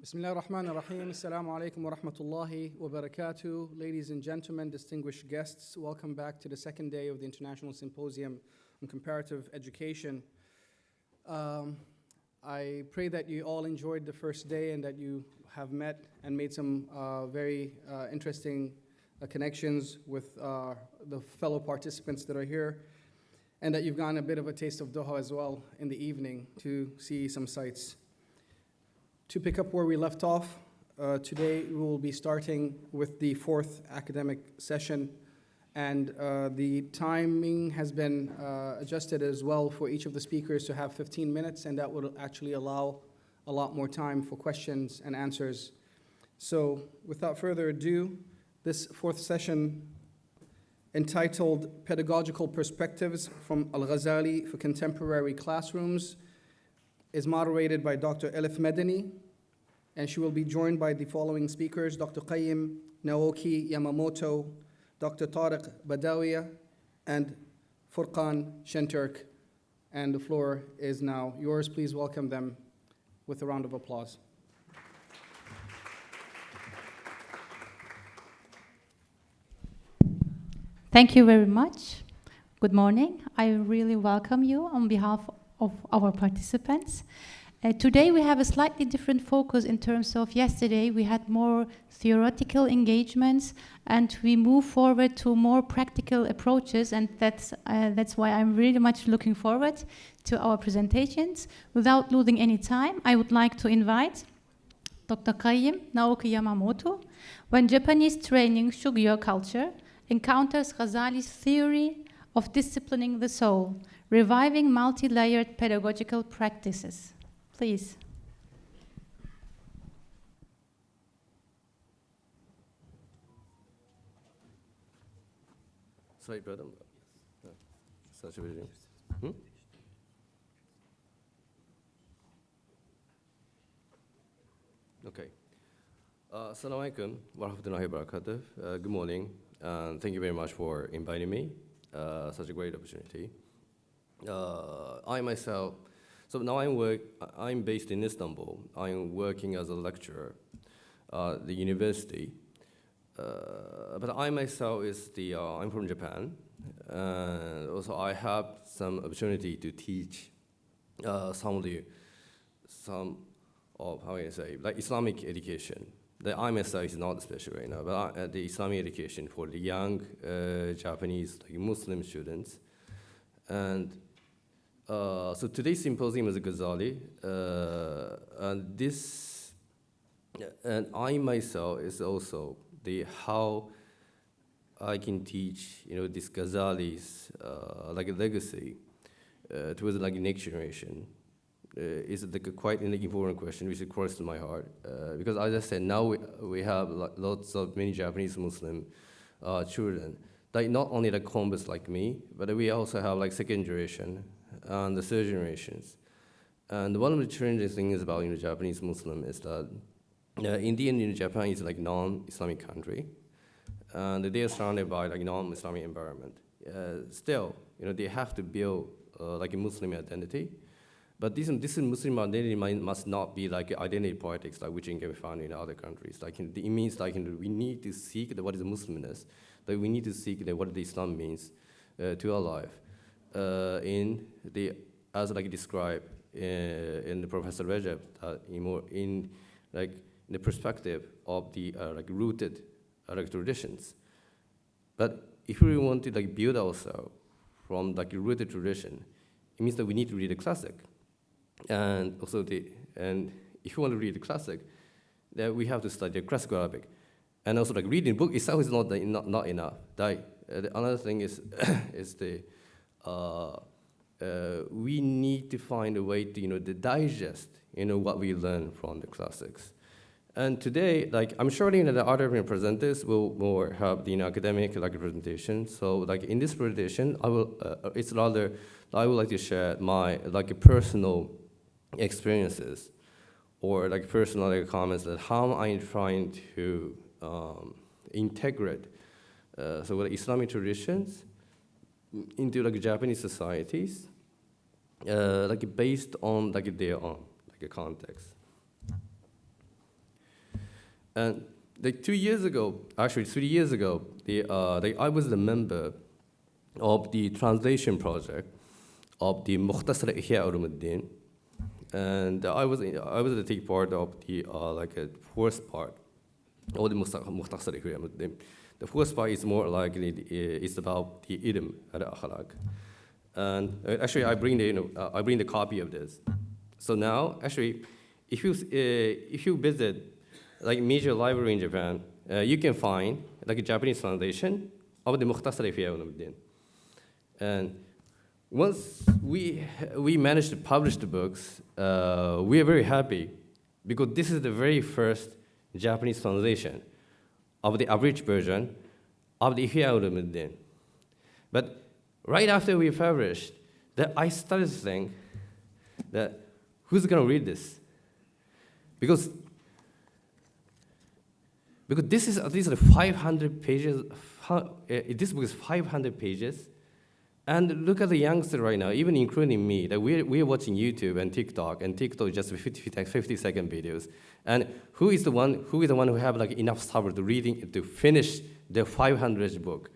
Bismillah ar-Rahman ar-Rahim. Assalamu alaikum wa rahmatullahi wa barakatuh. Ladies and gentlemen, distinguished guests, welcome back to the second day of the International Symposium on Comparative Education. I pray that you all enjoyed the first day and that you have met and made some very interesting connections with the fellow participants that are here, and that you've gotten a bit of a taste of Doha as well in the evening to see some sights. To pick up where we left off, today we will be starting with the fourth academic session, and the timing has been adjusted as well for each of the speakers to have 15 minutes, and that will actually allow a lot more time for questions and answers. So without further ado, this fourth session, entitled Pedagogical Perspectives from Al-Ghazali for Contemporary Classrooms, is moderated by Dr. Elif Medani, and she will be joined by the following speakers: Dr. Qayyim Naoki Yamamoto, Dr. Tariq Badawiya, and Furqan Shenturk. And the floor is now yours. Please welcome them with a round of applause. Thank you very much. Good morning. I really welcome you on behalf of our participants. Today we have a slightly different focus in terms of yesterday we had more theoretical engagements, and we move forward to more practical approaches, and that's why I'm really much looking forward to our presentations. Without losing any time, I would like to invite Dr. Qayyim Naoki Yamamoto. When Japanese training Shugyo culture encounters Ghazali's theory of disciplining the soul, reviving multi-layered pedagogical practices. Please. Sorry, brother. Such a video. Okay. Assalamu alaikum wa rahmatullahi wa barakatuh. Good morning. Thank you very much for inviting me. Such a great opportunity. I myself, so now I'm based in Istanbul. I'm working as a lecturer at the university. But I myself I'm from Japan. And also I have some opportunity to teach some of how can I say, like Islamic education. The I myself is not special right now, but the Islamic education for the young Japanese Muslim students. And so today's symposium is Ghazali, and I myself is also how I can teach this Ghazali's like a legacy towards like next generation. Is quite an important question which is close to my heart, because as I said, now we have many Japanese Muslim children, like not only like converts like me, but we also have like second generation and the third generations. And one of the challenging things about Japanese Muslim is that in the end, Japan is like non-Islamic country, and they are surrounded by like non-Islamic environment. Still, they have to build like a Muslim identity. But this Muslim identity must not be like identity politics, like which can be found in other countries. Like it means like we need to seek what is Muslimness. Like we need to seek what the Islam means to our life. As like described in the Professor Rajab, in the perspective of the like rooted traditions. But if we want to like build ourselves from like a rooted tradition, it means that we need to read the classic. And also and if you want to read the classic, then we have to study classical Arabic. And also like reading book itself is not enough. Another thing is we need to find a way to to digest what we learn from the classics. And today, like I'm sure the other presenters will have the academic presentation. So like in this presentation, I would like to share my personal experiences or personal comments that how I'm trying to integrate Islamic traditions into Japanese societies, based on their own context. And like 2 years ago, actually 3 years ago, I was the member of the translation project of the Mukhtasar Ihya Ulumuddin, and I was to take part of the like a fourth part of the Mukhtasar Ihya Ulumuddin. The first part is more likely it's about the ilm al-akhlaq, and actually I bring the copy of this. So now actually, if you visit like major library in Japan, you can find like a Japanese translation of the Mukhtasar Ihya Ulumuddin. And once we managed to publish the books, we are very happy because this is the very first Japanese translation of the abridged version of the Ihya Ulumuddin. But right after we published, that I started to think that who's going to read this? Because this is at least 500 pages. This book is 500 pages. And look at the youngster right now, even including me, that we're watching YouTube and TikTok is just 50-second videos. And who is the one who have like enough sabr to finish the 500 book?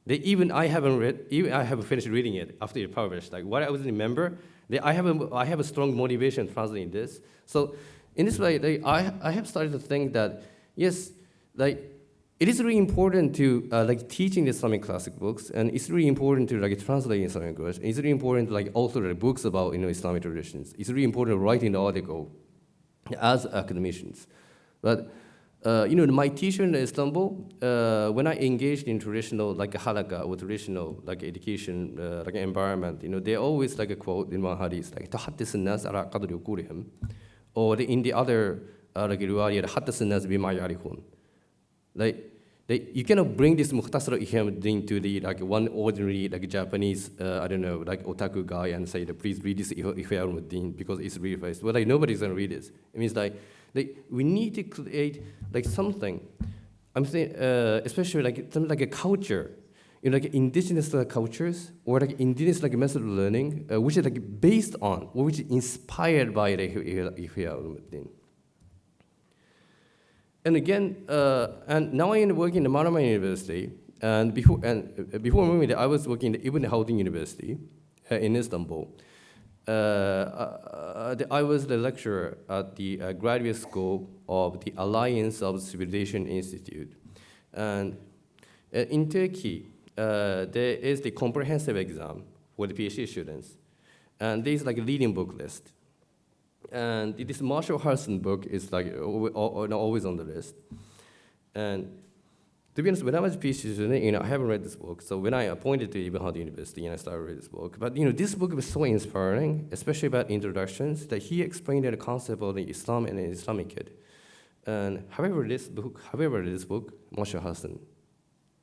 I haven't finished reading it after it published. Like what I was remember, I have a strong motivation translating this. So in this way, I have started to think that yes, like it is really important to like teaching the Islamic classic books, and it's really important to like translate Islamic words. It's really important to like author the books about Islamic traditions. It's really important writing the article as academicians. But my teacher in Istanbul, when I engaged in traditional like halakha or traditional like education like environment, they always like a quote in one hadith like تحدث الناس على قدر عقولهم, or in the other like riwayat حدث الناس بما يعرفون. Like you cannot bring this Mukhtasar Ihya Ulumuddin to the like one ordinary like Japanese like otaku guy and say that please read this Ihya Ulumuddin because it's really fast. Well, like nobody's gonna read this. It means like we need to create like something. I'm saying especially like something like a culture, like indigenous cultures or like indigenous like method of learning, which is like based on or which is inspired by the Ihya Ulumuddin. And again, and now I am working in the Manama University, and before moving there, I was working in the Ibn Khaldun University in Istanbul. I was the lecturer at the graduate school of the Alliance of Civilization Institute. And in Turkey, there is the comprehensive exam for the PhD students. And there is like a leading book list. And this Marshall Harrison book is like always on the list. And to be honest, when I was a PhD student, I haven't read this book. So when I appointed to Ibn Khaldun University, and I started reading this book. But this book was so inspiring, especially about introductions, that he explained the concept of the Islam and the Islamic kid. And however, this book, Marshall Harrison,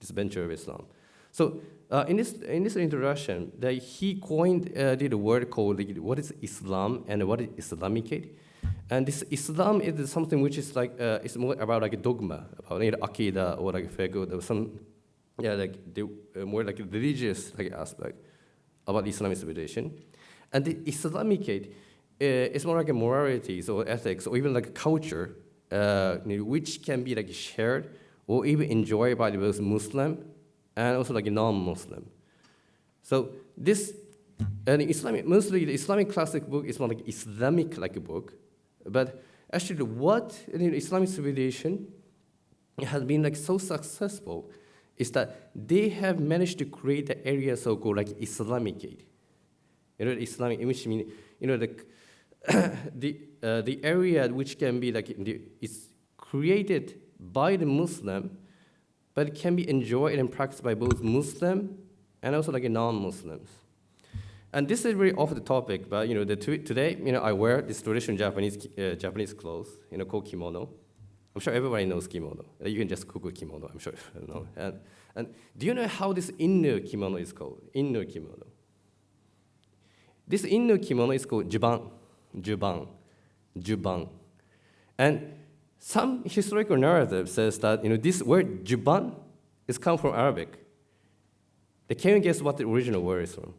this venture of Islam. So in this introduction, that he coined the word called what is Islam and what is Islamicate. And this Islam is something which is like it's more about like a dogma, about aqidah or like fiqh or some like the more like religious like aspect about Islamic civilization. And the Islamicate is more like a moralities or ethics or even like a culture which can be like shared or even enjoyed by both Muslim and also like a non-Muslim. So this, mostly the Islamic classic book is more like Islamic like a book, but actually what Islamic civilization has been like so successful is that they have managed to create the area so-called like Islamicate. Islamic, which means, the area which can be like, is created by the Muslim, but it can be enjoyed and practiced by both Muslim and also like non-Muslims. And this is really off the topic, but today, I wear this traditional Japanese clothes, called kimono. I'm sure everybody knows kimono. You can just Google kimono, I'm sure you know. And do you know how this inner kimono is called? Inner kimono. This inner kimono is called juban. And some historical narrative says that this word juban is come from Arabic. Can you guess what the original word is from?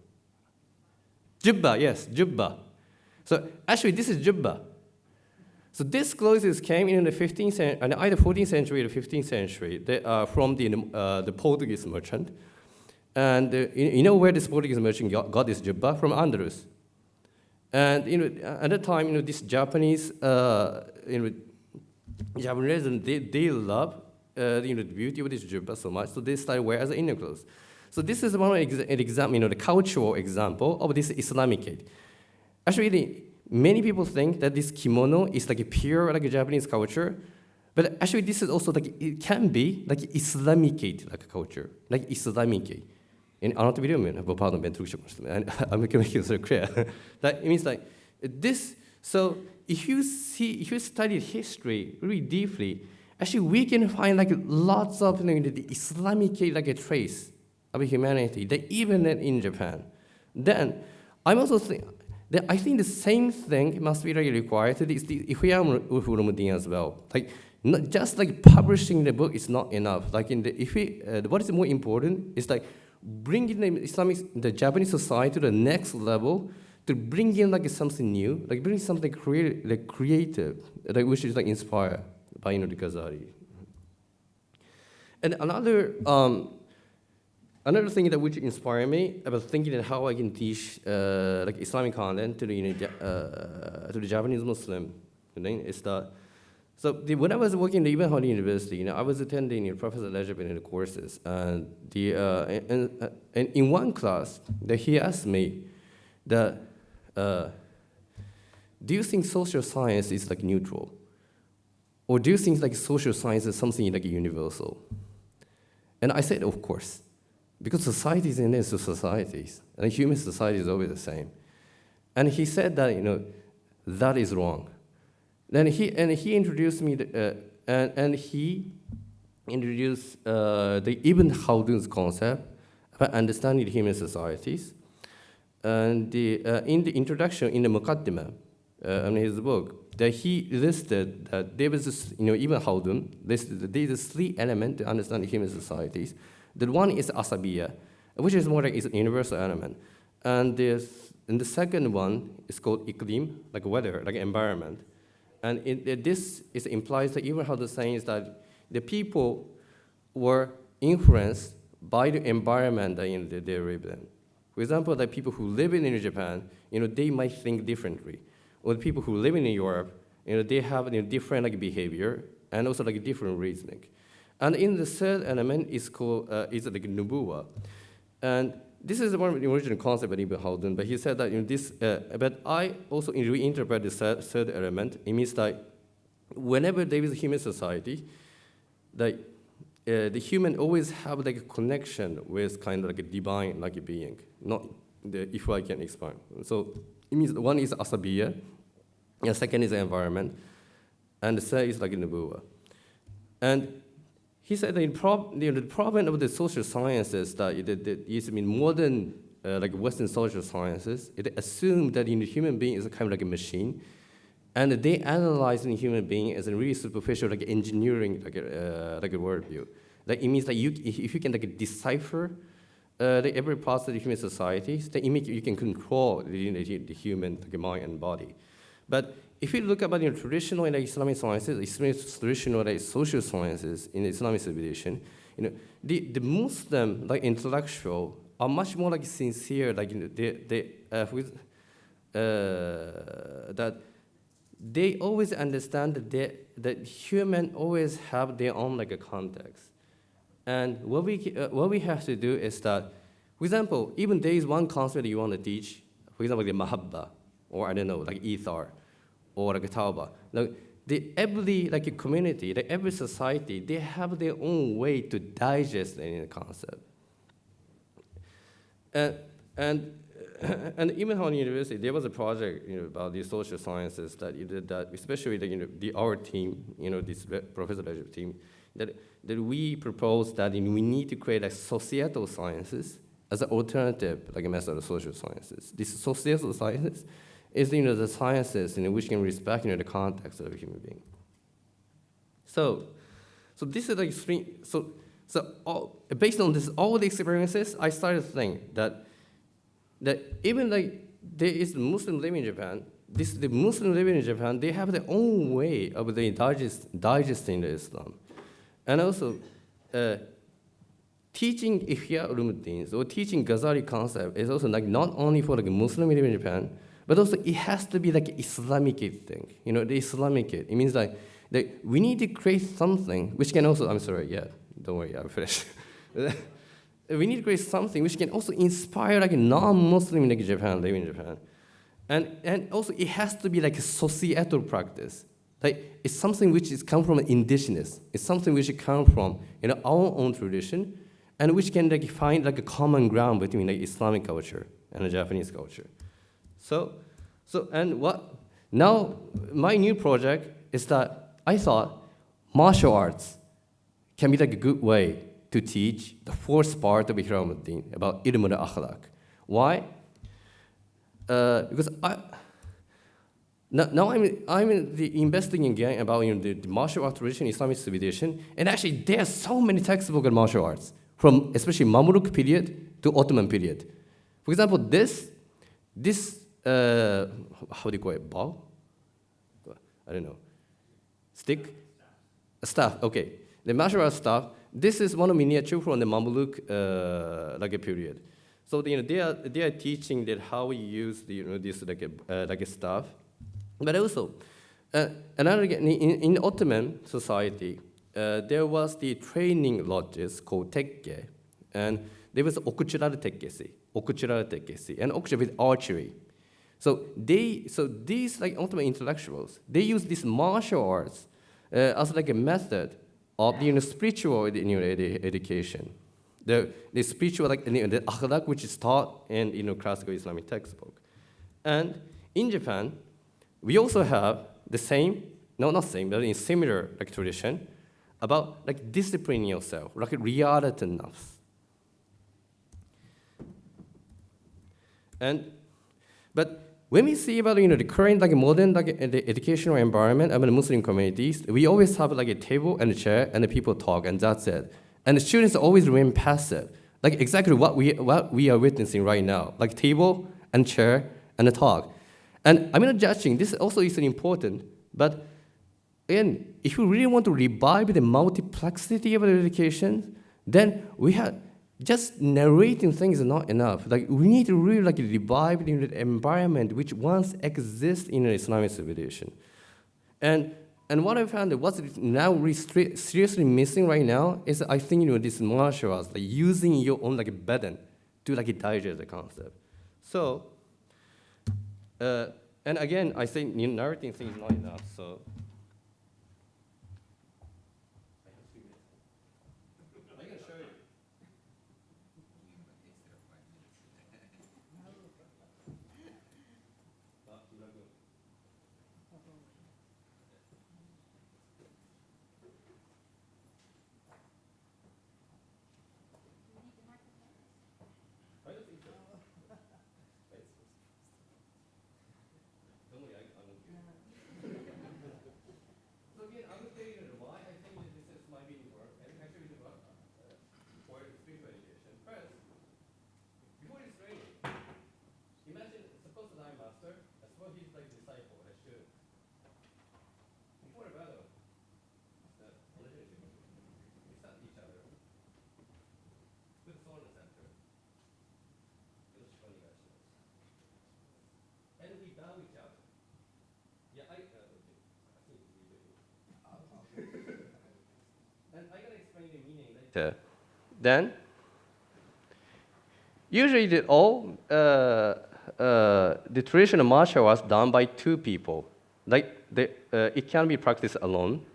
Jubba, yes, jubba. So actually, this is jubba. So this clothes came in the 15th century, either 14th century or 15th century, from the Portuguese merchant. And you know where this Portuguese merchant got this jubba? From Andalus. And at the time, this Japanese, Japanese, they love the beauty of this jubba so much, so they started wearing as inner clothes. So this is an example, the cultural example of this Islamic. Actually, many people think that this kimono is like a pure like a Japanese culture, but actually this is also like it can be like Islamic like a culture, like Islamic. In another video, I beg pardon, I'm making it clear. That it means like this. So if you study history really deeply, actually we can find like lots of the Islamic like a trace of humanity, that even in Japan. Then I'm also think that I think the same thing must be really required to the Ihya as well. Like not just like publishing the book is not enough. Like what is more important is like bringing the Japanese society to the next level, to bring in like something new, like bring something creative, like which is like inspired by the Ghazali. And another thing that which inspired me about thinking of how I can teach like Islamic content to the Japanese Muslim is that. So when I was working at Ibn Khaldun University, I was attending Professor Rajab in the courses, and and in one class, that he asked me that, do you think social science is like neutral, or do you think like social science is something like universal? And I said, of course, because societies in this are societies, and human society is always the same. And he said that that is wrong. Then he introduced me, and he introduced the Ibn Khaldun's concept about understanding human societies. And in the introduction, in the Muqaddimah, in his book, that he listed that there was this, Ibn Khaldun listed these three elements to understand human societies. The one is asabiya, which is more like it's a universal element, and the second one is called iklim, like weather, like environment. And this implies that even how the saying is that the people were influenced by the environment that they live in. For example, the people who live in Japan, they might think differently. Or the people who live in Europe, they have different like behavior and also like different reasoning. And in the third element is called is like nubuwa. And this is one of the original concept of Ibn Khaldun, but he said that but I also reinterpret the third element. It means that whenever there is a human society, that the human always have like a connection with kind of like a divine like a being, not if I can explain. So it means one is asabiya, and the second is the environment, and the third is like a nubuwa. And he said the problem of the social sciences that is modern like Western social sciences, it assumed that the human being is a kind of like a machine, and they analyze the human being as a really superficial like engineering like a worldview. Like it means that if you can like decipher every part of the human societies, then you can control the human like mind and body. But if you look about traditional Islamic sciences, traditional social sciences in the Islamic civilization, the Muslim like intellectual are much more like sincere, like that they always understand that human always have their own like a context, and what we have to do is that, for example, even there is one concept that you want to teach, for example, the mahabba, or I don't know, like ethar, or like a tauba. Like every like a community, like every society, they have their own way to digest any concept. And even on university, there was a project about the social sciences that you did that, especially our team, this Professor Rajab team, that we proposed that we need to create like societal sciences as an alternative like a method of social sciences. These societal sciences is the sciences which can respect the context of a human being. So this is like three. So based on this all the experiences, I started to think that even like there is Muslim living in Japan, the Muslim living in Japan, they have their own way of the digesting the Islam. And also, teaching Ihya Ulumuddin or teaching Ghazali concept is also like not only for like a Muslim living in Japan, but also it has to be like an Islamic thing. You know, the Islamic. It means like we need to create something which can also, I'm sorry, yeah, don't worry, I'm finished. We need to create something which can also inspire like a non-Muslim like Japan, living in Japan. And also it has to be like a societal practice. Like it's something which is come from indigenous. It's something which come from our own tradition, and which can like find like a common ground between like Islamic culture and the Japanese culture. So and what now my new project is that I thought martial arts can be like a good way to teach the fourth part of Ihramuddin about ilm al-akhlaq. Why? Because now I'm investing again about the martial art tradition, Islamic civilization, and actually there are so many textbooks on martial arts, from especially Mamluk period to Ottoman period. For example, this how do you call it, ball? I don't know. Stick? Staff, okay. The martial arts staff, this is one miniature from the Mamluk like a period. So they are teaching that how we use this like a staff. But also, another in Ottoman society, there was the training lodges called tekke, and there was okçular tekkesi, and okçu with archery. So these like Ottoman intellectuals, they use this martial arts as like a method of spiritual education. The spiritual like the akhlaq which is taught in classical Islamic textbook. And in Japan, we also have the same, no, not same, but in similar like tradition about like disciplining yourself, like reality nafs. But when we see about the current like modern like the educational environment among the Muslim communities, we always have like a table and a chair and the people talk and that's it. And the students always remain passive, like exactly what we are witnessing right now, like table and chair and a talk. And I'm not judging, this also is important, but again, if you really want to revive the multiplexity of the education, then we have, just narrating things is not enough. Like we need to really like revive the environment which once exists in an Islamic civilization. And what I found that what's now seriously missing right now is I think this martial arts, like using your own like badan to like digest the concept. So, and again, I think narrating things is not enough. So. I can show you. Then, usually the traditional martial arts done by two people. Like it can be practiced alone,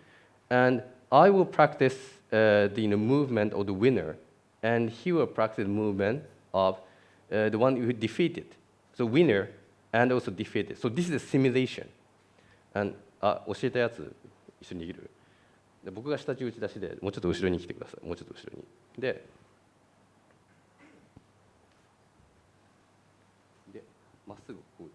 and I will practice the movement of the winner, and he will practice the movement of the one who defeated. So winner and also defeated. So this is a simulation. And 教えたやつ一緒にできる。で僕が下地打ち出しでもうちょっと後ろに来てください。もうちょっと後ろに。でまっすぐこう。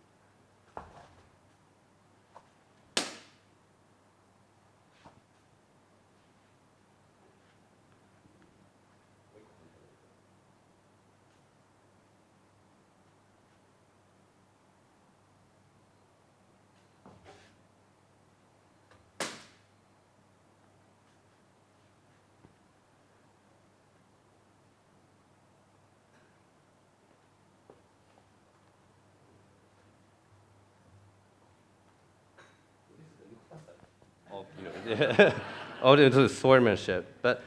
all into swordsmanship. But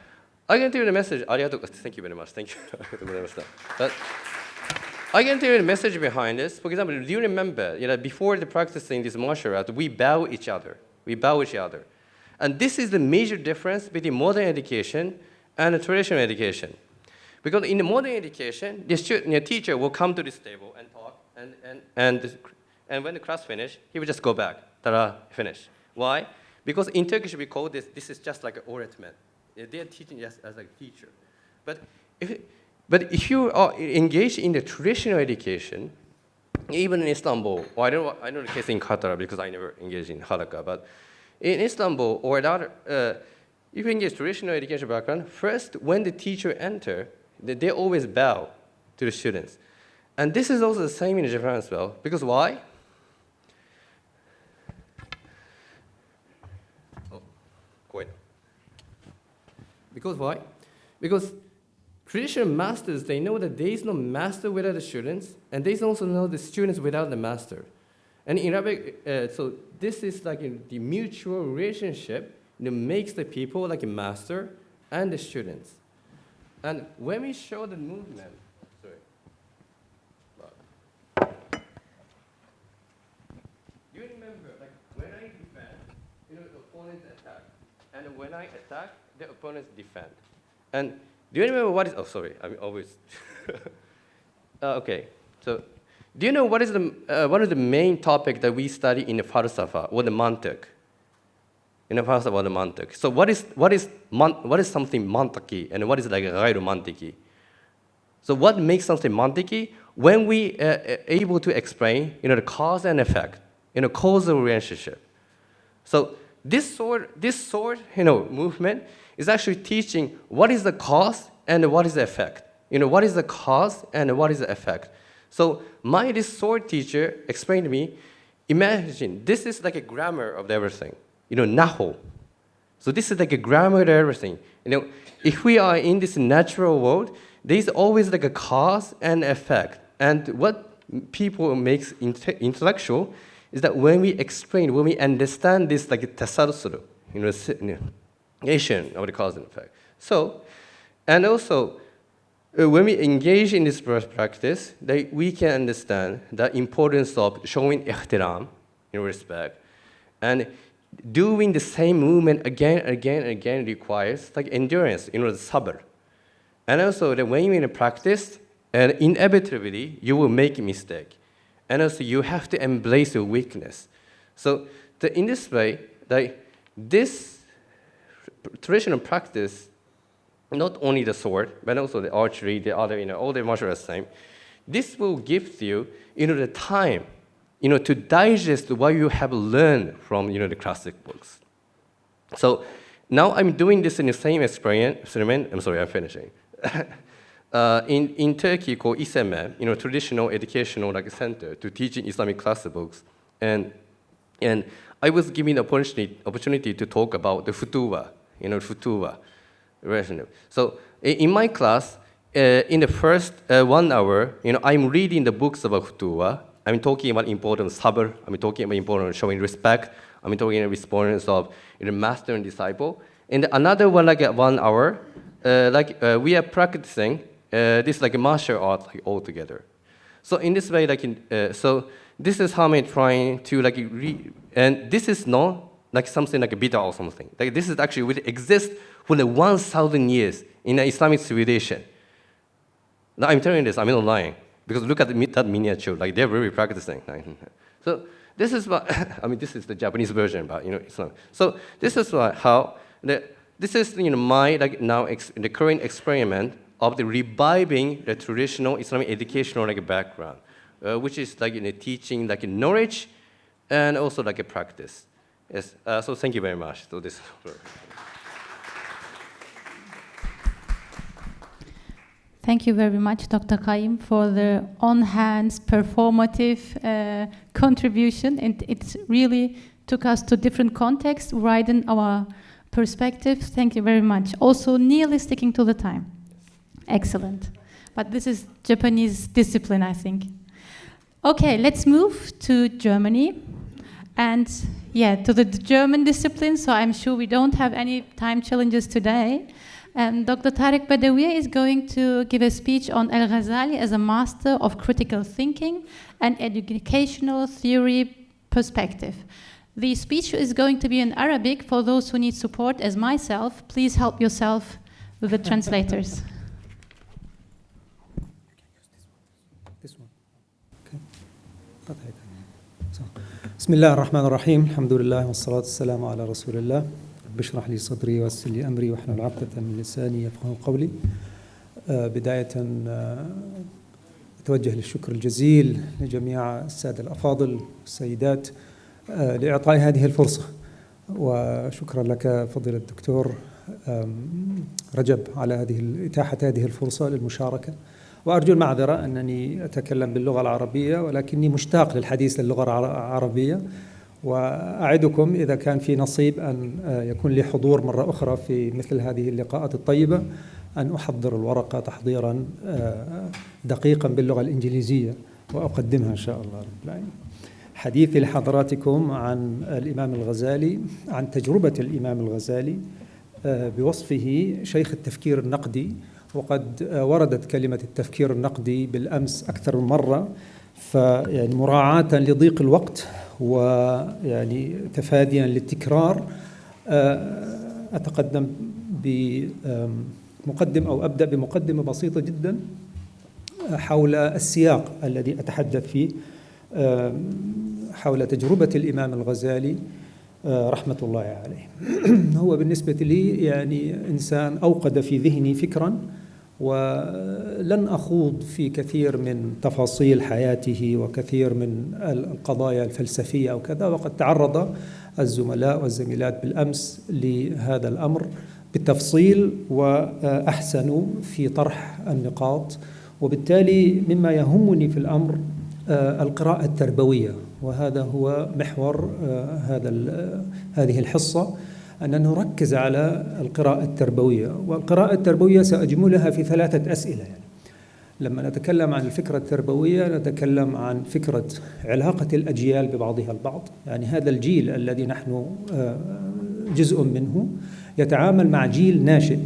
I can tell you the message. Thank you very much. Thank you. But I can tell you the message behind this. For example, do you remember, before the practicing this martial art, we bow each other. We bow each other. And this is the major difference between modern education and traditional education. Because in the modern education, the teacher will come to this table and talk, and when the class finish, he will just go back. Ta-da, finish. Why? Because in Turkish we call this is just like an öğretmen. They are teaching just as a teacher. But if you are engaged in the traditional education, even in Istanbul, or I know the case in Qatar because I never engaged in halakha, but in Istanbul or other, if you engage traditional education background, first when the teacher enter, they always bow to the students. And this is also the same in Japan as well. Because why? Go ahead. Because why? Because traditional masters, they know that there is no master without the students, and they also know the students without the master. And in Arabic, so this is like the mutual relationship that makes the people like a master and the students. And when we show the movement, you remember, like when I defend, the opponent attack, and when I attack, the opponents defend. And do you remember what is? Oh, sorry, I'm always. Okay, so do you know what is one of the main topic that we study in the falsafa or the mantiq? In the falsafa or the mantiq. So what is something mantiki and what is like ghayru mantiki? So what makes something mantiki? When we are able to explain, the cause and effect, causal relationship. So this sort, movement is actually teaching what is the cause and what is the effect. What is the cause and what is the effect. So this sword teacher explained to me, imagine this is like a grammar of everything, nahu. So this is like a grammar of everything. If we are in this natural world, there is always like a cause and effect. And what people makes intellectual is that when we explain, when we understand this like tasalsul, nation of the cause and effect. So, and also, when we engage in this practice, we can understand the importance of showing ihtiram, respect, and doing the same movement again and again and again requires like endurance, the sabr. And also that when you're in practice, and inevitably you will make a mistake. And also you have to embrace your weakness. So in this way, this traditional practice, not only the sword, but also the archery, the other, all the martial arts same, this will give you, the time, to digest what you have learned from, the classic books. So now I'm doing this in the same experiment. I'm sorry, I'm finishing. In Turkey called İSEME, traditional educational center to teaching Islamic classic books, and I was given the opportunity to talk about the futuwa, futuwa. So in my class, in the first 1 hour, I'm reading the books about futuwa. I'm talking about important sabr. I'm talking about important showing respect. I'm talking about importance of master and disciple. And another one, 1 hour, we are practicing this like a martial art all together. So in this way, so this is how I'm trying to and this is not like something like a bid'ah or something. This is actually what exists for the 1,000 years in the Islamic civilization. Now I'm telling you this, I'm not lying, because look at that miniature, they're really practicing. So this is what this is the Japanese version, but Islam. So this is how this is my now the current experiment of the reviving the traditional Islamic educational background, which is teaching knowledge and also a practice. Yes. So thank you very much. So this. Thank you very much, Dr. Kaim, for the on-hands performative contribution. And it really took us to different contexts, widen our perspective. Thank you very much. Also, nearly sticking to the time. Excellent. But this is Japanese discipline, I think. Okay, let's move to Germany. And Yeah, to the German discipline, so I'm sure we don't have any time challenges today. Dr. Tariq Badawiya is going to give a speech on Al-Ghazali as a master of critical thinking and educational theory perspective. The speech is going to be in Arabic. For those who need support, as myself, please help yourself with the translators. This one. Okay. بسم الله الرحمن الرحيم الحمد لله والصلاة والسلام على رسول الله رب اشرح لي صدري ويسر لي أمري واحلل عقدة من لساني يفقهوا قولي. بداية أتوجه للشكر الجزيل لجميع السادة الأفاضل والسيدات لإعطاء هذه الفرصة، وشكرا لك فضيلة الدكتور رجب على إتاحة هذه الفرصة للمشاركة. وأرجو المعذرة أنني أتكلم باللغة العربية، ولكني مشتاق للحديث للغة العربية، وأعدكم إذا كان في نصيب أن يكون لي حضور مرة أخرى في مثل هذه اللقاءات الطيبة أن أحضر الورقة تحضيرا دقيقا باللغة الإنجليزية وأقدمها إن شاء الله رب العالمين. حديثي لحضراتكم عن الإمام الغزالي، عن تجربة الإمام الغزالي بوصفه شيخ التفكير النقدي. وقد وردت كلمة التفكير النقدي بالأمس أكثر من مرة، فيعني مراعاة لضيق الوقت ويعني تفاديا للتكرار أتقدم بمقدم أو أبدأ بمقدمة بسيطة جدا حول السياق الذي أتحدث فيه، حول تجربة الإمام الغزالي رحمة الله عليه. هو بالنسبة لي يعني إنسان أوقد في ذهني فكرا، ولن أخوض في كثير من تفاصيل حياته وكثير من القضايا الفلسفية أو كذا، وقد تعرض الزملاء والزميلات بالأمس لهذا الأمر بالتفصيل وأحسنوا في طرح النقاط. وبالتالي مما يهمني في الأمر القراءة التربوية، وهذا هو محور هذه الحصة، أن نركز على القراءة التربوية. والقراءة التربوية سأجملها في 3 أسئلة. يعني لما نتكلم عن الفكرة التربوية نتكلم عن فكرة علاقة الأجيال ببعضها البعض، يعني هذا الجيل الذي نحن جزء منه يتعامل مع جيل ناشئ،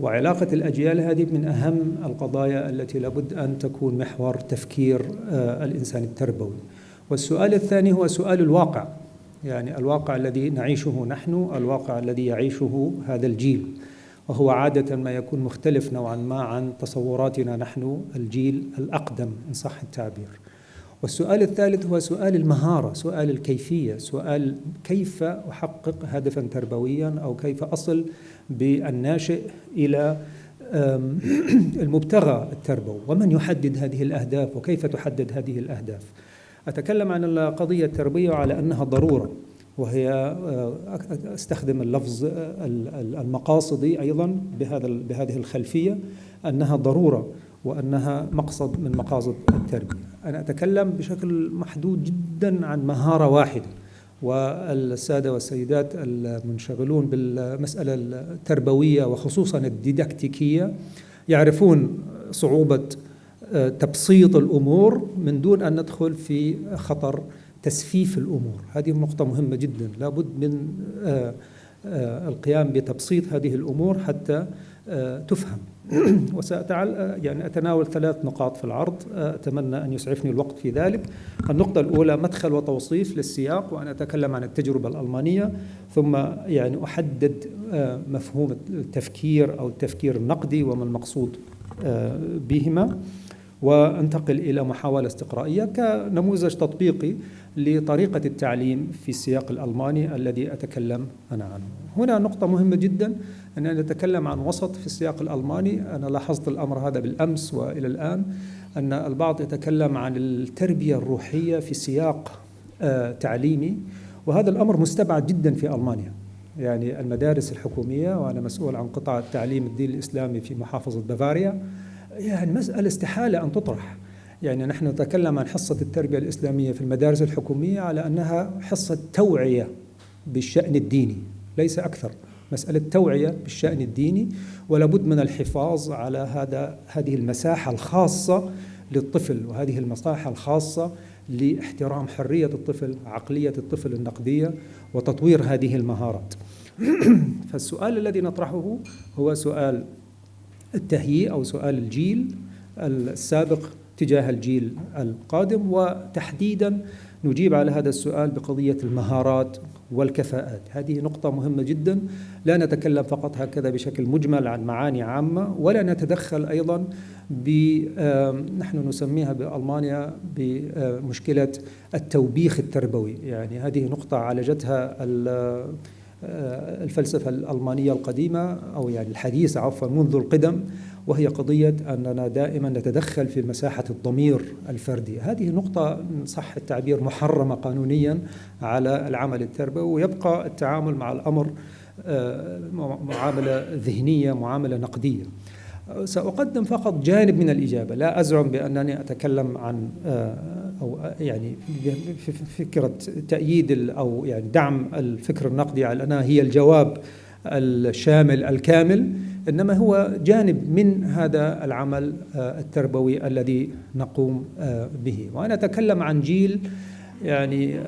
وعلاقة الأجيال هذه من أهم القضايا التي لابد أن تكون محور تفكير الإنسان التربوي. والسؤال الثاني هو سؤال الواقع، يعني الواقع الذي نعيشه نحن، الواقع الذي يعيشه هذا الجيل، وهو عادة ما يكون مختلف نوعا ما عن تصوراتنا نحن الجيل الأقدم إن صح التعبير. والسؤال الثالث هو سؤال المهارة، سؤال الكيفية، سؤال كيف أحقق هدفا تربويا، أو كيف أصل بالناشئ إلى المبتغى التربوي، ومن يحدد هذه الأهداف وكيف تحدد هذه الأهداف. أتكلم عن القضية التربوية على أنها ضرورة، وهي أستخدم اللفظ المقاصدي أيضا بهذه الخلفية، أنها ضرورة وأنها مقصد من مقاصد التربية. أنا أتكلم بشكل محدود جدا عن مهارة واحدة، والسادة والسيدات المنشغلون بالمسألة التربوية وخصوصا الديداكتيكية يعرفون صعوبة تبسيط الأمور من دون أن ندخل في خطر تسفيف الأمور. هذه نقطة مهمة جدا، لابد من القيام بتبسيط هذه الأمور حتى تفهم. يعني أتناول 3 نقاط في العرض، أتمنى أن يسعفني الوقت في ذلك. النقطة الأولى مدخل وتوصيف للسياق، وأنا أتكلم عن التجربة الألمانية، ثم يعني أحدد مفهوم التفكير أو التفكير النقدي وما المقصود بهما، وانتقل إلى محاولة استقرائية كنموذج تطبيقي لطريقة التعليم في السياق الألماني الذي أتكلم أنا عنه. هنا نقطة مهمة جدا أننا نتكلم عن وسط في السياق الألماني. أنا لاحظت الأمر هذا بالأمس وإلى الآن، أن البعض يتكلم عن التربية الروحية في سياق تعليمي، وهذا الأمر مستبعد جدا في ألمانيا. يعني المدارس الحكومية، وأنا مسؤول عن قطاع التعليم الدين الإسلامي في محافظة بافاريا، يعني مسألة استحالة أن تطرح. يعني نحن نتكلم عن حصة التربية الإسلامية في المدارس الحكومية على أنها حصة توعية بالشأن الديني، ليس أكثر، مسألة توعية بالشأن الديني، ولابد من الحفاظ على هذه المساحة الخاصة للطفل، وهذه المساحة الخاصة لاحترام حرية الطفل، عقلية الطفل النقدية، وتطوير هذه المهارات. فالسؤال الذي نطرحه هو سؤال التهيئة أو سؤال الجيل السابق تجاه الجيل القادم، وتحديدا نجيب على هذا السؤال بقضية المهارات والكفاءات. هذه نقطة مهمة جدا، لا نتكلم فقط هكذا بشكل مجمل عن معاني عامة، ولا نتدخل أيضا نحن نسميها بألمانيا بمشكلة التوبيخ التربوي. يعني هذه نقطة عالجتها الفلسفة الألمانية القديمة، أو يعني الحديثة عفوا، منذ القدم، وهي قضية أننا دائما نتدخل في مساحة الضمير الفردي. هذه نقطة إن صح التعبير محرمة قانونيا على العمل التربوي، ويبقى التعامل مع الأمر معاملة ذهنية، معاملة نقدية. سأقدم فقط جانب من الإجابة، لا أزعم بأنني أتكلم عن أو يعني فكرة تأييد أو يعني دعم الفكر النقدي على أنها هي الجواب الشامل الكامل، إنما هو جانب من هذا العمل التربوي الذي نقوم به. وأنا أتكلم عن جيل يعني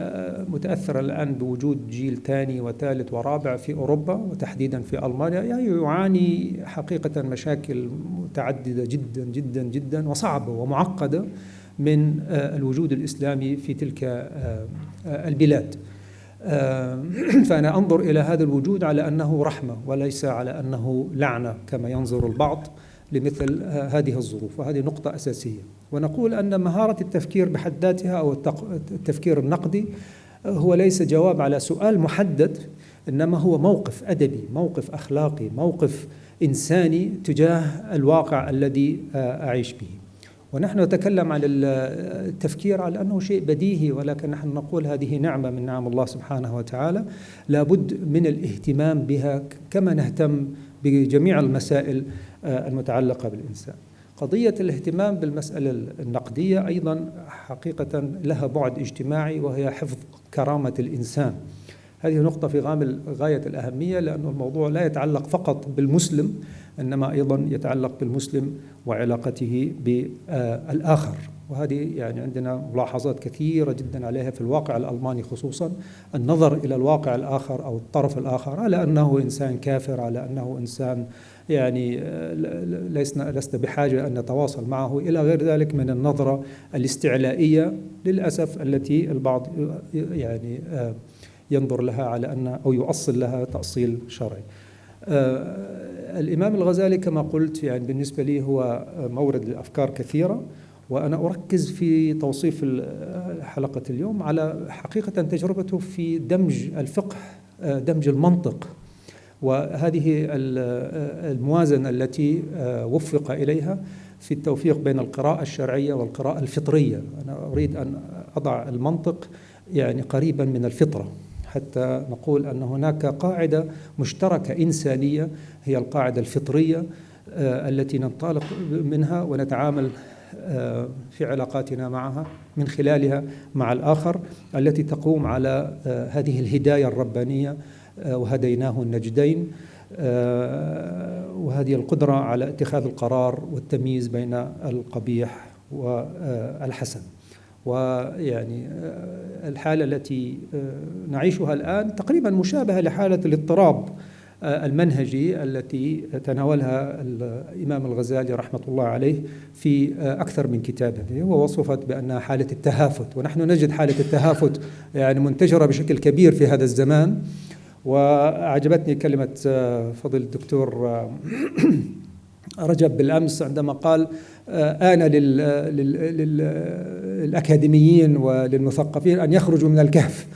متأثر الآن بوجود جيل ثاني وثالث ورابع في أوروبا، وتحديدا في ألمانيا، يعني يعاني حقيقة مشاكل متعددة جدا جدا جدا وصعبة ومعقدة من الوجود الإسلامي في تلك البلاد. فأنا أنظر إلى هذا الوجود على أنه رحمة وليس على أنه لعنة كما ينظر البعض لمثل هذه الظروف، وهذه نقطة أساسية. ونقول أن مهارة التفكير بحد ذاتها أو التفكير النقدي هو ليس جواب على سؤال محدد، إنما هو موقف أدبي، موقف أخلاقي، موقف إنساني تجاه الواقع الذي أعيش به. ونحن نتكلم عن التفكير على أنه شيء بديهي، ولكن نحن نقول هذه نعمة من نعم الله سبحانه وتعالى، لابد من الاهتمام بها كما نهتم بجميع المسائل المتعلقة بالإنسان. قضية الاهتمام بالمسألة النقدية أيضا حقيقة لها بعد اجتماعي، وهي حفظ كرامة الإنسان. هذه نقطة في غاية الأهمية، لأن الموضوع لا يتعلق فقط بالمسلم، إنما أيضا يتعلق بالمسلم وعلاقته بالآخر. وهذه يعني عندنا ملاحظات كثيرة جدا عليها في الواقع الألماني خصوصا، النظر إلى الواقع الآخر أو الطرف الآخر على أنه إنسان كافر، على أنه إنسان يعني لسنا بحاجة أن نتواصل معه، إلى غير ذلك من النظرة الاستعلائية للأسف التي البعض يعني ينظر لها على أن أو يؤصل لها تأصيل شرعي. الإمام الغزالي كما قلت يعني بالنسبة لي هو مورد لأفكار كثيرة، وأنا أركز في توصيف حلقة اليوم على حقيقة تجربته في دمج الفقه، دمج المنطق، وهذه الموازنة التي وفق إليها في التوفيق بين القراءة الشرعية والقراءة الفطرية. أنا أريد أن أضع المنطق يعني قريبا من الفطرة، حتى نقول أن هناك قاعدة مشتركة إنسانية هي القاعدة الفطرية التي ننطلق منها ونتعامل في علاقاتنا معها من خلالها مع الآخر، التي تقوم على هذه الهداية الربانية، وهديناه النجدين، وهذه القدرة على اتخاذ القرار والتمييز بين القبيح والحسن. ويعني الحالة التي نعيشها الآن تقريبا مشابهة لحالة الاضطراب المنهجي التي تناولها الإمام الغزالي رحمة الله عليه في أكثر من كتابه، ووصفت بأنها حالة التهافت، ونحن نجد حالة التهافت يعني منتشرة بشكل كبير في هذا الزمان. وأعجبتني كلمة فضل الدكتور رجب بالأمس عندما قال آن للأكاديميين وللمثقفين أن يخرجوا من الكهف.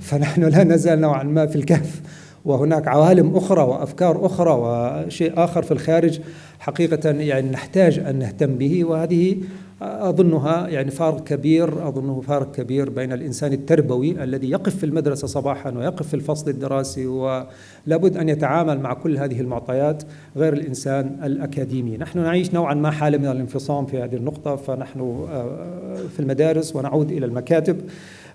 فنحن لا نزال نوعا ما في الكهف، وهناك عوالم أخرى وأفكار أخرى وشيء آخر في الخارج حقيقة يعني نحتاج أن نهتم به. وهذه أظنها يعني فارق كبير، أظنه فارق كبير بين الإنسان التربوي الذي يقف في المدرسة صباحا ويقف في الفصل الدراسي ولابد أن يتعامل مع كل هذه المعطيات، غير الإنسان الأكاديمي. نحن نعيش نوعا ما حالة من الانفصام في هذه النقطة، فنحن في المدارس ونعود إلى المكاتب.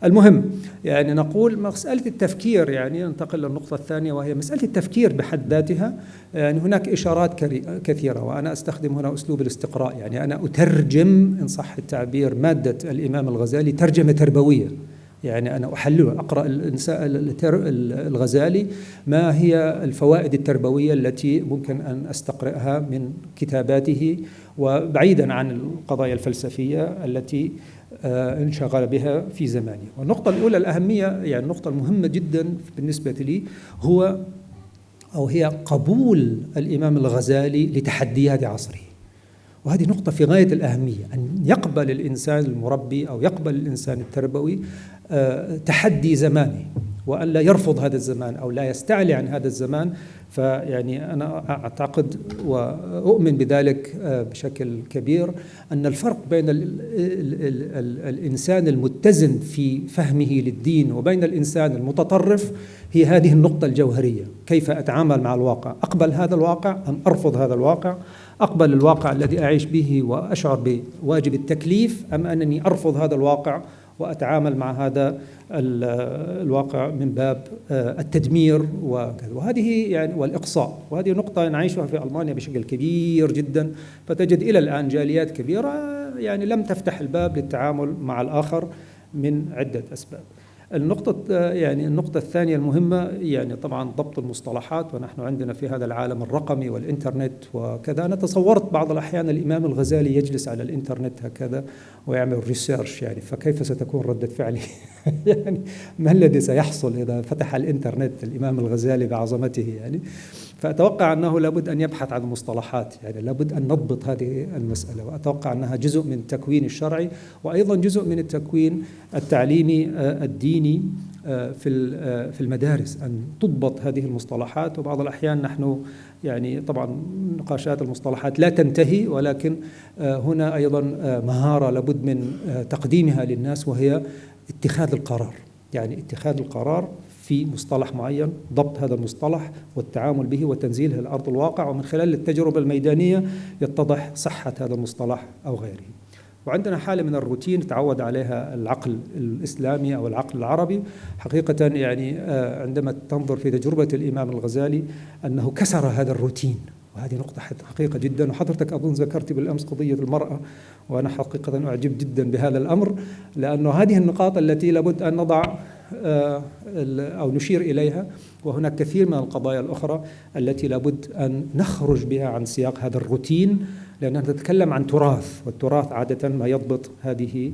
المهم يعني نقول مسألة التفكير، يعني ننتقل للنقطة الثانية وهي مسألة التفكير بحد ذاتها. يعني هناك إشارات كثيرة، وأنا أستخدم هنا أسلوب الاستقراء، يعني أنا أترجم إن صح التعبير مادة الإمام الغزالي ترجمة تربوية. يعني أنا أحلل أقرأ الغزالي ما هي الفوائد التربوية التي ممكن أن أستقرئها من كتاباته، وبعيدا عن القضايا الفلسفية التي انشغل بها في زمانه. والنقطة الأولى الأهمية، يعني النقطة المهمة جدا بالنسبة لي هي قبول الإمام الغزالي لتحديات عصره. وهذه نقطة في غاية الأهمية، أن يقبل الإنسان المربي أو يقبل الإنسان التربوي تحدي زمانه، وأن لا يرفض هذا الزمان أو لا يستعلي عن هذا الزمان. فيعني أنا أعتقد وأؤمن بذلك بشكل كبير أن الفرق بين الإنسان المتزن في فهمه للدين وبين الإنسان المتطرف هي هذه النقطة الجوهرية: كيف أتعامل مع الواقع؟ أقبل هذا الواقع أم أرفض هذا الواقع؟ أقبل الواقع الذي أعيش به وأشعر بواجب التكليف، أم أنني أرفض هذا الواقع وأتعامل مع هذا الواقع من باب التدمير وكذا. وهذه يعني والإقصاء، وهذه نقطة نعيشها في ألمانيا بشكل كبير جدا. فتجد إلى الآن جاليات كبيرة يعني لم تفتح الباب للتعامل مع الآخر من عدة أسباب. النقطة الثانية المهمة يعني طبعا ضبط المصطلحات، ونحن عندنا في هذا العالم الرقمي والإنترنت وكذا. أنا تصورت بعض الأحيان الإمام الغزالي يجلس على الإنترنت هكذا ويعمل ريسيرش، يعني فكيف ستكون ردة فعلي؟ يعني ما الذي سيحصل إذا فتح الإنترنت الإمام الغزالي بعظمته يعني؟ فأتوقع أنه لابد أن يبحث عن مصطلحات، يعني لابد أن نضبط هذه المسألة. وأتوقع أنها جزء من التكوين الشرعي، وأيضا جزء من التكوين التعليمي الديني في المدارس، أن تضبط هذه المصطلحات. وبعض الأحيان نحن يعني طبعا نقاشات المصطلحات لا تنتهي، ولكن هنا أيضا مهارة لابد من تقديمها للناس، وهي اتخاذ القرار. يعني اتخاذ القرار في مصطلح معين، ضبط هذا المصطلح والتعامل به وتنزيله لأرض الواقع، ومن خلال التجربة الميدانية يتضح صحة هذا المصطلح أو غيره. وعندنا حالة من الروتين تعود عليها العقل الإسلامي أو العقل العربي حقيقة. يعني عندما تنظر في تجربة الإمام الغزالي أنه كسر هذا الروتين، وهذه نقطة حقيقة جدا. وحضرتك أظن ذكرت بالأمس قضية المرأة، وأنا حقيقة أعجب جدا بهذا الأمر، لأنه هذه النقاط التي لابد أن نضع أو نشير إليها. وهناك كثير من القضايا الأخرى التي لابد أن نخرج بها عن سياق هذا الروتين، لأننا نتكلم عن تراث، والتراث عادة ما يضبط هذه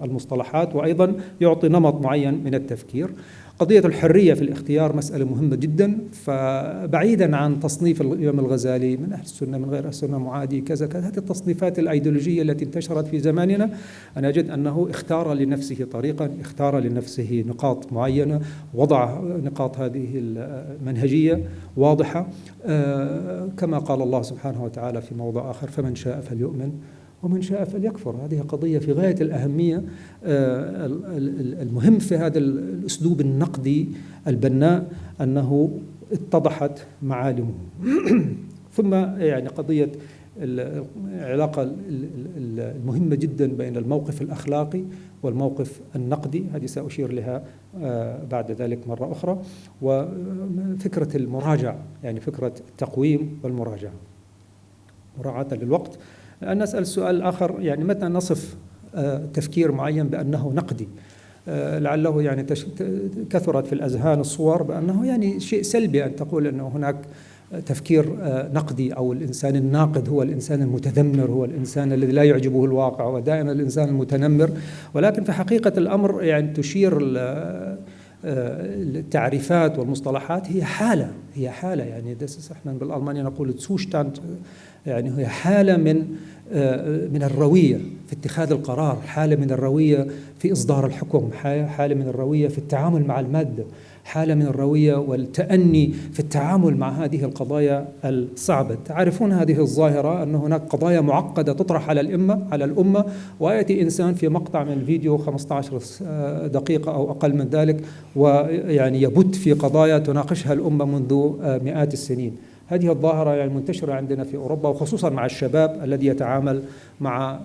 المصطلحات، وأيضا يعطي نمط معين من التفكير. قضية الحرية في الاختيار مسألة مهمة جدا. فبعيدا عن تصنيف الإمام الغزالي من أهل السنة من غير أهل السنة، معادي كذا كذا، هذه التصنيفات الأيديولوجية التي انتشرت في زماننا، أنا أجد أنه اختار لنفسه طريقا، اختار لنفسه نقاط معينة، وضع نقاط هذه المنهجية واضحة، كما قال الله سبحانه وتعالى في موضع آخر: فمن شاء فليؤمن ومن شاء فليكفر. هذه قضية في غاية الأهمية. المهم في هذا الأسلوب النقدي البناء أنه اتضحت معالمه. ثم يعني قضية العلاقة المهمة جدا بين الموقف الأخلاقي والموقف النقدي، هذه سأشير لها بعد ذلك مرة أخرى. وفكرة المراجعة، يعني فكرة التقويم والمراجعة مراعاة للوقت. أنا أسأل سؤال آخر، يعني متى نصف تفكير معين بأنه نقدي؟ لعله يعني كثرت في الأذهان الصور بأنه يعني شيء سلبي أن تقول أنه هناك تفكير نقدي، أو الإنسان الناقد هو الإنسان المتذمر، هو الإنسان الذي لا يعجبه الواقع، ودائما الإنسان المتنمر. ولكن في حقيقة الأمر يعني تشير التعريفات والمصطلحات هي حالة، يعني احنا بالألمانيا نقول تسوشتاند، يعني هي حالة من الروية في اتخاذ القرار، حالة من الروية في إصدار الحكم، حالة من الروية في التعامل مع المادة، حالة من الروية والتأني في التعامل مع هذه القضايا الصعبة. تعرفون هذه الظاهرة أن هناك قضايا معقدة تطرح على الأمة، ويأتي إنسان في مقطع من الفيديو 15 دقيقة أو أقل من ذلك، ويعني يبت في قضايا تناقشها الأمة منذ مئات السنين. هذه الظاهرة يعني منتشرة عندنا في أوروبا، وخصوصا مع الشباب الذي يتعامل مع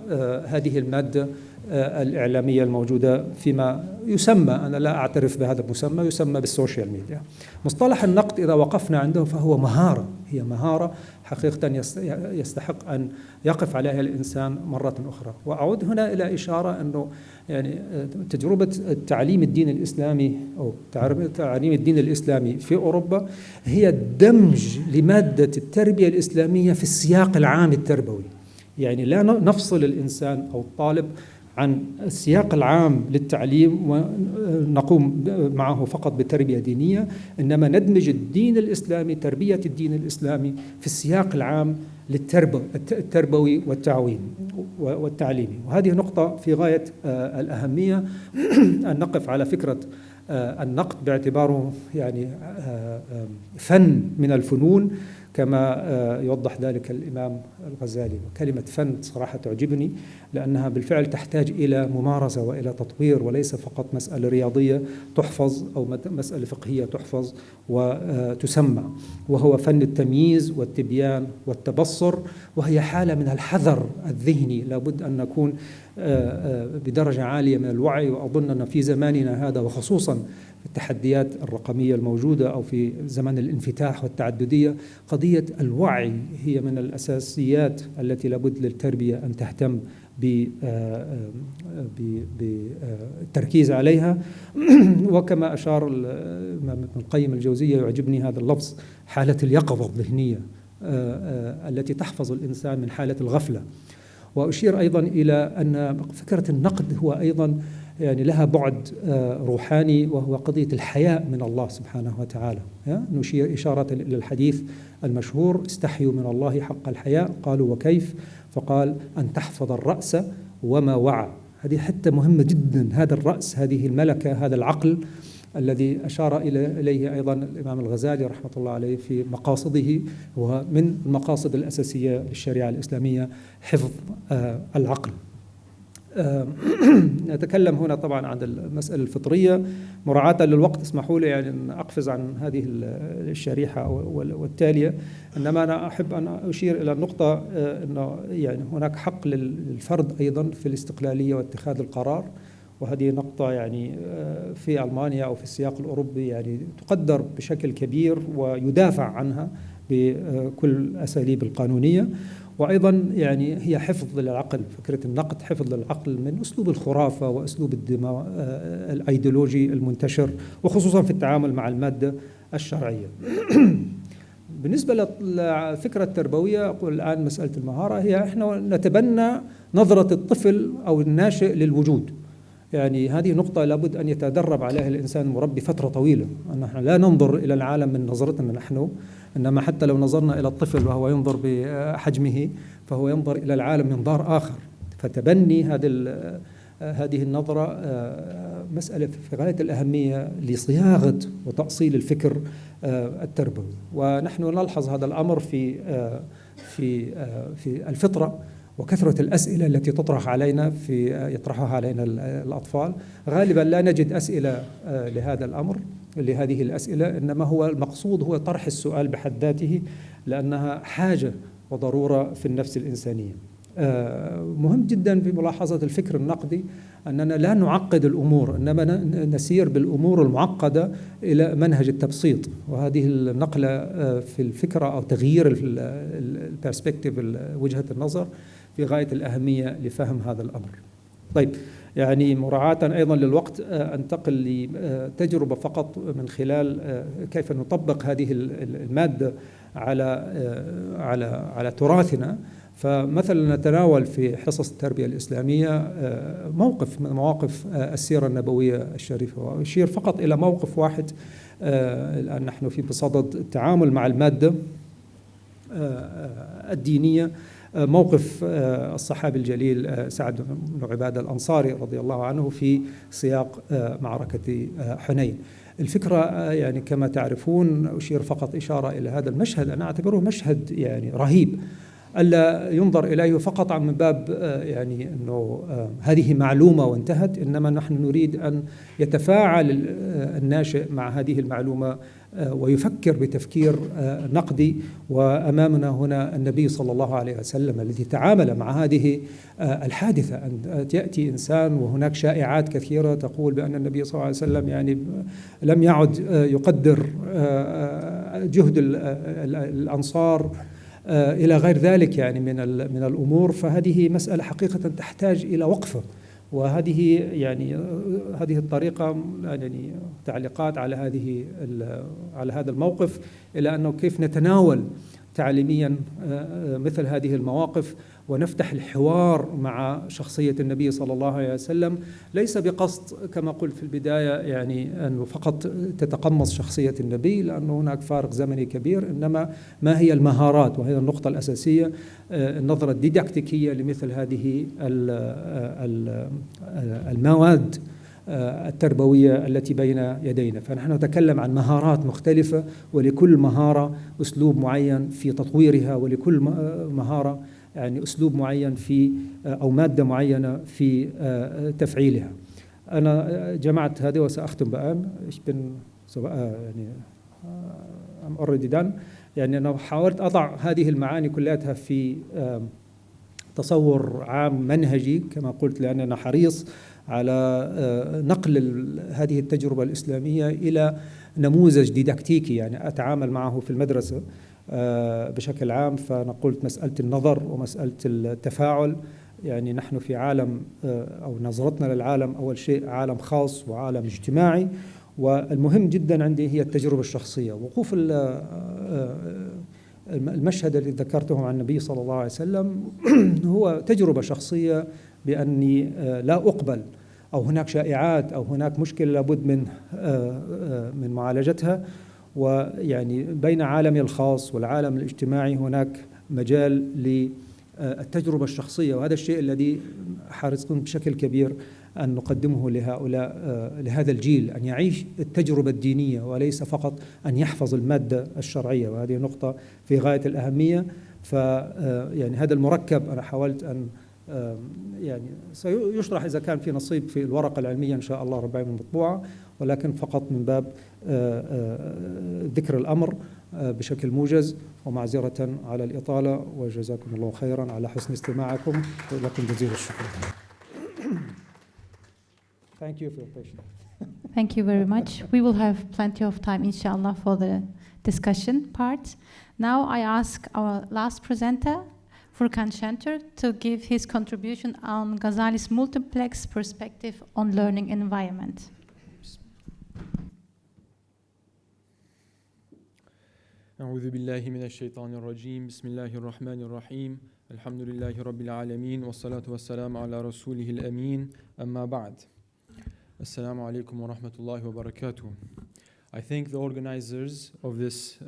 هذه المادة الإعلامية الموجودة فيما يسمى، أنا لا أعترف بهذا المسمى، يسمى بالسوشيال ميديا. مصطلح النقد إذا وقفنا عنده فهو مهارة، هي مهارة حقيقة يستحق أن يقف عليها الإنسان مرة أخرى. وأعود هنا إلى إشارة أنه يعني تجربة تعليم الدين الإسلامي أو تعليم الدين الإسلامي في أوروبا هي دمج لمادة التربية الإسلامية في السياق العام التربوي. يعني لا نفصل الإنسان أو الطالب عن السياق العام للتعليم ونقوم معه فقط بتربية دينية، إنما ندمج الدين الإسلامي، تربية الدين الإسلامي في السياق العام التربوي والتعليمي. وهذه نقطة في غاية الأهمية أن نقف على فكرة النقد باعتباره يعني فن من الفنون، كما يوضح ذلك الإمام الغزالي. وكلمة فن صراحة تعجبني، لأنها بالفعل تحتاج إلى ممارسة وإلى تطوير، وليس فقط مسألة رياضية تحفظ أو مسألة فقهية تحفظ وتسمع. وهو فن التمييز والتبيان والتبصر، وهي حالة من الحذر الذهني لابد أن نكون بدرجة عالية من الوعي. وأظن أن في زماننا هذا، وخصوصا في التحديات الرقمية الموجودة أو في زمن الانفتاح والتعددية، قضية الوعي هي من الأساسيات التي لابد للتربية أن تهتم بالتركيز عليها. وكما أشار ابن القيم الجوزية، يعجبني هذا اللفظ، حالة اليقظة الذهنية التي تحفظ الإنسان من حالة الغفلة. وأشير أيضا إلى أن فكرة النقد هو أيضا يعني لها بعد روحاني، وهو قضية الحياء من الله سبحانه وتعالى. نشير إشارة إلى الحديث المشهور: استحيوا من الله حق الحياء. قالوا وكيف؟ فقال: أن تحفظ الرأس وما وعى. هذه حتى مهمة جدا، هذا الرأس، هذه الملكة، هذا العقل الذي أشار إليه أيضا الإمام الغزالي رحمة الله عليه في مقاصده. هو من المقاصد الأساسية للشريعة الإسلامية حفظ العقل. نتكلم هنا طبعا عن المسألة الفطرية. مراعاة للوقت اسمحوا لي يعني أن أقفز عن هذه الشريحة والتالية، إنما أنا أحب أن أشير إلى النقطة أنه يعني هناك حق للفرد أيضا في الاستقلالية واتخاذ القرار. وهذه نقطة يعني في ألمانيا أو في السياق الأوروبي يعني تقدر بشكل كبير ويدافع عنها بكل الأساليب القانونية. وأيضا يعني هي حفظ للعقل، فكرة النقد حفظ للعقل من أسلوب الخرافة وأسلوب الأيديولوجي المنتشر، وخصوصا في التعامل مع المادة الشرعية. بالنسبة للفكرة التربوية، أقول الآن مسألة المهارة هي إحنا نتبنى نظرة الطفل أو الناشئ للوجود. يعني هذه نقطة لابد أن يتدرب عليها الإنسان المربي فترة طويلة، أن نحن لا ننظر إلى العالم من نظرتنا نحن، إنما حتى لو نظرنا إلى الطفل وهو ينظر بحجمه فهو ينظر إلى العالم من منظار آخر. فتبني هذه النظرة مسألة في غاية الأهمية لصياغة وتأصيل الفكر التربوي. ونحن نلحظ هذا الأمر في الفطرة وكثرة الأسئلة التي يطرحها علينا الأطفال. غالبا لا نجد أسئلة لهذا الأمر، لهذه الأسئلة، إنما هو المقصود هو طرح السؤال بحد ذاته، لأنها حاجة وضرورة في النفس الإنسانية. مهم جدا في ملاحظة الفكر النقدي أننا لا نعقد الأمور، إنما نسير بالأمور المعقدة إلى منهج التبسيط. وهذه النقلة في الفكرة أو تغيير البرسبكتيف، وجهة النظر، في غاية الأهمية لفهم هذا الأمر. طيب، يعني مراعاة أيضا للوقت أنتقل لتجربة فقط من خلال كيف نطبق هذه المادة على تراثنا. فمثلا نتناول في حصص التربية الإسلامية موقف من مواقف السيرة النبوية الشريفة، وأشير فقط إلى موقف واحد الآن نحن في بصدد التعامل مع المادة الدينية. موقف الصحابي الجليل سعد بن عبادة الأنصاري رضي الله عنه في سياق معركة حنين. الفكرة يعني كما تعرفون، أشير فقط إشارة إلى هذا المشهد، أنا أعتبره مشهد يعني رهيب. ألا ينظر إليه فقط من باب يعني أنه هذه معلومة وانتهت، إنما نحن نريد أن يتفاعل الناشئ مع هذه المعلومة ويفكر بتفكير نقدي. وأمامنا هنا النبي صلى الله عليه وسلم الذي تعامل مع هذه الحادثة، أن يأتي إنسان وهناك شائعات كثيرة تقول بأن النبي صلى الله عليه وسلم يعني لم يعد يقدر جهد الأنصار إلى غير ذلك يعني من الأمور. فهذه مسألة حقيقة تحتاج إلى وقفة، وهذه يعني هذه الطريقة يعني تعليقات على هذا الموقف، إلى أنه كيف نتناول تعليميا مثل هذه المواقف ونفتح الحوار مع شخصية النبي صلى الله عليه وسلم، ليس بقصد كما قلت في البداية يعني أنه فقط تتقمص شخصية النبي لأنه هناك فارق زمني كبير، إنما ما هي المهارات، وهي النقطة الأساسية، النظرة الديداكتيكية لمثل هذه المواد التربوية التي بين يدينا. فنحن نتكلم عن مهارات مختلفة، ولكل مهارة أسلوب معين في تطويرها، ولكل مهارة يعني أسلوب معين في أو مادة معينة في تفعيلها. أنا جمعت هذه وسأختم بآن. يعني I'm already done. يعني أنا حاولت أضع هذه المعاني كلها في تصور عام منهجي كما قلت، لأن أنا حريص على نقل هذه التجربة الإسلامية إلى نموذج ديداكتيكي يعني أتعامل معه في المدرسة بشكل عام. فأنا قلت مسألة النظر ومسألة التفاعل، يعني نحن في عالم أو نظرتنا للعالم أول شيء عالم خاص وعالم اجتماعي، والمهم جدا عندي هي التجربة الشخصية. وقوف المشهد الذي ذكرته عن النبي صلى الله عليه وسلم هو تجربة شخصية بأني لا أقبل، أو هناك شائعات أو هناك مشكلة لابد من معالجتها. ويعني بين عالمي الخاص والعالم الاجتماعي هناك مجال للتجربة الشخصية، وهذا الشيء الذي حريصون بشكل كبير أن نقدمه لهذا الجيل، أن يعيش التجربة الدينية وليس فقط أن يحفظ المادة الشرعية، وهذه نقطة في غاية الأهمية. يعني هذا المركب أنا حاولت أن يعني سيشرح إذا كان في نصيب في الورقة العلمية إن شاء الله ربما المطبوعة، ولكن فقط من باب ذكر الأمر بشكل موجز، ومعذرة على الإطالة، وجزاكم الله خيرا على حسن استماعكم، ولكم جزيل الشكر. Thank you for your patience. Thank you very much. We will have plenty of time, inshallah, for the discussion part. Now I ask our last presenter, Furkan Şentür, to give his contribution on Ghazali's multiplex perspective on learning environment. أعوذ بالله من الشيطان الرجيم. بسم الله الرحمن الرحيم. الحمد لله رب العالمين والصلاة والسلام على رسوله الأمين. أما بعد. Assalamu alaikum wa rahmatullahi wa barakatuh. I thank the organizers of this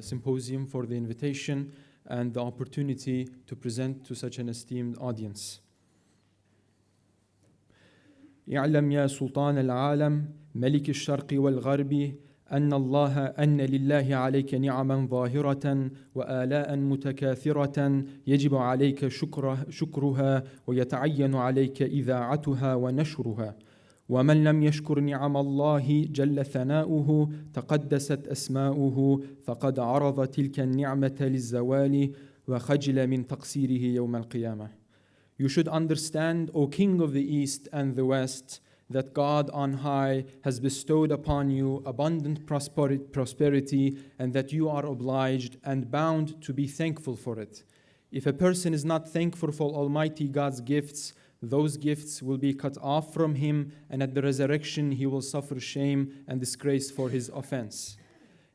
symposium for the invitation and the opportunity to present to such an esteemed audience. اعلم يا سلطان العالم ملك الشرق والغرب أن لله عليك نعما ظاهرة وآلاء متكاثرة يجب عليك شكرها ويتعين عليك إذاعتها ونشرها. ومن لم يشكر نعم الله جل ثناؤه تقدست أسماؤه فقد عرض تلك النعمة للزوال وخجل من تقصيره يوم القيامة. You should understand, O King of the East and the West, that God on high has bestowed upon you abundant prosperity and that you are obliged and bound to be thankful for it. If a person is not thankful for Almighty God's gifts, those gifts will be cut off from him, and at the resurrection he will suffer shame and disgrace for his offense.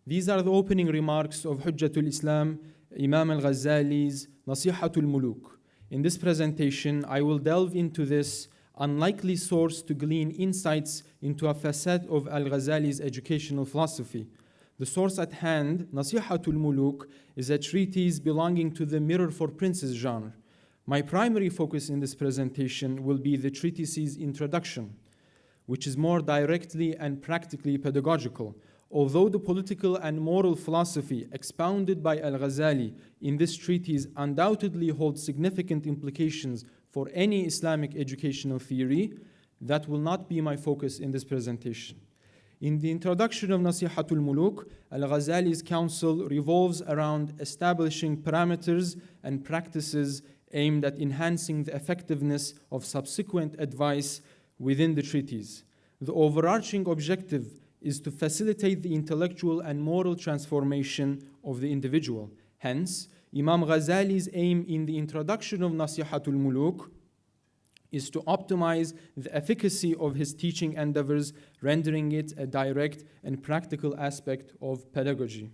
These are the opening remarks of Hujjatul Islam, Imam al-Ghazali's Nasihatul Muluk. In this presentation, I will delve into this unlikely source to glean insights into a facet of al-Ghazali's educational philosophy. The source at hand, Nasihatul Muluk, is a treatise belonging to the Mirror for Princes genre. My primary focus in this presentation will be the treatise's introduction, which is more directly and practically pedagogical, Although the political and moral philosophy expounded by Al-Ghazali in this treatise undoubtedly holds significant implications for any Islamic educational theory, that will not be my focus in this presentation. In the introduction of Nasihatul Muluk, Al-Ghazali's counsel revolves around establishing parameters and practices aimed at enhancing the effectiveness of subsequent advice within the treatise. The overarching objective is to facilitate the intellectual and moral transformation of the individual. Hence, Imam Ghazali's aim in the introduction of Nasihatul Muluk is to optimize the efficacy of his teaching endeavors, rendering it a direct and practical aspect of pedagogy.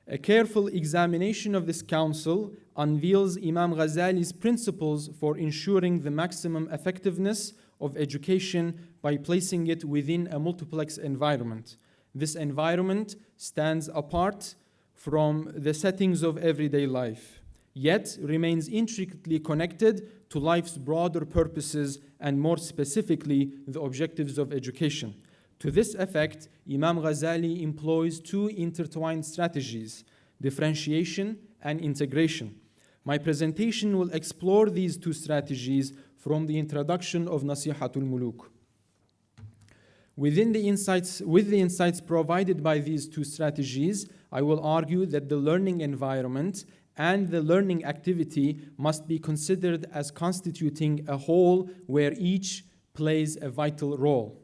A careful examination of this counsel unveils Imam Ghazali's principles for ensuring the maximum effectiveness of education by placing it within a multiplex environment. This environment stands apart from the settings of everyday life, yet remains intricately connected to life's broader purposes and more specifically the objectives of education. To this effect, Imam Ghazali employs two intertwined strategies: differentiation and integration. My presentation will explore these two strategies from the introduction of Nasihatul Muluk. With the insights provided by these two strategies, I will argue that the learning environment and the learning activity must be considered as constituting a whole where each plays a vital role.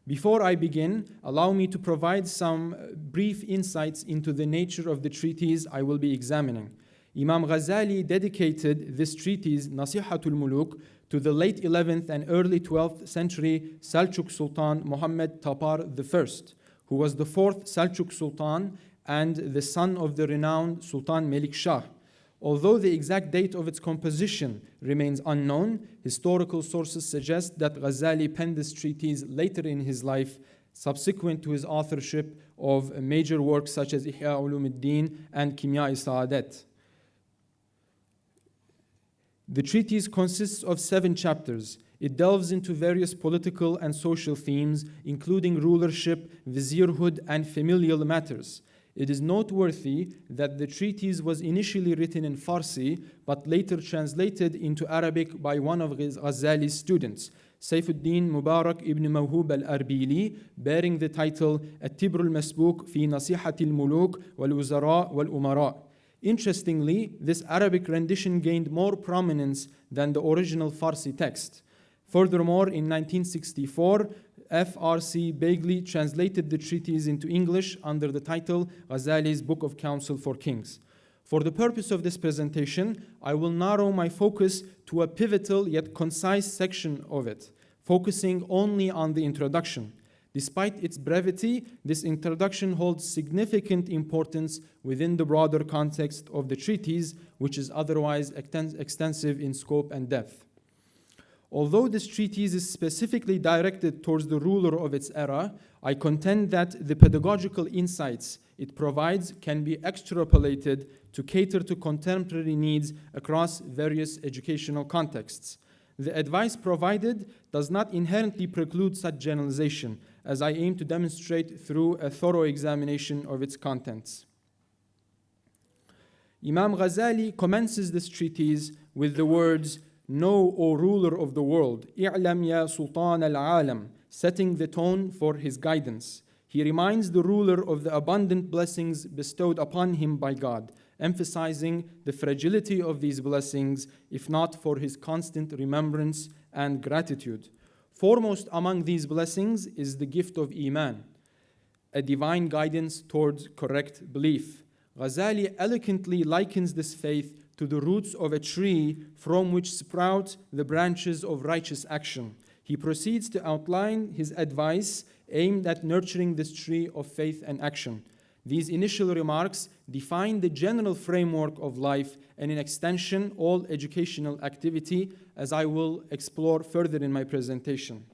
Before I begin, allow me to provide some brief insights into the nature of the treatise I will be examining. Imam Ghazali dedicated this treatise, Nasihatul Muluk, to the late 11th and early 12th century Seljuk Sultan Muhammad Tapar I, who was the fourth Seljuk Sultan and the son of the renowned Sultan Melik Shah. Although the exact date of its composition remains unknown, historical sources suggest that Ghazali penned this treatise later in his life, subsequent to his authorship of major works such as Ihya Ulumuddin and Kimya-i Sa'adat. The treatise consists of 7 chapters. It delves into various political and social themes, including rulership, vizierhood, and familial matters. It is noteworthy that the treatise was initially written in Farsi, but later translated into Arabic by one of Ghazali's students, Saifuddin Mubarak ibn Mawhub al-Arbili, bearing the title At-Tibr al-Masbuk fi Nasihatil Muluk wal-Wuzara wal-Umara. Interestingly, this Arabic rendition gained more prominence than the original Farsi text. Furthermore, in 1964, F.R.C. Bagley translated the treatise into English under the title Ghazali's Book of Counsel for Kings. For the purpose of this presentation, I will narrow my focus to a pivotal yet concise section of it, focusing only on the introduction. Despite its brevity, this introduction holds significant importance within the broader context of the treatise, which is otherwise extensive in scope and depth. Although this treatise is specifically directed towards the ruler of its era, I contend that the pedagogical insights it provides can be extrapolated to cater to contemporary needs across various educational contexts. The advice provided does not inherently preclude such generalization, as I aim to demonstrate through a thorough examination of its contents. Imam Ghazali commences this treatise with the words, "Know, O ruler of the world, i'lam ya sultan al-alam," setting the tone for his guidance. He reminds the ruler of the abundant blessings bestowed upon him by God, emphasizing the fragility of these blessings, if not for his constant remembrance and gratitude. Foremost among these blessings is the gift of Iman, a divine guidance towards correct belief. Ghazali eloquently likens this faith to the roots of a tree from which sprout the branches of righteous action. He proceeds to outline his advice aimed at nurturing this tree of faith and action. These initial remarks define the general framework of life and, in extension, all educational activity, as I will explore further in my presentation.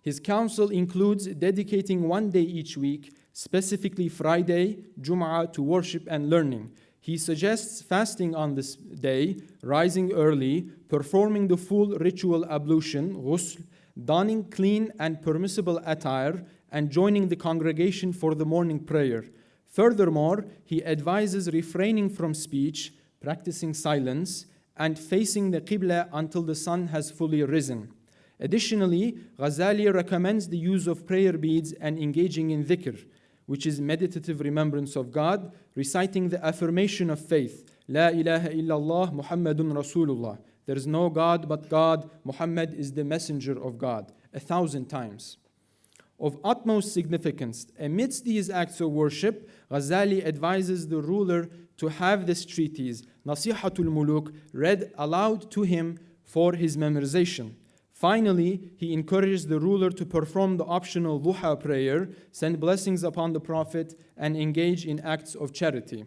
His counsel includes dedicating one day each week, specifically Friday, Jum'ah, to worship and learning. He suggests fasting on this day, rising early, performing the full ritual ablution, ghusl, donning clean and permissible attire, and joining the congregation for the morning prayer. Furthermore, he advises refraining from speech, practicing silence, and facing the Qibla until the sun has fully risen. Additionally, Ghazali recommends the use of prayer beads and engaging in dhikr, which is meditative remembrance of God, reciting the affirmation of faith, La ilaha illallah Muhammadun Rasulullah. There is no God but God, Muhammad is the messenger of God, 1,000 times. Of utmost significance, amidst these acts of worship, Ghazali advises the ruler to have this treatise, Nasihatul Muluk, read aloud to him for his memorization. Finally, he encourages the ruler to perform the optional duha prayer, send blessings upon the Prophet, and engage in acts of charity.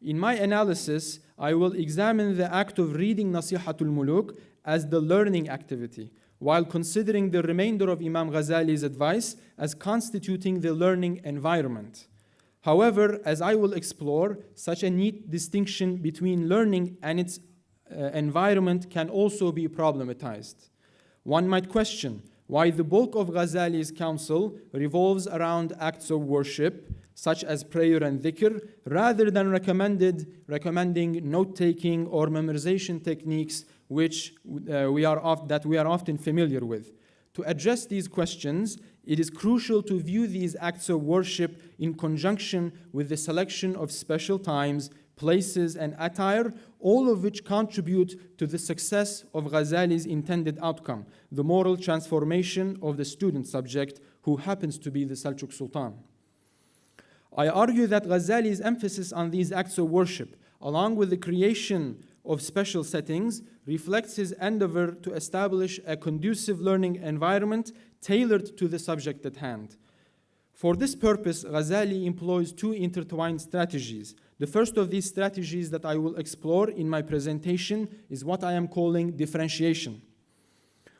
In my analysis, I will examine the act of reading Nasihatul Muluk as the learning activity, while considering the remainder of Imam Ghazali's advice as constituting the learning environment. However, as I will explore, such a neat distinction between learning and its environment can also be problematized. One might question why the bulk of Ghazali's counsel revolves around acts of worship, such as prayer and dhikr, rather than recommending note-taking or memorization techniques which we are often familiar with. To address these questions, it is crucial to view these acts of worship in conjunction with the selection of special times, places, and attire, all of which contribute to the success of Ghazali's intended outcome, the moral transformation of the student subject, who happens to be the Seljuk Sultan. I argue that Ghazali's emphasis on these acts of worship, along with the creation of special settings, reflects his endeavor to establish a conducive learning environment tailored to the subject at hand. For this purpose, Ghazali employs two intertwined strategies. The first of these strategies that I will explore in my presentation is what I am calling differentiation.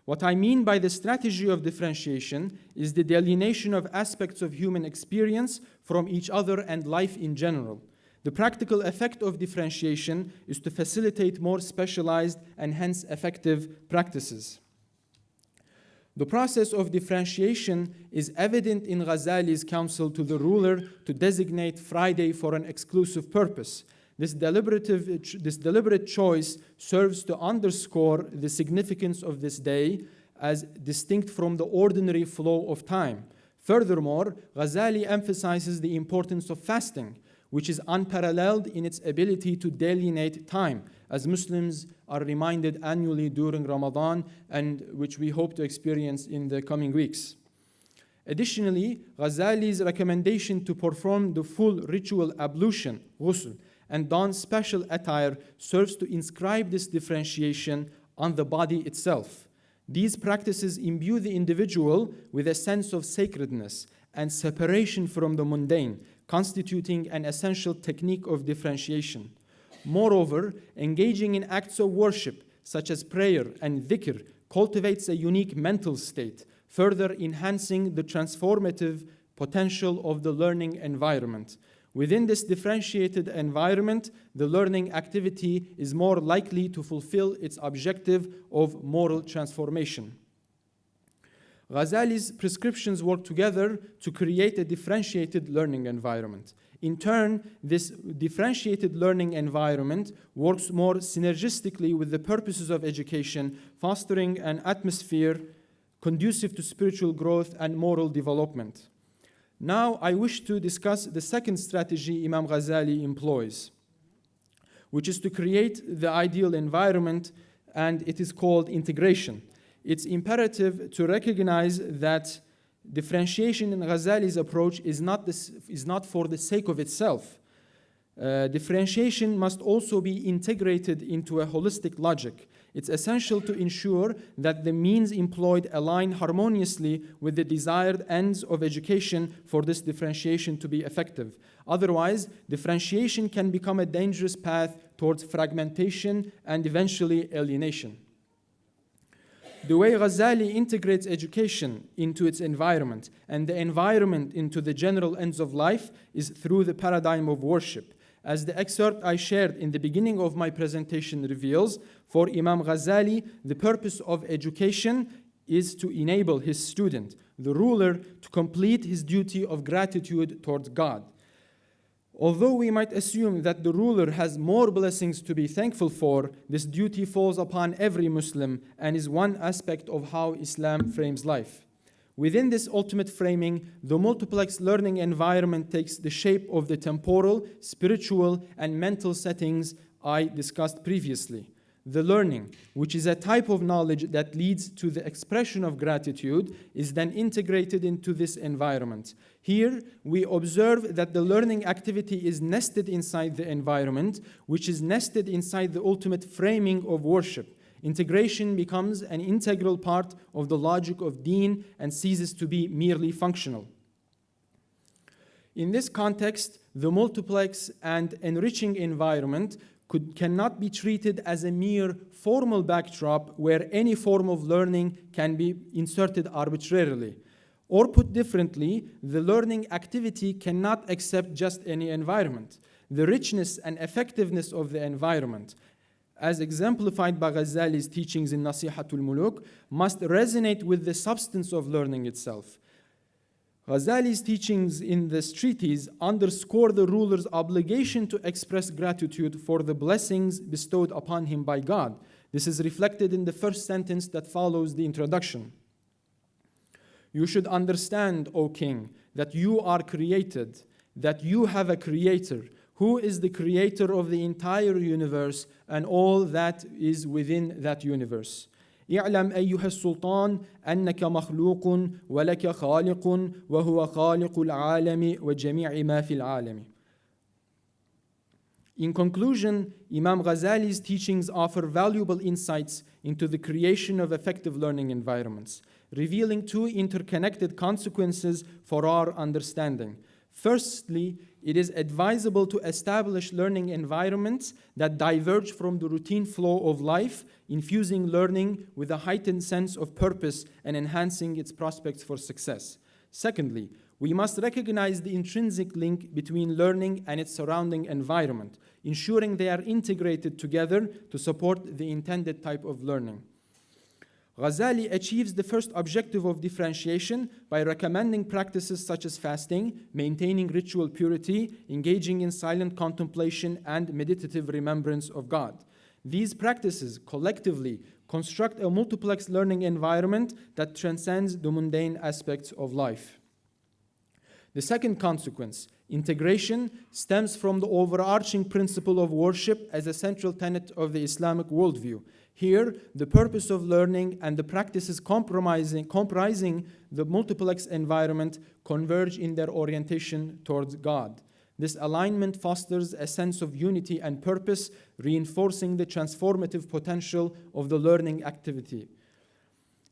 What I mean by the strategy of differentiation is the delineation of aspects of human experience from each other and life in general. The practical effect of differentiation is to facilitate more specialized and hence effective practices. The process of differentiation is evident in Ghazali's counsel to the ruler to designate Friday for an exclusive purpose. This deliberate choice serves to underscore the significance of this day as distinct from the ordinary flow of time. Furthermore, Ghazali emphasizes the importance of fasting, which is unparalleled in its ability to delineate time, as Muslims are reminded annually during Ramadan, and which we hope to experience in the coming weeks. Additionally, Ghazali's recommendation to perform the full ritual ablution, ghusl, and don special attire serves to inscribe this differentiation on the body itself. These practices imbue the individual with a sense of sacredness and separation from the mundane, constituting an essential technique of differentiation. Moreover, engaging in acts of worship, such as prayer and dhikr, cultivates a unique mental state, further enhancing the transformative potential of the learning environment. Within this differentiated environment, the learning activity is more likely to fulfill its objective of moral transformation. Ghazali's prescriptions work together to create a differentiated learning environment. In turn, this differentiated learning environment works more synergistically with the purposes of education, fostering an atmosphere conducive to spiritual growth and moral development. Now, I wish to discuss the second strategy Imam Ghazali employs, which is to create the ideal environment, and it is called integration. It's imperative to recognize that differentiation in Ghazali's approach is not for the sake of itself. Differentiation must also be integrated into a holistic logic. It's essential to ensure that the means employed align harmoniously with the desired ends of education for this differentiation to be effective. Otherwise, differentiation can become a dangerous path towards fragmentation and eventually alienation. The way Ghazali integrates education into its environment and the environment into the general ends of life is through the paradigm of worship. As the excerpt I shared in the beginning of my presentation reveals, for Imam Ghazali, the purpose of education is to enable his student, the ruler, to complete his duty of gratitude towards God. Although we might assume that the ruler has more blessings to be thankful for, this duty falls upon every Muslim and is one aspect of how Islam frames life. Within this ultimate framing, the multiplex learning environment takes the shape of the temporal, spiritual, and mental settings I discussed previously. The learning, which is a type of knowledge that leads to the expression of gratitude, is then integrated into this environment. Here, we observe that the learning activity is nested inside the environment, which is nested inside the ultimate framing of worship. Integration becomes an integral part of the logic of deen and ceases to be merely functional. In this context, the multiplex and enriching environment cannot be treated as a mere formal backdrop where any form of learning can be inserted arbitrarily. Or put differently, the learning activity cannot accept just any environment. The richness and effectiveness of the environment, as exemplified by Ghazali's teachings in Nasihatul Muluk, must resonate with the substance of learning itself. Ghazali's teachings in this treatise underscore the ruler's obligation to express gratitude for the blessings bestowed upon him by God. This is reflected in the first sentence that follows the introduction. You should understand, O king, that you are created, that you have a creator, who is the creator of the entire universe and all that is within that universe. اعلم أيها السلطان أنك مخلوق ولك خالق وهو خالق العالم وجميع ما في العالم. In conclusion, Imam Ghazali's teachings offer valuable insights into the creation of effective learning environments, revealing two interconnected consequences for our understanding. Firstly, it is advisable to establish learning environments that diverge from the routine flow of life, infusing learning with a heightened sense of purpose and enhancing its prospects for success. Secondly, we must recognize the intrinsic link between learning and its surrounding environment, ensuring they are integrated together to support the intended type of learning. Ghazali achieves the first objective of differentiation by recommending practices such as fasting, maintaining ritual purity, engaging in silent contemplation, and meditative remembrance of God. These practices collectively construct a multiplex learning environment that transcends the mundane aspects of life. The second consequence, integration, stems from the overarching principle of worship as a central tenet of the Islamic worldview. Here, the purpose of learning and the practices comprising the multiplex environment converge in their orientation towards God. This alignment fosters a sense of unity and purpose, reinforcing the transformative potential of the learning activity.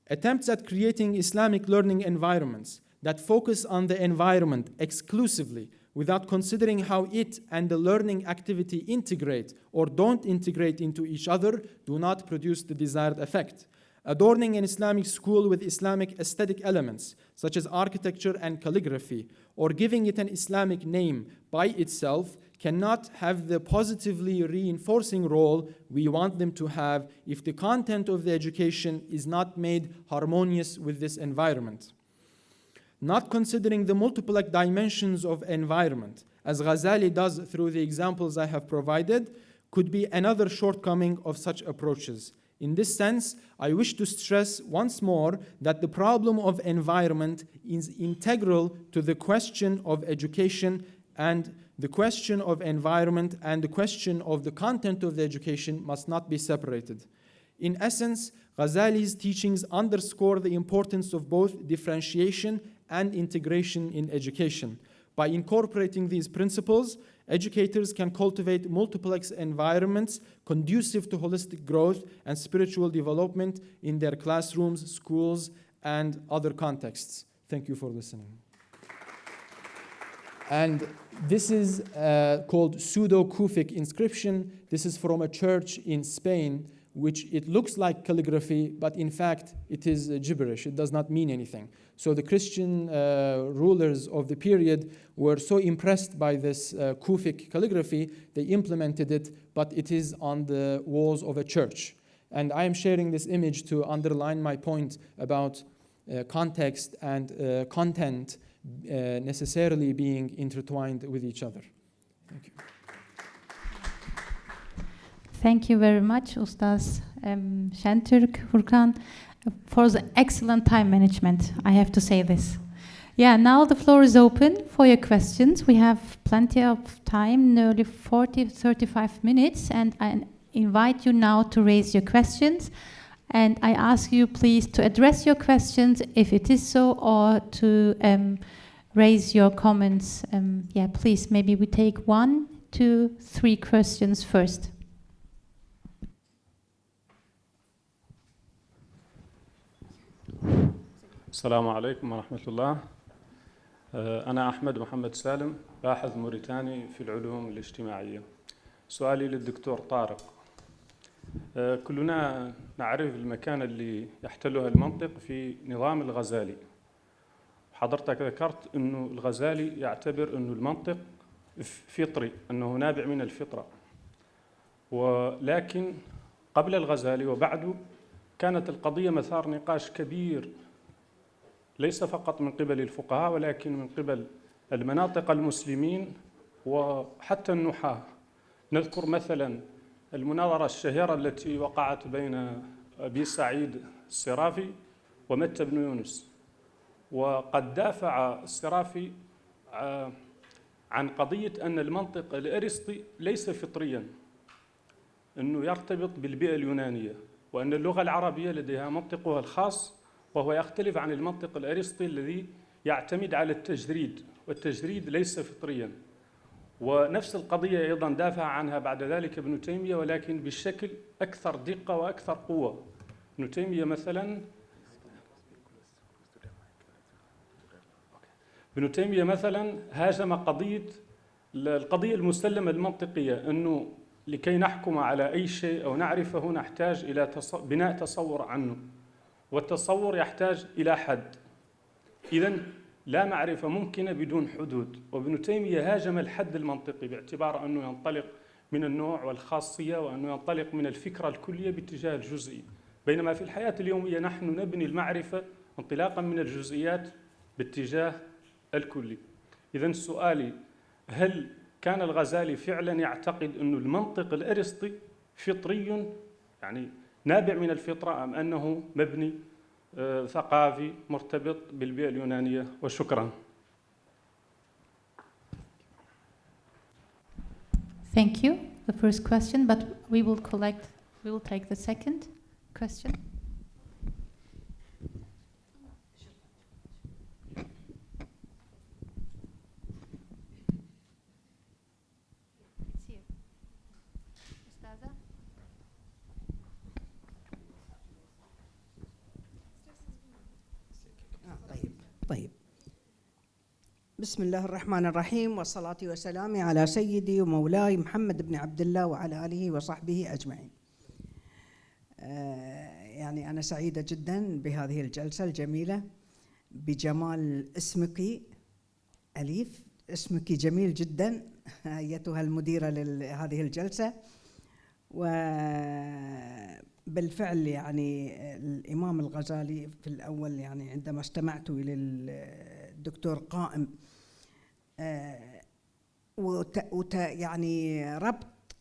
Attempts at creating Islamic learning environments that focus on the environment exclusively without considering how it and the learning activity integrate or don't integrate into each other do not produce the desired effect. Adorning an Islamic school with Islamic aesthetic elements, such as architecture and calligraphy, or giving it an Islamic name by itself cannot have the positively reinforcing role we want them to have if the content of the education is not made harmonious with this environment. Not considering the multiple dimensions of environment, as Ghazali does through the examples I have provided, could be another shortcoming of such approaches. In this sense, I wish to stress once more that the problem of environment is integral to the question of education, and the question of environment and the question of the content of the education must not be separated. In essence, Ghazali's teachings underscore the importance of both differentiation and integration in education. By incorporating these principles, educators can cultivate multiplex environments conducive to holistic growth and spiritual development in their classrooms, schools, and other contexts. Thank you for listening. And this is called pseudo-Kufic inscription. This is from a church in Spain, which it looks like calligraphy, but in fact it is gibberish. It does not mean anything. So the Christian rulers of the period were so impressed by this Kufic calligraphy, they implemented it, but it is on the walls of a church. And I am sharing this image to underline my point about context and content necessarily being intertwined with each other. Thank you. Thank you very much, Ustaz Şentürk, Furkan, for the excellent time management. I have to say this. Yeah, now the floor is open for your questions. We have plenty of time, nearly 35 minutes, and I invite you now to raise your questions. And I ask you please to address your questions if it is so, or to raise your comments. Yeah, please, maybe we take 1, 2, 3 questions first. السلام عليكم ورحمة الله. أنا أحمد محمد سالم، باحث موريتاني في العلوم الاجتماعية. سؤالي للدكتور طارق. كلنا نعرف المكان اللي يحتلها المنطق في نظام الغزالي. حضرتك ذكرت أنه الغزالي يعتبر أنه المنطق فطري، أنه نابع من الفطرة. ولكن قبل الغزالي وبعده كانت القضية مثار نقاش كبير، ليس فقط من قبل الفقهاء ولكن من قبل المناطق المسلمين وحتى النحاة. نذكر مثلا المناظرة الشهيرة التي وقعت بين أبي سعيد الصرافي ومتى بن يونس، وقد دافع الصرافي عن قضية أن المنطق الأرسطي ليس فطريا، أنه يرتبط بالبيئة اليونانية، وأن اللغة العربية لديها منطقها الخاص وهو يختلف عن المنطق الأرسطي الذي يعتمد على التجريد، والتجريد ليس فطريا. ونفس القضية أيضا دافع عنها بعد ذلك ابن تيمية، ولكن بشكل أكثر دقة وأكثر قوة. ابن تيمية مثلا هاجم القضية المسلمة المنطقية، أنه لكي نحكم على أي شيء أو نعرفه نحتاج إلى بناء تصور عنه، والتصور يحتاج إلى حد. إذن لا معرفة ممكنة بدون حدود. وابن تيمية هاجم الحد المنطقي باعتبار أنه ينطلق من النوع والخاصية، وأنه ينطلق من الفكرة الكلية باتجاه الجزئي، بينما في الحياة اليومية نحن نبني المعرفة انطلاقا من الجزئيات باتجاه الكلي. إذن سؤالي، هل كان الغزالي فعلا يعتقد أن المنطق الأرسطي فطري، يعني نابع من الفطرة، أم أنه مبني ثقافي مرتبط بالبيئة اليونانية؟ وشكرا. Thank you. The first question, but we will take the second question. طيب. بسم الله الرحمن الرحيم، والصلاة والسلام على سيدي ومولاي محمد بن عبد الله وعلى آله وصحبه أجمعين. يعني أنا سعيدة جدا بهذه الجلسة الجميلة، بجمال اسمك أليف، اسمك جميل جدا أيتها المديرة لهذه الجلسة. وبالفعل يعني الإمام الغزالي في الأول، يعني عندما استمعت إلى الدكتور قائم يعني ربط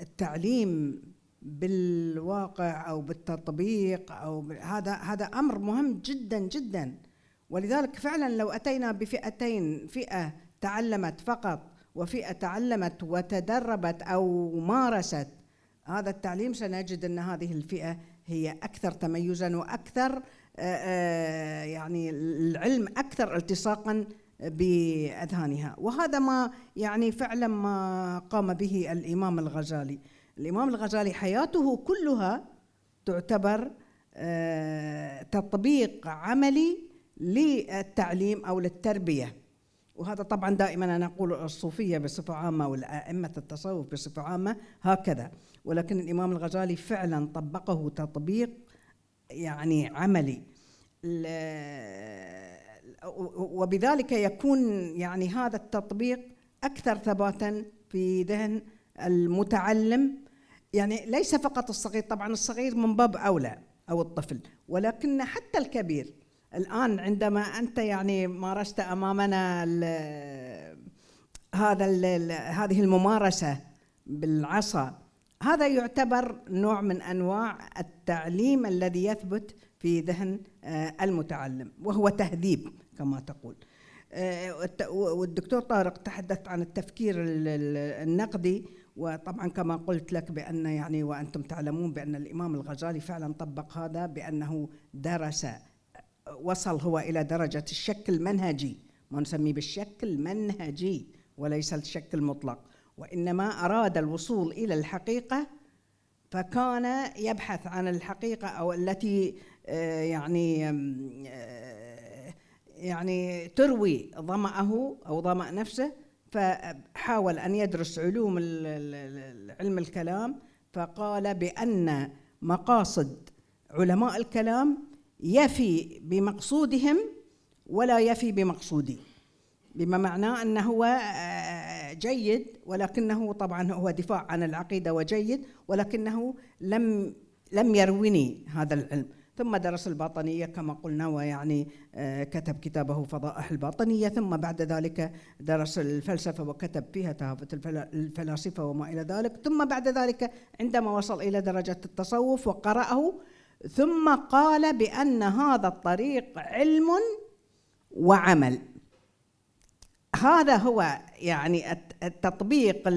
التعليم بالواقع أو بالتطبيق أو هذا أمر مهم جدا جدا. ولذلك فعلا لو أتينا بفئتين، فئة تعلمت فقط وفئة تعلمت وتدربت أو مارست هذا التعليم، سنجد أن هذه الفئة هي أكثر تميزا وأكثر يعني العلم أكثر التصاقا بأذهانها. وهذا ما يعني فعلا ما قام به الإمام الغزالي. الإمام الغزالي حياته كلها تعتبر تطبيق عملي للتعليم أو للتربية. وهذا طبعا دائما أنا أقول الصوفية بصفة عامة والأئمة التصوف بصفة عامة هكذا، ولكن الإمام الغزالي فعلا طبقه تطبيق يعني عملي، وبذلك يكون يعني هذا التطبيق أكثر ثباتا في ذهن المتعلم يعني ليس فقط الصغير، طبعا الصغير من باب أولى أو الطفل، ولكن حتى الكبير. الآن عندما أنت يعني مارست أمامنا هذه الممارسة بالعصا، هذا يعتبر نوع من أنواع التعليم الذي يثبت في ذهن المتعلم، وهو تهذيب كما تقول. والدكتور طارق تحدث عن التفكير النقدي، وطبعا كما قلت لك بأن يعني وأنتم تعلمون بأن الإمام الغزالي فعلا طبق هذا، بأنه درس، وصل هو إلى درجة الشك المنهجي، ما نسميه بالشك المنهجي وليس الشك المطلق، وإنما أراد الوصول إلى الحقيقة، فكان يبحث عن الحقيقة أو التي يعني تروي ظمأه أو ظمأ نفسه، فحاول أن يدرس علوم علم الكلام، فقال بأن مقاصد علماء الكلام يفي بمقصودهم ولا يفي بمقصودي، بما معناه أنه هو جيد، ولكنه طبعا هو دفاع عن العقيدة وجيد، ولكنه لم يرويني هذا العلم. ثم درس الباطنية كما قلنا، ويعني كتب كتابه فضائح الباطنية، ثم بعد ذلك درس الفلسفة وكتب فيها تهافت الفلاسفة وما إلى ذلك، ثم بعد ذلك عندما وصل إلى درجة التصوف وقرأه، ثم قال بأن هذا الطريق علم وعمل. هذا هو يعني التطبيق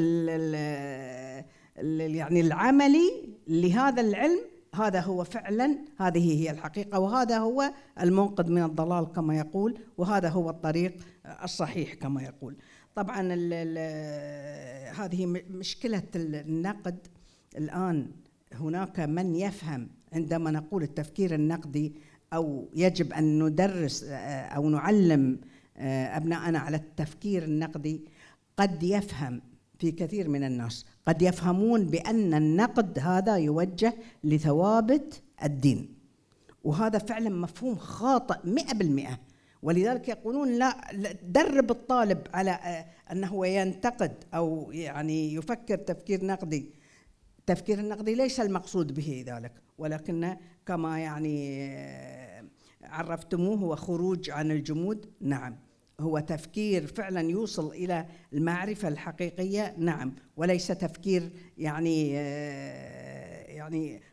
يعني العملي لهذا العلم، هذا هو فعلا، هذه هي الحقيقة، وهذا هو المنقذ من الضلال كما يقول، وهذا هو الطريق الصحيح كما يقول. طبعا هذه مشكلة النقد الآن. هناك من يفهم عندما نقول التفكير النقدي، أو يجب أن ندرس أو نعلم أبناءنا على التفكير النقدي، قد يفهم في كثير من الناس قد يفهمون بأن النقد هذا يوجه لثوابت الدين، وهذا فعلا مفهوم خاطئ 100%. ولذلك يقولون لا درب الطالب على أنه ينتقد أو يعني يفكر تفكير نقدي. التفكير النقدي ليس المقصود به ذلك، ولكن كما يعني عرفتموه هو خروج عن الجمود. نعم، هو تفكير فعلا يوصل إلى المعرفة الحقيقية. نعم، وليس تفكير يعني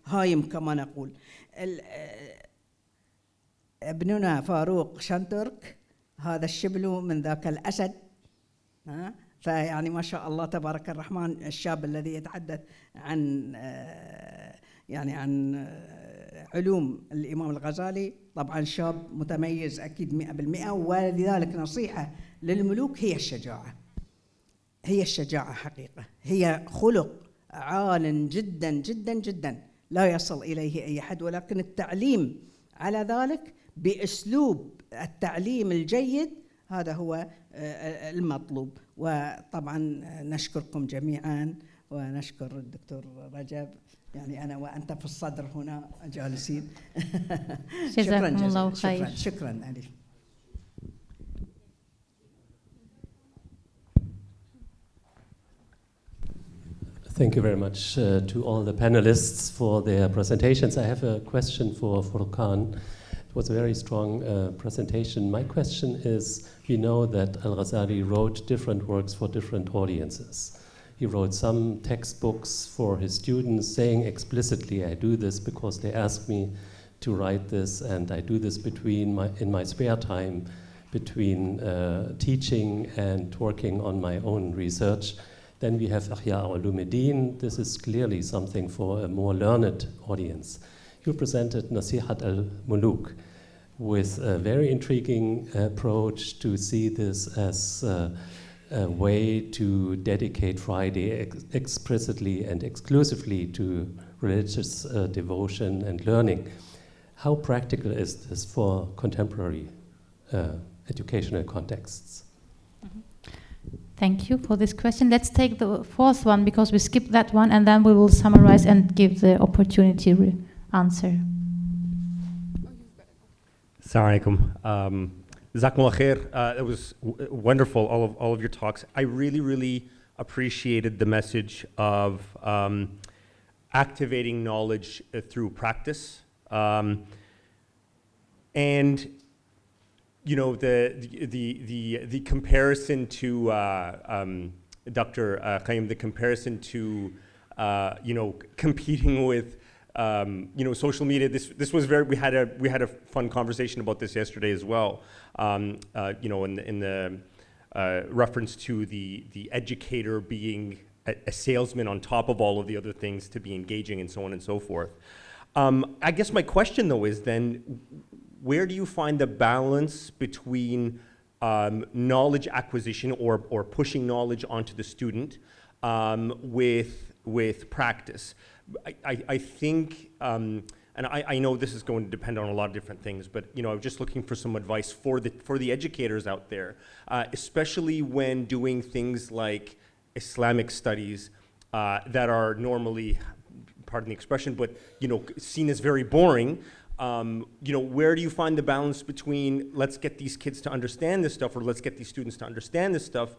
هايم كما نقول. ابننا فاروق شنترك هذا الشبل من ذاك الأسد، فيعني ما شاء الله تبارك الرحمن، الشاب الذي يتحدث عن يعني عن علوم الإمام الغزالي، طبعا شاب متميز أكيد 100%. ولذلك نصيحة للملوك هي الشجاعة، هي الشجاعة حقيقة، هي خلق عال جدا جدا جدا لا يصل إليه أي أحد، ولكن التعليم على ذلك بأسلوب التعليم الجيد هذا هو المطلوب. وطبعا نشكركم جميعا، ونشكر الدكتور رجب، يعني أنا وأنت في الصدر هنا جالسين. جزاكم الله خير. شكرا ألي. Thank you very much to all the panelists for their presentations. I have a question for Furqan. It was a very strong presentation. My question is, we know that Al-Ghazali wrote different works for different audiences. He wrote some textbooks for his students, saying explicitly, I do this because they ask me to write this, and I do this in my spare time between teaching and working on my own research. Then we have Ihya Ulumuddin. This is clearly something for a more learned audience. You presented Nasihat al-Muluk with a very intriguing approach to see this as a way to dedicate Friday explicitly and exclusively to religious devotion and learning. How practical is this for contemporary educational contexts? Thank you for this question. Let's take the fourth one because we skipped that one, and then we will summarize and give the opportunity to answer. Assalamu alaikum. Jazakumullah khair. It was wonderful, all of your talks. I really, really appreciated the message of activating knowledge through practice. And you know, the comparison to Dr. Qayyum, the comparison to you know, competing with you know, social media. This was very. We had a fun conversation about this yesterday as well. You know, in the reference to the educator being a salesman on top of all of the other things to be engaging and so on and so forth. I guess my question though is then, where do you find the balance between knowledge acquisition or pushing knowledge onto the student with practice? I think, and I know this is going to depend on a lot of different things, but you know, I'm just looking for some advice for the educators out there, especially when doing things like Islamic studies that are normally, pardon the expression, but you know, seen as very boring. You know, where do you find the balance between let's get these kids to understand this stuff, or let's get these students to understand this stuff,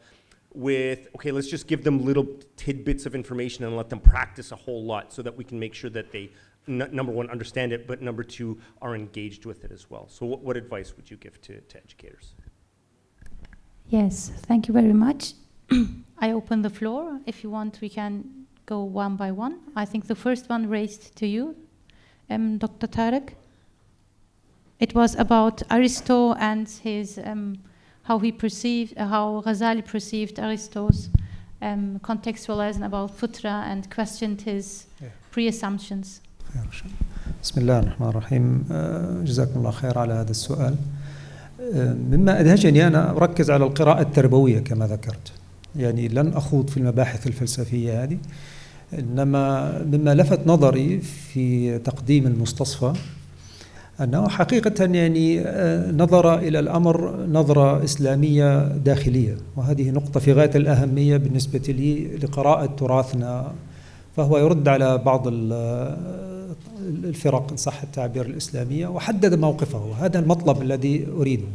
with, okay, let's just give them little tidbits of information and let them practice a whole lot so that we can make sure that they, number one, understand it, but number two, are engaged with it as well. So what advice would you give to educators? Yes, thank you very much. I open the floor. If you want, we can go one by one. I think the first one raised to you, Dr. Tarek. It was about Aristotle and his how Ghazali perceived Aristotle's contextualizing about Futra and questioned his pre-assumptions. بسم الله الرحمن الرحيم. جزاكم الله خير على هذا السؤال. مما أدهشني أنا أركز على القراءة التربوية كما ذكرت، يعني لن أخوض في المباحث الفلسفية هذه، إنما مما لفت نظري في تقديم المستصفى أنه حقيقة يعني نظر إلى الأمر نظرة إسلامية داخلية، وهذه نقطة في غاية الأهمية بالنسبة لي لقراءة تراثنا. فهو يرد على بعض الفرق إن صح التعبير الإسلامية وحدد موقفه، وهذا المطلب الذي أريده،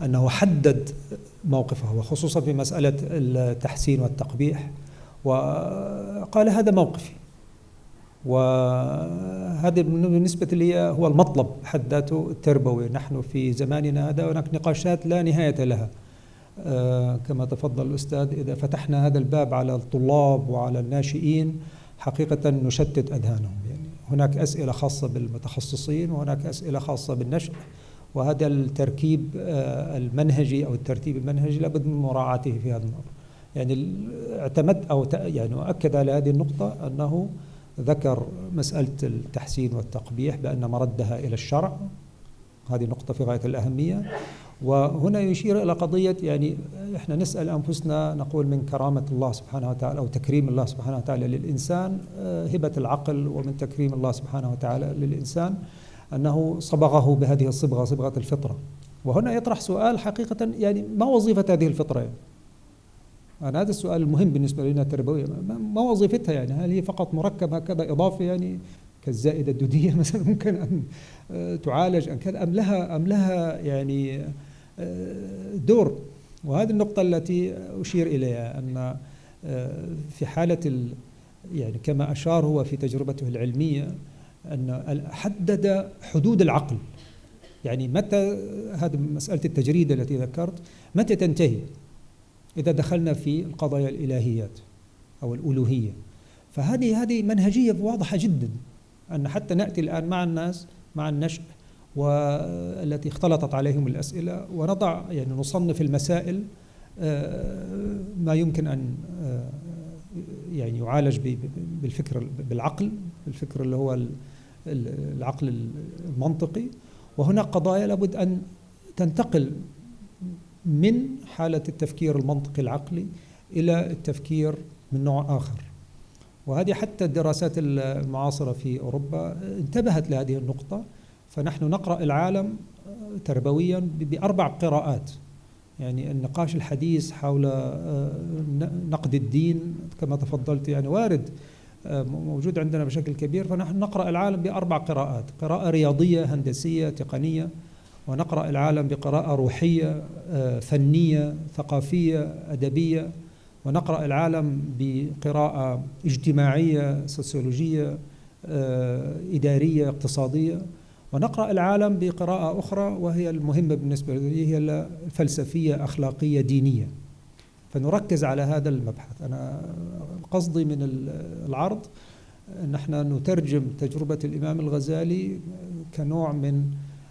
أنه حدد موقفه وخصوصا في مسألة التحسين والتقبيح، وقال هذا موقفي، وهذا بالنسبة لي هو المطلب حد ذاته التربوي. نحن في زماننا هذا هناك نقاشات لا نهاية لها، كما تفضل الأستاذ، إذا فتحنا هذا الباب على الطلاب وعلى الناشئين حقيقة نشتت أذهانهم. يعني هناك أسئلة خاصة بالمتخصصين وهناك أسئلة خاصة بالنشء، وهذا التركيب المنهجي أو الترتيب المنهجي لابد من مراعاته في هذا الأمر. يعني اعتمدت أو يعني أؤكد على هذه النقطة أنه ذكر مسألة التحسين والتقبيح بأن مردها إلى الشرع، هذه نقطة في غاية الأهمية. وهنا يشير إلى قضية، يعني إحنا نسأل أنفسنا نقول من كرامة الله سبحانه وتعالى أو تكريم الله سبحانه وتعالى للإنسان هبة العقل، ومن تكريم الله سبحانه وتعالى للإنسان أنه صبغه بهذه الصبغة، صبغة الفطرة. وهنا يطرح سؤال حقيقة، يعني ما وظيفة هذه الفطرة؟ يعني هذا السؤال المهم بالنسبة لنا التربوية، ما وظيفتها؟ يعني هل هي فقط مركب هكذا إضافي يعني كالزائدة الدودية مثلا ممكن أن تعالج أن كذا، أم لها يعني دور؟ وهذه النقطة التي أشير إليها، أن في حالة يعني كما أشار هو في تجربته العلمية أن حدد حدود العقل، يعني متى هذه مسألة التجريد التي ذكرت متى تنتهي؟ إذا دخلنا في القضايا الإلهيات أو الألوهية، فهذه منهجية واضحة جدا، أن حتى نأتي الآن مع الناس مع النشء والتي اختلطت عليهم الأسئلة ونضع يعني نصنف المسائل ما يمكن أن يعني يعالج بالفكر بالعقل، الفكر اللي هو العقل المنطقي. وهناك قضايا لابد أن تنتقل من حالة التفكير المنطقي العقلي إلى التفكير من نوع آخر. وهذه حتى الدراسات المعاصرة في أوروبا انتبهت لهذه النقطة. فنحن نقرأ العالم تربويا بأربع قراءات، يعني النقاش الحديث حول نقد الدين كما تفضلت يعني وارد موجود عندنا بشكل كبير. فنحن نقرأ العالم بأربع قراءات: قراءة رياضية هندسية تقنية، ونقرأ العالم بقراءة روحية فنية ثقافية أدبية، ونقرأ العالم بقراءة اجتماعية سوسيولوجية إدارية اقتصادية، ونقرأ العالم بقراءة أخرى وهي المهمة بالنسبة لي، هي الفلسفية أخلاقية دينية. فنركز على هذا المبحث. أنا قصدي من العرض أن احنا نترجم تجربة الإمام الغزالي كنوع من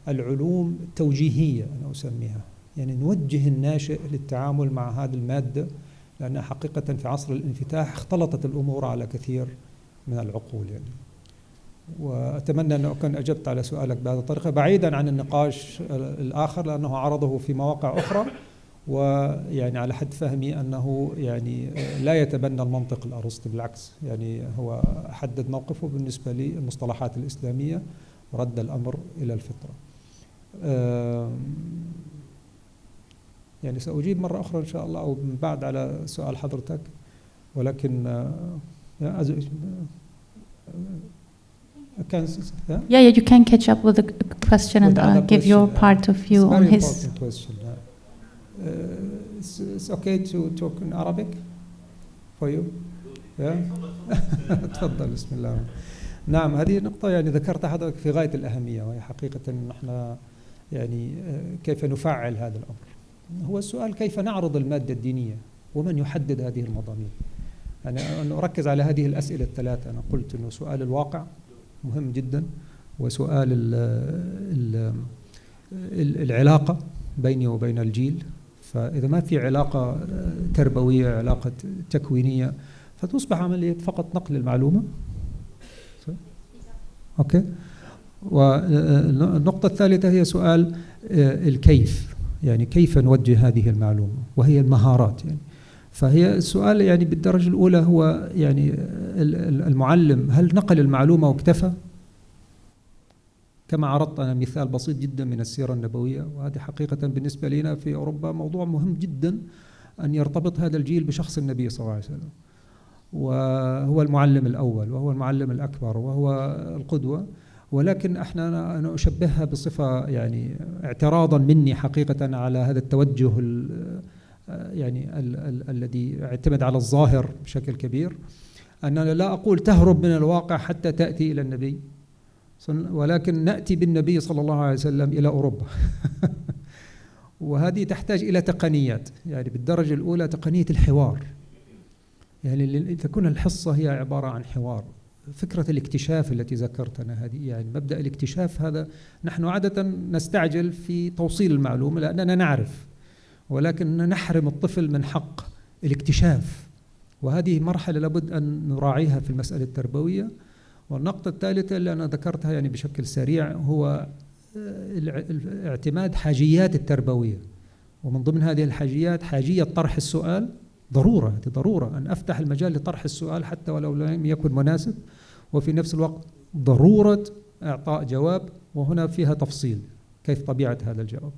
العلوم التوجيهية أنا أسميها، يعني نوجه الناشئ للتعامل مع هذه المادة، لأنها حقيقة في عصر الانفتاح اختلطت الأمور على كثير من العقول يعني. وأتمنى أن أكون أجبت على سؤالك بهذه الطريقة بعيدا عن النقاش الآخر، لأنه عرضه في مواقع أخرى، ويعني على حد فهمي أنه يعني لا يتبنى المنطق الأرسطي، بالعكس يعني هو حدد موقفه بالنسبة للمصطلحات الإسلامية ورد الأمر إلى الفطرة. يعني سأجيب مرة أخرى إن شاء الله أو من بعد على سؤال حضرتك، ولكن Yeah, you can catch up with the question and give your point of view on his. Question. It's okay to talk in Arabic for you. Yeah. تفضل. بسم الله. نعم، هذه نقطة يعني ذكرتها حضرتك في غاية الأهمية، وهي حقيقة نحن يعني كيف نفعل هذا الأمر. هو السؤال كيف نعرض المادة الدينية ومن يحدد هذه المضامين. يعني أنا أركز على هذه الأسئلة الثلاثة. أنا قلت أنه سؤال الواقع مهم جدا، وسؤال العلاقة بيني وبين الجيل، فإذا ما في علاقة تربوية علاقة تكوينية فتصبح عملية فقط نقل المعلومة. أوكي. والنقطة الثالثة هي سؤال الكيف، يعني كيف نوجه هذه المعلومة، وهي المهارات يعني. فهي السؤال يعني بالدرجة الأولى هو يعني المعلم هل نقل المعلومة واكتفى؟ كما عرضت أنا مثال بسيط جدا من السيرة النبوية، وهذه حقيقة بالنسبة لنا في أوروبا موضوع مهم جدا أن يرتبط هذا الجيل بشخص النبي صلى الله عليه وسلم، وهو المعلم الأول وهو المعلم الأكبر وهو القدوة. ولكن أنا أشبهها بصفة يعني اعتراضا مني حقيقة على هذا التوجه يعني الذي يعتمد على الظاهر بشكل كبير، أننا لا أقول تهرب من الواقع حتى تأتي إلى النبي، ولكن نأتي بالنبي صلى الله عليه وسلم إلى أوروبا. وهذه تحتاج إلى تقنيات، يعني بالدرجة الأولى تقنية الحوار، يعني تكون الحصة هي عبارة عن حوار. فكرة الاكتشاف التي ذكرتنا هذه، يعني مبدأ الاكتشاف هذا نحن عادة نستعجل في توصيل المعلومة لأننا نعرف، ولكن نحرم الطفل من حق الاكتشاف، وهذه مرحلة لابد أن نراعيها في المسألة التربوية. والنقطة الثالثة اللي أنا ذكرتها يعني بشكل سريع هو اعتماد حاجيات التربوية، ومن ضمن هذه الحاجيات حاجية طرح السؤال. ضرورة أن أفتح المجال لطرح السؤال حتى ولو لم يكن مناسب، وفي نفس الوقت ضرورة إعطاء جواب، وهنا فيها تفصيل كيف طبيعة هذا الجواب.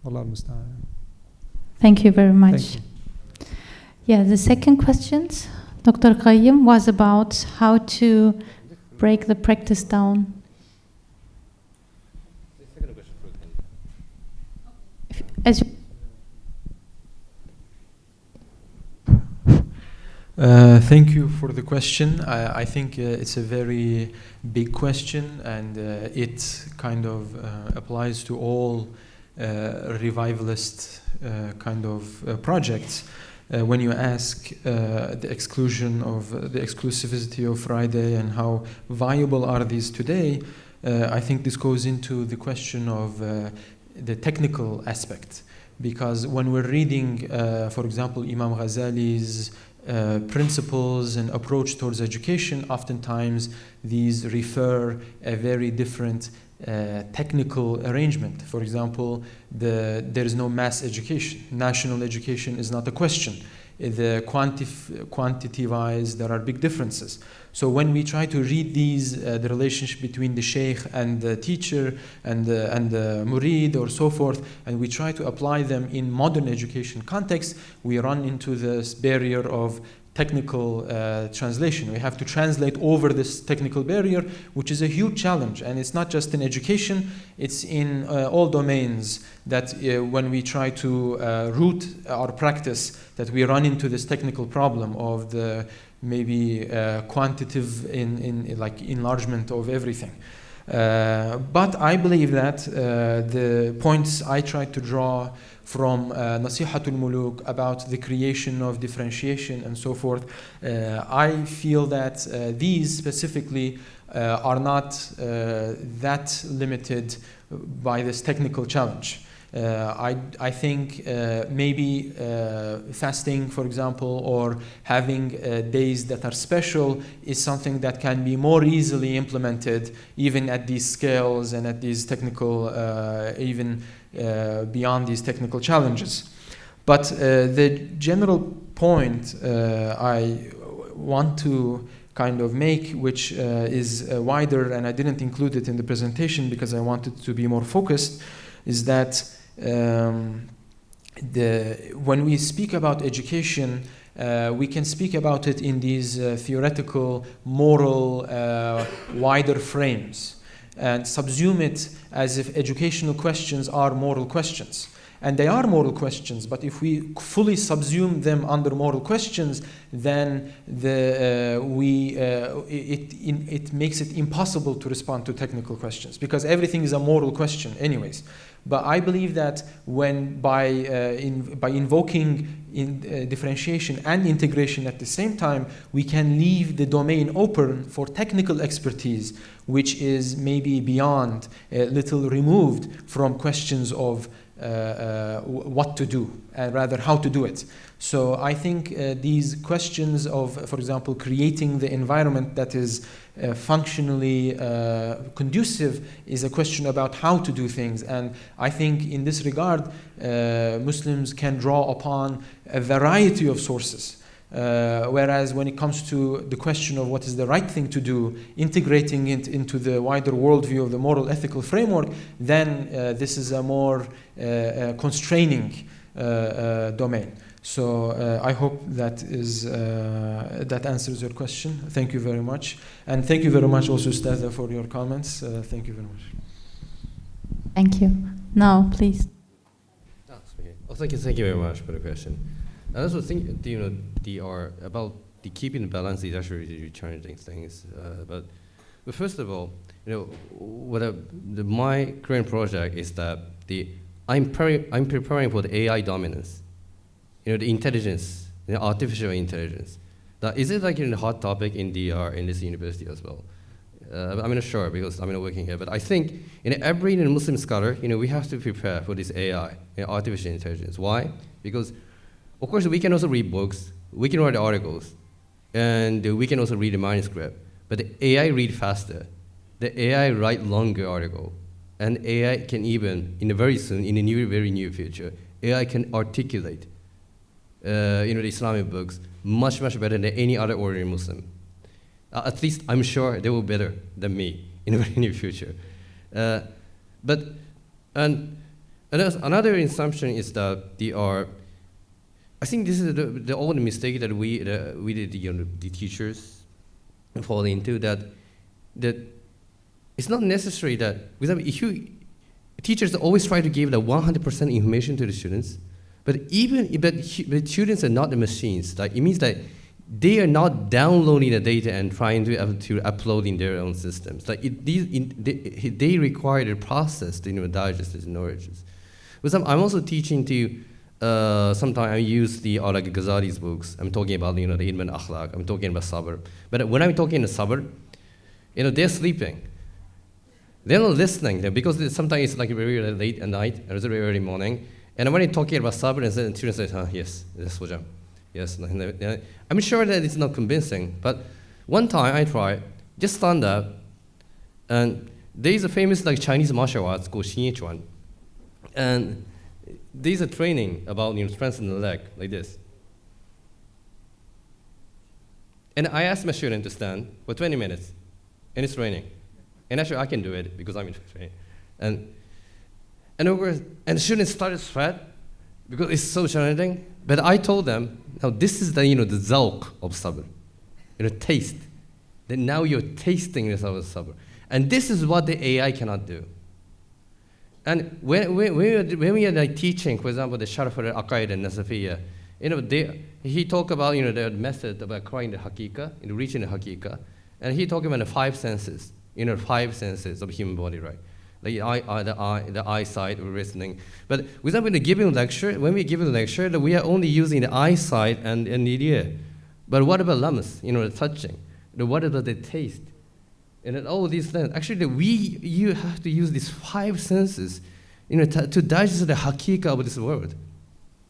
والله المستعان. Thank you very much. Yeah, the second question, Dr. Qayyim, was about how to break the practice down. As you Thank you for the question. I think it's a very big question, and it kind of applies to all revivalist kind of projects. When you ask the exclusion of the exclusivity of Friday and how viable are these today, I think this goes into the question of the technical aspect. Because when we're reading, for example, Imam Ghazali's principles and approach towards education, oftentimes these refer a very different technical arrangement. For example, there is no mass education. National education is not a question. The quantity-wise, there are big differences. So when we try to read these, the relationship between the sheikh and the teacher and the murid or so forth, and we try to apply them in modern education context, we run into this barrier of technical translation. We have to translate over this technical barrier, which is a huge challenge. And it's not just in education, it's in all domains that when we try to root our practice, that we run into this technical problem of the maybe quantitative like enlargement of everything. But I believe that the points I tried to draw from Nasihatul Muluk about the creation of differentiation and so forth, I feel that these specifically are not that limited by this technical challenge. I think maybe fasting, for example, or having days that are special is something that can be more easily implemented even at these scales and at these technical, even beyond these technical challenges. But the general point I want to kind of make, which is wider, and I didn't include it in the presentation because I wanted to be more focused, is that when we speak about education, we can speak about it in these theoretical, moral, wider frames, and subsume it as if educational questions are moral questions. And they are moral questions, but if we fully subsume them under moral questions, then it makes it impossible to respond to technical questions, because everything is a moral question anyways. But I believe that when by invoking differentiation and integration at the same time, we can leave the domain open for technical expertise, which is maybe beyond, a little removed from questions of what to do, and rather how to do it. So I think these questions of, for example, creating the environment that is functionally conducive is a question about how to do things. And I think in this regard, Muslims can draw upon a variety of sources. Whereas when it comes to the question of what is the right thing to do, integrating it into the wider worldview of the moral ethical framework, then this is a more constraining domain. So I hope that answers your question. Thank you very much. And thank you very much also, Ustadha, for your comments. Thank you very much. Thank you. Now, please. Thank you very much for the question. I also think, about the keeping the balance is actually really challenging things. But first of all, my current project is that I'm preparing for the AI dominance. The intelligence, artificial intelligence. Is it like a hot topic in this university as well? I'm not sure because I'm not working here, but I think every Muslim scholar, we have to prepare for this AI, artificial intelligence. Why? Because of course we can also read books, we can write articles, and we can also read the manuscript. But the AI read faster. The AI write longer article, and AI can even very soon in the very near future, AI can articulate the Islamic books much better than any other ordinary Muslim. At least I'm sure they will be better than me in the very near future. But another assumption is that I think this is the old mistake that we did, the teachers fall into, that it's not necessary that, teachers always try to give the 100% information to the students, but but students are not the machines. Like, it means that they are not downloading the data and trying to upload in their own systems. Like they require the process to digest these knowledges. But I'm also teaching to. Sometimes I use like Ghazali's books. I'm talking about the ilm and akhlaq. I'm talking about sabr. But when I'm talking about sabr, they're sleeping. They're not listening because sometimes it's like very late at night or it's very early morning. And when I'm talking about sabr, and the students say, yes, wajam. Yes. I'm sure that it's not convincing. But one time I tried, just stand up, and there is a famous Chinese martial arts called Xin Chuan. And there's a training about strengthening the leg like this. And I asked my student to stand for 20 minutes, and it's raining. And actually I can do it because I'm in training. And the students started to sweat because it's so challenging. But I told them, now this is the, the zawq of sabr, taste. Then now you're tasting the sabr. And this is what the AI cannot do. And when we are like teaching, for example, the Sharaf al-Aqaid and Nasafiyya, he talked about the method of acquiring the haqiqah, reaching the haqiqah, and he talked about the 5 senses, 5 senses of human body, right? The eye, the eyesight, listening. But for example, when we give a lecture, we are only using the eyesight and the ear. But what about lams, the touching? What about the taste? And all these things. Actually, you have to use these 5 senses, to digest the haqiqah of this world.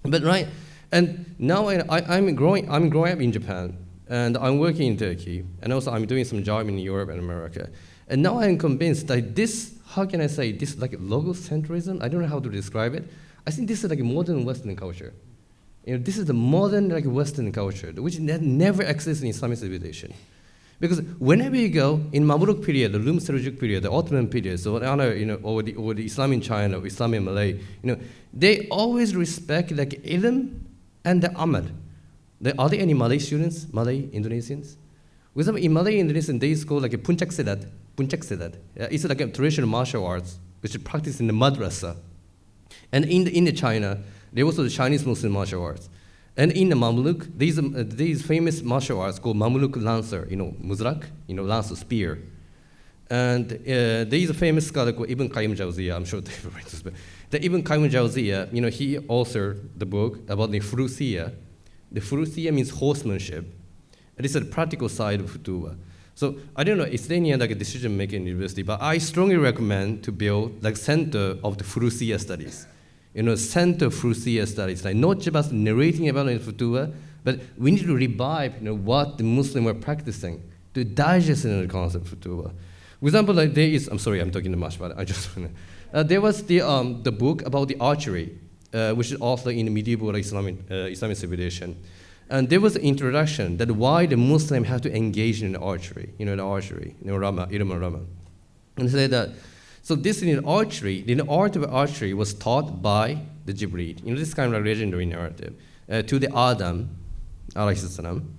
But right, and now I'm growing up in Japan, and I'm working in Turkey, and also I'm doing some job in Europe and America. And now I'm convinced that this, how can I say, this like logocentrism, I don't know how to describe it. I think this is like a modern Western culture. This is the modern like Western culture, which never exists in Islamic civilization. Because whenever you go in Mamluk period, the Rum Seljuk period, the Ottoman period, so or the Islam in China, or Islam in Malay, they always respect like ilm and the amal. Are there any Malay students, Malay Indonesians? With in Malay Indonesian, they call like a puncak silat. It's like a traditional martial arts which is practiced in the madrasa. And in the China, there also the Chinese Muslim martial arts. And in the Mamluk, these famous martial arts called Mamluk Lancer, Muzrak, Lancer, spear. And there is a famous scholar called Ibn Qayyim Jawziyah, I'm sure they've read this book. The Ibn Qayyim Jawziyah, he authored the book about the Furusiyah. The Furusiyah means horsemanship. And it's a practical side of Futuwa. So I don't know, is there any like a decision-making in university, but I strongly recommend to build like center of the Furusiyah studies. Center of Furusiyah studies, like not just narrating about the Futuwa, but we need to revive what the Muslims were practicing to digest the concept of Futuwa. For example, like there is, I'm sorry, I'm talking too much, but I just there was the book about the archery, which is also in the medieval Islamic civilization. And there was an introduction that why the Muslim have to engage in archery, the archery, Rama, ilm al-Rama. And say that, so this in archery, the art of archery was taught by the Jibreel, this kind of legendary narrative, to the Adam, alayhi salam.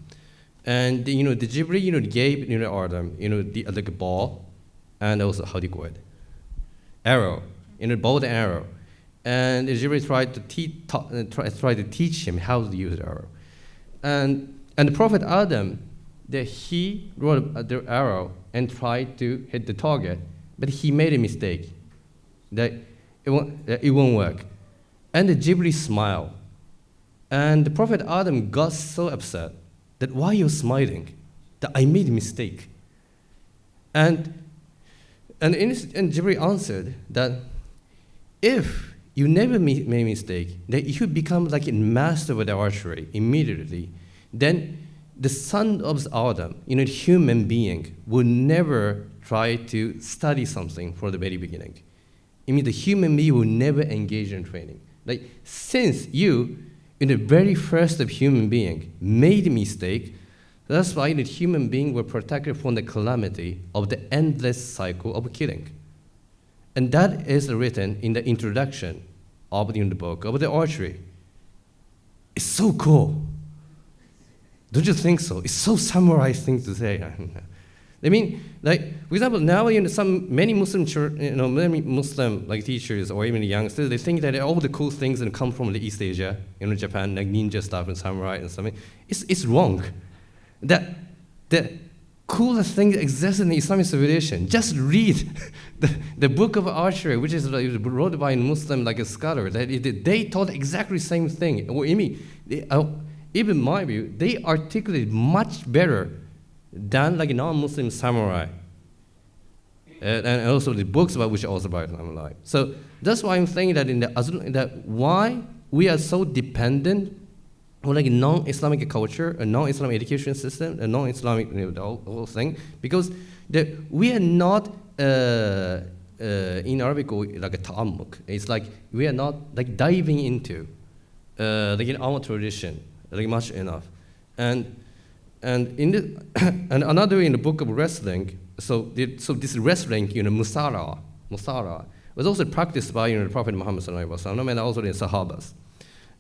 And the Jibreel, gave Adam, the like a ball, and also how do you call it, arrow, bow and arrow. And the Jibreel tried to teach him how to use the arrow. And the Prophet Adam, that he wrote the arrow and tried to hit the target, but he made a mistake, that it won't work. And the Jibreel smiled. And the Prophet Adam got so upset that why you're smiling? That I made a mistake. And Jibreel answered that if you never made a mistake, that you become like a master of the archery immediately, then the son of Adam, human being, will never try to study something from the very beginning. It means the human being will never engage in training. Like, since you, in the very first of human being, made a mistake, that's why the human being were protected from the calamity of the endless cycle of killing. And that is written in the introduction of the book of the archery. It's so cool. Don't you think so? It's so samurai thing to say. I mean, like, for example, now many Muslim many Muslim like teachers or even youngsters, they think that all the cool things that come from the East Asia, Japan, like ninja stuff and samurai and something. It's wrong. That the coolest thing that exists in the Islamic civilization. Just read the book of archery, which is wrote by a Muslim like a scholar. They taught exactly the same thing. Or even my view, they articulate much better than like a non-Muslim samurai. And also the books about which are also about Islamic life. So that's why I'm saying that that why we are so dependent on like a non-Islamic culture, a non-Islamic education system, a non-Islamic the whole thing, because we are not in Arabic like a ta'ammuk. It's like we are not like diving into like in our tradition like much enough, and in and another in the book of wrestling. So this wrestling, musara was also practiced by the Prophet Muhammad sallallahu alaihi wasallam and also the Sahabas.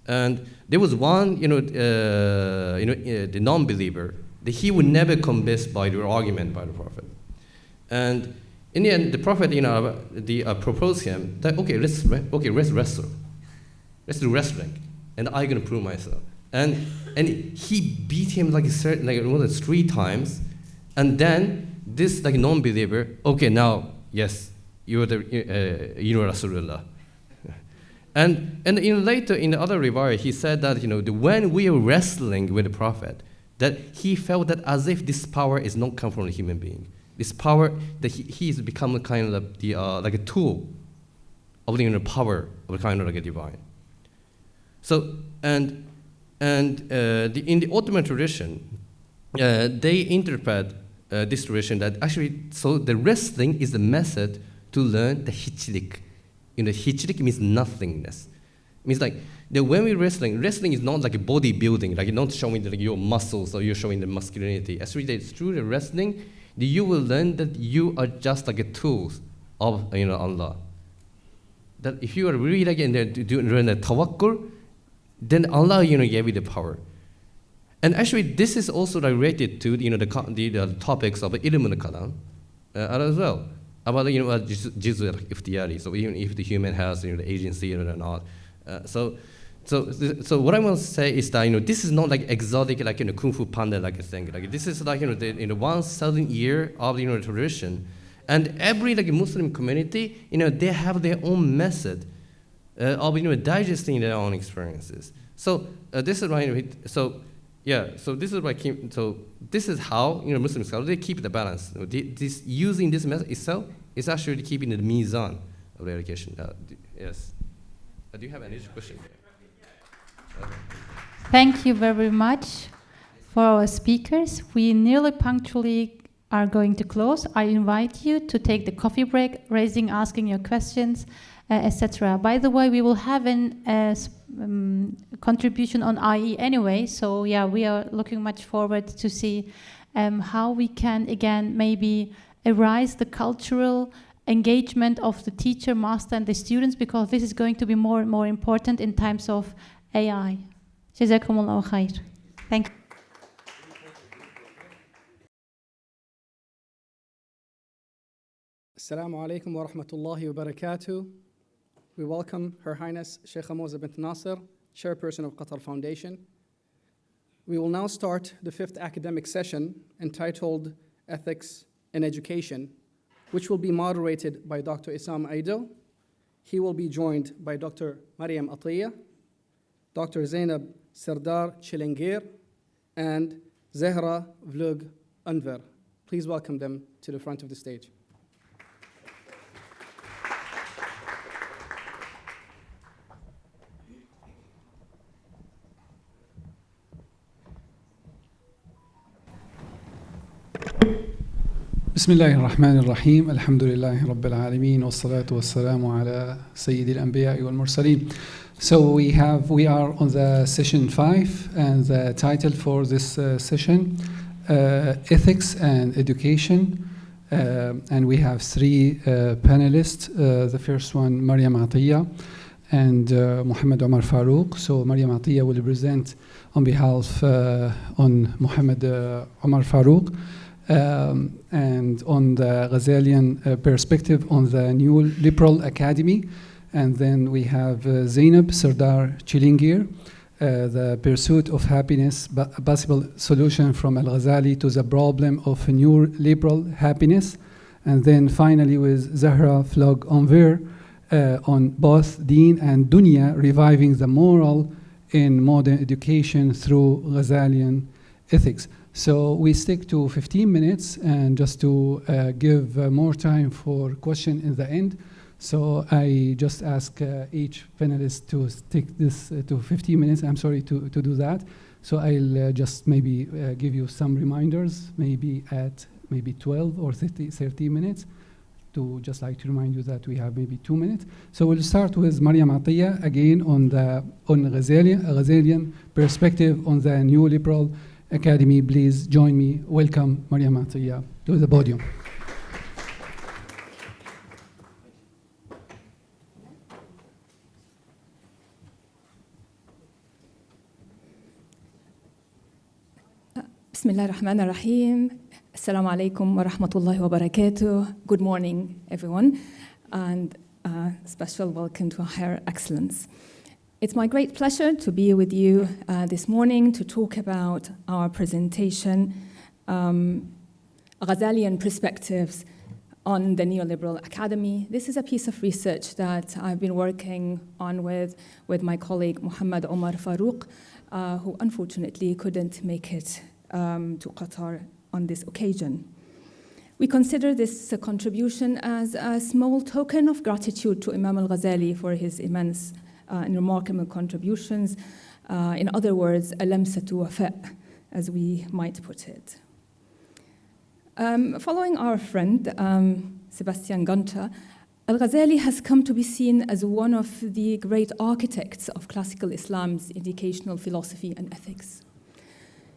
And there was one, the non-believer, that he would never convinced by the argument by the Prophet. And in the end, the Prophet, proposed him that, let's wrestle. Let's do wrestling, and I'm gonna prove myself. And he beat him more than 3 times, and then this non-believer, now yes, you're Rasulullah. And later in the other riwayah, he said that when we are wrestling with the Prophet, that he felt that as if this power is not come from a human being. This power that he's become a kind of like a tool of the power of a kind of like a divine. So in the Ottoman tradition, they interpret this tradition that actually, so the wrestling is the method to learn the hichlik. Hichlik means nothingness. It means when we're wrestling is not like a bodybuilding, like you're not showing your muscles or you're showing the masculinity. Actually, it's through the wrestling that you will learn that you are just like a tool of Allah. That if you are really in there doing the tawakkul, then Allah gave you the power. And actually, this is also related to the topics of ilm al-kalam as well. About juz al-ikhtiyari, so even if the human has the agency or not. So what I want to say is that this is not like exotic Kung Fu Panda thing. This is the 1,000 year of tradition, and every Muslim community they have their own method of digesting their own experiences. So this is why this is how Muslim scholars they keep the balance. Using this method itself is actually keeping the mizan of the education. Yes. Do you have any question? Thank you very much for our speakers. We nearly punctually are going to close. I invite you to take the coffee break, asking your questions, etc. By the way, we will have an contribution on IE anyway, so yeah, we are looking much forward to see how we can again maybe arise the cultural engagement of the teacher, master, and the students, because this is going to be more and more important in times of AI. Jazakumullahu khair. Thank you. Assalamu alaikum wa rahmatullahi wa barakatuh. We welcome Her Highness Sheikha Moza bint Nasser, Chairperson of Qatar Foundation. We will now start the 5th academic session entitled Ethics in Education, which will be moderated by Dr. Issam Aidel. He will be joined by Dr. Mariam Atiyah, Dr. Zainab Serdar Chilengir, and Zehra Vlug Anver. Please welcome them to the front of the stage. بسم الله الرحمن الرحيم الحمد لله رب العالمين والصلاة والسلام على سيد الأنبياء والمرسلين. So we are on the session 5, and the title for this session, Ethics and Education. And we have 3 panelists. The first one, Mariam Atiyah and Muhammad Omar Farouk. So Mariam Atiyah will present on behalf on Muhammad Omar Farouk. And on the Ghazalian perspective on the new liberal academy. And then we have Zainab Serdar Chilingir, the pursuit of happiness, a possible solution from Al-Ghazali to the problem of new liberal happiness. And then finally with Zahra Vlug Anver on both Deen and Dunya, reviving the moral in modern education through Ghazalian ethics. So we stick to 15 minutes, and just to give more time for question in the end. So I just ask each panelist to stick this to 15 minutes. I'm sorry to do that. So I'll just maybe give you some reminders, maybe at 12 or 30 minutes, to just like to remind you that we have maybe 2 minutes. So we'll start with Mariam Atiyah again on Ghazalian perspective on the new liberal academy. Please join me. Welcome Mariam Atiyah to the podium. بسم الله الرحمن الرحيم. Assalamu alaikum wa rahmatullahi wa barakatuh. Good morning, everyone, and special welcome to Her Excellence. It's my great pleasure to be with you this morning to talk about our presentation, Ghazalian Perspectives on the Neoliberal Academy. This is a piece of research that I've been working on with my colleague Muhammad Omar Farouk, who unfortunately couldn't make it to Qatar on this occasion. We consider this contribution as a small token of gratitude to Imam al-Ghazali for his immense and remarkable contributions. In other words, a lamsatu wafa, as we might put it. Following our friend, Sebastian Gunter, al-Ghazali has come to be seen as one of the great architects of classical Islam's educational philosophy and ethics.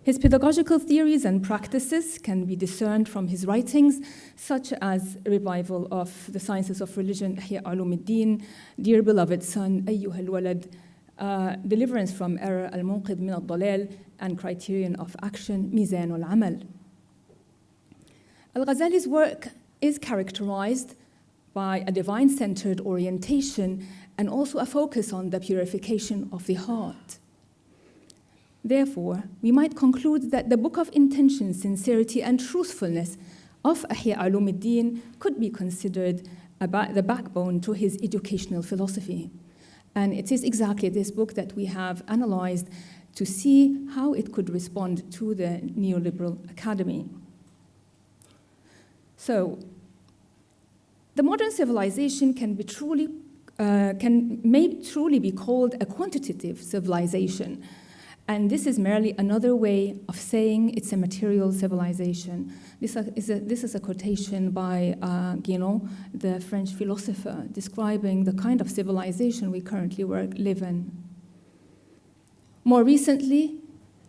His pedagogical theories and practices can be discerned from his writings, such as revival of the sciences of religion, Ihya Ulumuddin, Dear Beloved Son, Ayyuha al-Walad, Deliverance from Error, Al-Munqidh min al-Dalal, and Criterion of Action, Mizan al-Amal. Al-Ghazali's work is characterized by a divine-centered orientation and also a focus on the purification of the heart. Therefore, we might conclude that the book of intention, sincerity, and truthfulness of Ihya Ulumuddin could be considered the backbone to his educational philosophy. And it is exactly this book that we have analyzed to see how it could respond to the neoliberal academy. So, the modern civilization may truly be called a quantitative civilization. And this is merely another way of saying it's a material civilization. This is a quotation by Guénon, the French philosopher, describing the kind of civilization we currently live in. More recently,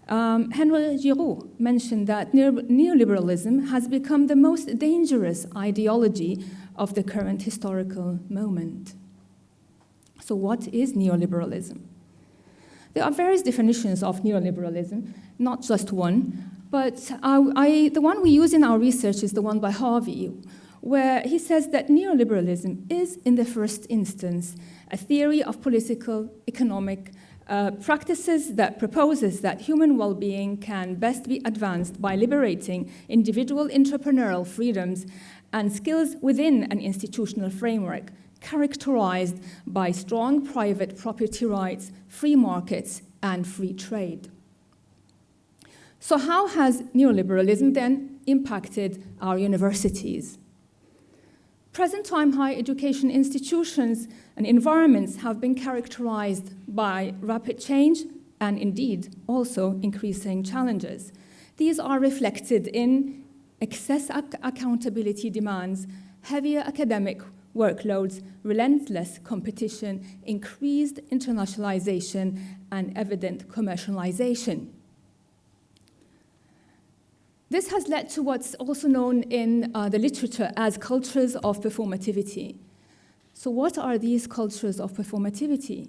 Henry Giraud mentioned that neoliberalism has become the most dangerous ideology of the current historical moment. So what is neoliberalism? There are various definitions of neoliberalism, not just one, but the one we use in our research is the one by Harvey, where he says that neoliberalism is, in the first instance, a theory of political, economic practices that proposes that human well-being can best be advanced by liberating individual entrepreneurial freedoms and skills within an institutional framework characterized by strong private property rights, free markets, and free trade. So how has neoliberalism then impacted our universities? Present-time higher education institutions and environments have been characterized by rapid change and indeed also increasing challenges. These are reflected in excess accountability demands, heavier academic workloads, relentless competition, increased internationalization, and evident commercialization. This has led to what's also known in the literature as cultures of performativity. So what are these cultures of performativity?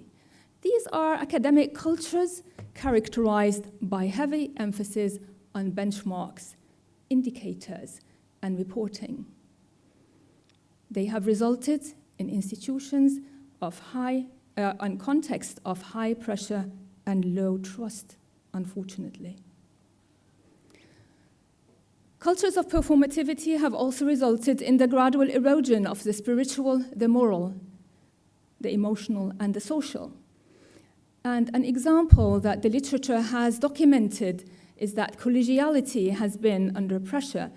These are academic cultures characterized by heavy emphasis on benchmarks, indicators, and reporting. They have resulted in institutions of and context of high pressure and low trust, unfortunately. Cultures of performativity have also resulted in the gradual erosion of the spiritual, the moral, the emotional, and the social. And an example that the literature has documented is that collegiality has been under pressure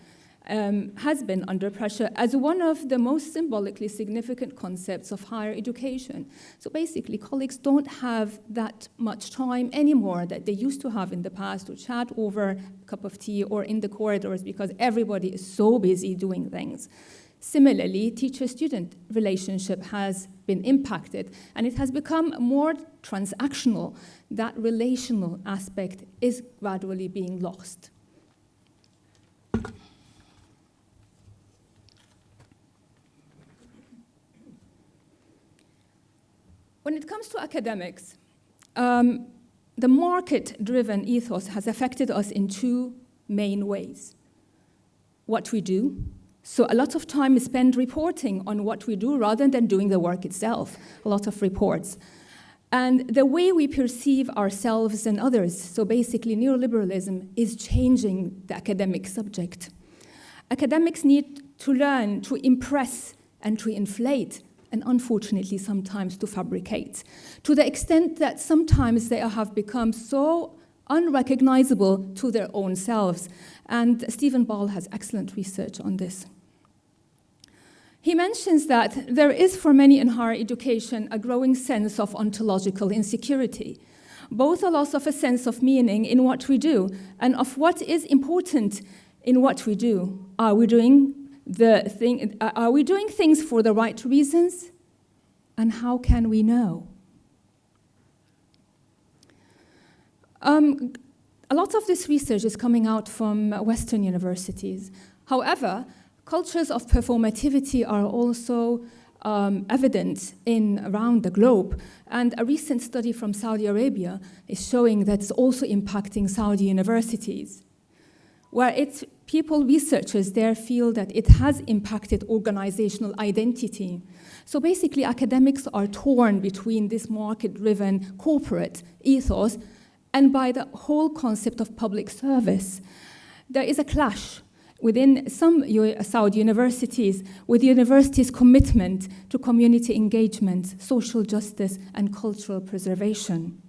as one of the most symbolically significant concepts of higher education. So basically, colleagues don't have that much time anymore that they used to have in the past to chat over a cup of tea or in the corridors because everybody is so busy doing things. Similarly, teacher-student relationship has been impacted, and it has become more transactional. That relational aspect is gradually being lost. When it comes to academics, the market-driven ethos has affected us in two main ways. What we do. So a lot of time is spent reporting on what we do rather than doing the work itself, a lot of reports. And the way we perceive ourselves and others, so basically neoliberalism is changing the academic subject. Academics need to learn to impress and to inflate, and unfortunately sometimes to fabricate, to the extent that sometimes they have become so unrecognizable to their own selves. And Stephen Ball has excellent research on this. He mentions that there is for many in higher education a growing sense of ontological insecurity, both a loss of a sense of meaning in what we do and of what is important in what we do. Are we doing things for the right reasons? And how can we know? A lot of this research is coming out from Western universities. However, cultures of performativity are also evident around the globe. And a recent study from Saudi Arabia is showing that it's also impacting Saudi universities, where researchers there feel that it has impacted organizational identity. So basically, academics are torn between this market-driven corporate ethos and by the whole concept of public service. There is a clash within some Saudi universities with the university's commitment to community engagement, social justice, and cultural preservation.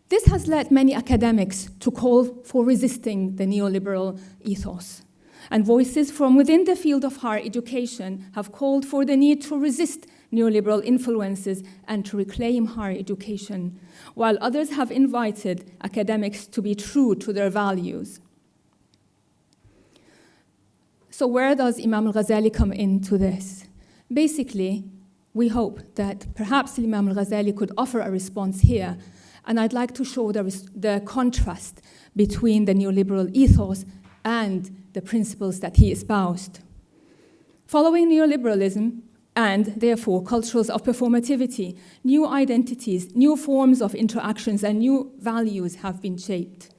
This has led many academics to call for resisting the neoliberal ethos. And voices from within the field of higher education have called for the need to resist neoliberal influences and to reclaim higher education, while others have invited academics to be true to their values. So where does Imam al-Ghazali come into this? Basically, we hope that perhaps Imam al-Ghazali could offer a response here, and I'd like to show the contrast between the neoliberal ethos and the principles that he espoused. Following neoliberalism, and therefore cultures of performativity, new identities, new forms of interactions, and new values have been shaped.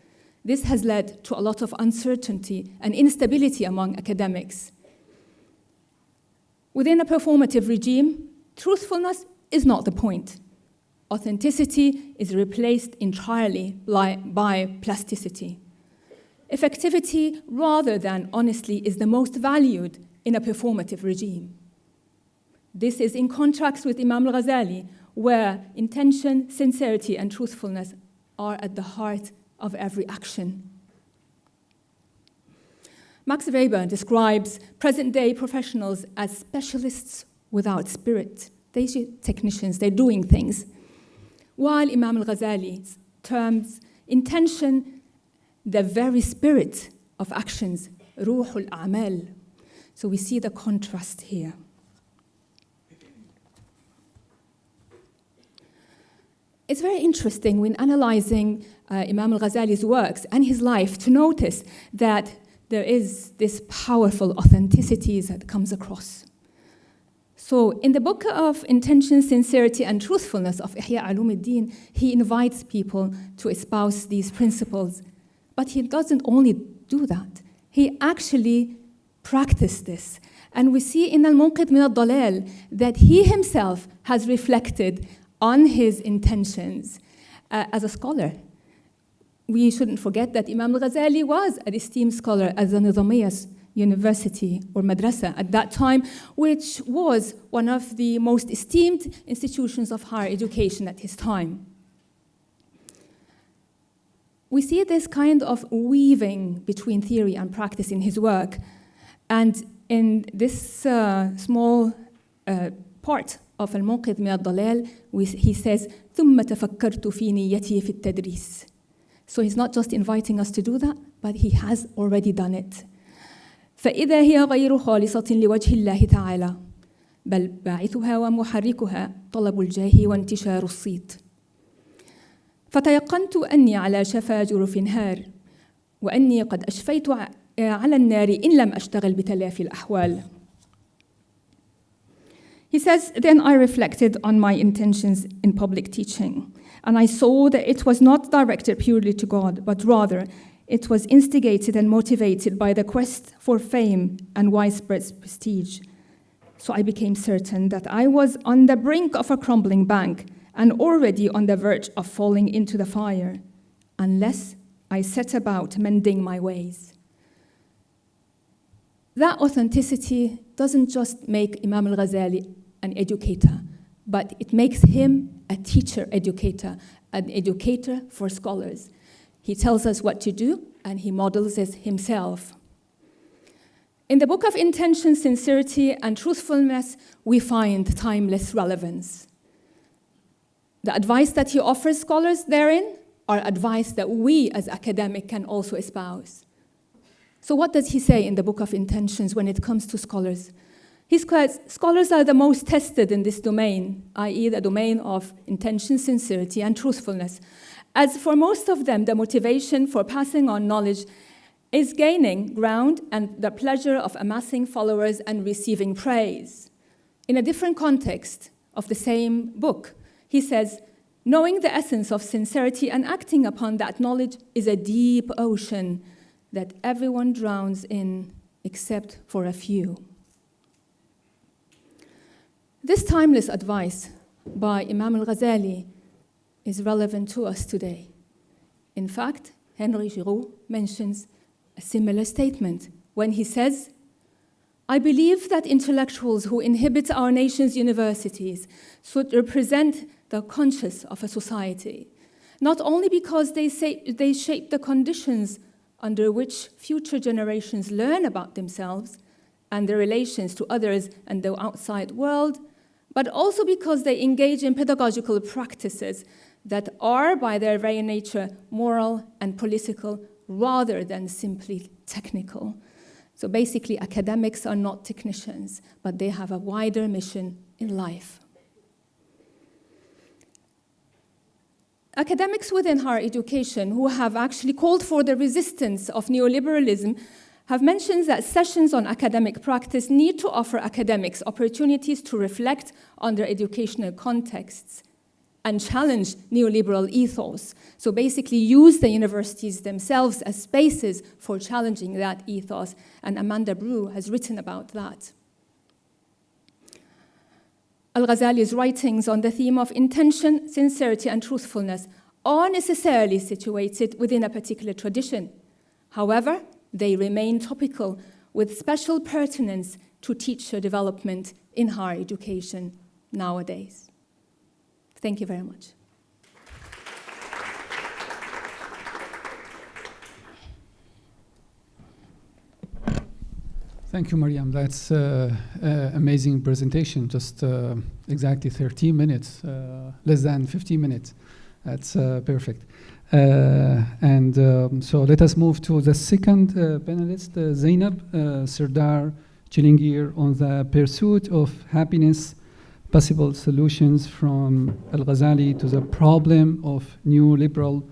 This has led to a lot of uncertainty and instability among academics. Within a performative regime, truthfulness is not the point. Authenticity is replaced entirely by plasticity. Effectivity, rather than honesty, is the most valued in a performative regime. This is in contrast with Imam al-Ghazali, where intention, sincerity, and truthfulness are at the heart of every action. Max Weber describes present-day professionals as specialists without spirit. They're technicians, they're doing things. While Imam al-Ghazali terms intention the very spirit of actions, ruhul a'mal. So we see the contrast here. It's very interesting when analyzing Imam al-Ghazali's works and his life to notice that there is this powerful authenticity that comes across. So in the book of Intention, Sincerity, and Truthfulness of Ihya Ulumuddin, he invites people to espouse these principles. But he doesn't only do that. He actually practiced this. And we see in Al-Munqidh min al-Dalal that he himself has reflected on his intentions as a scholar. We shouldn't forget that Imam al-Ghazali was an esteemed scholar at the Nizamiyya University or Madrasa at that time, which was one of the most esteemed institutions of higher education at his time. We see this kind of weaving between theory and practice in his work. And in this small part of Al-Munqidh min al-Dalal, he says, ثُمَّ تَفَكَّرْتُ فِي نِيَّتِي فِي التَّدْرِيسِ. So he's not just inviting us to do that, but he has already done it. فإذا هي غير خالصة لوجه الله تعالى بل باعثها ومحركها طلب الجاه وانتشار الصيت فتيقنت أني على شفا جرف هار وأني قد أشفيت على النار إن لم أشتغل بتلافي الأحوال. He says, then I reflected on my intentions in public teaching, and I saw that it was not directed purely to God, but rather It was instigated and motivated by the quest for fame and widespread prestige. So I became certain that I was on the brink of a crumbling bank and already on the verge of falling into the fire, unless I set about mending my ways. That authenticity doesn't just make Imam al-Ghazali an educator, but it makes him a teacher educator, an educator for scholars. He tells us what to do, and he models it himself. In the Book of Intention, Sincerity, and Truthfulness, we find timeless relevance. The advice that he offers scholars therein are advice that we as academics can also espouse. So what does he say in the Book of Intentions when it comes to scholars? He says, scholars are the most tested in this domain, i.e. the domain of intention, sincerity, and truthfulness. As for most of them, the motivation for passing on knowledge is gaining ground and the pleasure of amassing followers and receiving praise. In a different context of the same book, he says, knowing the essence of sincerity and acting upon that knowledge is a deep ocean that everyone drowns in except for a few. This timeless advice by Imam al-Ghazali is relevant to us today. In fact, Henry Giroux mentions a similar statement when he says, I believe that intellectuals who inhabit our nation's universities should represent the conscience of a society, not only because they shape the conditions under which future generations learn about themselves and their relations to others and the outside world, but also because they engage in pedagogical practices that are, by their very nature, moral and political rather than simply technical. So basically, academics are not technicians, but they have a wider mission in life. Academics within higher education who have actually called for the resistance of neoliberalism have mentioned that sessions on academic practice need to offer academics opportunities to reflect on their educational contexts and challenge neoliberal ethos. So basically use the universities themselves as spaces for challenging that ethos. And Amanda Brew has written about that. Al-Ghazali's writings on the theme of intention, sincerity, and truthfulness are necessarily situated within a particular tradition. However, they remain topical with special pertinence to teacher development in higher education nowadays. Thank you very much. Thank you, Mariam. That's amazing presentation. Just exactly 13 minutes, less than 15 minutes. That's perfect. So let us move to the second panelist, Zainab Serdar Chilingir, on the pursuit of happiness, possible solutions from Al-Ghazali to the problem of neoliberal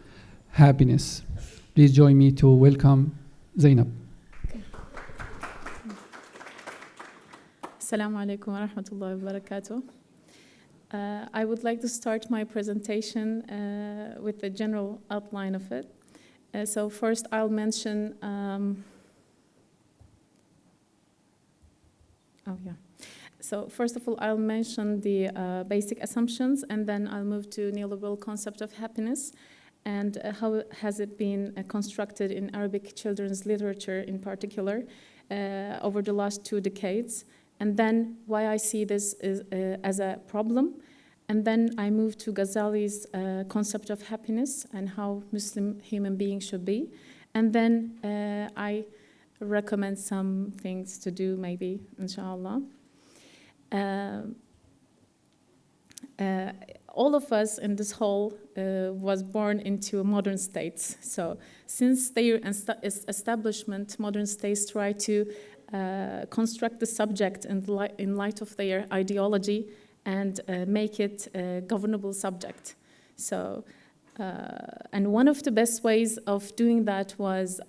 happiness. Please join me to welcome Zainab. Assalamu alaikum wa rahmatullahi wa barakatuh. I would like to start my presentation with the general outline of it. So first I'll mention, So first of all, I'll mention the basic assumptions, and then I'll move to neoliberal concept of happiness and how has it been constructed in Arabic children's literature in particular over the last 2 decades. And then why I see this as a problem. And then I move to Ghazali's concept of happiness and how Muslim human beings should be. And then I recommend some things to do, maybe, inshallah. All of us in this hall was born into modern states. So since their establishment, modern states try to construct the subject in light of their ideology and make it a governable subject. So, and one of the best ways of doing that was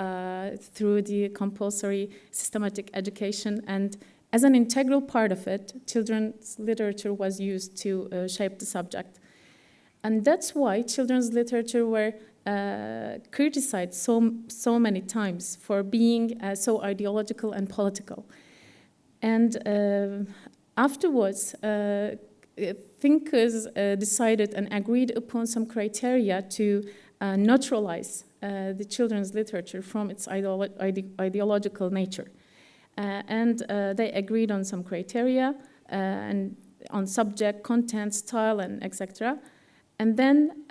through the compulsory systematic education, and as an integral part of it, children's literature was used to shape the subject. And that's why children's literature were criticized so many times for being so ideological and political. And afterwards, thinkers decided and agreed upon some criteria to neutralize the children's literature from its ideological nature. And they agreed on some criteria and on subject, content, style, and etc. And then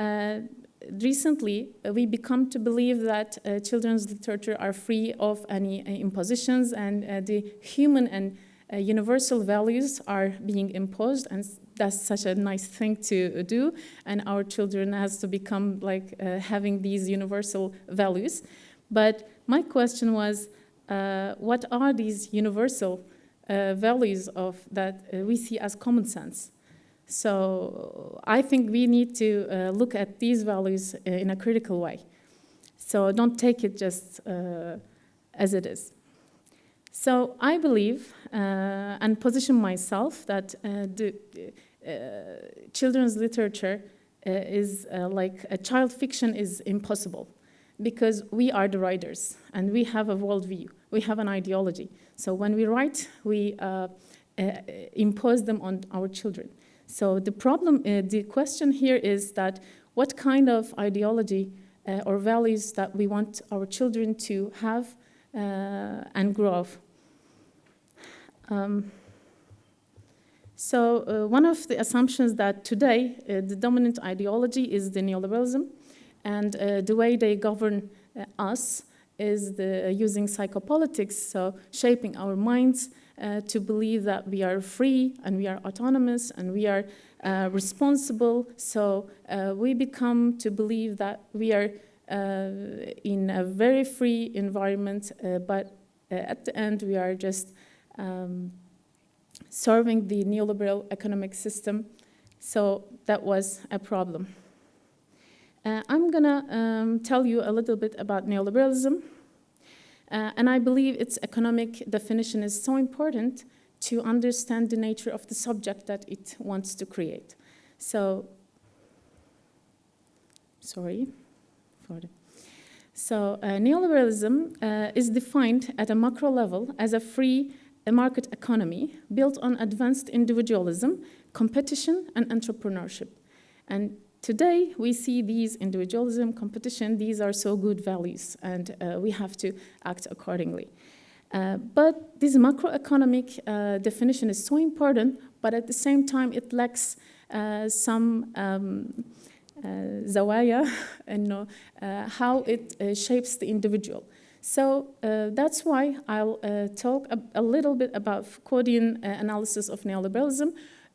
recently, we become to believe that children's literature are free of any impositions, and the human and universal values are being imposed, and that's such a nice thing to do, and our children has to become like having these universal values. But my question was, what are these universal values of that we see as common sense? So I think we need to look at these values in a critical way. So don't take it just as it is. So I believe and position myself that children's literature is like a child fiction is impossible, because we are the writers and we have a worldview, we have an ideology. So when we write, we impose them on our children. So the problem, the question here is that what kind of ideology or values that we want our children to have and grow up. So one of the assumptions that today the dominant ideology is the neoliberalism, and the way they govern us is using psychopolitics, so shaping our minds to believe that we are free and we are autonomous and we are responsible. So we become to believe that we are in a very free environment, but at the end we are just serving the neoliberal economic system. So that was a problem. I'm gonna tell you a little bit about neoliberalism. And I believe its economic definition is so important to understand the nature of the subject that it wants to create. So, neoliberalism is defined at a macro level as a free market economy built on advanced individualism, competition, and entrepreneurship. And today, we see these individualism, competition, these are so good values, and we have to act accordingly. But this macroeconomic definition is so important, but at the same time, it lacks some zawaya, and how it shapes the individual. So that's why I'll talk a little bit about Foucauldian analysis of neoliberalism,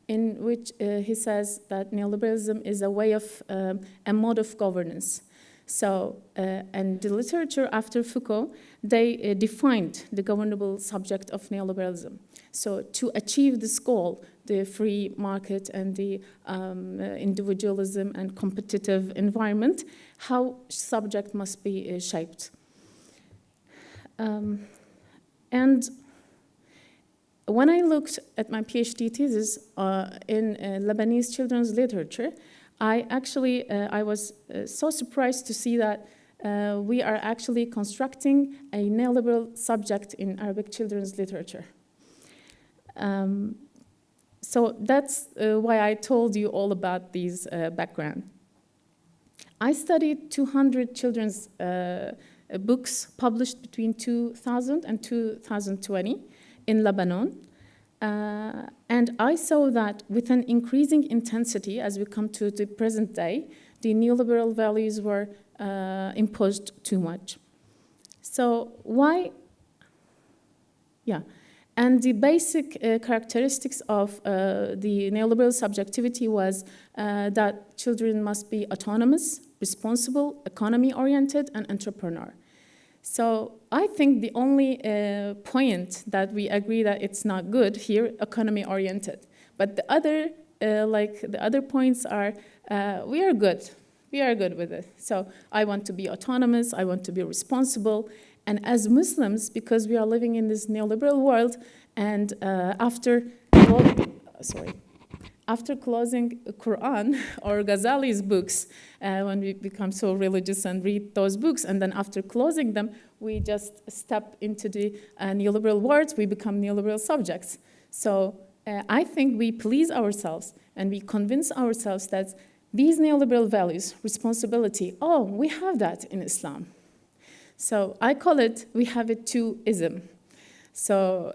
in which he says that neoliberalism is a way of, a mode of governance. So, and the literature after Foucault, they defined the governable subject of neoliberalism. So to achieve this goal, the free market and the individualism and competitive environment, how subject must be shaped. And when I looked at my PhD thesis in Lebanese children's literature, I was so surprised to see that we are actually constructing a neoliberal subject in Arabic children's literature. So that's why I told you all about these background. I studied 200 children's books published between 2000 and 2020 in Lebanon. And I saw that with an increasing intensity as we come to the present day, the neoliberal values were imposed too much. So why? Yeah. And the basic characteristics of the neoliberal subjectivity was that children must be autonomous, responsible, economy-oriented, and entrepreneur. So I think the only point that we agree that it's not good here, economy-oriented. But the other, the other points are, we are good. We are good with it. So I want to be autonomous. I want to be responsible. And as Muslims, because we are living in this neoliberal world, and after after closing Quran or Ghazali's books, when we become so religious and read those books, and then after closing them, we just step into the neoliberal words, we become neoliberal subjects. So I think we please ourselves and we convince ourselves that these neoliberal values, responsibility, oh, we have that in Islam. So I call it, we have it too-ism. So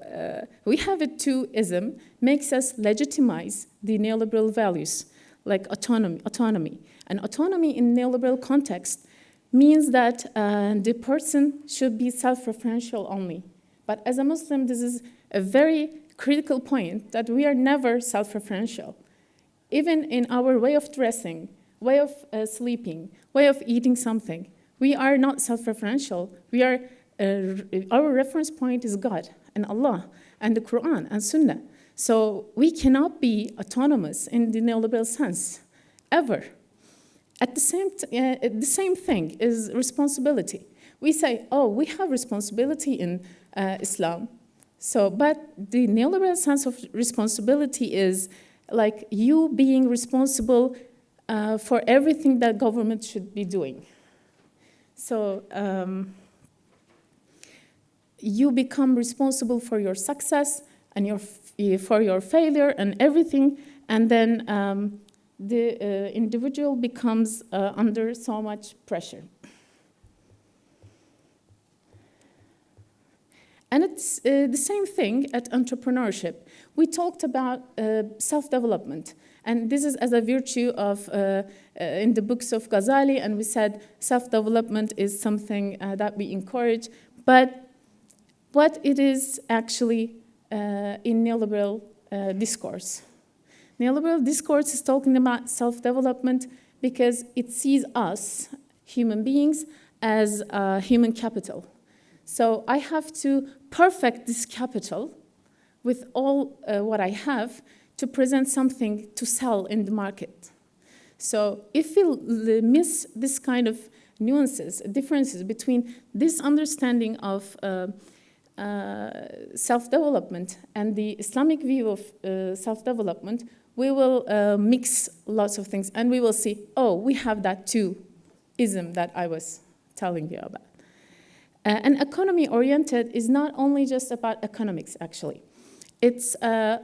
we have it too-ism makes us legitimize the neoliberal values like autonomy. And autonomy in neoliberal context means that the person should be self-referential only. But as a Muslim, this is a very critical point that we are never self-referential. Even in our way of dressing, way of sleeping, way of eating something, we are not self-referential. We are, our reference point is God and Allah and the Quran and Sunnah. So we cannot be autonomous in the neoliberal sense, ever. At the same thing is responsibility. We say, oh, we have responsibility in Islam. So, but the neoliberal sense of responsibility is like you being responsible for everything that government should be doing. So you become responsible for your success and for your failure and everything, and then the individual becomes under so much pressure. And it's the same thing at entrepreneurship. We talked about self-development, and this is as a virtue of, in the books of Ghazali, and we said self-development is something that we encourage, but what it is actually in neoliberal discourse. Neoliberal discourse is talking about self-development because it sees us, human beings, as human capital. So I have to perfect this capital with all what I have to present something to sell in the market. So if we miss this kind of nuances, differences between this understanding of self-development and the Islamic view of self-development, we will mix lots of things and we will see, oh, we have that too-ism that I was telling you about. And economy-oriented is not only just about economics, actually. It's I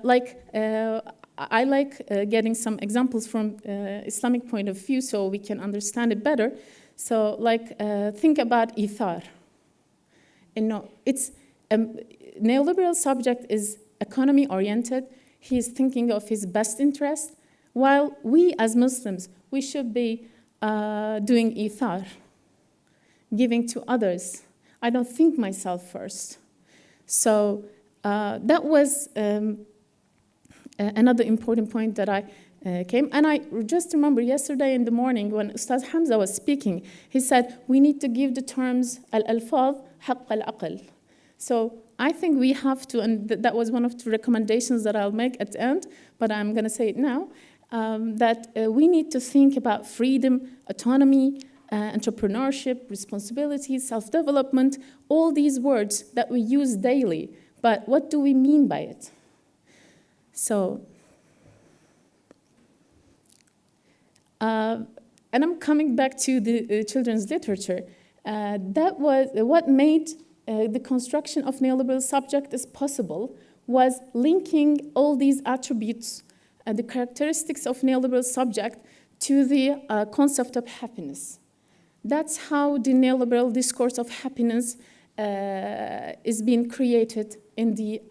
like getting some examples from Islamic point of view so we can understand it better. So, like, think about ithar. It's neoliberal subject is economy-oriented. He's thinking of his best interest, while we as Muslims, we should be doing ithar, giving to others. I don't think myself first. So that was another important point that I came. And I just remember yesterday in the morning when Ustaz Hamza was speaking, he said, we need to give the terms al-alfaz haqq al-aql. So I think we have to, and that was one of the recommendations that I'll make at the end, but I'm going to say it now, that we need to think about freedom, autonomy, entrepreneurship, responsibility, self-development, all these words that we use daily. But what do we mean by it? So, and I'm coming back to the children's literature. That was what made the construction of neoliberal subject is possible, was linking all these attributes and the characteristics of neoliberal subject to the concept of happiness. That's how the neoliberal discourse of happiness is being created in the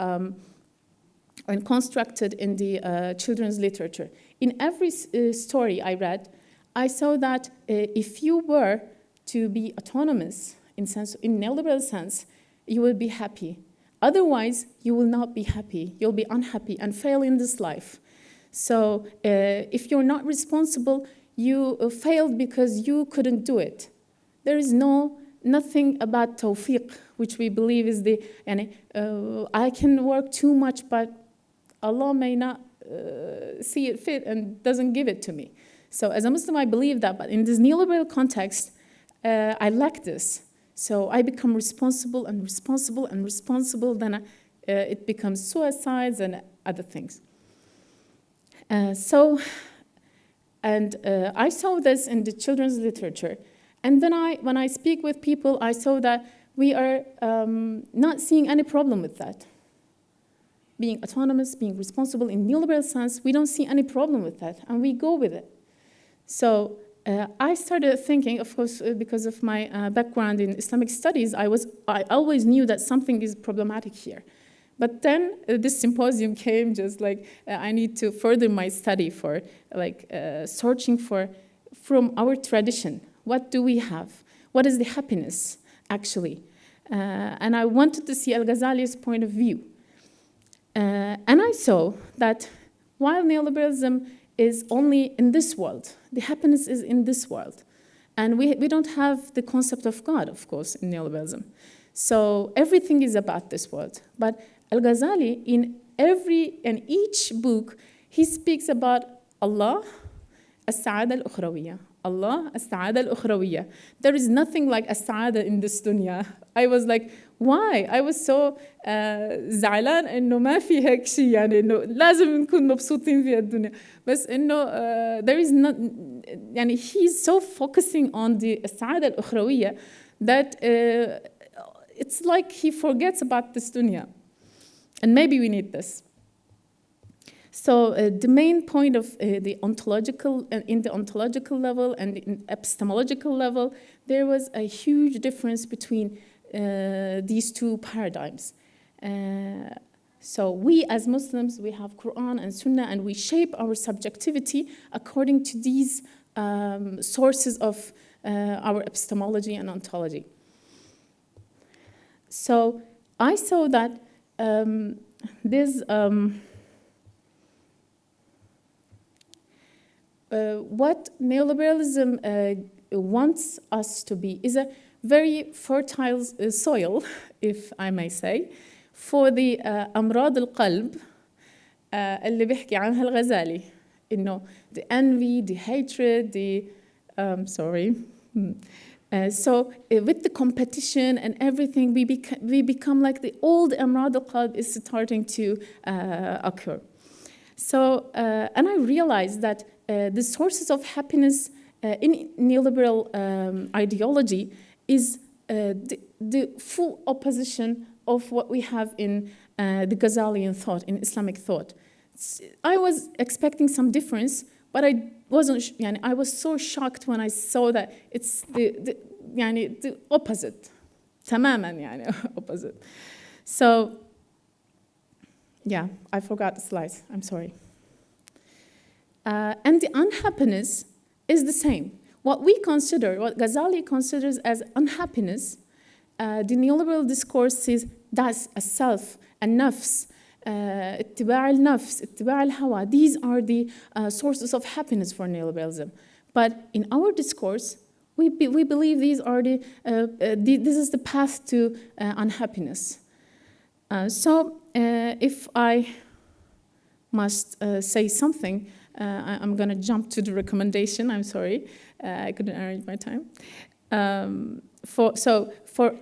and constructed in the children's literature. In every story I read, I saw that if you were to be autonomous in neoliberal sense, you will be happy. Otherwise, you will not be happy. You'll be unhappy and fail in this life. So if you're not responsible, you failed because you couldn't do it. There is nothing about tawfiq, which we believe is the, I can work too much, but Allah may not see it fit and doesn't give it to me. So as a Muslim, I believe that, but in this neoliberal context, I lack this. So I become responsible and responsible and responsible, then it becomes suicides and other things. I saw this in the children's literature. And then when I speak with people, I saw that we are not seeing any problem with that. Being autonomous, being responsible in neoliberal sense, we don't see any problem with that, and we go with it. So I started thinking, of course, because of my background in Islamic studies, I always knew that something is problematic here. But then this symposium came, just like I need to further my study for searching from our tradition, what do we have? What is the happiness, actually? And I wanted to see Al-Ghazali's point of view. And I saw that while neoliberalism is only in this world, the happiness is in this world. And we don't have the concept of God, of course, in neoliberalism. So everything is about this world. But Al-Ghazali, in each book, he speaks about Allah, as-sa'ada al-ukhrawiyya. Allah, as-sa'ada al-ukhrawiyya. There is nothing like as-sa'ada in this dunya. I was like, why? I was so زعلان إنه ما في هيك شيء يعني إنه لازم نكون مبسوطين في الدنيا. بس إنه there is not يعني he's so focusing on the السعادة الأخروية that it's like he forgets about this dunya. And maybe we need this. So the main point of the ontological, in the ontological level and in epistemological level, there was a huge difference between these two paradigms. So we as Muslims, we have Quran and Sunnah, and we shape our subjectivity according to these sources of our epistemology and ontology. So I saw that what neoliberalism wants us to be is a very fertile soil, if I may say, for the أمراض القلب اللي بيحكي عنها الغزالي. إنه the envy, the hatred, the so with the competition and everything, we become like the old أمراض القلب is starting to occur. So and I realized that the sources of happiness in neoliberal ideology is the full opposition of what we have in the Ghazalian thought, in Islamic thought. I was expecting some difference, but I wasn't. I was so shocked when I saw that it's the opposite, تماما opposite. So yeah, I forgot the slides. I'm sorry. And the unhappiness is the same. What Ghazali considers as unhappiness, the neoliberal discourse says that's a self, a nafs, اتباع النفس, اتباع الهوى. These are the sources of happiness for neoliberalism. But in our discourse, we believe these are this is the path to unhappiness. So if I must say something, I'm going to jump to the recommendation. I'm sorry, I couldn't arrange my time. For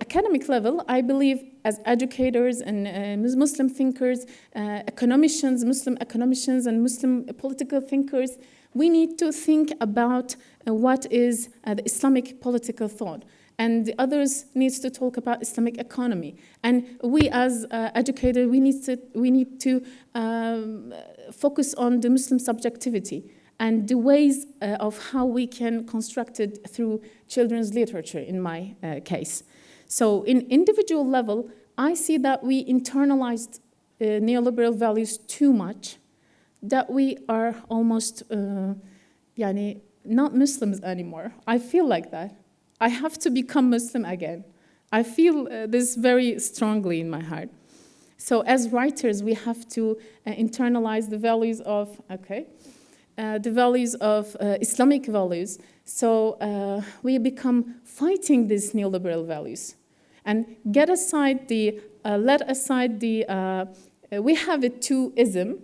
academic level, I believe as educators and Muslim thinkers, economicians, Muslim economicians and Muslim political thinkers, we need to think about what is the Islamic political thought. And the others needs to talk about Islamic economy. And we as educators, we need to focus on the Muslim subjectivity and the ways of how we can construct it through children's literature, in my case. So in individual level, I see that we internalized neoliberal values too much, that we are almost not Muslims anymore. I feel like that. I have to become Muslim again. I feel this very strongly in my heart. So as writers, we have to internalize the values of, Islamic values. So we become fighting these neoliberal values and let aside the, we have a two-ism,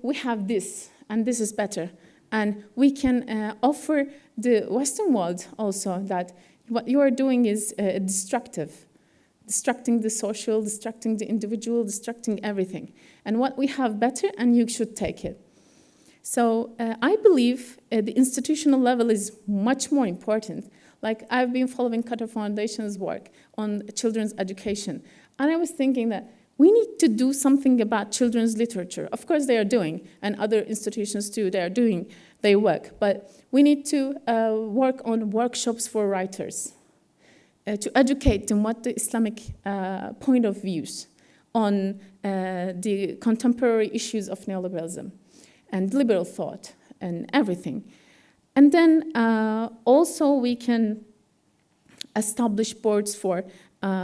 we have this, and this is better. And we can offer the Western world also that what you are doing is destructive, destructing the social, destructing the individual, destructing everything. And what we have better, and you should take it. So I believe the institutional level is much more important. Like I've been following Qatar Foundation's work on children's education, and I was thinking that we need to do something about children's literature. Of course they are doing, and other institutions too, they are doing their work, but we need to work on workshops for writers to educate them what the Islamic point of views on the contemporary issues of neoliberalism and liberal thought and everything. And then also we can establish boards for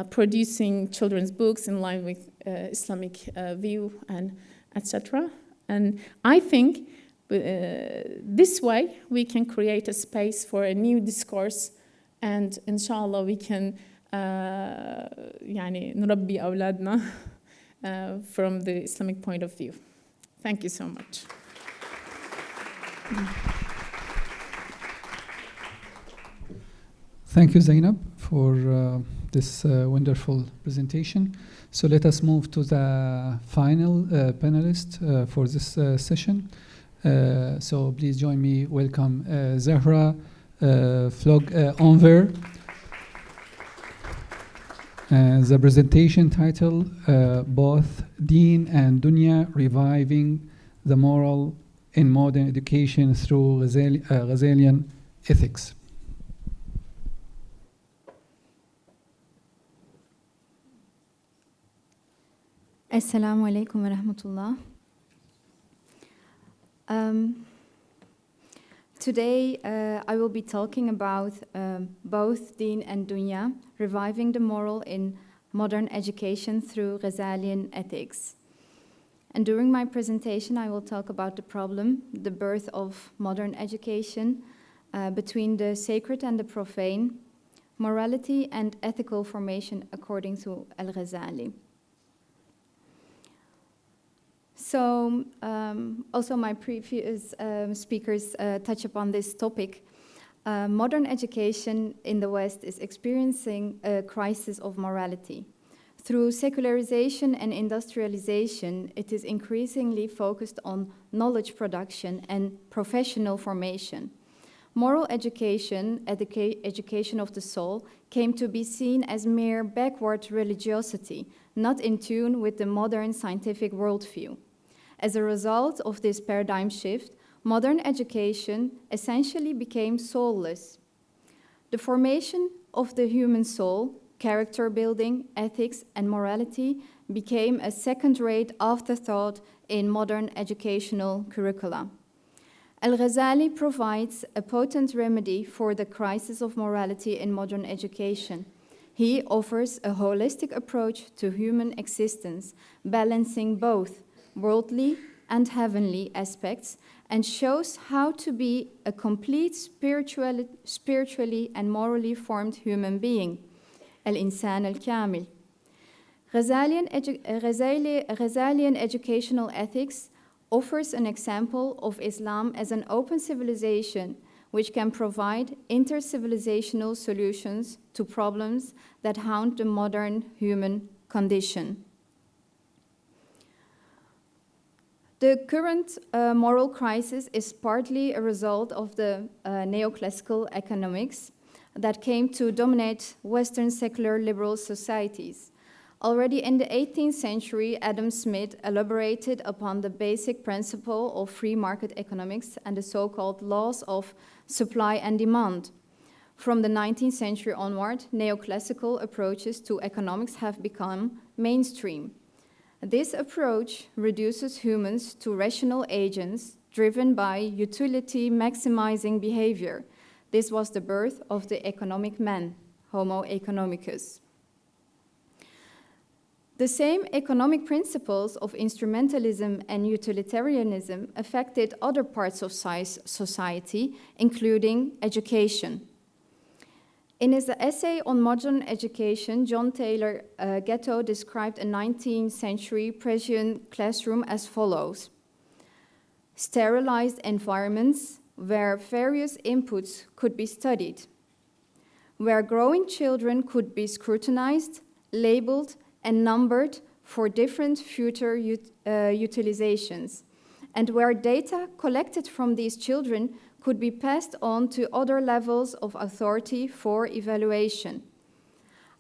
producing children's books in line with Islamic view and etc. And I think this way we can create a space for a new discourse, and inshallah we can يعني نربي أولادنا from the Islamic point of view. Thank you so much. Thank you, Zainab, for this wonderful presentation. So let us move to the final panelist for this session. So please join me. Welcome Zahra Flog-Onver. The presentation title, Both Deen and Dunya, Reviving the Moral in Modern Education Through Ghazalian Ethics. Assalamu alaikum wa rahmatullah. Today I will be talking about both Deen and Dunya, reviving the moral in modern education through Ghazalian ethics. And during my presentation I will talk about the problem, the birth of modern education, between the sacred and the profane, morality and ethical formation according to Al-Ghazali. So also my previous speakers touch upon this topic. Modern education in the West is experiencing a crisis of morality. Through secularization and industrialization, it is increasingly focused on knowledge production and professional formation. Moral education, education of the soul, came to be seen as mere backward religiosity, not in tune with the modern scientific worldview. As a result of this paradigm shift, modern education essentially became soulless. The formation of the human soul, character building, ethics, and morality became a second-rate afterthought in modern educational curricula. Al-Ghazali provides a potent remedy for the crisis of morality in modern education. He offers a holistic approach to human existence, balancing both worldly and heavenly aspects, and shows how to be a complete spiritually and morally formed human being, al-insan al-kamil. Ghazalian educational ethics offers an example of Islam as an open civilization which can provide inter-civilizational solutions to problems that haunt the modern human condition. The current moral crisis is partly a result of the neoclassical economics that came to dominate Western secular liberal societies. Already in the 18th century, Adam Smith elaborated upon the basic principle of free market economics and the so-called laws of supply and demand. From the 19th century onward, neoclassical approaches to economics have become mainstream. This approach reduces humans to rational agents driven by utility-maximizing behavior. This was the birth of the economic man, Homo economicus. The same economic principles of instrumentalism and utilitarianism affected other parts of society, including education. In his essay on modern education, John Taylor Gatto described a 19th century Parisian classroom as follows: sterilized environments where various inputs could be studied, where growing children could be scrutinized, labeled, and numbered for different future utilizations, and where data collected from these children could be passed on to other levels of authority for evaluation.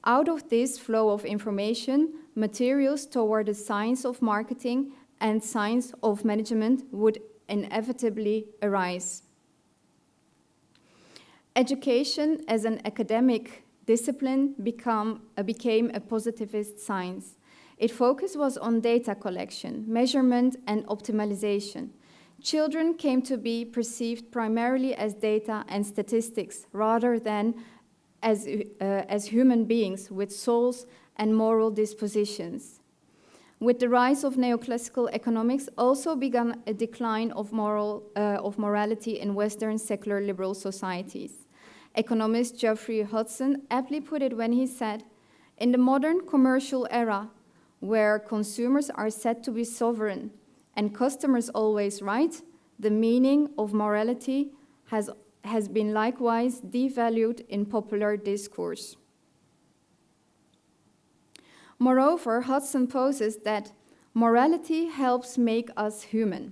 Out of this flow of information, materials toward the science of marketing and science of management would inevitably arise. Education as an academic discipline became a positivist science. Its focus was on data collection, measurement, and optimization. Children came to be perceived primarily as data and statistics rather than as human beings with souls and moral dispositions. With the rise of neoclassical economics, also began a decline of morality in Western secular liberal societies. Economist Geoffrey Hudson aptly put it when he said, "In the modern commercial era, where consumers are said to be sovereign and customers always right, the meaning of morality has been likewise devalued in popular discourse." Moreover, Hudson poses that morality helps make us human.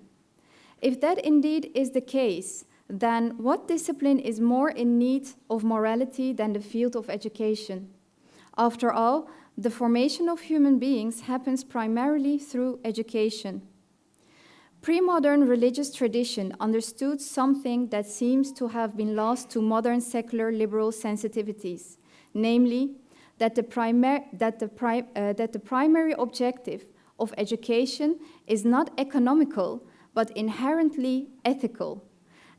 If that indeed is the case, then what discipline is more in need of morality than the field of education? After all, the formation of human beings happens primarily through education. Pre-modern religious tradition understood something that seems to have been lost to modern secular liberal sensitivities, namely that the primary objective of education is not economical, but inherently ethical,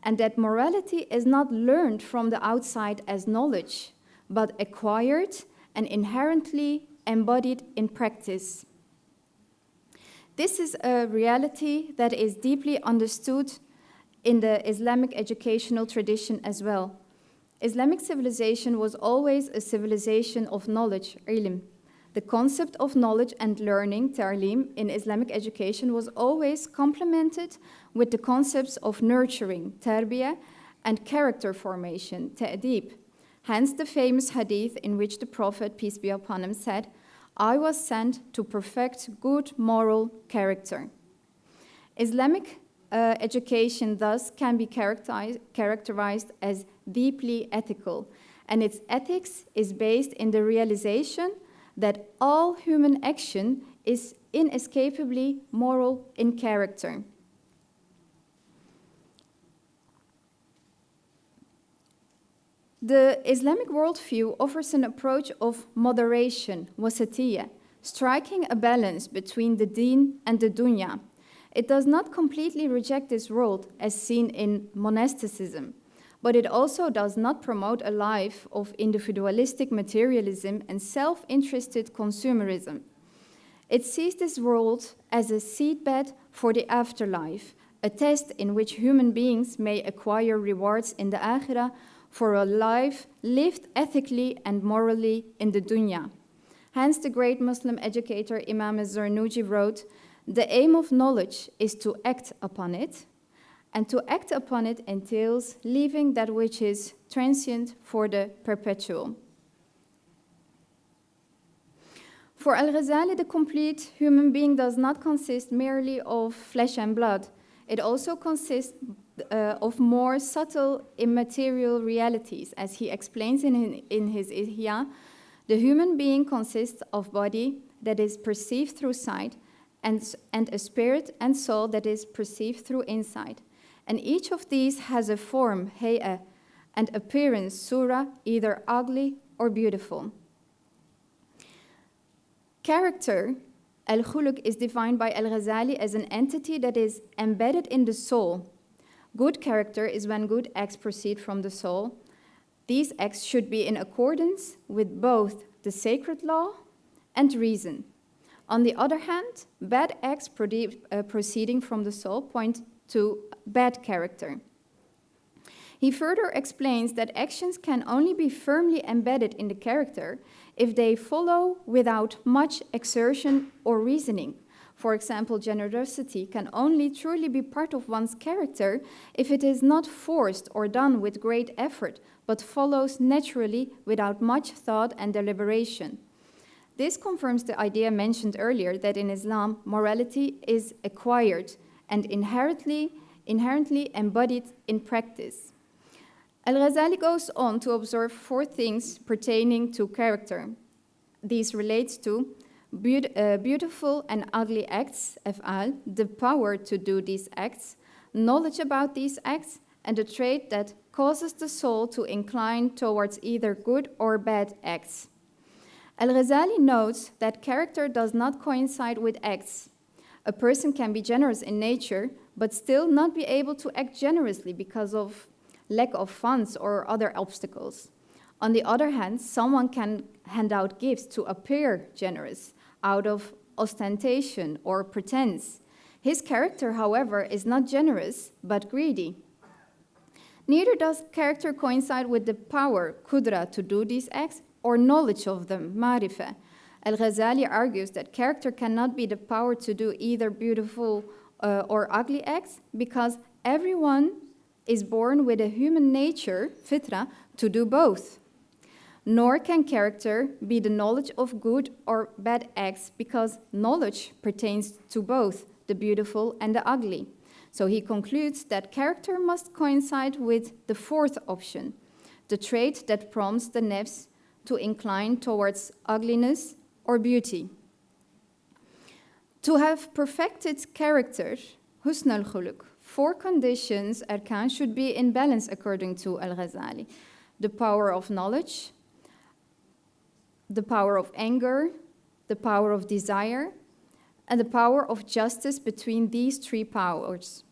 and that morality is not learned from the outside as knowledge, but acquired and inherently embodied in practice. This is a reality that is deeply understood in the Islamic educational tradition as well. Islamic civilization was always a civilization of knowledge, ilm. The concept of knowledge and learning, ta'lim, in Islamic education was always complemented with the concepts of nurturing, tarbiyah, and character formation, ta'deeb. Hence the famous hadith in which the Prophet, peace be upon him, said, "I was sent to perfect good moral character." Islamic education thus can be characterized as deeply ethical, and its ethics is based in the realization that all human action is inescapably moral in character. The Islamic worldview offers an approach of moderation, wasatiyya, striking a balance between the deen and the dunya. It does not completely reject this world as seen in monasticism, but it also does not promote a life of individualistic materialism and self-interested consumerism. It sees this world as a seedbed for the afterlife, a test in which human beings may acquire rewards in the akhirah for a life lived ethically and morally in the dunya. Hence, the great Muslim educator Imam az-Zarnuji wrote, "The aim of knowledge is to act upon it, and to act upon it entails leaving that which is transient for the perpetual." For Al-Ghazali, the complete human being does not consist merely of flesh and blood. It also consists of more subtle immaterial realities. As he explains in his Ihya, the human being consists of body that is perceived through sight and a spirit and soul that is perceived through insight. And each of these has a form, hay'ah, and appearance, surah, either ugly or beautiful. Character, al-khuluq, is defined by Al-Ghazali as an entity that is embedded in the soul. Good character is when good acts proceed from the soul. These acts should be in accordance with both the sacred law and reason. On the other hand, bad acts proceeding from the soul point to bad character. He further explains that actions can only be firmly embedded in the character if they follow without much exertion or reasoning. For example, generosity can only truly be part of one's character if it is not forced or done with great effort, but follows naturally without much thought and deliberation. This confirms the idea mentioned earlier that in Islam, morality is acquired and inherently embodied in practice. Al-Ghazali goes on to observe 4 things pertaining to character. These relate to beautiful and ugly acts, af'al, the power to do these acts, knowledge about these acts, and a trait that causes the soul to incline towards either good or bad acts. Al-Ghazali notes that character does not coincide with acts. A person can be generous in nature, but still not be able to act generously because of lack of funds or other obstacles. On the other hand, someone can hand out gifts to appear generous out of ostentation or pretense. His character, however, is not generous, but greedy. Neither does character coincide with the power, qudra, to do these acts, or knowledge of them, ma'rifah. Al-Ghazali argues that character cannot be the power to do either beautiful or ugly acts, because everyone is born with a human nature, fitra, to do both. Nor can character be the knowledge of good or bad acts, because knowledge pertains to both the beautiful and the ugly. So he concludes that character must coincide with the 4th option, the trait that prompts the nafs to incline towards ugliness or beauty. To have perfected character, husn al-khuluq, 4 conditions, arkan, should be in balance according to Al-Ghazali. The power of knowledge, the power of anger, the power of desire, and the power of justice. Between these 3 powers,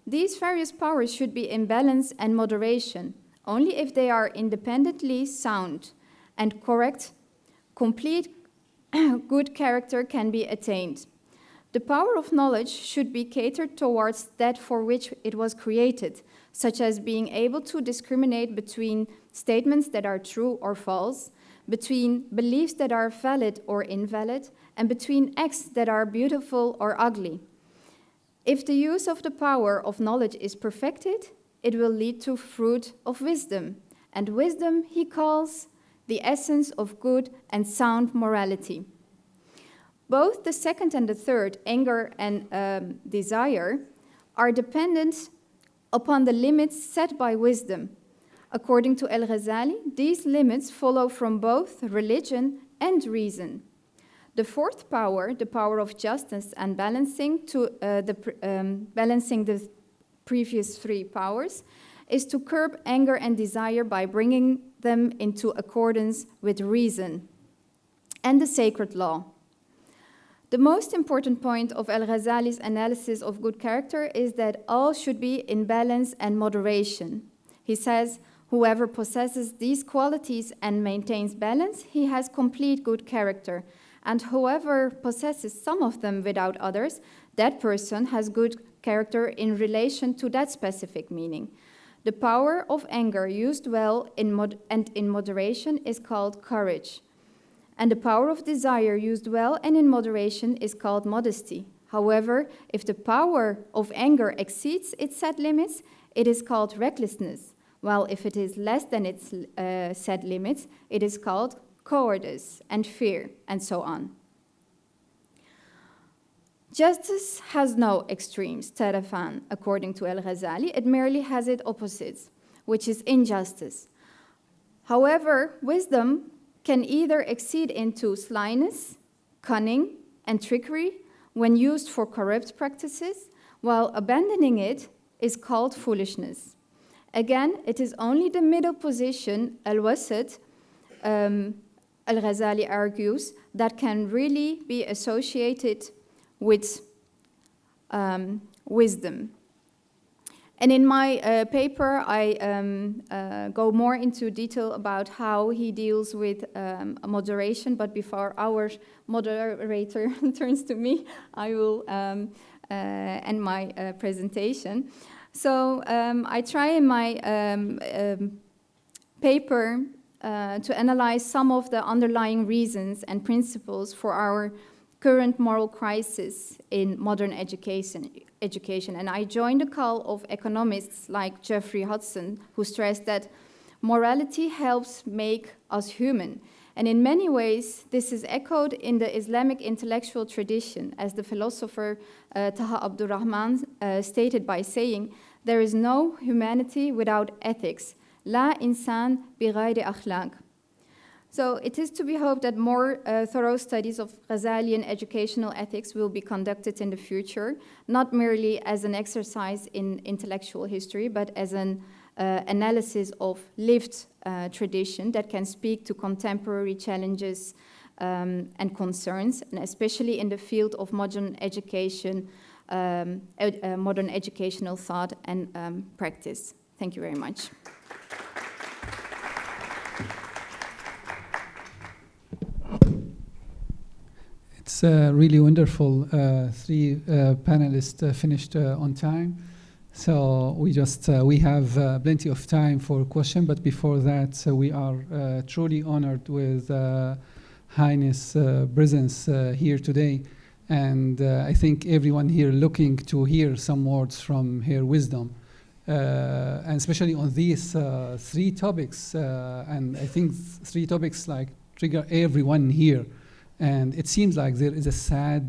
these various powers should be in balance and moderation. Only if they are independently sound and correct, complete good character can be attained. The power of knowledge should be catered towards that for which it was created, such as being able to discriminate between statements that are true or false, between beliefs that are valid or invalid, and between acts that are beautiful or ugly. If the use of the power of knowledge is perfected, it will lead to fruit of wisdom, and wisdom he calls the essence of good and sound morality. Both the 2nd and the 3rd, anger and desire, are dependent upon the limits set by wisdom. According to Al-Ghazali, these limits follow from both religion and reason. The 4th power, the power of justice and balancing the previous 3 powers, is to curb anger and desire by bringing them into accordance with reason and the sacred law. The most important point of Al-Ghazali's analysis of good character is that all should be in balance and moderation. He says, whoever possesses these qualities and maintains balance, he has complete good character. And whoever possesses some of them without others, that person has good character in relation to that specific meaning. The power of anger used well and in moderation is called courage. And the power of desire used well and in moderation is called modesty. However, if the power of anger exceeds its set limits, it is called recklessness, while if it is less than its set limits, it is called cowardice and fear, and so on. Justice has no extremes, tarafan, according to Al-Ghazali. It merely has its opposites, which is injustice. However, wisdom can either exceed into slyness, cunning, and trickery when used for corrupt practices, while abandoning it is called foolishness. Again, it is only the middle position, al-wasat, Al-Ghazali argues, that can really be associated with wisdom. And in my paper, I go more into detail about how he deals with moderation, but before our moderator turns to me, I will end my presentation. So I try in my paper to analyze some of the underlying reasons and principles for our current moral crisis in modern education. And I joined the call of economists like Jeffrey Hudson, who stressed that morality helps make us human, And in many ways, this is echoed in the Islamic intellectual tradition, as the philosopher Taha Abdurrahman stated by saying, "There is no humanity without ethics. La insan bi ghayri akhlaq." So it is to be hoped that more thorough studies of Ghazalian educational ethics will be conducted in the future, not merely as an exercise in intellectual history, but as an analysis of lived tradition that can speak to contemporary challenges and concerns, and especially in the field of modern education, modern educational thought and practice. Thank you very much. It's really wonderful. Three panelists finished on time. So we have plenty of time for questions, but before that, we are truly honored with Highness' presence here today. And I think everyone here looking to hear some words from her wisdom, and especially on these three topics. And I think three topics like trigger everyone here. And it seems like there is a sad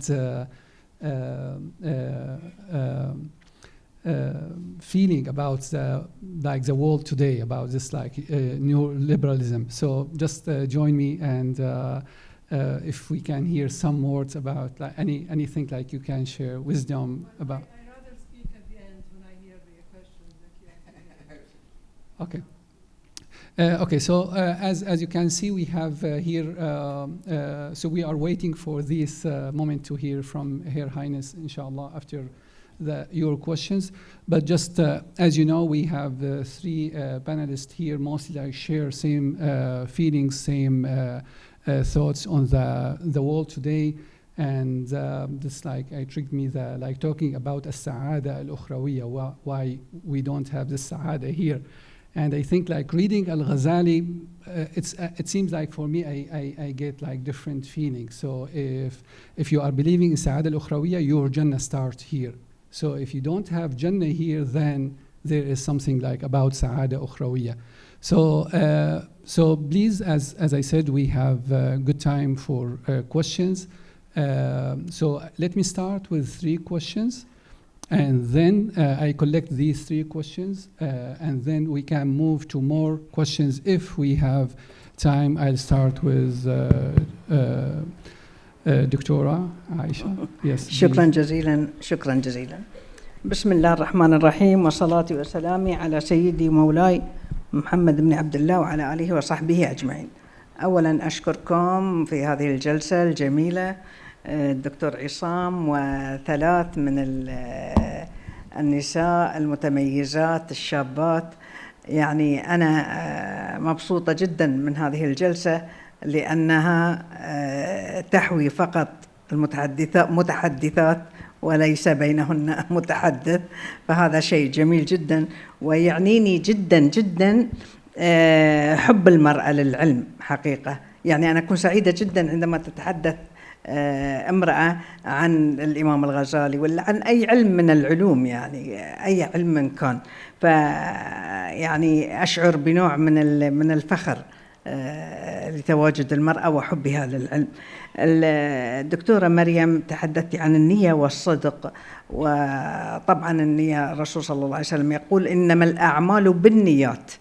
feeling about the world today, about this neoliberalism. So just join me, and if we can hear some words about anything like you can share wisdom about. I'd rather speak at the end when I hear the questions that you have. Okay. Okay, so as you can see, we have here, so we are waiting for this moment to hear from Her Highness, inshallah, after your questions. But just as you know, we have three panelists here, mostly share same feelings, same thoughts on the world today. And this it tricked me talking about as-sa'ada al-ukhrawiyya, why we don't have this sa'ada here. And I think reading Al-Ghazali, it seems like for me, I get different feelings. So if you are believing in Sa'ada al-Ukhrawiyya, your Jannah starts here. So if you don't have Jannah here, then there is something about Sa'ada Ukhrawiyya. So please, as I said, we have good time for questions. So let me start with three questions. And then I collect these three questions, and then we can move to more questions if we have time. I'll start with Dr. Aisha. Yes. شكرا جزيلا شكرا جزيلا. بسم الله الرحمن الرحيم وصلاتي وسلامي على سيدي مولاي محمد بن عبد الله وعلى آله وصحبه أجمعين. أولا أشكركم في هذه الجلسة الجميلة، الدكتور عصام وثلاث من النساء المتميزات الشابات. يعني أنا مبسوطة جدا من هذه الجلسة لأنها تحوي فقط متحدثات وليس بينهن متحدث، فهذا شيء جميل جدا ويعنيني جدا جدا حب المرأة للعلم حقيقة. يعني أنا أكون سعيدة جدا عندما تتحدث امرأة عن الإمام الغزالي ولا عن أي علم من العلوم، يعني أي علم كان. فيعني أشعر بنوع من الفخر لتواجد المرأة وحبها للعلم. الدكتورة مريم تحدثت عن النية والصدق، وطبعا النية الرسول صلى الله عليه وسلم يقول إنما الأعمال بالنيات.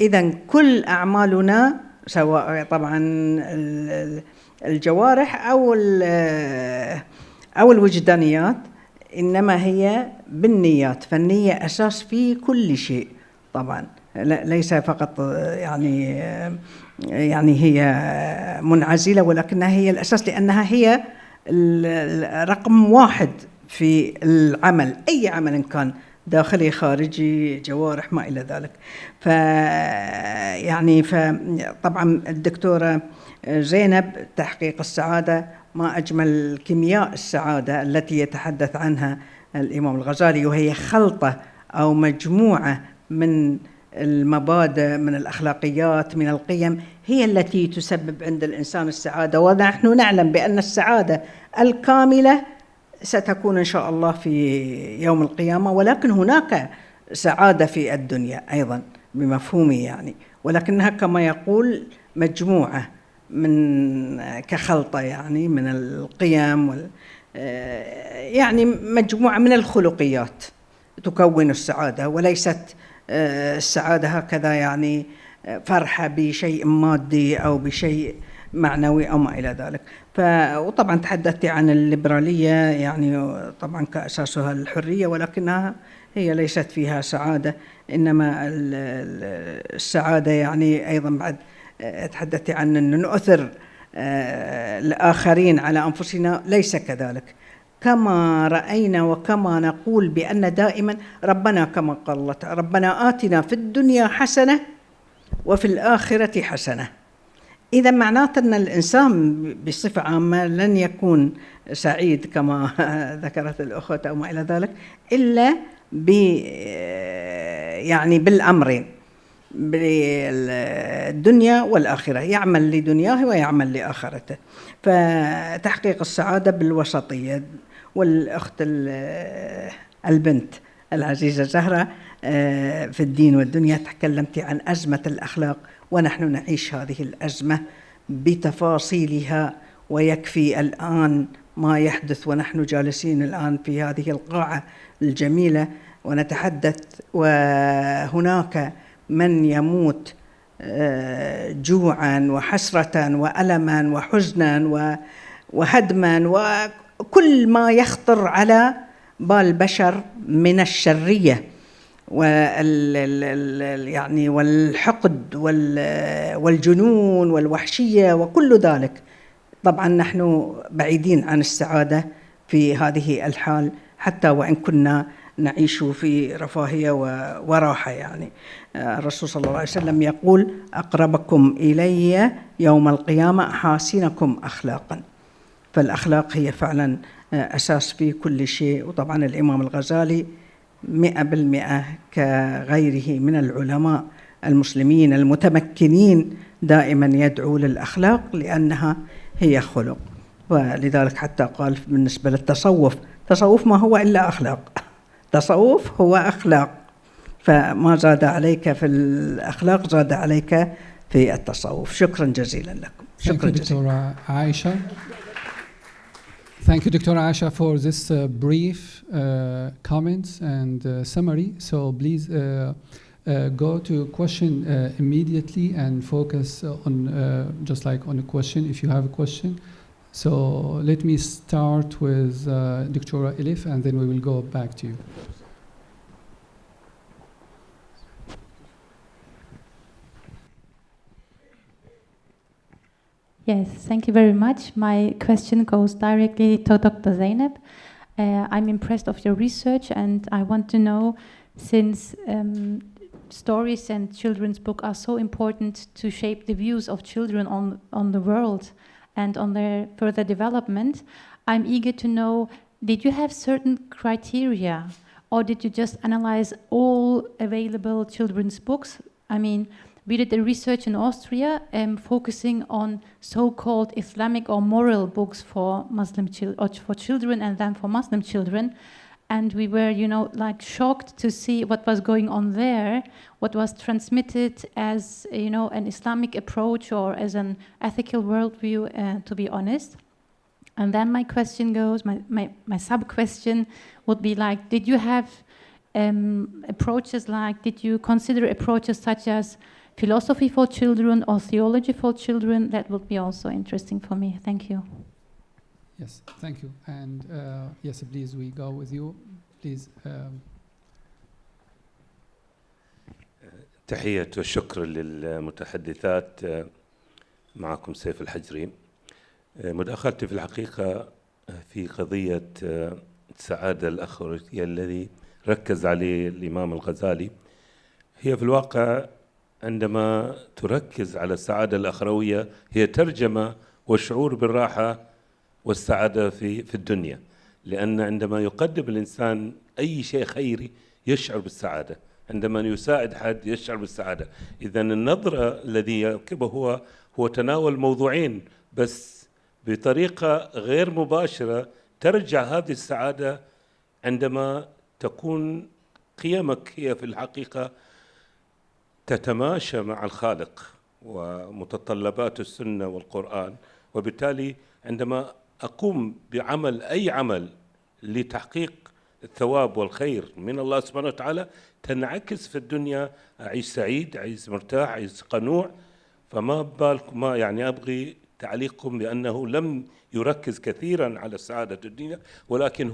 إذن كل أعمالنا سواء طبعا الجوارح أو الوجدانيات إنما هي بالنيات، فالنية أساس في كل شيء طبعا، ليس فقط يعني هي منعزلة، ولكنها هي الأساس لأنها هي رقم واحد في العمل، أي عمل كان داخلي خارجي جوارح ما إلى ذلك. فطبعا الدكتورة زينب تحقيق السعادة، ما أجمل كيمياء السعادة التي يتحدث عنها الإمام الغزالي، وهي خلطة أو مجموعة من المبادئ، من الأخلاقيات، من القيم، هي التي تسبب عند الإنسان السعادة. ونحن نعلم بأن السعادة الكاملة ستكون إن شاء الله في يوم القيامة، ولكن هناك سعادة في الدنيا أيضا بمفهومه يعني، ولكنها كما يقول مجموعة كخلطة يعني من القيم يعني مجموعة من الخلقيات تكون السعادة، وليست السعادة هكذا يعني فرحة بشيء مادي أو بشيء معنوي أو ما إلى ذلك. وطبعا تحدثت عن الليبرالية، يعني طبعا كأساسها الحرية، ولكنها هي ليست فيها سعادة، إنما السعادة يعني أيضا بعد تحدثت عن أن نؤثر الآخرين على أنفسنا، ليس كذلك. كما رأينا وكما نقول بأن دائما ربنا كما قال الله تعالى: ربنا آتنا في الدنيا حسنة وفي الآخرة حسنة. إذا معناته أن الإنسان بصفة عامة لن يكون سعيد كما ذكرت الأخت أو ما إلى ذلك، إلا يعني بالأمرين، بالدنيا والآخرة، يعمل لدنياه ويعمل لآخرته. فتحقيق السعادة بالوسطية. والأخت البنت العزيزة زهرة في الدين والدنيا تكلمت عن أزمة الأخلاق، ونحن نعيش هذه الأزمة بتفاصيلها، ويكفي الآن ما يحدث ونحن جالسين الآن في هذه القاعة الجميلة ونتحدث، وهناك من يموت جوعا وحسرة وألما وحزنا وهدما وكل ما يخطر على بال البشر من الشرية يعني والحقد والجنون والوحشية وكل ذلك. طبعا نحن بعيدين عن السعادة في هذه الحال، حتى وإن كنا نعيش في رفاهية وراحة. يعني الرسول صلى الله عليه وسلم يقول: أقربكم إلي يوم القيامة أحاسنكم أخلاقا. فالأخلاق هي فعلا أساس في كل شيء. وطبعا الإمام الغزالي 100% كغيره من العلماء المسلمين المتمكنين دائما يدعو للأخلاق، لأنها هي خلق. ولذلك حتى قال بالنسبة للتصوف: تصوف ما هو إلا أخلاق، تصوف هو أخلاق، فما زاد عليك في الأخلاق زاد عليك في التصوف. شكرا جزيلا لكم. شكرا جزيلا. عائشة. Thank you, Dr. Aisha, for this brief comments and summary. So please go to question immediately and focus on just like on a question if you have a question. So let me start with Dr. Elif, and then we will go back to you. Yes, thank you very much. My question goes directly to Dr. Zainab. I'm impressed of your research, and I want to know, since stories and children's books are so important to shape the views of children on the world and on their further development, I'm eager to know, did you have certain criteria, or did you just analyze all available children's books? I mean, we did a research in Austria focusing on so-called Islamic or moral books for Muslim for children and then for Muslim children. And we were, like shocked to see what was going on there, what was transmitted as, an Islamic approach or as an ethical worldview, to be honest. And then my question goes, my sub-question would be like, did you have approaches like, did you consider approaches such as philosophy for children or theology for children? That would be also interesting for me. Thank you. Yes, thank you. And yes, please, we go with you. Please. تحية والشكر للمتحدثات. معكم سيف الحجري. مداخلتي في الحقيقة في قضية السعادة الأخروية الذي ركز عليه الإمام الغزالي. هي في الواقع عندما تركز على السعادة الأخروية هي ترجمة وشعور بالراحة والسعادة في الدنيا، لأن عندما يقدم الإنسان أي شيء خيري يشعر بالسعادة، عندما يساعد حد يشعر بالسعادة. إذن النظرة الذي يركبه هو تناول موضوعين بس بطريقة غير مباشرة ترجع هذه السعادة عندما تكون قيمك هي في الحقيقة تتماشى مع الخالق، ومتطلبات السنة والقرآن. وبالتالي عندما أقوم بعمل أي عمل لتحقيق الثواب والخير من الله سبحانه وتعالى تنعكس في الدنيا، أعيش سعيد، أعيش مرتاح، أعيش قنوع. فما بالكم، ما يعني أبغي تعليقكم بأنه لم يركز كثيرا على السعادة الدنيا، ولكن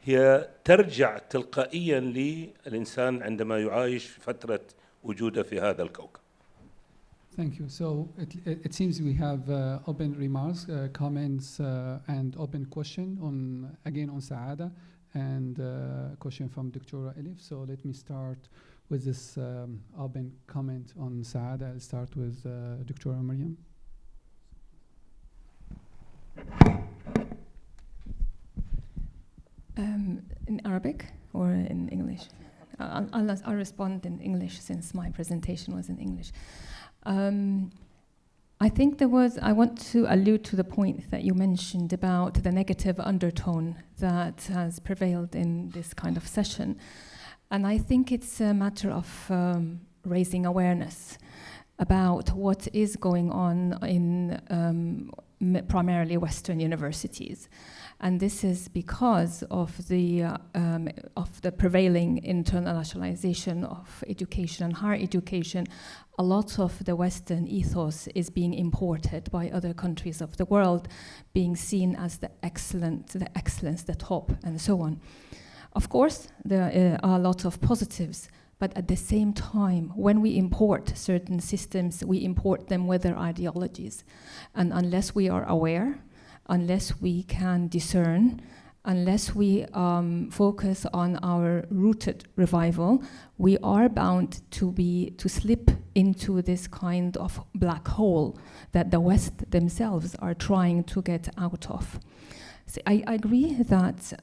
هي ترجع تلقائيا للإنسان عندما يعايش فترة وجوده في هذا الكوكب. Thank you. So it seems we have open remarks, comments, and open question on Saada, and question from Dr. Elif. So let me start with this open comment on Saada. I'll start with Dr. Maryam. In Arabic or in English? I'll respond in English since my presentation was in English. I think I want to allude to the point that you mentioned about the negative undertone that has prevailed in this kind of session. And I think it's a matter of raising awareness about what is going on in primarily Western universities. And this is because of the prevailing internationalization of education and higher education. A lot of the Western ethos is being imported by other countries of the world, being seen as the excellence, the top, and so on. Of course, there are a lot of positives, but at the same time, when we import certain systems, we import them with their ideologies. And unless we are aware, unless we can discern, unless we focus on our rooted revival, we are bound to slip into this kind of black hole that the West themselves are trying to get out of. So I agree that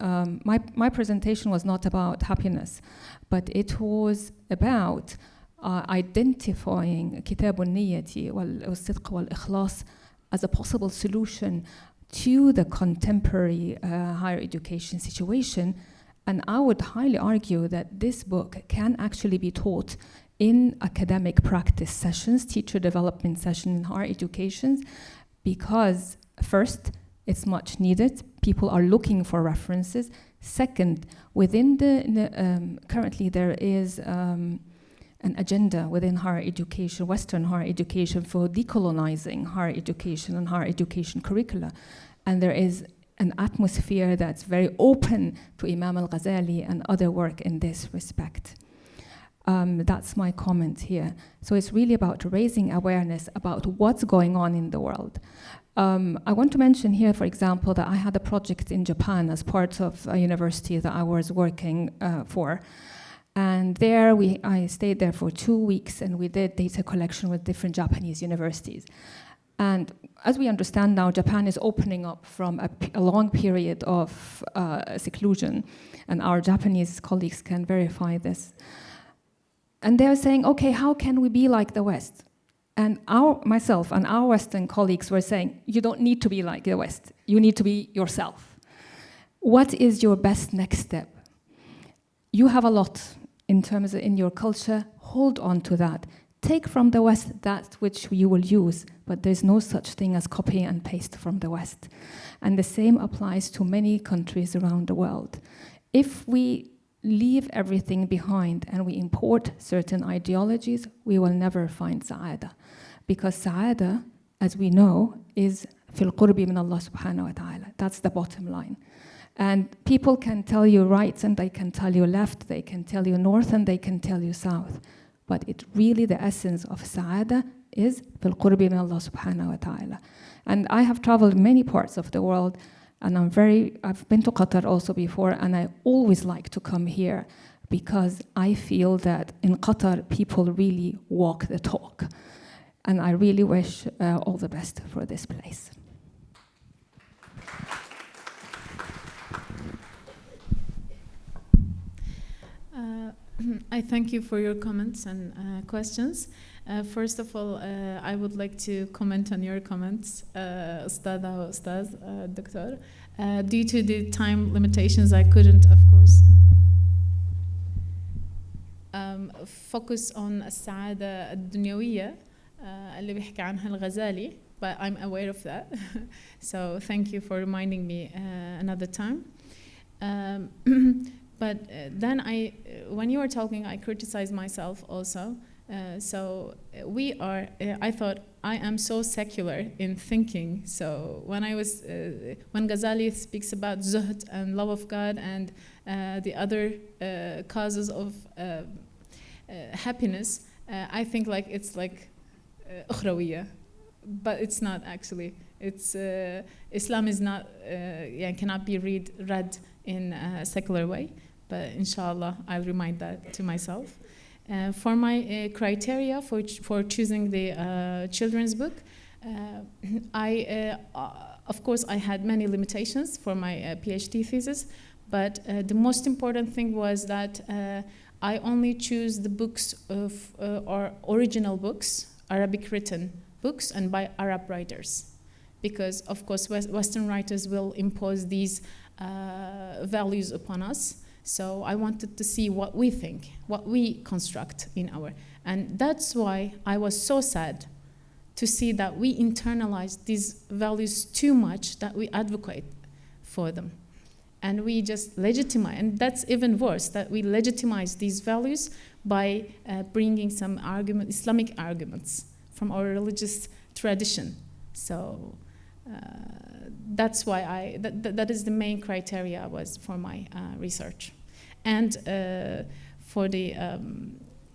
my presentation was not about happiness, but it was about identifying كتاب النية والصدق والإخلاص as a possible solution to the contemporary higher education situation. And I would highly argue that this book can actually be taught in academic practice sessions, teacher development sessions in higher education, because first, it's much needed. People are looking for references. Second, within currently there is an agenda within higher education, Western higher education, for decolonizing higher education and higher education curricula. And there is an atmosphere that's very open to Imam al-Ghazali and other work in this respect. That's my comment here. So it's really about raising awareness about what's going on in the world. I want to mention here, for example, that I had a project in Japan as part of a university that I was working for. And there I stayed there for 2 weeks, and we did data collection with different Japanese universities. And as we understand now, Japan is opening up from a long period of seclusion, and our Japanese colleagues can verify this. And they're saying, okay, how can we be like the West? And myself and our Western colleagues were saying, you don't need to be like the West. You need to be yourself. What is your best next step? You have a lot in your culture. Hold on to that. Take from the West that which you will use, but there's no such thing as copy and paste from the West. And the same applies to many countries around the world. If we leave everything behind and we import certain ideologies, we will never find Sa'ada. Because Sa'ada, as we know, is في القرب من الله سبحانه وتعالى. That's the bottom line. And people can tell you right and they can tell you left, they can tell you north and they can tell you south. But it really, the essence of Sa'ada is في القرب من الله سبحانه وتعالى. And I have traveled many parts of the world, and I've been to Qatar also before, and I always like to come here because I feel that in Qatar people really walk the talk. And I really wish all the best for this place. I thank you for your comments and questions. First of all, I would like to comment on your comments, Doctor. Due to the time limitations, I couldn't, of course, focus on السعادة الدنيوية اللي بيحكي عنها الغزالي, but I'm aware of that. So thank you for reminding me another time. But then when you were talking, I criticized myself also. I thought I am so secular in thinking. So when Ghazali speaks about zuhd and love of God and the other causes of happiness, I think like it's like ukhrawiyya, but it's not actually. It's Islam is not cannot be read in a secular way. But inshallah, I'll remind that to myself. For my criteria for choosing the children's book, of course, I had many limitations for my PhD thesis, but the most important thing was that I only choose the books or original books, Arabic written books, and by Arab writers, because of course Western writers will impose these values upon us. So I wanted to see what we think, what we construct in our, and that's why I was so sad to see that we internalize these values too much, that we advocate for them. And we just legitimize, and that's even worse, that we legitimize these values by bringing some Islamic arguments from our religious tradition. So that's why that is the main criteria was for my research. And for the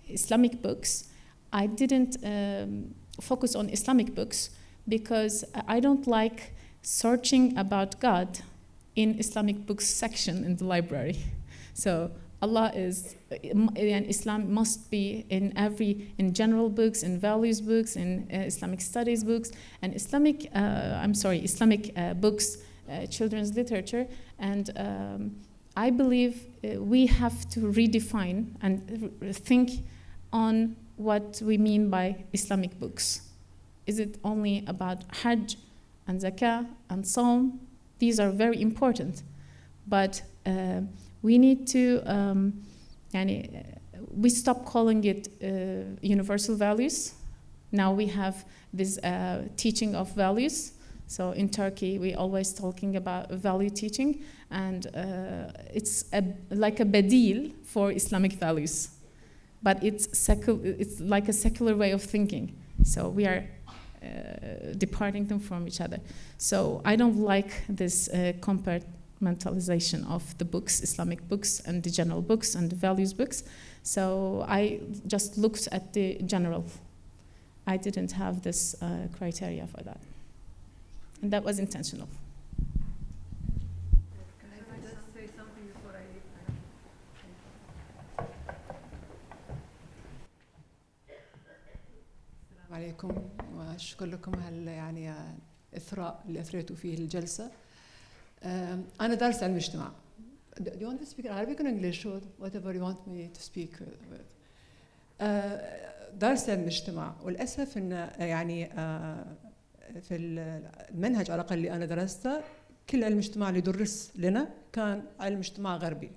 Islamic books, I didn't focus on Islamic books because I don't like searching about God in Islamic books section in the library. So Allah is, and Islam must be in general books, in values books, in Islamic studies books, and Islamic books, children's literature, and I believe we have to redefine and think on what we mean by Islamic books. Is it only about Hajj and Zakah and Sawm? These are very important, but we need to, we stop calling it universal values. Now we have this teaching of values. So in Turkey, we always talking about value teaching, and it's like a badil for Islamic values, but it's like a secular way of thinking. So we are departing them from each other. So I don't like this compartmentalization of the books, Islamic books, and the general books and the values books. So I just looked at the general. I didn't have this criteria for that. And that was intentional. Can I just say something before I leave? السلام عليكم وشكرا لكم الإثراء اللي أثريتوا فيه الجلسة. أنا دارسة علم الاجتماع. Do you want to speak Arabic or English or whatever you want me to speak with? دارسة علم الاجتماع، وللأسف إن في المنهج على الأقل اللي أنا درسته كل علم الاجتماع اللي درس لنا كان علم اجتماع غربي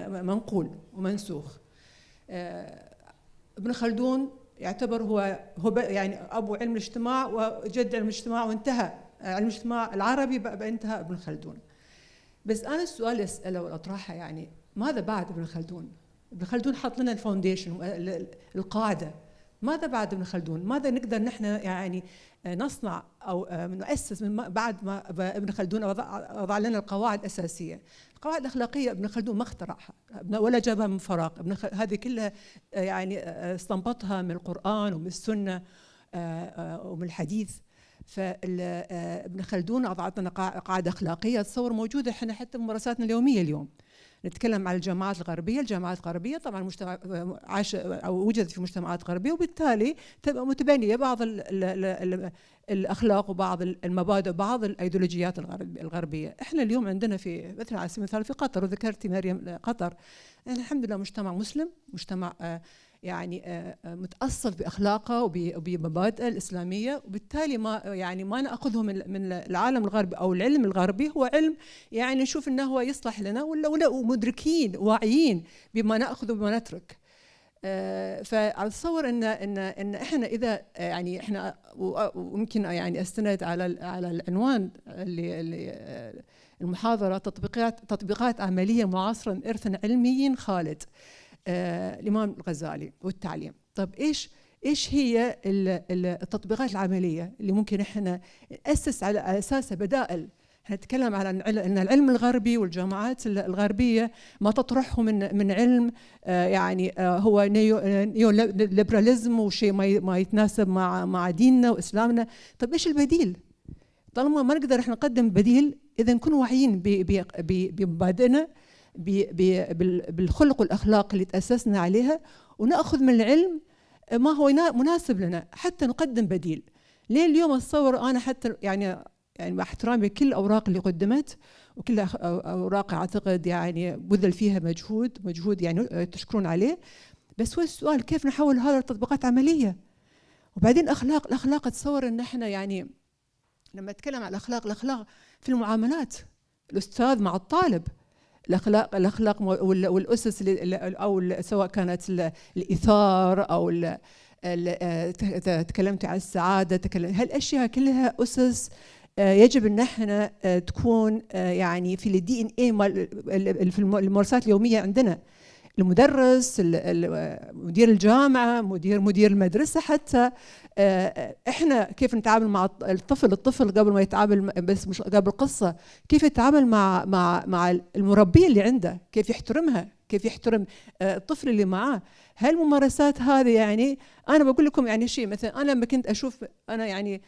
منقول ومنسوخ. ابن خلدون يعتبر هو أبو علم الاجتماع وجد علم الاجتماع، وانتهى علم الاجتماع العربي انتهى ابن خلدون. بس أنا السؤال اللي أسأله وأطرحه ماذا بعد ابن خلدون؟ ابن خلدون حط لنا الفاونديشن القاعدة. ماذا بعد ابن خلدون؟ ماذا نقدر نحن نصنع أو نؤسس من بعد ما ابن خلدون وضع لنا القواعد الأساسية؟ القواعد الأخلاقية ابن خلدون ما اخترعها ولا جابها من فراغ. هذه كلها استنبطها من القرآن ومن السنة ومن الحديث. فابن خلدون وضع لنا قاعدة أخلاقية تصور موجودة احنا حتى في ممارساتنا اليومية اليوم. نتكلم عن الجامعات الغربية طبعا مجتمع عاش أو وجدت في مجتمعات غربية، وبالتالي تبقى متبنية بعض الأخلاق وبعض المبادئ وبعض الأيديولوجيات الغربية. احنا اليوم عندنا في مثلا على سبيل المثال في قطر، وذكرتي مريم قطر، الحمد لله مجتمع مسلم، مجتمع متأصل بأخلاقه وبمبادئه الإسلامية، وبالتالي ما نأخذه من العالم الغربي أو العلم الغربي هو علم نشوف أنه هو يصلح لنا ولا مدركين واعيين بما نأخذ وبما نترك. فاتصور ان احنا اذا يعني احنا ويمكن يعني استند على العنوان اللي المحاضره تطبيقات عمليه معاصره ارثا علمي خالد الامام الغزالي والتعليم. طب ايش هي التطبيقات العمليه اللي ممكن احنا ناسس على اساسها بدائل؟ احنا نتكلم على ان العلم الغربي والجامعات الغربيه ما تطرحه من علم يعني هو نيو ليبراليزم وشيء ما يتناسب مع ديننا واسلامنا. طب ايش البديل؟ طالما ما نقدر احنا نقدم بديل، اذا نكون واعيين بمبادئنا بالخلق والاخلاق اللي تاسسنا عليها، وناخذ من العلم ما هو مناسب لنا حتى نقدم بديل. ليه اليوم اتصور انا حتى يعني مع احترامي كل الاوراق اللي قدمت وكل اوراق اعتقد يعني بذل فيها مجهود يعني تشكرون عليه، بس هو السؤال كيف نحول هذا لتطبيقات عمليه؟ وبعدين الاخلاق اتصور ان احنا يعني لما اتكلم عن الاخلاق في المعاملات، الاستاذ مع الطالب، الاخلاق والاسس او سواء كانت الايثار او تكلمت عن السعاده، هالاشياء كلها اسس يجب ان احنا تكون يعني في الدي ان اي في الممارسات اليوميه عندنا. المدرس، مدير الجامعه، مدير المدرسه، حتى احنا كيف نتعامل مع الطفل قبل ما يتعامل، بس مش قبل القصه، كيف يتعامل مع المربيه اللي عنده، كيف يحترمها، كيف يحترم الطفل اللي معاه. هالممارسات هذه يعني انا بقول لكم يعني شيء، مثلا انا لما كنت اشوف، انا يعني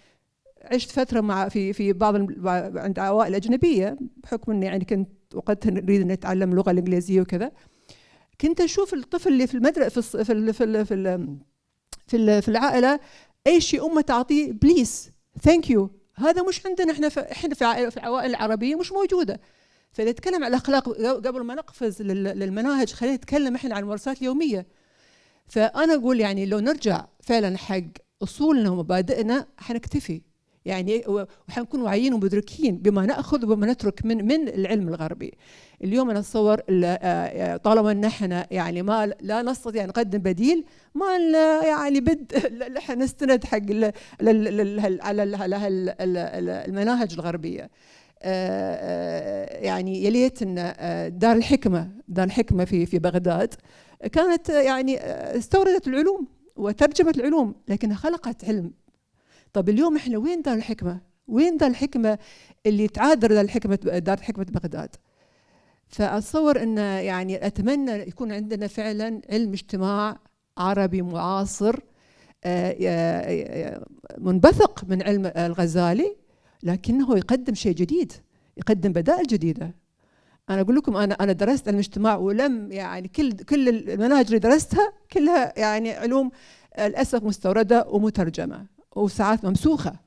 عشت فتره مع في بعض عند عوائل اجنبيه بحكم اني يعني كنت وقتها نريد ان نتعلم اللغه الانجليزيه وكذا. كنت اشوف الطفل اللي في المدرسه في العائله اي شيء امه تعطيه بليز ثانك يو، هذا مش عندنا احنا في العوائل العربيه مش موجوده. فاذا نتكلم عن الاخلاق قبل ما نقفز للمناهج، خلينا نتكلم احنا عن الممارسات اليوميه. فانا اقول يعني لو نرجع فعلا حق اصولنا ومبادئنا حنكتفي يعني، وحنكون واعيين ومدركين بما ناخذ وبما نترك من العلم الغربي. اليوم انا اتصور طالما ان احنا يعني ما لا نستطيع نقدم بديل، ما يعني احنا نستند حق على المناهج الغربيه. يعني يليت ان دار الحكمه في بغداد كانت يعني استوردت العلوم وترجمت العلوم لكنها خلقت علم. طب اليوم احنا وين دار الحكمه؟ وين دار الحكمه اللي تعادر دار حكمه بغداد؟ فاتصور ان يعني اتمنى يكون عندنا فعلا علم اجتماع عربي معاصر منبثق من علم الغزالي، لكنه يقدم شيء جديد، يقدم بدائل جديده. انا اقول لكم انا درست علم الاجتماع، ولم يعني كل المناهج اللي درستها كلها يعني علوم للاسف مستورده ومترجمه وساعات ممسوخه.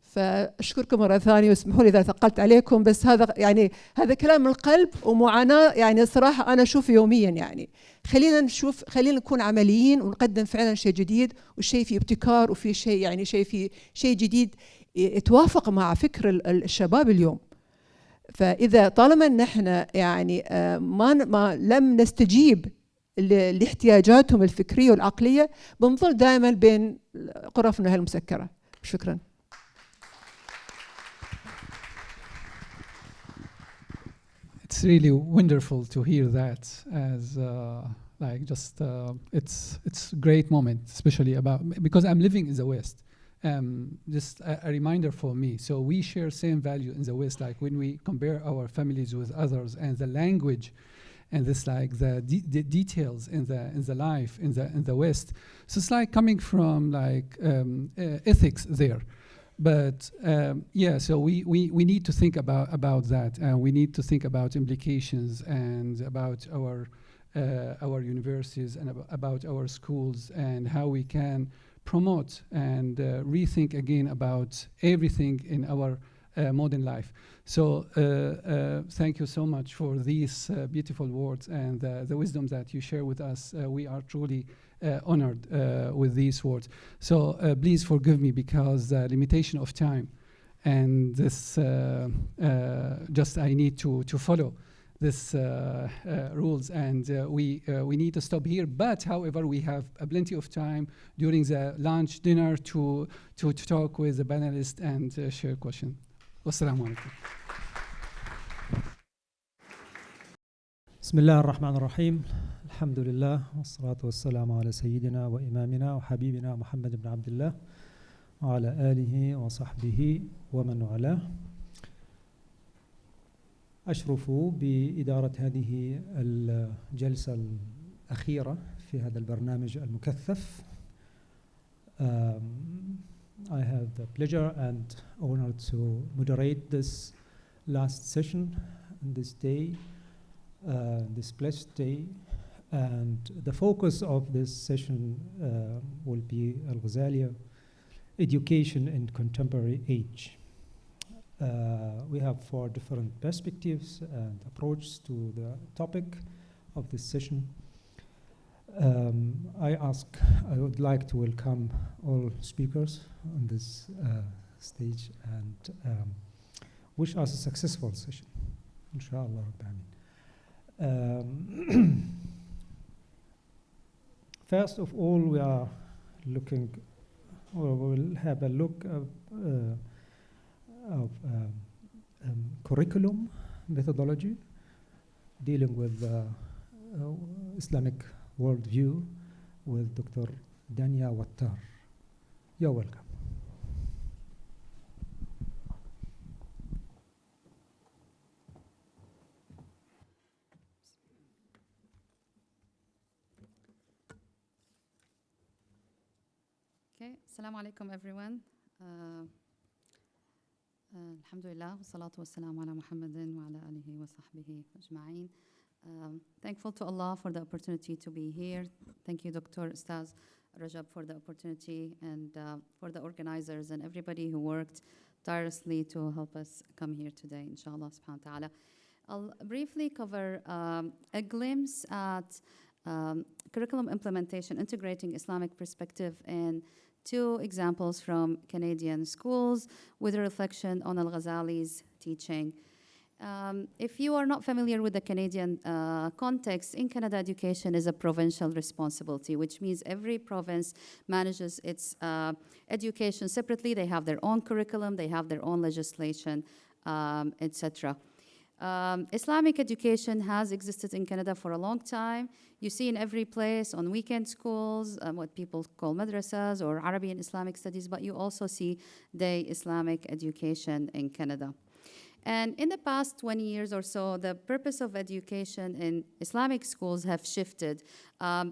فاشكركم مره ثانيه واسمحوا لي اذا ثقلت عليكم، بس هذا كلام من القلب ومعاناه يعني صراحه انا اشوف يوميا. يعني خلينا نكون عمليين ونقدم فعلا شيء جديد، وشيء فيه ابتكار، وفي شيء يعني شيء جديد يتوافق مع فكر الشباب اليوم. فاذا طالما ان احنا يعني ما لم نستجيب لاحتياجاتهم الفكريه والعقليه، بنظل دائما بين غرفنا المسكره. شكرا. It's really wonderful to hear that, as like just it's a great moment, especially because I'm living in the West. Just a reminder for me. So we share same value in the West, like when we compare our families with others, and the language, and this like the details in the life in the West. So it's like coming from like ethics there. But yeah, so we need to think about that, and we need to think about implications and about our universities and about our schools and how we can promote and rethink again about everything in our modern life. So thank you so much for these beautiful words and the wisdom that you share with us. We are truly honored with these words. So please forgive me because the limitation of time and this just I need to follow this rules, and we need to stop here. But however, we have plenty of time during the lunch dinner to talk with the panelists and share questions. Wassalamu alaikum. بسم الله الرحمن الرحيم الحمد لله والصلاة والسلام على سيدنا وإمامنا وحبيبنا محمد بن عبد الله وعلى آله وصحبه ومن والاه. أشرف بإدارة هذه الجلسة الأخيرة في هذا البرنامج المكثف. I have the pleasure and honor to moderate this last session on this day, this blessed day. And the focus of this session will be Al-Ghazali, education in contemporary age. We have 4 different perspectives and approaches to the topic of this session. I would like to welcome all speakers on this stage and wish us a successful session, inshallah. First of all, we are looking, or we'll have a look of curriculum methodology dealing with Islamic worldview with Dr. Dania Wattar. You're welcome. Okay, assalamu alaikum everyone. Alhamdulillah, wassalatu wassalamu ala Muhammadin wa ala alihi wa sahbihi ajma'in. Thankful to Allah for the opportunity to be here. Thank you, Dr. Ustaz Rajab, for the opportunity, and for the organizers and everybody who worked tirelessly to help us come here today, inshallah subhanahu wa ta'ala. I'll briefly cover a glimpse at curriculum implementation, integrating Islamic perspective, and 2 examples from Canadian schools with a reflection on Al-Ghazali's teaching. If you are not familiar with the Canadian context, in Canada, education is a provincial responsibility, which means every province manages its education separately. They have their own curriculum, they have their own legislation, etc. Islamic education has existed in Canada for a long time. You see in every place, on weekend schools, what people call madrasas or Arabic and Islamic studies, but you also see the Islamic education in Canada. And in the past 20 years or so, the purpose of education in Islamic schools have shifted.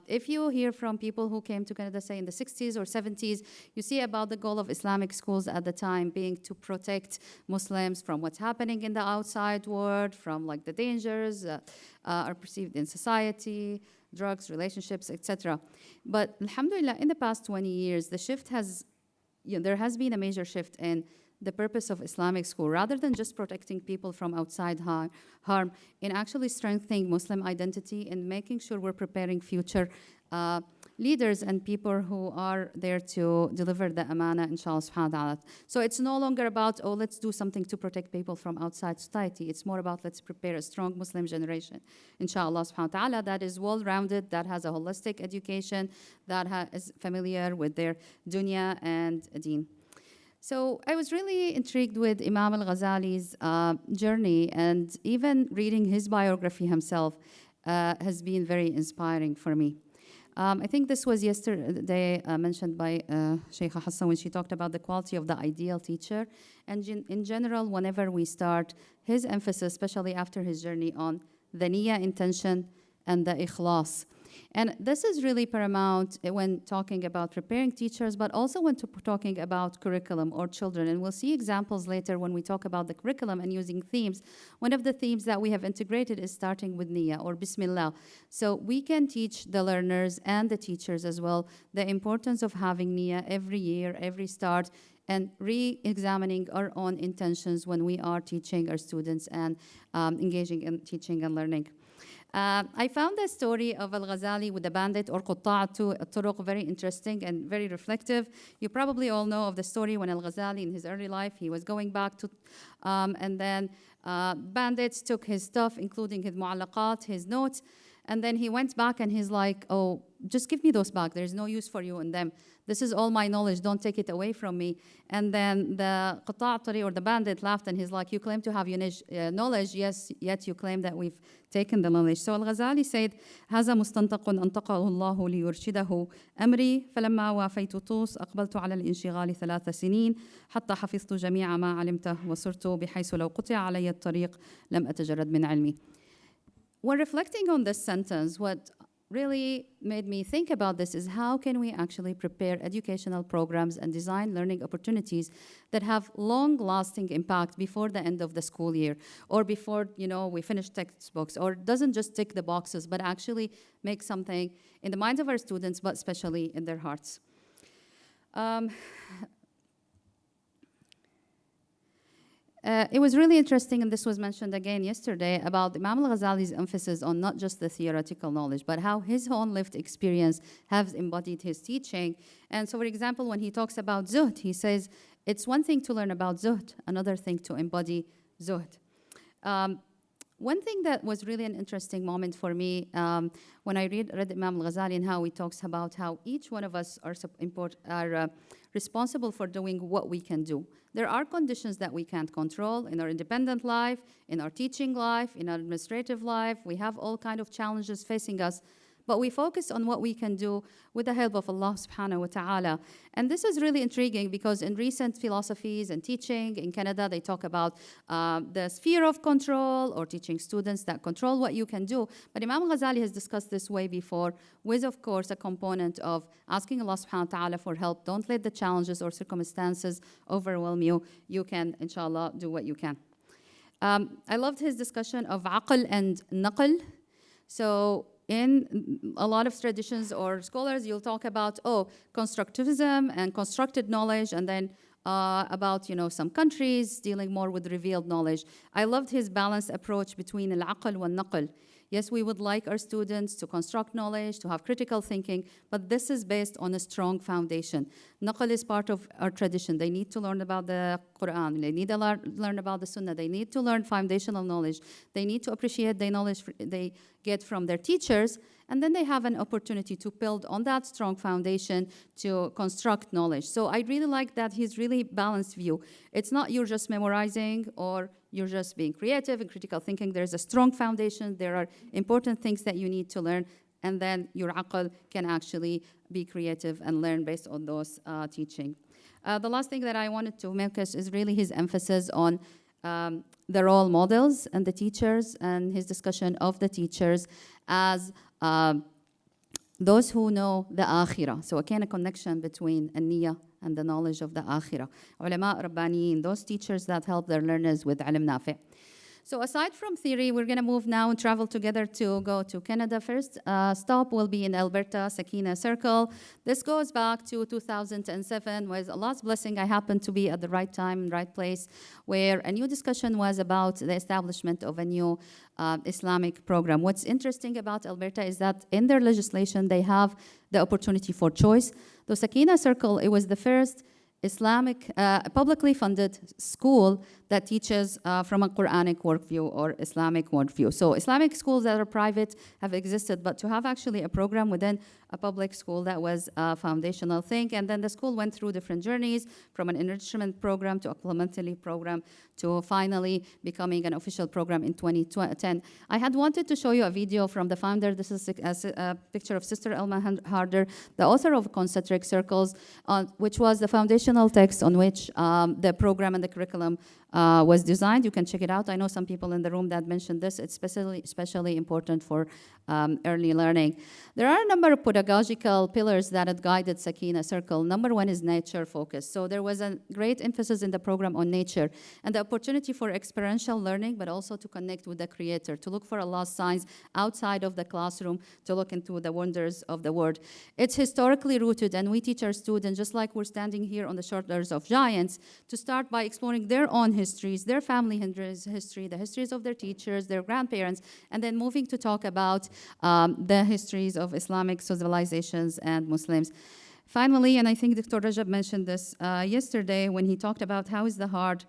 If you hear from people who came to Canada, say in the 60s or 70s, you see about the goal of Islamic schools at the time being to protect Muslims from what's happening in the outside world, from like the dangers are perceived in society, drugs, relationships, etc. But alhamdulillah, in the past 20 years, the shift has, there has been a major shift in the purpose of Islamic school, rather than just protecting people from outside harm, in actually strengthening Muslim identity and making sure we're preparing future leaders and people who are there to deliver the amana, inshallah subhanahu wa ta'ala. So it's no longer about, oh, let's do something to protect people from outside society. It's more about, let's prepare a strong Muslim generation, inshallah subhanahu wa ta'ala, that is well-rounded, that has a holistic education, that is familiar with their dunya and deen. So I was really intrigued with Imam al-Ghazali's journey, and even reading his biography himself has been very inspiring for me. I think this was yesterday mentioned by Sheikha Hassan when she talked about the quality of the ideal teacher. And in general, whenever we start, his emphasis, especially after his journey, on the niyyah, intention, and the ikhlas. And this is really paramount when talking about preparing teachers, but also when talking about curriculum or children. And we'll see examples later when we talk about the curriculum and using themes. One of the themes that we have integrated is starting with niyyah or bismillah. So we can teach the learners and the teachers as well the importance of having niyyah every year, every start, and re-examining our own intentions when we are teaching our students and engaging in teaching and learning. I found the story of Al-Ghazali with the bandit or قطاع الطرق very interesting and very reflective. You probably all know of the story when Al-Ghazali in his early life, he was going back to, and then bandits took his stuff, including his mu'allaqat, his notes, and then he went back and he's like, oh, just give me those back. There's no use for you in them. This is all my knowledge. Don't take it away from me. And then the قطاع الطريق or the bandit laughed and he's like, you claim to have knowledge, yes, yet you claim that we've taken the knowledge. So Al-Ghazali said, هذا مستنطق أنطقه الله ليرشده أمري فلما وافيت طوس أقبلت على الانشغال 3 سنين حتى حفظت جميع ما علمته وصرت بحيث لو قطع علي الطريق لم أتجرد من علمي. When reflecting on this sentence, what really made me think about this is how can we actually prepare educational programs and design learning opportunities that have long-lasting impact before the end of the school year or before, we finish textbooks, or doesn't just tick the boxes, but actually make something in the minds of our students, but especially in their hearts. It was really interesting, and this was mentioned again yesterday, about Imam al-Ghazali's emphasis on not just the theoretical knowledge, but how his own lived experience has embodied his teaching. And so, for example, when he talks about zuhd, he says, it's one thing to learn about zuhd, another thing to embody zuhd. One thing that was really an interesting moment for me when I read Imam al-Ghazali and how he talks about how each one of us are responsible for doing what we can do. There are conditions that we can't control in our independent life, in our teaching life, in our administrative life. We have all kinds of challenges facing us, but we focus on what we can do with the help of Allah subhanahu wa ta'ala. And this is really intriguing because in recent philosophies and teaching in Canada, they talk about the sphere of control or teaching students that control what you can do. But Imam Ghazali has discussed this way before with, of course, a component of asking Allah subhanahu wa ta'ala for help. Don't let the challenges or circumstances overwhelm you. You can, inshallah, do what you can. I loved his discussion of aql and naql. So in a lot of traditions or scholars, you'll talk about, constructivism and constructed knowledge, and then about, some countries dealing more with revealed knowledge. I loved his balanced approach between al-aql wal naql. Yes, we would like our students to construct knowledge, to have critical thinking, but this is based on a strong foundation. Naql is part of our tradition. They need to learn about the Quran. They need to learn about the Sunnah. They need to learn foundational knowledge. They need to appreciate the knowledge they get from their teachers, and then they have an opportunity to build on that strong foundation to construct knowledge. So I really like that he's really balanced view. It's not you're just memorizing or you're just being creative and critical thinking. There's a strong foundation. There are important things that you need to learn, and then your aql can actually be creative and learn based on those teaching. The last thing that I wanted to make is really his emphasis on the role models and the teachers, and his discussion of the teachers as those who know the akhirah. So again, a connection between an-niyah and the knowledge of the akhirah. Ulama Rabbaniyin, those teachers that help their learners with ilm nafi'. So aside from theory, we're going to move now and travel together to go to Canada first. Stop will be in Alberta, Sakina Circle. This goes back to 2007. With Allah's blessing, I happened to be at the right time, right place, where a new discussion was about the establishment of a new Islamic program. What's interesting about Alberta is that in their legislation, they have the opportunity for choice. The Sakina Circle, it was the first Islamic, publicly funded school that teaches from a Quranic worldview or Islamic worldview. So Islamic schools that are private have existed, but to have actually a program within a public school, that was a foundational thing. And then the school went through different journeys, from an enrichment program to a complementary program to finally becoming an official program in 2010. I had wanted to show you a video from the founder. This is a picture of Sister Elma Harder, the author of Concentric Circles, which was the foundational text on which the program and the curriculum was designed. You can check it out. I know some people in the room that mentioned this. It's especially important for early learning. There are a number of pedagogical pillars that had guided Sakina Circle. Number one is nature focus. So there was a great emphasis in the program on nature and the opportunity for experiential learning, but also to connect with the Creator, to look for Allah's signs outside of the classroom, to look into the wonders of the world. It's historically rooted, and we teach our students, just like we're standing here on the shoulders of giants, to start by exploring their own histories, their family history, the histories of their teachers, their grandparents, and then moving to talk about the histories of Islamic civilizations and Muslims. Finally, and I think Dr. Rajab mentioned this yesterday when he talked about how is the heart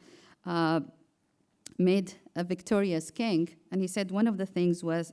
made a victorious king, and he said one of the things was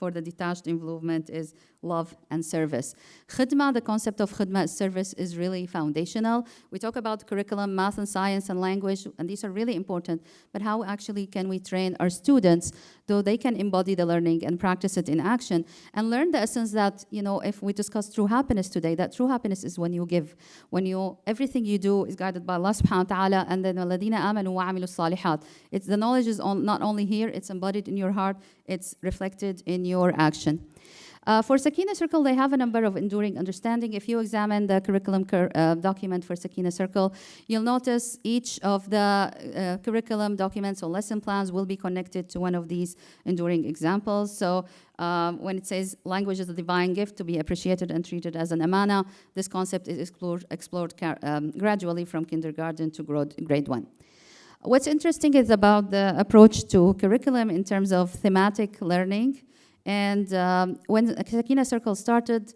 for the detached involvement is love and service. Khidma, the concept of khidma, service, is really foundational. We talk about curriculum, math and science and language, and these are really important, but how actually can we train our students though they can embody the learning and practice it in action and learn the essence that, you know, if we discuss true happiness today, that true happiness is when you give, when everything you do is guided by Allah subhanahu wa ta'ala, and then وَالَّذِينَ آمَنُوا وَعَمِلُوا الصَّالِحَاتِ. It's the knowledge is not only here, it's embodied in your heart, it's reflected in your action. For Sakina Circle, they have a number of enduring understanding. If you examine the curriculum document for Sakina Circle, you'll notice each of the curriculum documents or lesson plans will be connected to one of these enduring examples. So when it says language is a divine gift to be appreciated and treated as an amana, this concept is explored gradually from kindergarten to grade 1. What's interesting is about the approach to curriculum in terms of thematic learning. And when Sakina Circle started,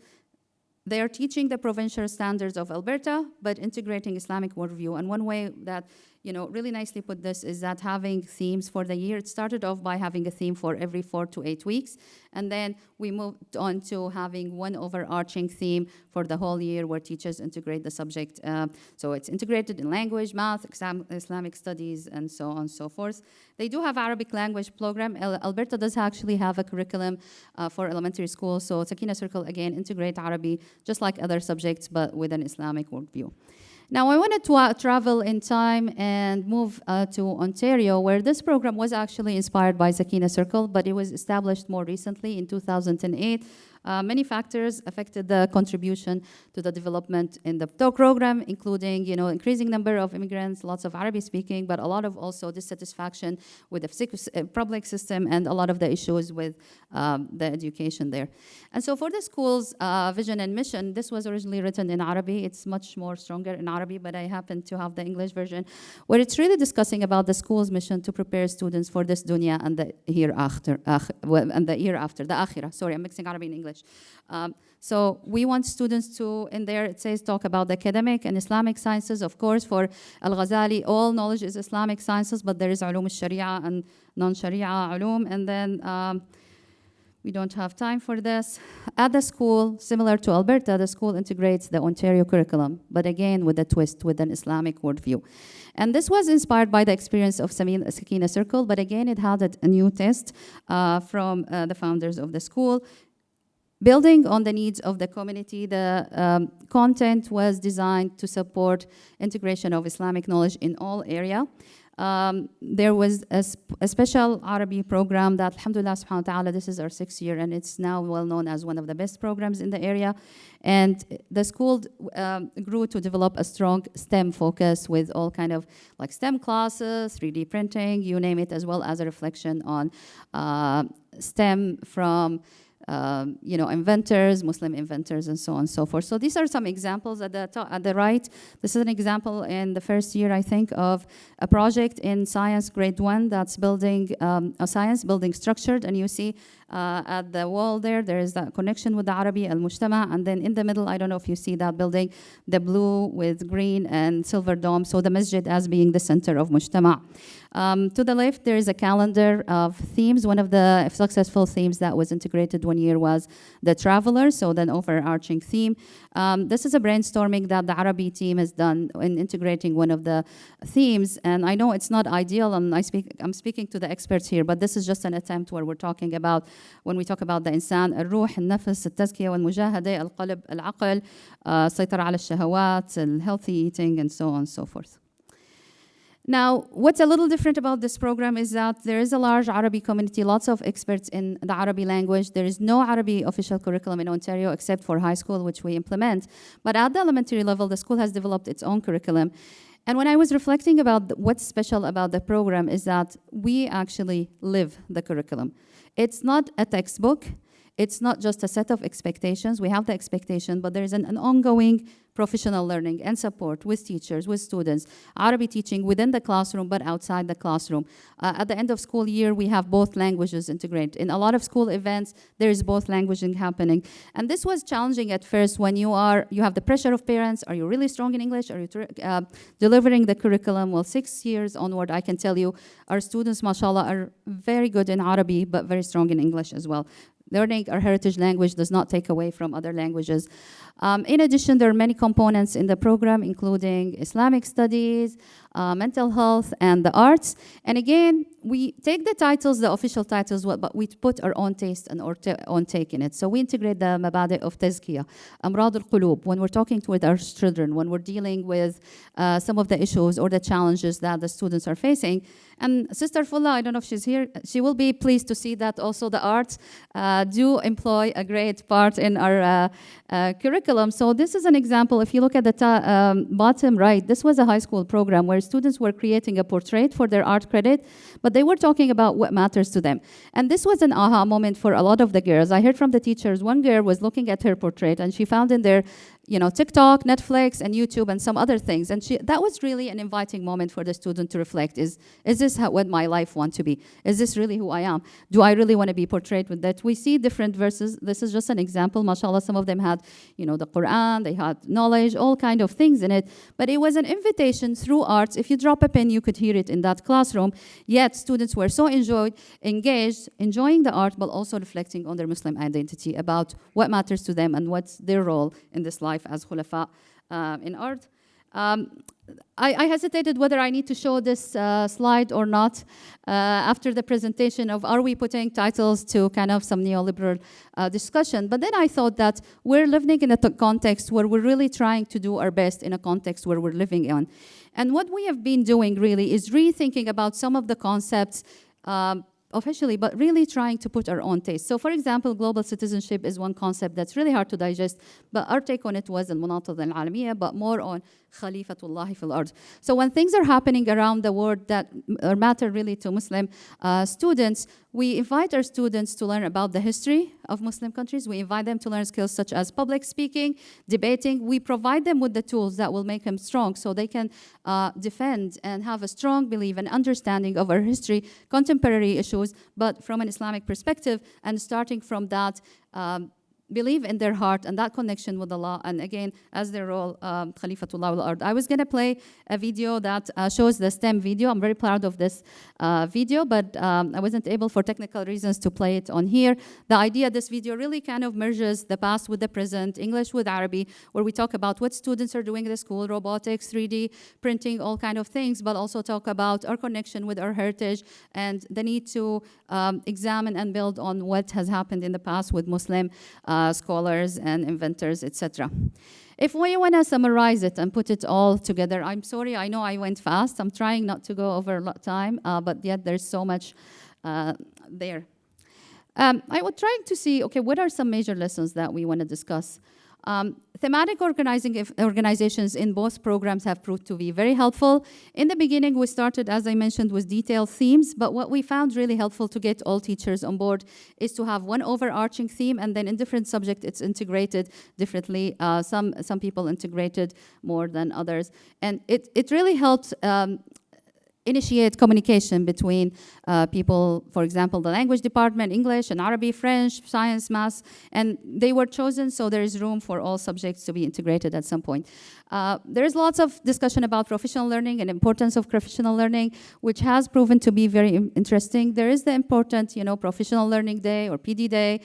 they are teaching the provincial standards of Alberta, but integrating Islamic worldview. And one way that, you know, really nicely put this is that having themes for the year. It started off by having a theme for every 4 to 8 weeks. And then we moved on to having one overarching theme for the whole year where teachers integrate the subject. So it's integrated in language, math, Islamic studies, and so on and so forth. They do have Arabic language program. Alberta does actually have a curriculum for elementary school. So Sakina Circle, again, integrate Arabic just like other subjects, but with an Islamic worldview. Now, I wanted to travel in time and move to Ontario, where this program was actually inspired by Sakina Circle, but it was established more recently in 2008. Many factors affected the contribution to the development in the program, including, you know, increasing number of immigrants, lots of Arabic speaking, but a lot of also dissatisfaction with the public system and a lot of the issues with the education there. And so for the school's vision and mission, this was originally written in Arabic. It's much more stronger in Arabic, but I happen to have the English version, where it's really discussing about the school's mission to prepare students for this dunya and the hereafter, the akhirah. Sorry, I'm mixing Arabic and English. So we want students to, in there it says, talk about the academic and Islamic sciences. Of course, for Al-Ghazali, all knowledge is Islamic sciences, but there is ulum al-sharia and non-sharia ulum. And then we don't have time for this. At the school, similar to Alberta, the school integrates the Ontario curriculum, but again with a twist, with an Islamic worldview. And this was inspired by the experience of Sakina Circle, but again it had a new test from the founders of the school. Building on the needs of the community, the content was designed to support integration of Islamic knowledge in all areas. There was a special Arabic program that, alhamdulillah subhanahu wa ta'ala, this is our 6th year, and it's now well known as one of the best programs in the area. And the school grew to develop a strong STEM focus with all kind of like STEM classes, 3D printing, you name it, as well as a reflection on STEM from you know, inventors, Muslim inventors, and so on and so forth. So these are some examples at the right. This is an example in the first year, I think, of a project in science grade 1 that's building a science building structured, and you see at the wall there is that connection with the Arabi al-Mujtama, and then in the middle, I don't know if you see that building, the blue with green and silver dome, so the masjid as being the center of Mujtama. To the left, there is a calendar of themes. One of the successful themes that was integrated one year was the traveler, so an overarching theme. This is a brainstorming that the Arabi team has done in integrating one of the themes, and I know it's not ideal, and I'm speaking to the experts here, but this is just an attempt where we're talking about, when we talk about the insan, الروح, النفس, التزكية والمجاهدة, القلب, العقل, السيطرة على الشهوات, healthy eating, and so on and so forth. Now, what's a little different about this program is that there is a large Arabic community, lots of experts in the Arabic language. There is no Arabic official curriculum in Ontario except for high school, which we implement. But at the elementary level, the school has developed its own curriculum. And when I was reflecting about what's special about the program is that we actually live the curriculum. It's not a textbook. it's not just a set of expectations. We have the expectation, but there is an ongoing professional learning and support with teachers, with students, Arabic teaching within the classroom, but outside the classroom. At the end of school year, we have both languages integrated. In a lot of school events, there is both languaging happening. And this was challenging at first when you have the pressure of parents. Are you really strong in English? Are you delivering the curriculum? Well, 6 years onward, I can tell you, our students, mashallah, are very good in Arabic, but very strong in English as well. Learning our heritage language does not take away from other languages. In addition, there are many components in the program, including Islamic studies, mental health, and the arts. And again, we take the titles, the official titles, but we put our own taste and our own take in it. So we integrate the mabadi of tazkiyah, amrad al-qulub, when we're talking with our children, when we're dealing with some of the issues or the challenges that the students are facing. And Sister Fulla, I don't know if she's here, she will be pleased to see that also the arts do employ a great part in our curriculum. So this is an example. If you look at the bottom right, this was a high school program where students were creating a portrait for their art credit, but they were talking about what matters to them. And this was an aha moment for a lot of the girls. I heard from the teachers, one girl was looking at her portrait and she found in there, TikTok, Netflix, and YouTube, and some other things. And that was really an inviting moment for the student to reflect. Is this what my life wants to be? Is this really who I am? Do I really want to be portrayed with that? We see different verses. This is just an example. MashaAllah, some of them had, the Quran, they had knowledge, all kind of things in it. But it was an invitation through arts. If you drop a pen, you could hear it in that classroom. Yet students were so engaged, enjoying the art, but also reflecting on their Muslim identity about what matters to them and what's their role in this life as khulafa in art. I hesitated whether I need to show this slide or not after the presentation of are we putting titles to kind of some neoliberal discussion. But then I thought that we're living in a context where we're really trying to do our best in a context where we're living in. And what we have been doing really is rethinking about some of the concepts officially, but really trying to put our own taste. So for example, global citizenship is one concept that's really hard to digest, but our take on it was al-munatadha al-alamiyya, but more on Khalifatullah fil ard. So when things are happening around the world that matter really to Muslim students, we invite our students to learn about the history of Muslim countries. We invite them to learn skills such as public speaking, debating. We provide them with the tools that will make them strong so they can defend and have a strong belief and understanding of our history, contemporary issues, but from an Islamic perspective, and starting from that, believe in their heart and that connection with Allah, and again, as their role, Khalifatullah al-Ard. I was going to play a video that shows the STEM video. I'm very proud of this video, but I wasn't able for technical reasons to play it on here. The idea of this video really kind of merges the past with the present, English with Arabic, where we talk about what students are doing at the school, robotics, 3D printing, all kind of things, but also talk about our connection with our heritage and the need to examine and build on what has happened in the past with Muslim scholars and inventors, etc. If we want to summarize it and put it all together, I'm sorry, I know I went fast. I'm trying not to go over a lot of time, but yet there's so much there. I was trying to see, okay, what are some major lessons that we want to discuss? Thematic organizations in both programs have proved to be very helpful. In the beginning, we started, as I mentioned, with detailed themes, but what we found really helpful to get all teachers on board is to have one overarching theme, and then in different subjects, it's integrated differently. Some people integrated more than others. And it really helped initiate communication between people, for example, the language department, English and Arabic, French, science, maths, and they were chosen so there is room for all subjects to be integrated at some point. There is lots of discussion about professional learning and importance of professional learning, which has proven to be very interesting. There is the important, professional learning day or PD day,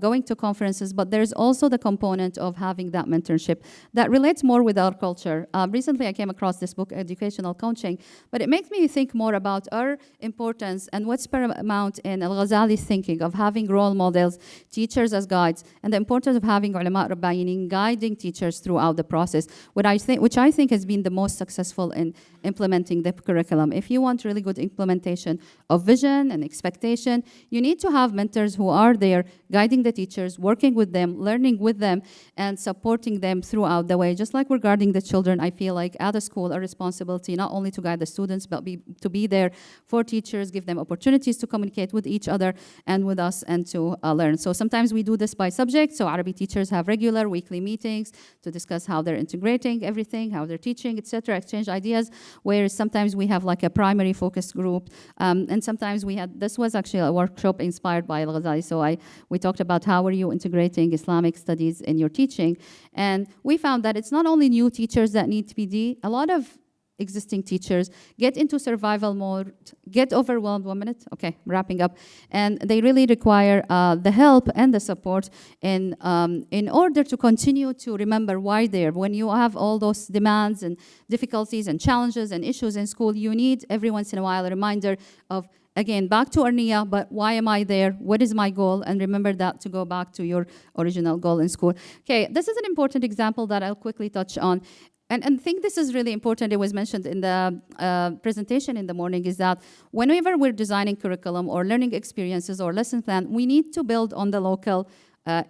going to conferences, but there's also the component of having that mentorship that relates more with our culture. Recently, I came across this book, Educational Coaching, but it makes me think more about our importance and what's paramount in Al-Ghazali's thinking of having role models, teachers as guides, and the importance of having ulama rabbayinin guiding teachers throughout the process, which I think has been the most successful in implementing the curriculum. If you want really good implementation of vision and expectation, you need to have mentors who are there guiding the teachers, working with them, learning with them, and supporting them throughout the way. Just like regarding the children, I feel like at a school, a responsibility not only to guide the students, but but to be there for teachers, give them opportunities to communicate with each other and with us and to learn. So sometimes we do this by subject. So Arabic teachers have regular weekly meetings to discuss how they're integrating everything, how they're teaching, etc., exchange ideas, whereas sometimes we have like a primary focus group. And sometimes this was actually a workshop inspired by Ghazali. So we talked about how are you integrating Islamic studies in your teaching. And we found that it's not only new teachers that need PD, a lot of existing teachers get into survival mode, get overwhelmed. 1 minute, okay, wrapping up. And they really require the help and the support in order to continue to remember why they're. When you have all those demands and difficulties and challenges and issues in school, you need every once in a while a reminder of, again, back to our niyyah, but why am I there? What is my goal? And remember that to go back to your original goal in school. Okay, this is an important example that I'll quickly touch on. And I think this is really important. It was mentioned in the presentation in the morning, is that whenever we're designing curriculum or learning experiences or lesson plan, we need to build on the local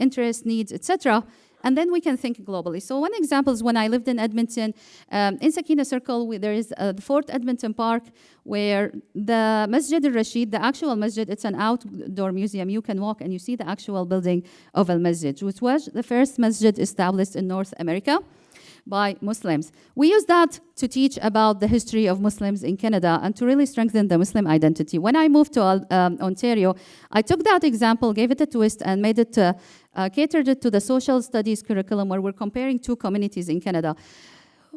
interests, needs, etc. And then we can think globally. So one example is when I lived in Edmonton, in Sakina Circle, there is the Fort Edmonton Park, where the Masjid al-Rashid, the actual masjid, it's an outdoor museum. You can walk and you see the actual building of al-Masjid, which was the first masjid established in North America by Muslims. We use that to teach about the history of Muslims in Canada and to really strengthen the Muslim identity. When I moved to Ontario, I took that example, gave it a twist, and made it catered it to the social studies curriculum, where we're comparing two communities in Canada.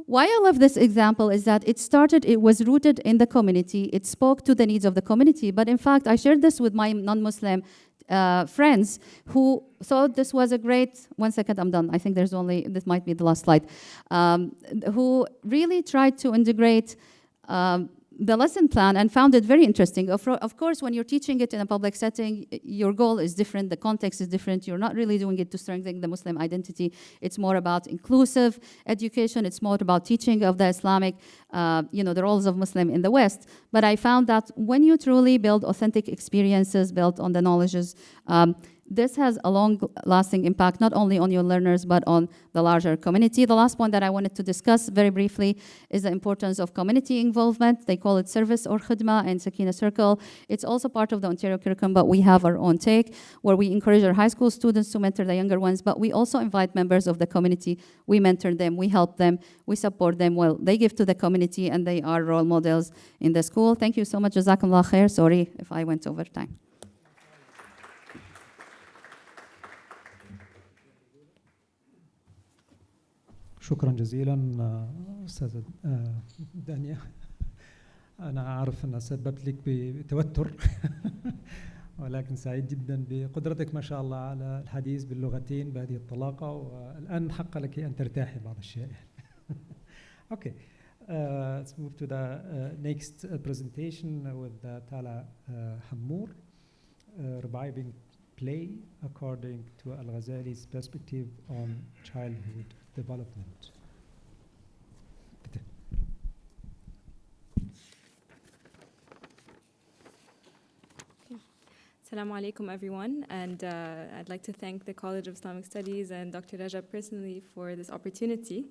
Why I love this example is that it was rooted in the community. It spoke to the needs of the community. But in fact, I shared this with my non-Muslim friends who thought this was a great, 1 second, I'm done. I think this might be the last slide, who really tried to integrate the lesson plan and found it very interesting. Of course, when you're teaching it in a public setting, your goal is different, the context is different. You're not really doing it to strengthen the Muslim identity. It's more about inclusive education. It's more about teaching of the Islamic, the roles of Muslim in the West. But I found that when you truly build authentic experiences built on the knowledges, this has a long-lasting impact, not only on your learners, but on the larger community. The last point that I wanted to discuss very briefly is the importance of community involvement. They call it service or khidma in Sakina Circle. It's also part of the Ontario curriculum, but we have our own take, where we encourage our high school students to mentor the younger ones, but we also invite members of the community. We mentor them, we help them, we support them. Well, they give to the community, and they are role models in the school. Thank you so much. Jazakumullah khair. Sorry if I went over time. شكرا جزيلا أستاذة دانيا. أنا عارف أن سببت لك بتوتر ولكن سعيد جدا بقدرتك ما شاء الله على الحديث باللغتين بهذه الطلاقة، والآن حق لك أن ترتاحي بعض الشيء. Okay, let's move to the next presentation with Tala Hammour, reviving play according to Al-Ghazali's perspective on childhood development. Assalamu alaikum, everyone, and I'd like to thank the College of Islamic Studies and Dr. Rajab personally for this opportunity.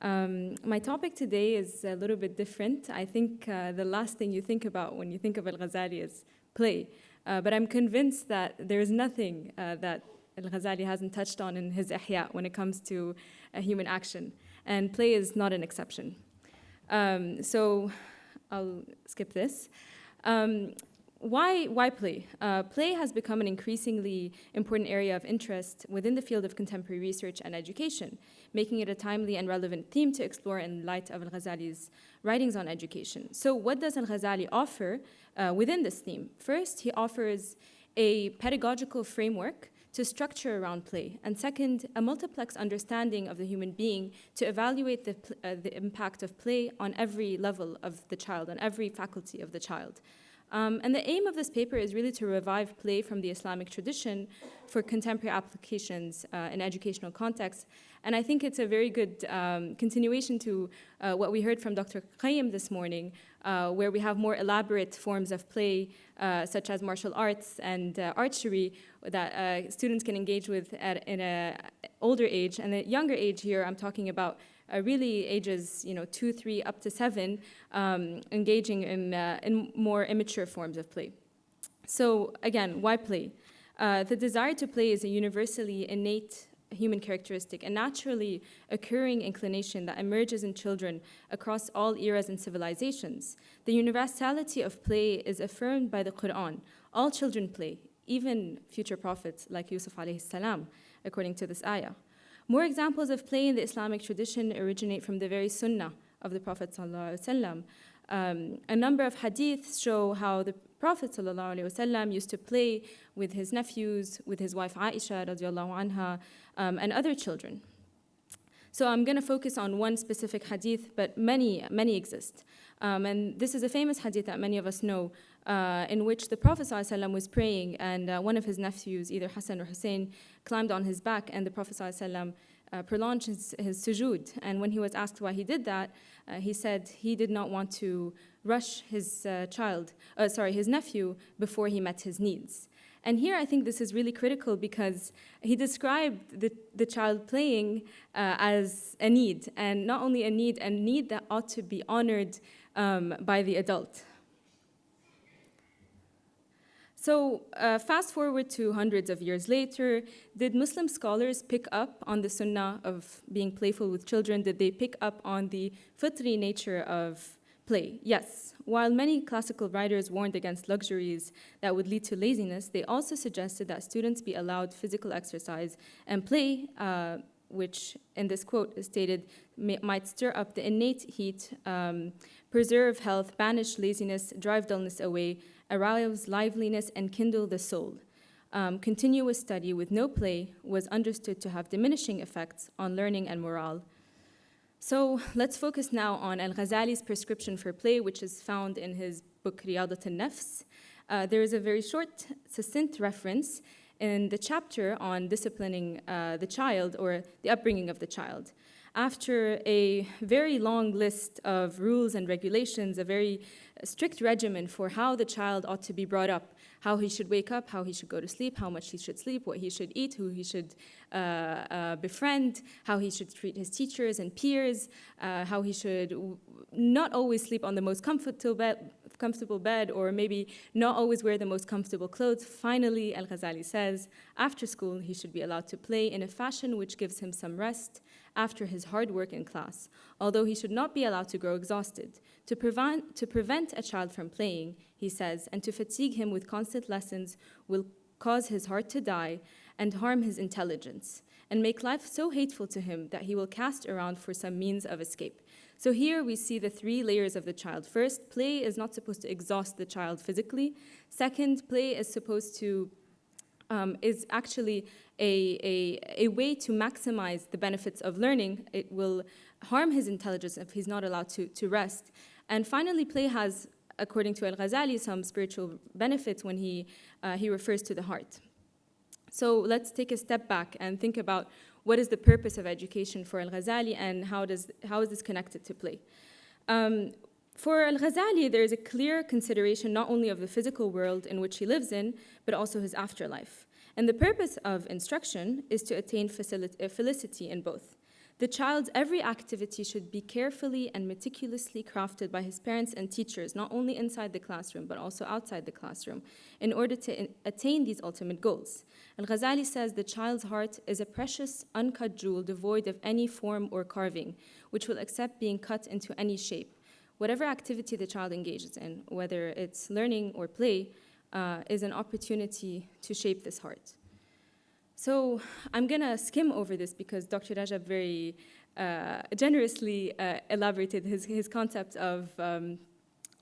My topic today is a little bit different. I think the last thing you think about when you think of Al-Ghazali is play, but I'm convinced that there is nothing that Al-Ghazali hasn't touched on in his Ihya when it comes to human action, and play is not an exception. So I'll skip this. Why play? Play has become an increasingly important area of interest within the field of contemporary research and education, making it a timely and relevant theme to explore in light of Al-Ghazali's writings on education. So what does Al-Ghazali offer within this theme? First, he offers a pedagogical framework to structure around play, and second, a multiplex understanding of the human being to evaluate the impact of play on every level of the child, on every faculty of the child. And the aim of this paper is really to revive play from the Islamic tradition for contemporary applications in educational contexts. And I think it's a very good continuation to what we heard from Dr. Qayyim this morning, where we have more elaborate forms of play, such as martial arts and archery, that students can engage with in an older age. And at a younger age here, I'm talking about really ages 2, 3, up to 7, engaging in more immature forms of play. So again, why play? The desire to play is a universally innate human characteristic, a naturally occurring inclination that emerges in children across all eras and civilizations. The universality of play is affirmed by the Quran. All children play, even future prophets like Yusuf alayhi salam, according to this ayah. More examples of play in the Islamic tradition originate from the very sunnah of the Prophet sallallahu alaihi wasallam. A number of hadiths show how the Prophet ﷺ used to play with his nephews, with his wife Aisha radiallahu anha, and other children. So I'm going to focus on one specific hadith, but many exist. And this is a famous hadith that many of us know, in which the Prophet ﷺ was praying, and one of his nephews, either Hassan or Hussein, climbed on his back, and the Prophet ﷺ prolonged his sujood. And when he was asked why he did that, he said he did not want to rush his his nephew before he met his needs. And here I think this is really critical because he described the child playing as a need, and not only a need that ought to be honored by the adult. So fast forward to hundreds of years later, did Muslim scholars pick up on the sunnah of being playful with children? Did they pick up on the fitri nature of play? Yes. While many classical writers warned against luxuries that would lead to laziness, they also suggested that students be allowed physical exercise and play, which in this quote is stated, might stir up the innate heat, preserve health, banish laziness, drive dullness away, arouse liveliness, and kindle the soul. Continuous study with no play was understood to have diminishing effects on learning and morale. So let's focus now on Al-Ghazali's prescription for play, which is found in his book Riyadat al-Nafs. There is a very short, succinct reference in the chapter on disciplining the child, or the upbringing of the child. After a very long list of rules and regulations, a very strict regimen for how the child ought to be brought up, how he should wake up, how he should go to sleep, how much he should sleep, what he should eat, who he should befriend, how he should treat his teachers and peers, how he should not always sleep on the most comfortable bed, or maybe not always wear the most comfortable clothes. Finally, Al-Ghazali says, after school, he should be allowed to play in a fashion which gives him some rest after his hard work in class, although he should not be allowed to grow exhausted. To prevent a child from playing, he says, and to fatigue him with constant lessons will cause his heart to die and harm his intelligence, and make life so hateful to him that he will cast around for some means of escape. So here we see the 3 layers of the child. First, play is not supposed to exhaust the child physically. Second, play is supposed to is actually a way to maximize the benefits of learning. It will harm his intelligence if he's not allowed to rest. And finally, play has, according to Al-Ghazali, some spiritual benefits when he refers to the heart. So let's take a step back and think about what is the purpose of education for Al-Ghazali, and how is this connected to play. For Al-Ghazali, there is a clear consideration not only of the physical world in which he lives in, but also his afterlife. And the purpose of instruction is to attain felicity in both. The child's every activity should be carefully and meticulously crafted by his parents and teachers, not only inside the classroom, but also outside the classroom, in order to attain these ultimate goals. Al-Ghazali says the child's heart is a precious, uncut jewel devoid of any form or carving, which will accept being cut into any shape. Whatever activity the child engages in, whether it's learning or play, is an opportunity to shape this heart. So I'm going to skim over this because Dr. Rajab very generously elaborated his concept of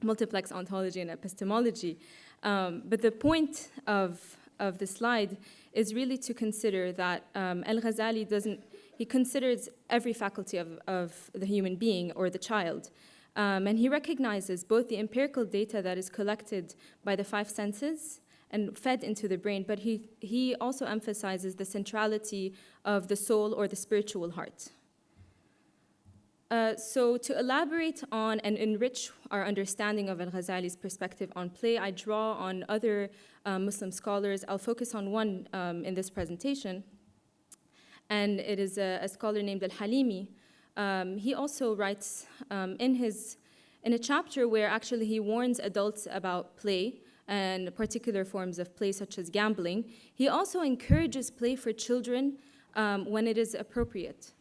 multiplex ontology and epistemology. But the point of the slide is really to consider that Al-Ghazali he considers every faculty of the human being or the child. And he recognizes both the empirical data that is collected by the 5 senses and fed into the brain, but he also emphasizes the centrality of the soul or the spiritual heart. So to elaborate on and enrich our understanding of Al-Ghazali's perspective on play, I draw on other Muslim scholars. I'll focus on one in this presentation, and it is a scholar named Al-Halimi, he also writes in a chapter where actually he warns adults about play and particular forms of play such as gambling. He also encourages play for children when it is appropriate.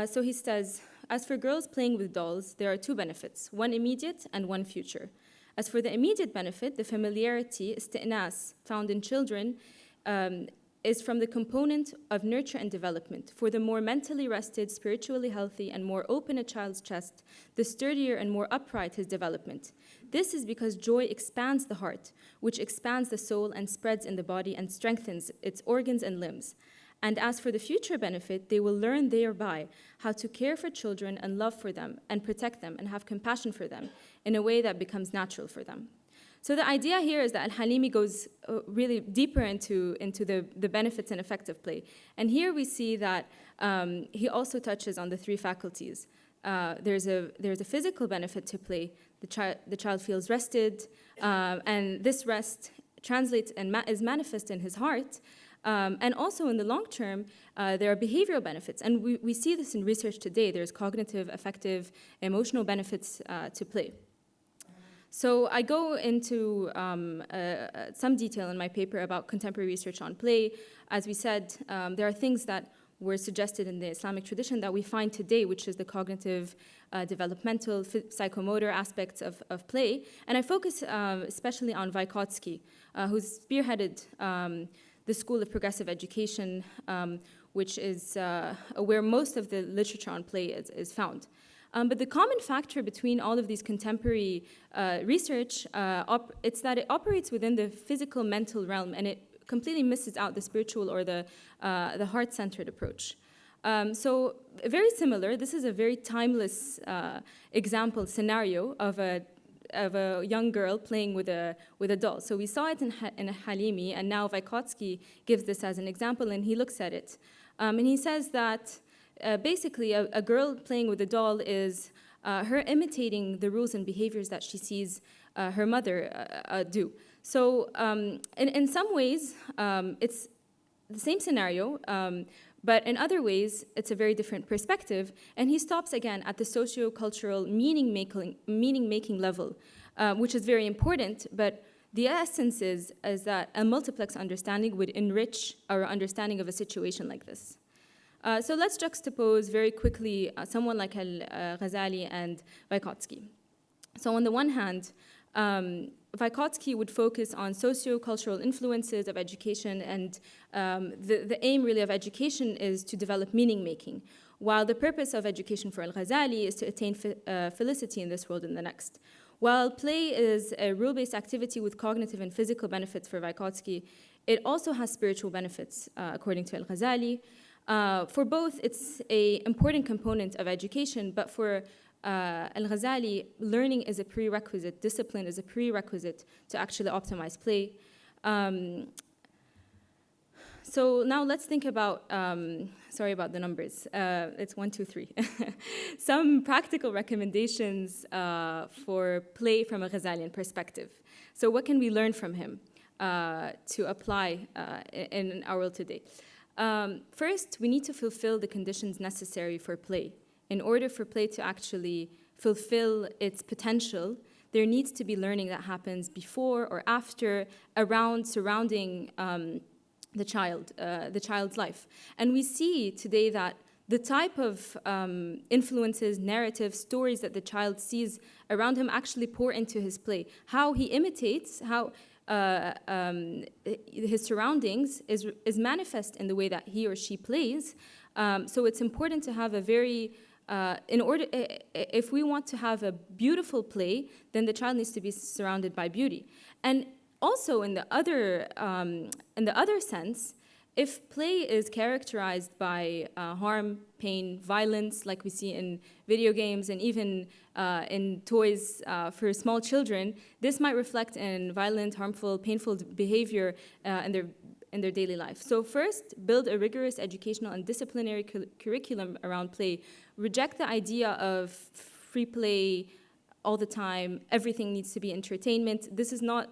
So he says, as for girls playing with dolls, there are two benefits, one immediate and one future. As for the immediate benefit, the familiarity, isti'nas, found in children, is from the component of nurture and development. For the more mentally rested, spiritually healthy, and more open a child's chest, the sturdier and more upright his development. This is because joy expands the heart, which expands the soul and spreads in the body and strengthens its organs and limbs. And as for the future benefit, they will learn thereby how to care for children and love for them and protect them and have compassion for them in a way that becomes natural for them. So the idea here is that Al-Halimi goes really deeper into the benefits and effects of play. And here we see that he also touches on the three faculties. There's a physical benefit to play. The child feels rested, and this rest translates and is manifest in his heart. And also in the long term, there are behavioral benefits. And we see this in research today. There's cognitive, affective, emotional benefits to play. So I go into some detail in my paper about contemporary research on play. As we said, there are things that were suggested in the Islamic tradition that we find today, which is the cognitive, developmental, psychomotor aspects of play. And I focus especially on Vygotsky, who's spearheaded the School of Progressive Education, which is where most of the literature on play is found. But the common factor between all of these contemporary research, it's that it operates within the physical mental realm, and it completely misses out the spiritual or the heart-centered approach. So very similar, this is a very timeless example, scenario of a young girl playing with a doll. So we saw it in Halimi, and now Vygotsky gives this as an example, and he looks at it. And he says that basically a girl playing with a doll is her imitating the rules and behaviors that she sees her mother do. So in some ways, it's the same scenario, but in other ways, it's a very different perspective. And he stops again at the socio-cultural meaning-making level, which is very important. But the essence is that a multiplex understanding would enrich our understanding of a situation like this. So let's juxtapose very quickly someone like Ghazali and Vygotsky. So on the one hand, Vygotsky would focus on socio-cultural influences of education, and the aim really of education is to develop meaning-making, while the purpose of education for Al-Ghazali is to attain felicity in this world and the next. While play is a rule-based activity with cognitive and physical benefits for Vygotsky, it also has spiritual benefits, according to Al-Ghazali. For both, it's an important component of education, but for Al-Ghazali, learning is a prerequisite, discipline is a prerequisite to actually optimize play. So now let's think about, sorry about the numbers, it's 1, 2, 3. Some practical recommendations for play from a Ghazalian perspective. So what can we learn from him to apply in our world today? First, we need to fulfill the conditions necessary for play. In order for play to actually fulfill its potential, there needs to be learning that happens before or after, around, surrounding the child's life. And we see today that the type of influences, narratives, stories that the child sees around him actually pour into his play. How he imitates, how his surroundings is manifest in the way that he or she plays. So it's important to have a very, if we want to have a beautiful play, then the child needs to be surrounded by beauty. And also in the other sense, if play is characterized by harm, pain, violence, like we see in video games and even in toys for small children, this might reflect in violent, harmful, painful behavior in their daily life. So first, build a rigorous educational and disciplinary curriculum around play. Reject the idea of free play all the time. Everything needs to be entertainment. This is not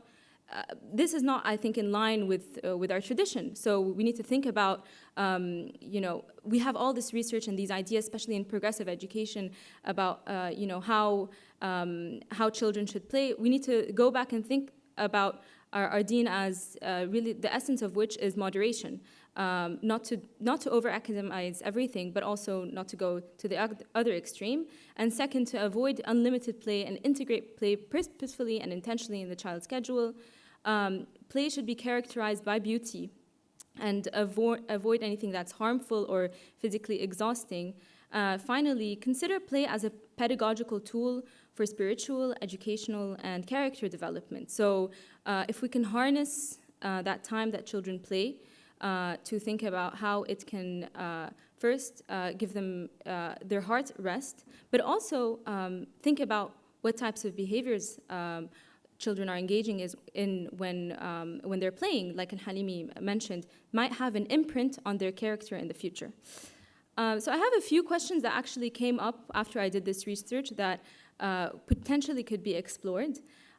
this is not, I think, in line with our tradition. So we need to think about, we have all this research and these ideas, especially in progressive education, about how children should play. We need to go back and think about our deen as really the essence of which is moderation. Not to over-academize everything, but also not to go to the other extreme. And second, to avoid unlimited play and integrate play purposefully and intentionally in the child's schedule. Play should be characterized by beauty and avoid anything that's harmful or physically exhausting. Finally, consider play as a pedagogical tool for spiritual, educational, and character development. So if we can harness that time that children play to think about how it can first give them their heart rest, but also think about what types of behaviors children are engaging in when they're playing, like Al-Halimi mentioned, might have an imprint on their character in the future. So I have a few questions that actually came up after I did this research that potentially could be explored.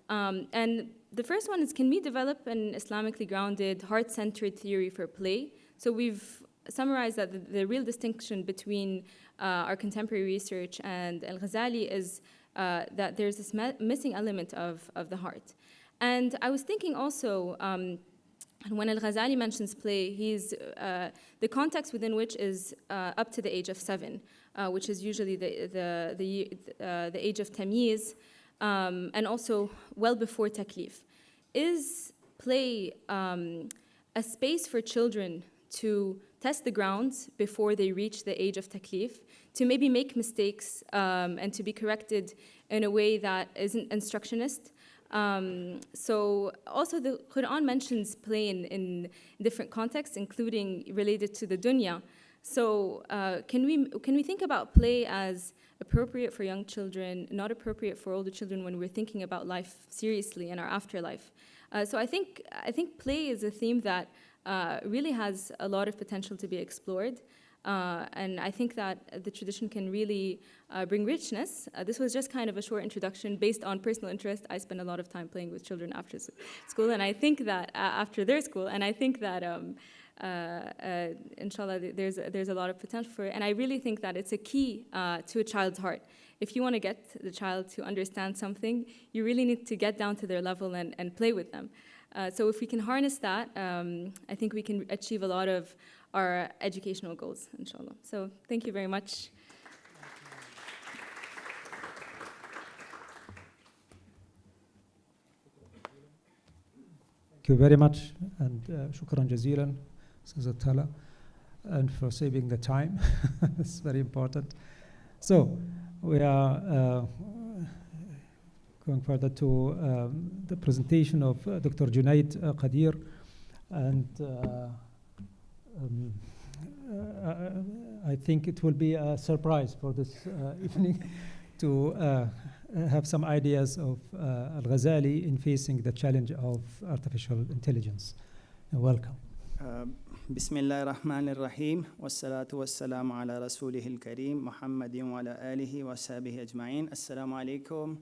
And the first one is, can we develop an Islamically grounded, heart-centered theory for play? So we've summarized that the real distinction between our contemporary research and Al-Ghazali is that there's this missing element of the heart. And I was thinking also, when Al-Ghazali mentions play, he's the context within which is up to the age of 7, which is usually the age of tamyiz, and also well before taklif. Is play a space for children to test the grounds before they reach the age of taklif, to maybe make mistakes and to be corrected in a way that isn't instructionist? So also the Quran mentions play in different contexts, including related to the dunya. So can we think about play as appropriate for young children, not appropriate for older children when we're thinking about life seriously and our afterlife? So I think play is a theme that really has a lot of potential to be explored. And I think that the tradition can really bring richness. This was just kind of a short introduction based on personal interest. I spend a lot of time playing with children after school, and I think that after their school, and I think that inshallah, there's a lot of potential for it. And I really think that it's a key to a child's heart. If you want to get the child to understand something, you really need to get down to their level and play with them. So if we can harness that, I think we can achieve a lot of our educational goals, inshallah. So thank you very much. Thank you very much, and shukran jazilan, Ustaz Tala, and for saving the time. It's very important. So we are going further to the presentation of Dr. Junaid Qadir, and I think it will be a surprise for this evening to have some ideas of Al-Ghazali in facing the challenge of artificial intelligence. Welcome. Bismillah ar-Rahman ar-Rahim, wassalatu wassalamu ala rasulihil kareem, Muhammadin wa ala alihi wa sahbihi ajma'in. Assalamu alaikum.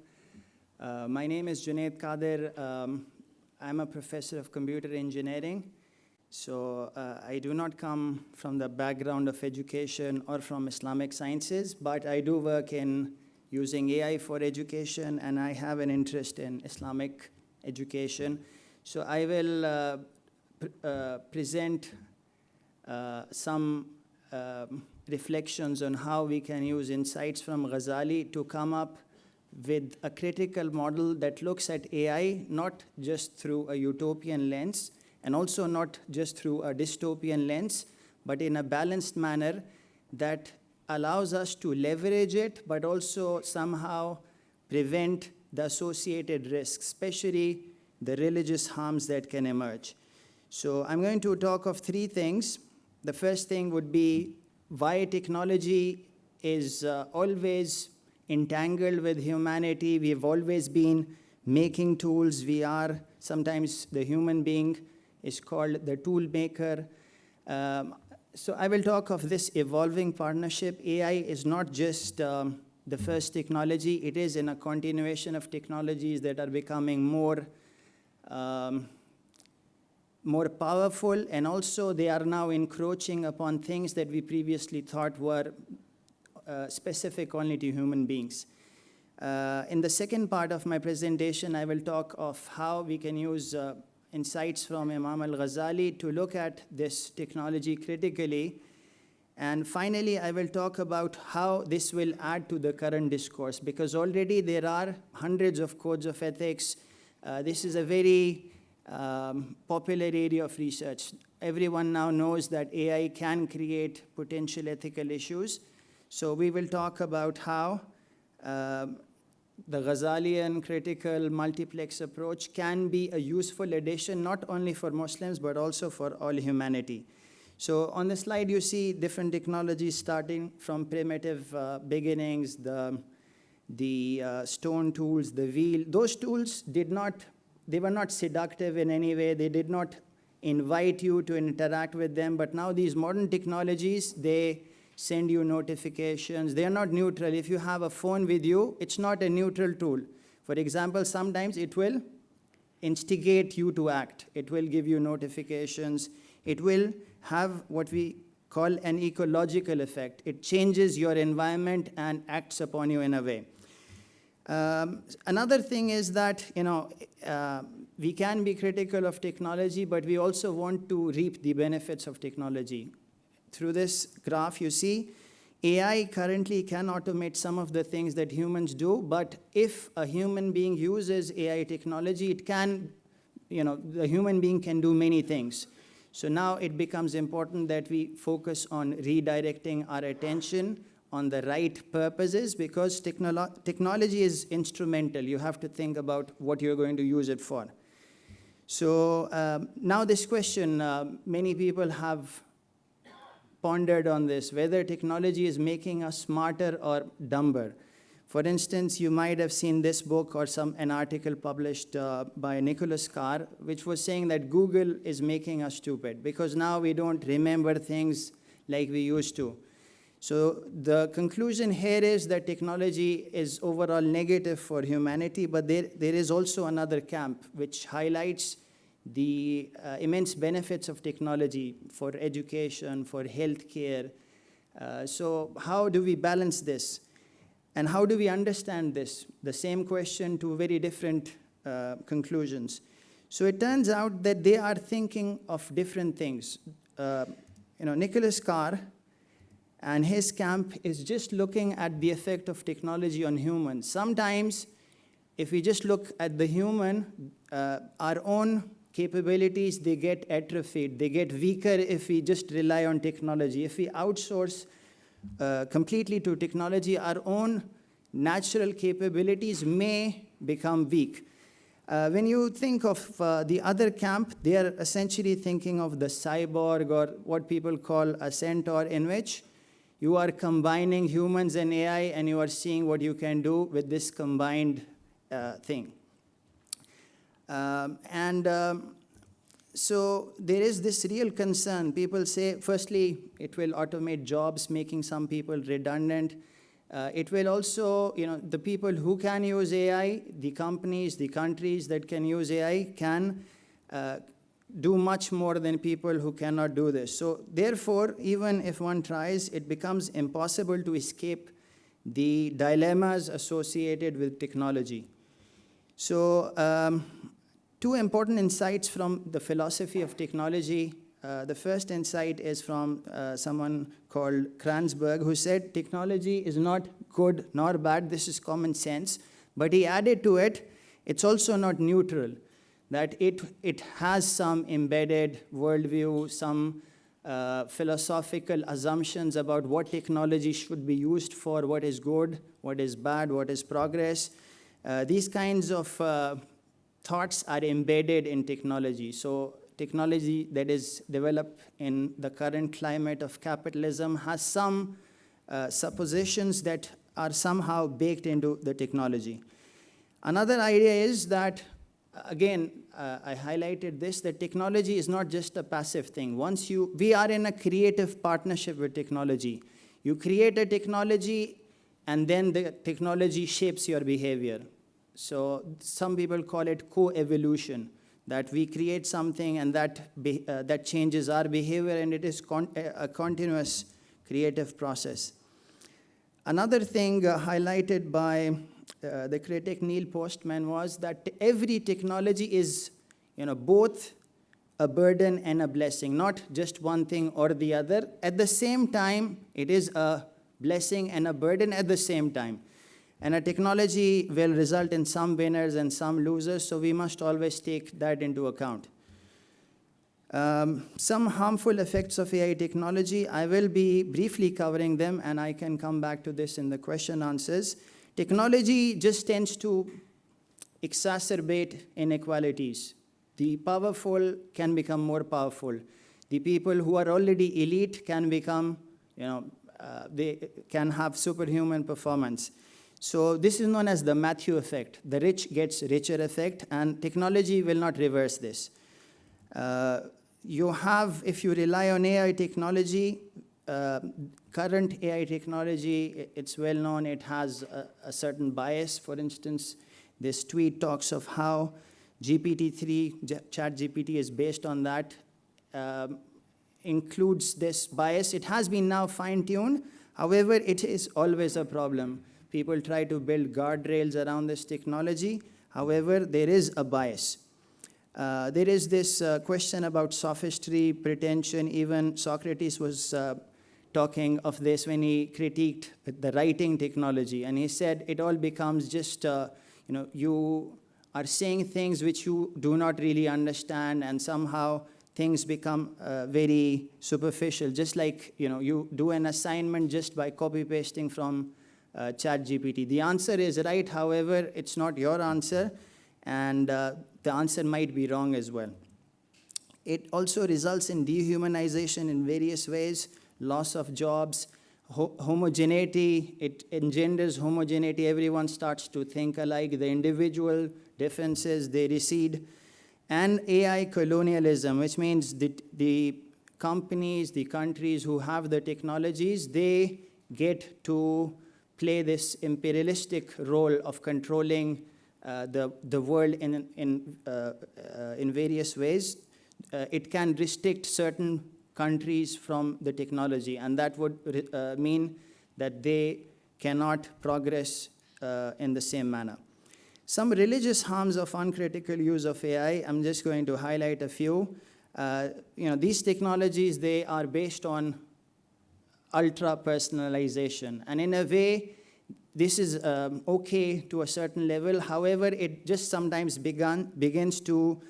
My name is Junaid Qadir. I'm a professor of computer engineering. So I do not come from the background of education or from Islamic sciences, but I do work in using AI for education, and I have an interest in Islamic education. So I will present some reflections on how we can use insights from Ghazali to come up with a critical model that looks at AI not just through a utopian lens, and also not just through a dystopian lens, but in a balanced manner that allows us to leverage it, but also somehow prevent the associated risks, especially the religious harms that can emerge. So I'm going to talk of 3 things. The first thing would be why technology is always entangled with humanity. We've always been making tools. We are, sometimes the human being is called the tool maker. So I will talk of this evolving partnership. AI is not just the first technology. It is in a continuation of technologies that are becoming more more powerful, and also they are now encroaching upon things that we previously thought were specific only to human beings. In the second part of my presentation, I will talk of how we can use insights from Imam al-Ghazali to look at this technology critically. And finally, I will talk about how this will add to the current discourse, because already there are hundreds of codes of ethics. This is a very popular area of research. Everyone now knows that AI can create potential ethical issues. So we will talk about how the Ghazalian critical multiplex approach can be a useful addition, not only for Muslims, but also for all humanity. So on the slide, you see different technologies starting from primitive beginnings, the stone tools, the wheel. Those tools they were not seductive in any way. They did not invite you to interact with them. But now these modern technologies, they send you notifications. They are not neutral. If you have a phone with you, it's not a neutral tool. For example, sometimes it will instigate you to act. It will give you notifications. It will have what we call an ecological effect. It changes your environment and acts upon you in a way. Another thing is that, we can be critical of technology, but we also want to reap the benefits of technology. Through this graph, you see, AI currently can automate some of the things that humans do, but if a human being uses AI technology, it can, the human being can do many things. So now it becomes important that we focus on redirecting our attention on the right purposes, because technology is instrumental. You have to think about what you're going to use it for. So now this question, many people have pondered on this, whether technology is making us smarter or dumber. For instance, you might have seen this book or an article published by Nicholas Carr, which was saying that Google is making us stupid because now we don't remember things like we used to. So the conclusion here is that technology is overall negative for humanity, but there is also another camp which highlights the immense benefits of technology for education, for healthcare. So how do we balance this? And how do we understand this? The same question, two very different conclusions. So it turns out that they are thinking of different things. Nicholas Carr and his camp is just looking at the effect of technology on humans. Sometimes, if we just look at the human, our own capabilities, they get atrophied. They get weaker if we just rely on technology. If we outsource completely to technology, our own natural capabilities may become weak. When you think of the other camp, they are essentially thinking of the cyborg, or what people call a centaur, in which you are combining humans and AI, and you are seeing what you can do with this combined thing. So there is this real concern. People say, firstly, it will automate jobs, making some people redundant. It will also, the people who can use AI, the companies, the countries that can use AI can do much more than people who cannot do this. So therefore, even if one tries, it becomes impossible to escape the dilemmas associated with technology. So two important insights from the philosophy of technology. The first insight is from someone called Kranzberg, who said technology is not good nor bad. This is common sense. But he added to it, it's also not neutral, that it has some embedded worldview, some philosophical assumptions about what technology should be used for, what is good, what is bad, what is progress. These kinds of thoughts are embedded in technology. So technology that is developed in the current climate of capitalism has some suppositions that are somehow baked into the technology. Another idea is that, again, I highlighted this, that technology is not just a passive thing. We are in a creative partnership with technology. You create a technology, and then the technology shapes your behavior. So some people call it co-evolution. that we create something and that changes our behavior, and it is a continuous creative process. Another thing highlighted by the critic Neil Postman was that every technology is, both a burden and a blessing, not just one thing or the other. At the same time, it is a blessing and a burden at the same time. And a technology will result in some winners and some losers, so we must always take that into account. Some harmful effects of AI technology, I will be briefly covering them, and I can come back to this in the question answers. Technology just tends to exacerbate inequalities. The powerful can become more powerful. The people who are already elite can become, they can have superhuman performance. So this is known as the Matthew effect, the rich gets richer effect, and technology will not reverse this. If you rely on AI technology, current AI technology, it's well known, it has a certain bias. For instance, this tweet talks of how GPT-3, ChatGPT is based on that, includes this bias. It has been now fine-tuned. However, it is always a problem. People try to build guardrails around this technology. However, there is a bias. There is this question about sophistry, pretension. Even Socrates was talking of this when he critiqued the writing technology. And he said it all becomes just, you are saying things which you do not really understand, and somehow things become very superficial. Just like, you do an assignment just by copy-pasting from ChatGPT. The answer is right, however, it's not your answer, and the answer might be wrong as well. It also results in dehumanization in various ways, loss of jobs, homogeneity. It engenders homogeneity. Everyone starts to think alike. The individual differences, they recede. And AI colonialism, which means the companies, the countries who have the technologies, they get to play this imperialistic role of controlling the world in various ways. It can restrict certain countries from the technology, and that would mean that they cannot progress in the same manner. Some religious harms of uncritical use of AI, I'm just going to highlight a few. These technologies, they are based on ultra-personalization. And in a way, this is okay to a certain level. However, it just sometimes begins to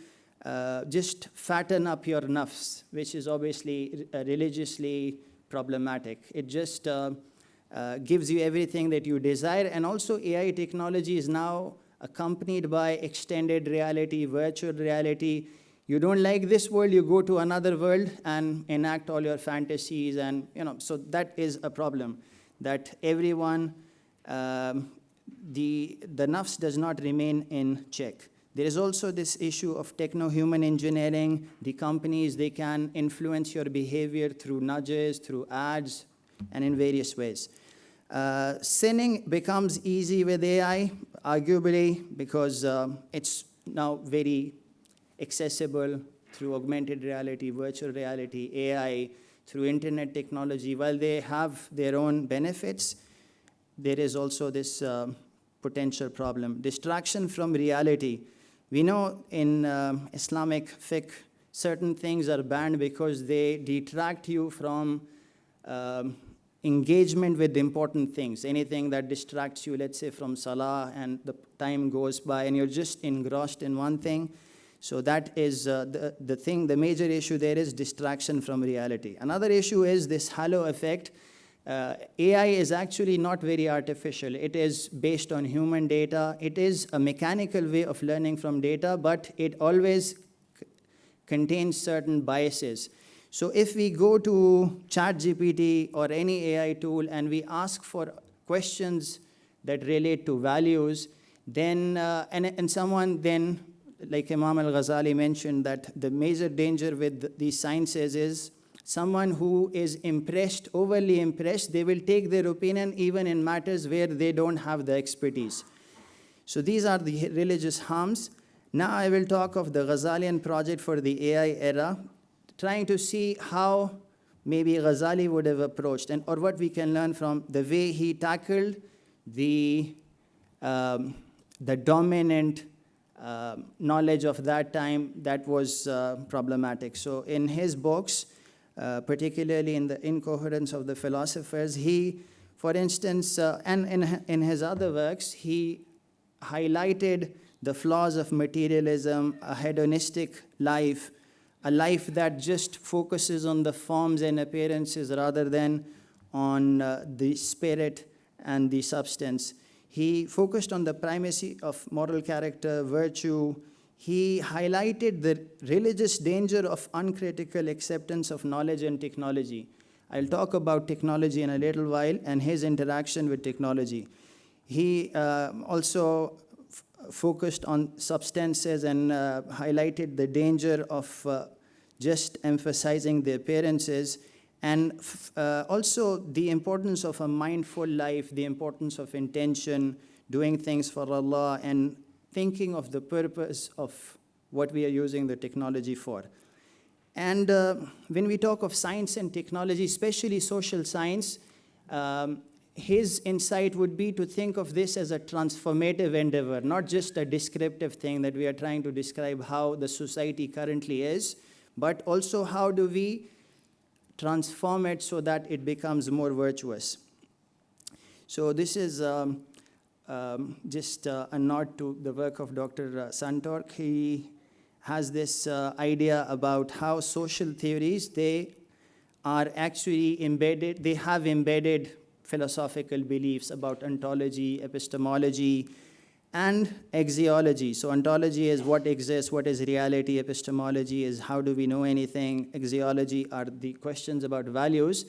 just fatten up your nafs, which is obviously religiously problematic. It just gives you everything that you desire. And also, AI technology is now accompanied by extended reality, virtual reality. You don't like this world, you go to another world and enact all your fantasies, and so that is a problem, that everyone, the nafs does not remain in check. There is also this issue of techno-human engineering. The companies, they can influence your behavior through nudges, through ads, and in various ways. Sinning becomes easy with AI, arguably, because it's now very accessible through augmented reality, virtual reality, AI, through internet technology. While they have their own benefits, there is also this potential problem. Distraction from reality. We know in Islamic fiqh, certain things are banned because they detract you from engagement with important things. Anything that distracts you, let's say from salah, and the time goes by and you're just engrossed in one thing. So that is the thing. The major issue there is distraction from reality. Another issue is this halo effect. AI is actually not very artificial. It is based on human data. It is a mechanical way of learning from data, but it always contains certain biases. So if we go to ChatGPT or any AI tool and we ask for questions that relate to values, then and someone then, like Imam al-Ghazali mentioned, that the major danger with these sciences is someone who is impressed, overly impressed, they will take their opinion even in matters where they don't have the expertise. So these are the religious harms. Now I will talk of the Ghazalian project for the AI era, trying to see how maybe Ghazali would have approached or what we can learn from the way he tackled the dominant knowledge of that time that was problematic. So in his books, particularly in the Incoherence of the Philosophers, he, for instance, and in his other works, he highlighted the flaws of materialism, a hedonistic life, a life that just focuses on the forms and appearances rather than on the spirit and the substance. He focused on the primacy of moral character, virtue. He highlighted the religious danger of uncritical acceptance of knowledge and technology. I'll talk about technology in a little while and his interaction with technology. He also focused on substances and highlighted the danger of just emphasizing the appearances, and also the importance of a mindful life, the importance of intention, doing things for Allah, and thinking of the purpose of what we are using the technology for. And when we talk of science and technology, especially social science, his insight would be to think of this as a transformative endeavor, not just a descriptive thing that we are trying to describe how the society currently is, but also how do we transform it so that it becomes more virtuous. So this is just a nod to the work of Dr. Santork. He has this idea about how social theories, they are actually embedded, they have embedded philosophical beliefs about ontology, epistemology, and axiology. So ontology is what exists, what is reality. Epistemology is how do we know anything. Axiology are the questions about values.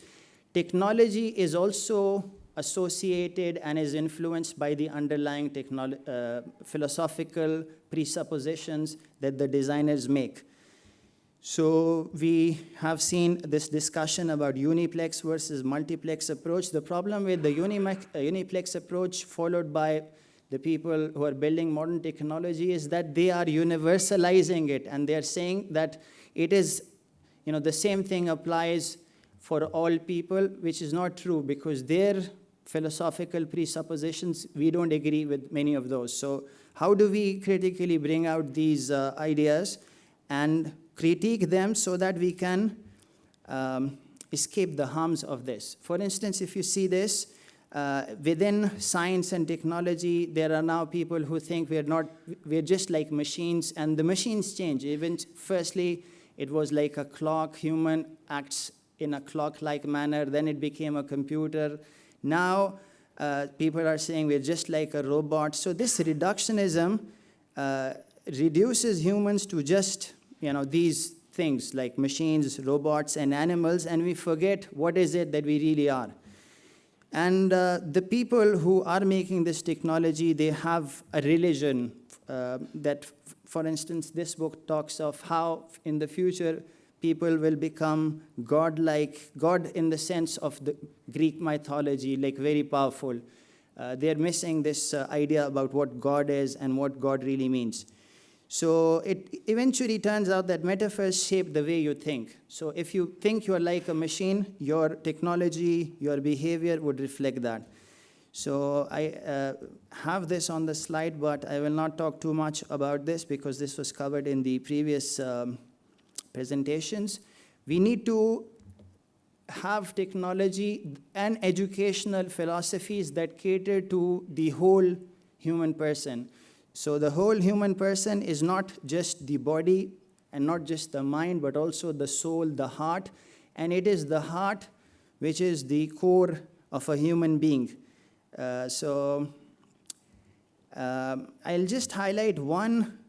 Technology is also associated and is influenced by the underlying philosophical presuppositions that the designers make. So we have seen this discussion about uniplex versus multiplex approach. The problem with the uniplex approach followed by the people who are building modern technology is that they are universalizing it, and they're saying that it is, the same thing applies for all people, which is not true because their philosophical presuppositions, we don't agree with many of those. So how do we critically bring out these ideas and critique them so that we can escape the harms of this? For instance, if you see this, within science and technology, there are now people who think we're just like machines, and the machines change. Even firstly, it was like a clock, human acts in a clock-like manner, then it became a computer. Now, people are saying we're just like a robot. So this reductionism reduces humans to just, these things like machines, robots, and animals, and we forget what is it that we really are. And the people who are making this technology, they have a religion that, for instance, this book talks of how in the future people will become godlike, God in the sense of the Greek mythology, like very powerful. They're missing this idea about what God is and what God really means. So it eventually turns out that metaphors shape the way you think. So if you think you're like a machine, your technology, your behavior would reflect that. So I have this on the slide, but I will not talk too much about this because this was covered in the previous presentations. We need to have technology and educational philosophies that cater to the whole human person. So the whole human person is not just the body and not just the mind, but also the soul, the heart. And it is the heart which is the core of a human being. I'll just highlight one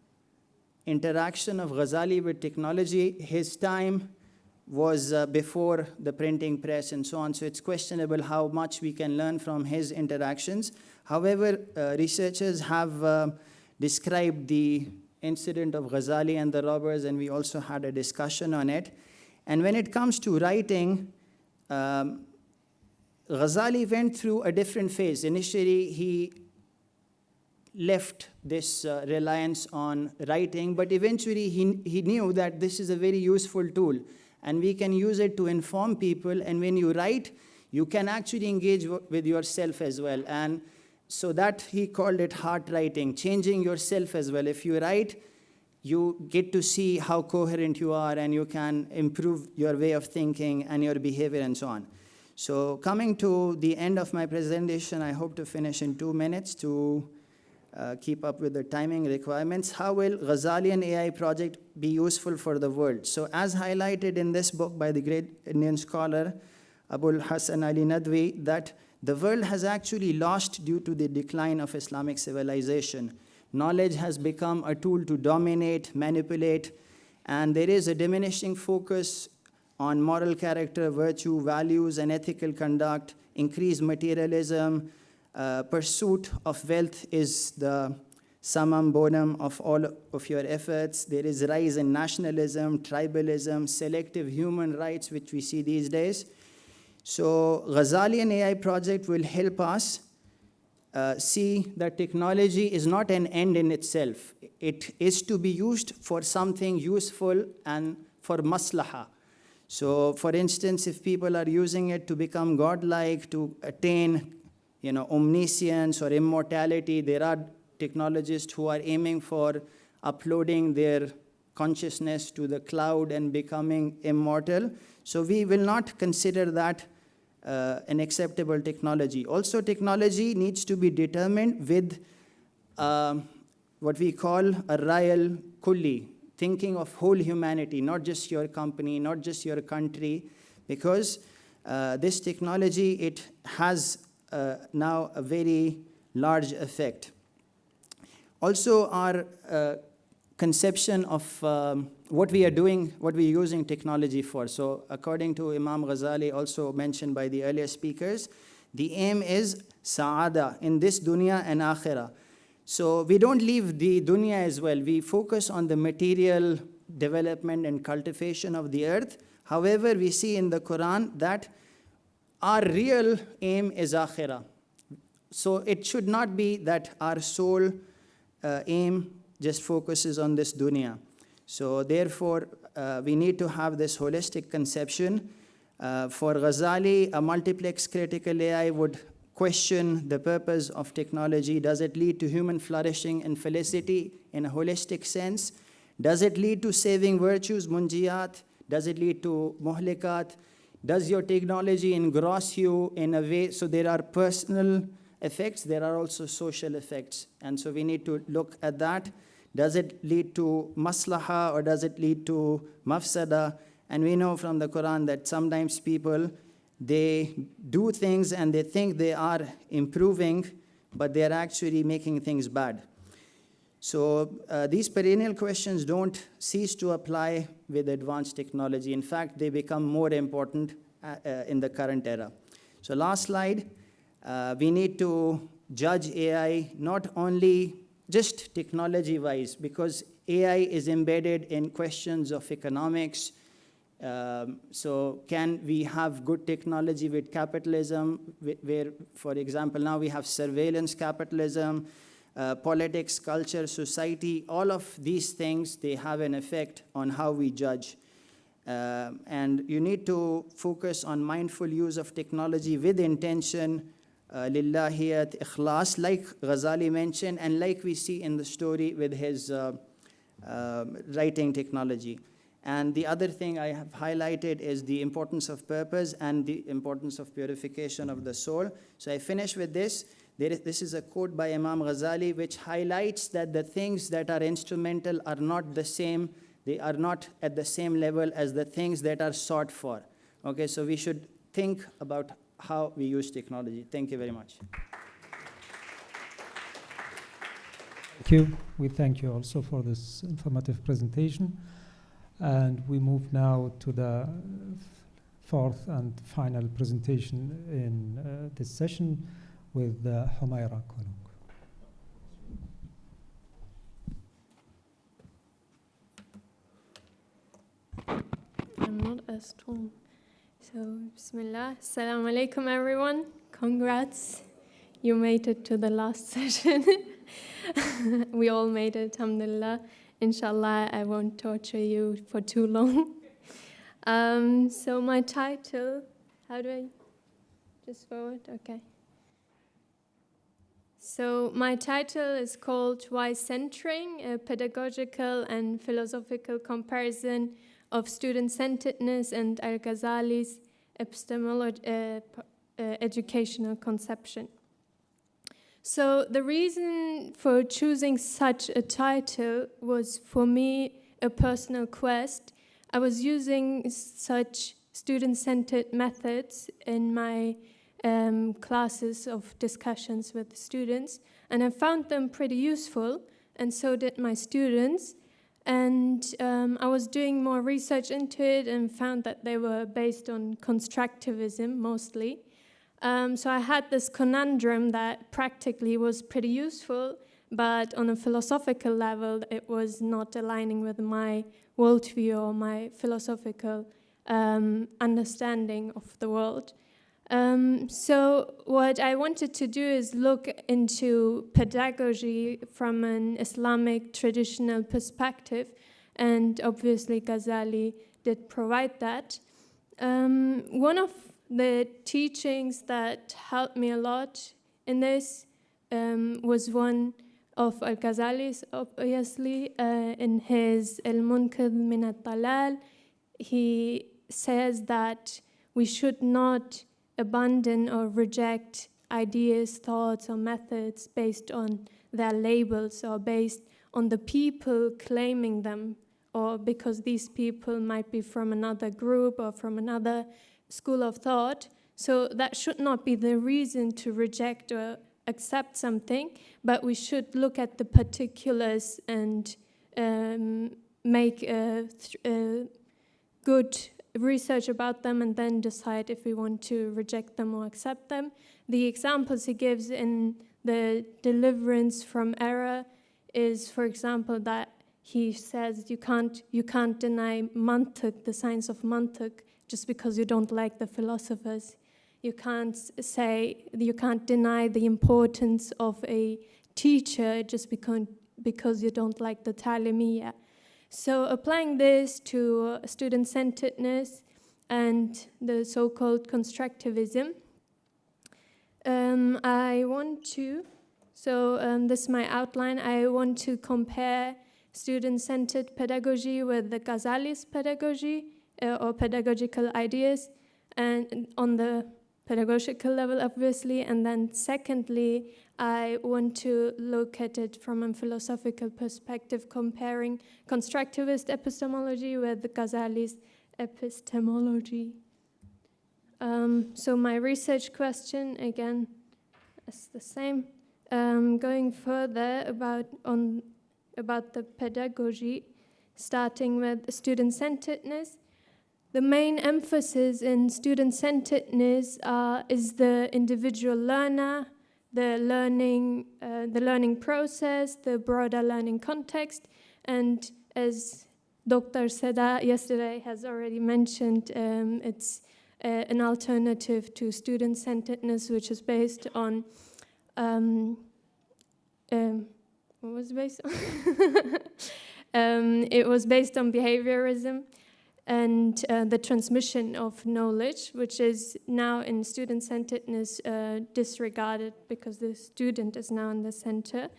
interaction of Ghazali with technology. His time was before the printing press and so on, so it's questionable how much we can learn from his interactions. However, researchers have described the incident of Ghazali and the robbers, and we also had a discussion on it. And when it comes to writing, Ghazali went through a different phase. Initially, he left this reliance on writing, but eventually he knew that this is a very useful tool and we can use it to inform people. And when you write, you can actually engage with yourself as well. And so that he called it heart writing, changing yourself as well. If you write, you get to see how coherent you are and you can improve your way of thinking and your behavior and so on. So coming to the end of my presentation, I hope to finish in 2 minutes to keep up with the timing requirements. How will Ghazalian AI project be useful for the world? So as highlighted in this book by the great Indian scholar, Abul Hasan Ali Nadwi, that the world has actually lost due to the decline of Islamic civilization. Knowledge has become a tool to dominate, manipulate, and there is a diminishing focus on moral character, virtue, values, and ethical conduct, increased materialism. Pursuit of wealth is the summum bonum of all of your efforts. There is a rise in nationalism, tribalism, selective human rights, which we see these days. So Ghazalian AI project will help us see that technology is not an end in itself. It is to be used for something useful and for maslaha. So for instance, if people are using it to become godlike, to attain omniscience or immortality, there are technologists who are aiming for uploading their consciousness to the cloud and becoming immortal. So we will not consider that an acceptable technology. Also, technology needs to be determined with what we call a ra'y kulli, thinking of whole humanity, not just your company, not just your country, because this technology, it has now a very large effect. Also, our conception of what we are doing, what we are using technology for. So according to Imam Ghazali, also mentioned by the earlier speakers, the aim is sa'ada in this dunya and akhirah. So we don't leave the dunya as well. We focus on the material development and cultivation of the earth. However, we see in the Quran that our real aim is akhirah. So it should not be that our sole aim just focuses on this dunya. So therefore, we need to have this holistic conception. For Ghazali, a multiplex critical AI would question the purpose of technology. Does it lead to human flourishing and felicity in a holistic sense? Does it lead to saving virtues, munjiyat? Does it lead to muhlikat? Does your technology engross you in a way? So there are personal effects, there are also social effects. And so we need to look at that. Does it lead to maslaha or does it lead to mafsada? And we know from the Quran that sometimes people, they do things and they think they are improving, but they're actually making things bad. So these perennial questions don't cease to apply with advanced technology. In fact, they become more important in the current era. So last slide, we need to judge AI not only just technology-wise, because AI is embedded in questions of economics. So can we have good technology with capitalism, where, for example, now we have surveillance capitalism, politics, culture, society, all of these things, they have an effect on how we judge. And you need to focus on mindful use of technology with intention, lillahiyat, ikhlas, like Ghazali mentioned, and like we see in the story with his writing technology. And the other thing I have highlighted is the importance of purpose and the importance of purification of the soul. So I finish with this. This is a quote by Imam Ghazali which highlights that the things that are instrumental are not the same. They are not at the same level as the things that are sought for. Okay, so we should think about how we use technology. Thank you very much. Thank you. We thank you also for this informative presentation. And we move now to the fourth and final presentation in this session with Humaira Konuk. I'm not as strong. So, Bismillah. Assalamu alaikum, everyone. Congrats. You made it to the last session. We all made it, alhamdulillah. Inshallah, I won't torture you for too long. So my title, how do I just forward? Okay. So my title is called Why Centering, a pedagogical and philosophical comparison of student-centeredness and Al-Ghazali's educational conception. So the reason for choosing such a title was, for me, a personal quest. I was using such student-centered methods in my classes of discussions with students, and I found them pretty useful, and so did my students. And I was doing more research into it and found that they were based on constructivism mostly. So I had this conundrum that practically was pretty useful, but on a philosophical level, it was not aligning with my worldview or my philosophical understanding of the world. So what I wanted to do is look into pedagogy from an Islamic traditional perspective, and obviously Ghazali did provide that. One of the teachings that helped me a lot in this was one of Al-Ghazali's, obviously, in his Al-Munqidh min al-Dalal. He says that we should not abandon or reject ideas, thoughts, or methods based on their labels or based on the people claiming them, or because these people might be from another group or from another school of thought. So that should not be the reason to reject or accept something, but we should look at the particulars and make a good research about them and then decide if we want to reject them or accept them. The examples he gives in the deliverance from error is, for example, that he says you can't deny mantiq, the science of mantiq, just because you don't like the philosophers. You can't deny the importance of a teacher just because you don't like the talimiyya. So applying this to student-centeredness and the so-called constructivism, this is my outline. I want to compare student-centered pedagogy with the Ghazali's pedagogy or pedagogical ideas, and on the pedagogical level, obviously, and then secondly, I want to look at it from a philosophical perspective, comparing constructivist epistemology with Ghazali's epistemology. So my research question, again, is the same. Going further about the pedagogy, starting with student-centeredness. The main emphasis in student-centeredness is the individual learner, the learning process, the broader learning context, and as Dr. Seda yesterday has already mentioned, it's an alternative to student-centeredness, which is based on what was it based on? It was based on behaviorism and the transmission of knowledge, which is now in student-centeredness disregarded because the student is now in the center.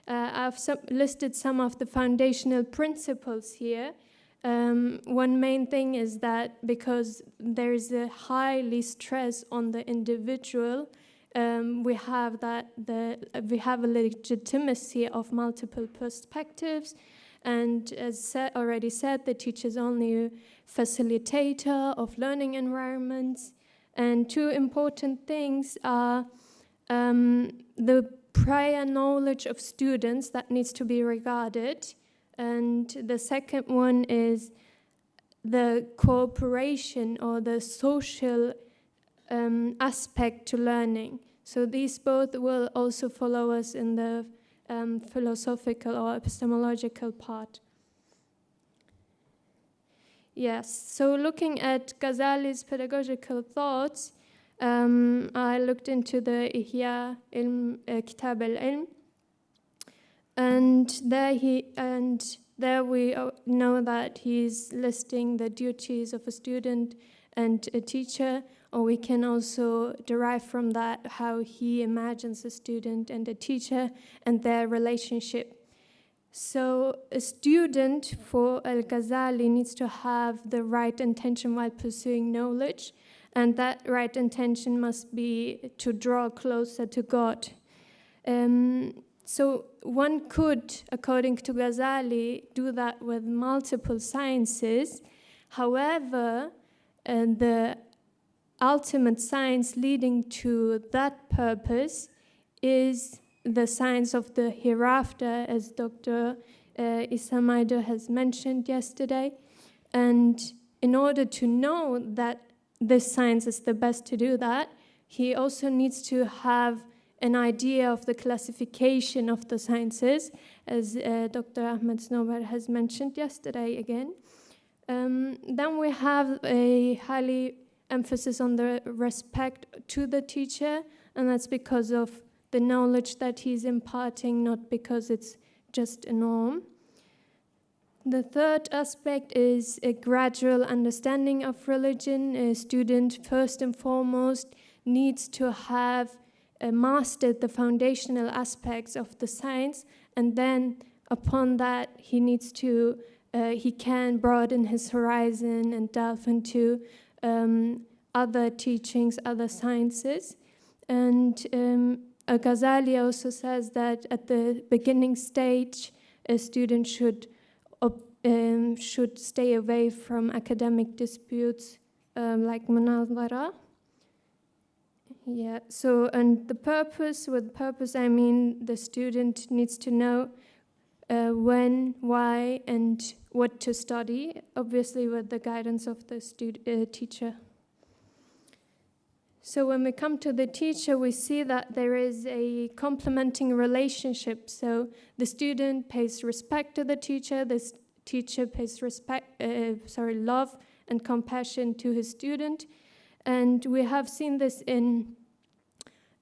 I've listed some of the foundational principles here. One main thing is that because there is a highly stress on the individual, we have a legitimacy of multiple perspectives. And as already said, the teacher is only a facilitator of learning environments. And two important things are the prior knowledge of students that needs to be regarded. And the second one is the cooperation or the social aspect to learning. So these both will also follow us in the philosophical or epistemological part. Yes, so looking at Ghazali's pedagogical thoughts, I looked into the Ihya Kitab al-Ilm, And there we know that he's listing the duties of a student and a teacher, or we can also derive from that how he imagines a student and a teacher and their relationship. So a student for Al-Ghazali needs to have the right intention while pursuing knowledge, and that right intention must be to draw closer to God. So one could, according to Ghazali, do that with multiple sciences. However, the ultimate science leading to that purpose is the science of the hereafter, as Dr. Isamaido has mentioned yesterday. And in order to know that this science is the best to do that, he also needs to have an idea of the classification of the sciences, as Dr. Ahmed Snowbar has mentioned yesterday again. Then we have a highly emphasis on the respect to the teacher, and that's because of the knowledge that he's imparting, not because it's just a norm. The third aspect is a gradual understanding of religion. A student, first and foremost, needs to have mastered the foundational aspects of the science, and then upon that he can broaden his horizon and delve into other teachings, other sciences. And Ghazali also says that at the beginning stage, a student should stay away from academic disputes like munazara. Yeah, so, and with purpose, I mean the student needs to know when, why, and what to study, obviously with the guidance of the teacher. So when we come to the teacher, we see that there is a complementing relationship. So the student pays respect to the teacher, the teacher pays love and compassion to his student. And we have seen this in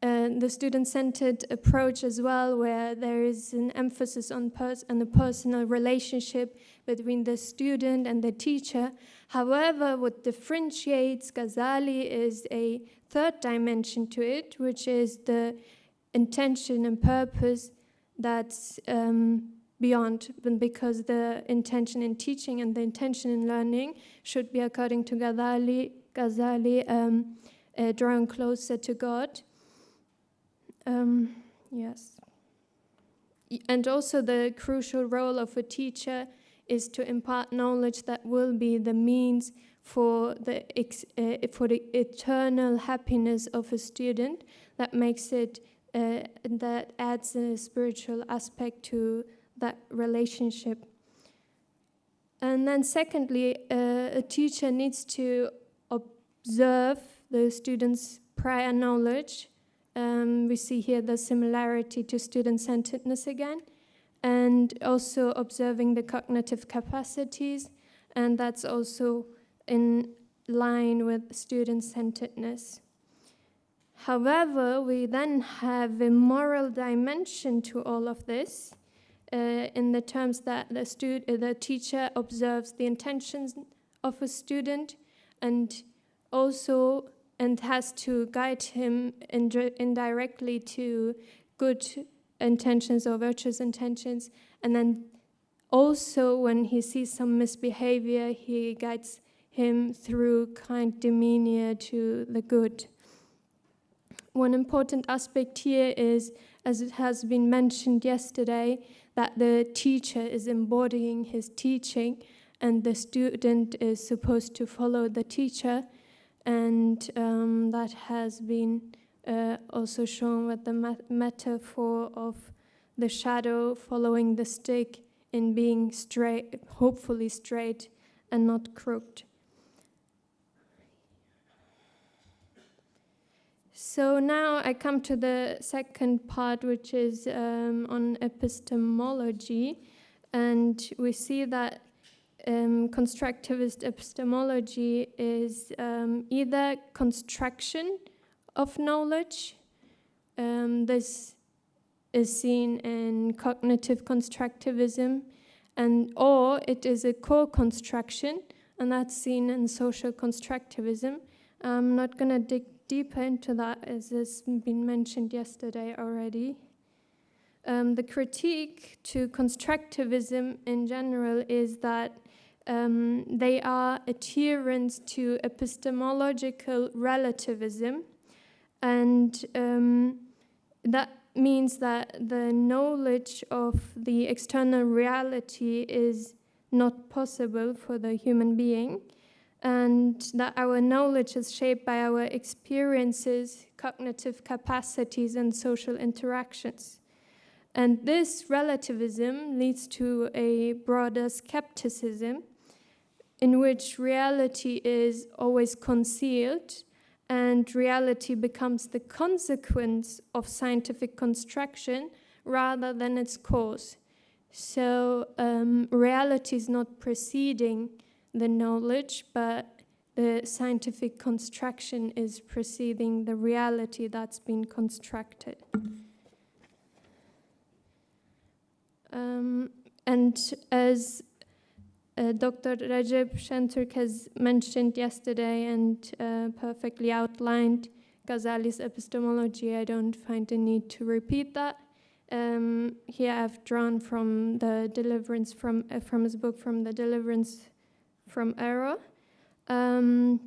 the student-centered approach as well, where there is an emphasis on the personal relationship between the student and the teacher. However, what differentiates Ghazali is a third dimension to it, which is the intention and purpose that's beyond, because the intention in teaching and the intention in learning should be, according to Ghazali, drawing closer to God. Yes. And also the crucial role of a teacher is to impart knowledge that will be the means for the eternal happiness of a student, that makes it, that adds a spiritual aspect to that relationship. And then secondly, a teacher needs to observe the student's prior knowledge. We see here the similarity to student-centeredness again, and also observing the cognitive capacities, and that's also in line with student-centeredness. However, we then have a moral dimension to all of this, in the terms that the teacher observes the intentions of a student, and also has to guide him indirectly to good intentions or virtuous intentions. And then also when he sees some misbehavior, he guides him through kind demeanor to the good. One important aspect here is, as it has been mentioned yesterday, that the teacher is embodying his teaching and the student is supposed to follow the teacher. And that has been also shown with the metaphor of the shadow following the stick in being straight, hopefully straight and not crooked. So now I come to the second part, which is on epistemology. And we see that constructivist epistemology is either construction of knowledge. This is seen in cognitive constructivism, or it is a co-construction, and that's seen in social constructivism. I'm not going to dig deeper into that, as has been mentioned yesterday already. The critique to constructivism in general is that they are adherents to epistemological relativism, and that means that the knowledge of the external reality is not possible for the human being, and that our knowledge is shaped by our experiences, cognitive capacities, and social interactions. And this relativism leads to a broader skepticism in which reality is always concealed, and reality becomes the consequence of scientific construction rather than its cause. So reality is not preceding the knowledge, but the scientific construction is preceding the reality that's been constructed. And as Dr. Rajab Shanturk has mentioned yesterday and perfectly outlined Ghazali's epistemology, I don't find the need to repeat that. Here I've drawn from the deliverance from his book, From the Deliverance from Error, in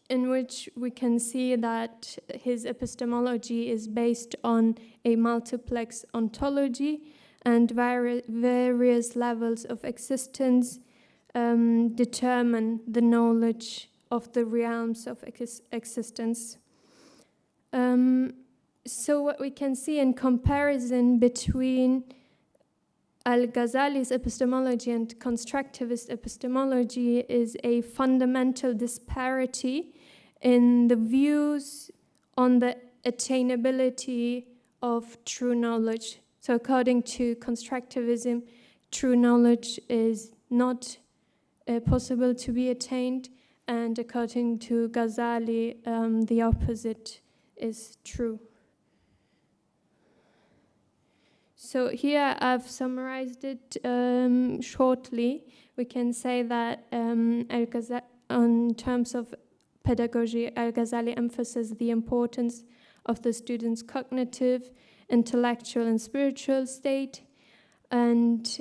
which we can see that his epistemology is based on a multiplex ontology, and various levels of existence determine the knowledge of the realms of existence. So what we can see in comparison between Al-Ghazali's epistemology and constructivist epistemology is a fundamental disparity in the views on the attainability of true knowledge. So according to constructivism, true knowledge is not possible to be attained, and according to Ghazali, the opposite is true. So here I've summarized it shortly. We can say that in terms of pedagogy, Al-Ghazali emphasizes the importance of the student's cognitive, intellectual, and spiritual state, and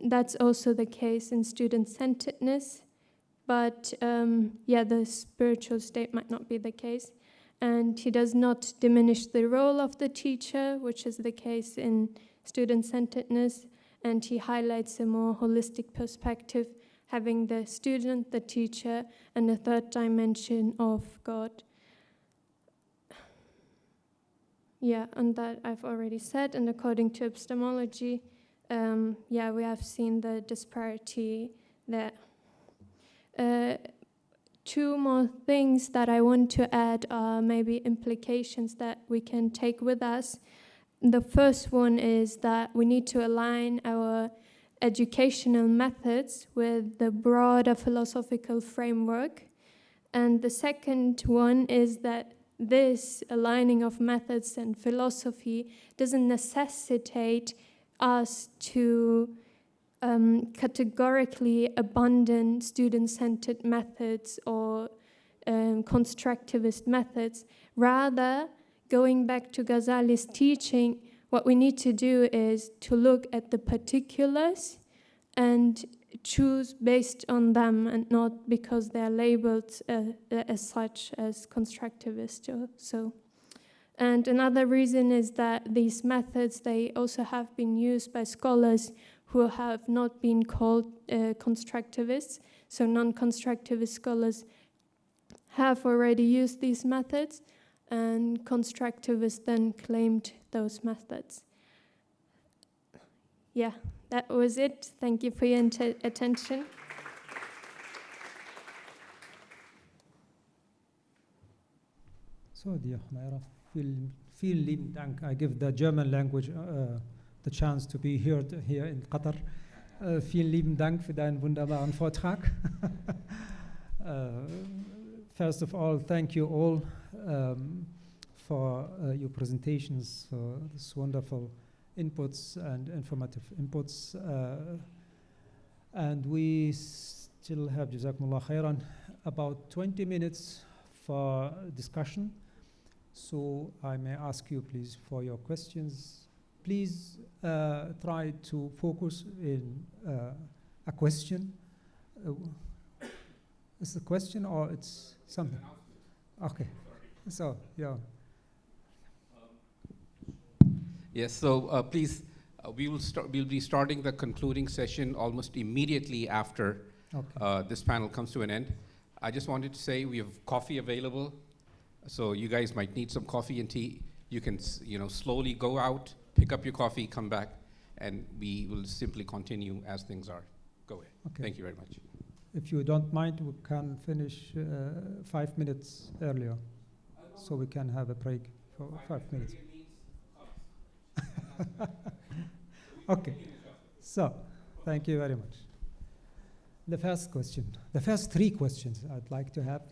that's also the case in student-centeredness, but the spiritual state might not be the case. And he does not diminish the role of the teacher, which is the case in student-centeredness, and he highlights a more holistic perspective, having the student, the teacher, and the third dimension of God. Yeah, and that I've already said, and according to epistemology, we have seen the disparity there. Two more things that I want to add are maybe implications that we can take with us. The first one is that we need to align our educational methods with the broader philosophical framework. And the second one is that this aligning of methods and philosophy doesn't necessitate us to categorically abandon student-centered methods or constructivist methods. Rather, going back to Ghazali's teaching, what we need to do is to look at the particulars and choose based on them, and not because they're labeled as such as constructivist or so. And another reason is that these methods, they also have been used by scholars who have not been called constructivists. So non-constructivist scholars have already used these methods, and constructivists then claimed those methods. Yeah, that was it. Thank you for your attention. So, dear Khumaira, vielen lieben Dank. I give the German language the chance to be heard here in Qatar. Vielen lieben Dank für deinen wunderbaren Vortrag. First of all, thank you all for your presentations, this wonderful inputs and informative inputs. And we still have, Jazakumullah khairan, about 20 minutes for discussion. So I may ask you, please, for your questions. Please try to focus in a question. Is it a question or it's something? Okay. So, yeah. Yes, so please, we'll be starting the concluding session almost immediately after this panel comes to an end. I just wanted to say we have coffee available, so you guys might need some coffee and tea. You can, slowly go out, pick up your coffee, come back, and we will simply continue as things are. Go ahead. Okay. Thank you very much. If you don't mind, we can finish 5 minutes earlier, so we can have a break for 5 minutes. Okay, so thank you very much. The first question, the first 3 questions I'd like to have.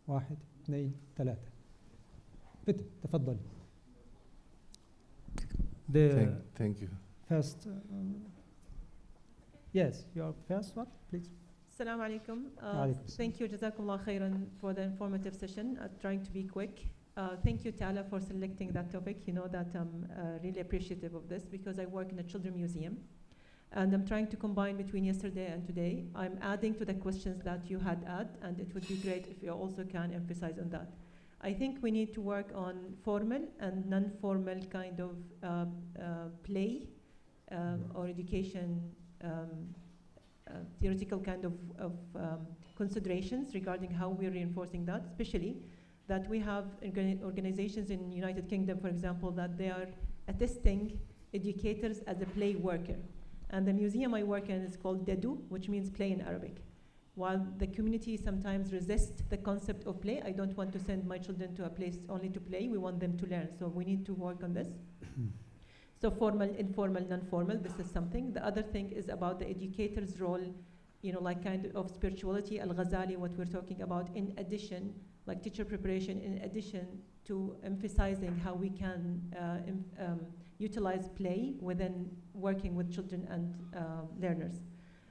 1 2 3 بدء تفضل. Thank you. First, yes, your first one, please. Assalamu alaikum. Alaikum. Thank you, Jazakumullah khairan, for the informative session. Trying to be quick. Thank you, Tala, for selecting that topic. You know that I'm really appreciative of this because I work in a children's museum. And I'm trying to combine between yesterday and today. I'm adding to the questions that you had added, and it would be great if you also can emphasize on that. I think we need to work on formal and non-formal kind of play or education, theoretical kind of considerations regarding how we're reinforcing that, especially that we have organizations in United Kingdom, for example, that they are attesting educators as a play worker. And the museum I work in is called Dedu, which means play in Arabic. While the community sometimes resists the concept of play, I don't want to send my children to a place only to play. We want them to learn. So we need to work on this. So formal, informal, non-formal, this is something. The other thing is about the educator's role, like kind of spirituality, Al-Ghazali, what we're talking about, in addition, like teacher preparation, in addition to emphasizing how we can utilize play within working with children and learners.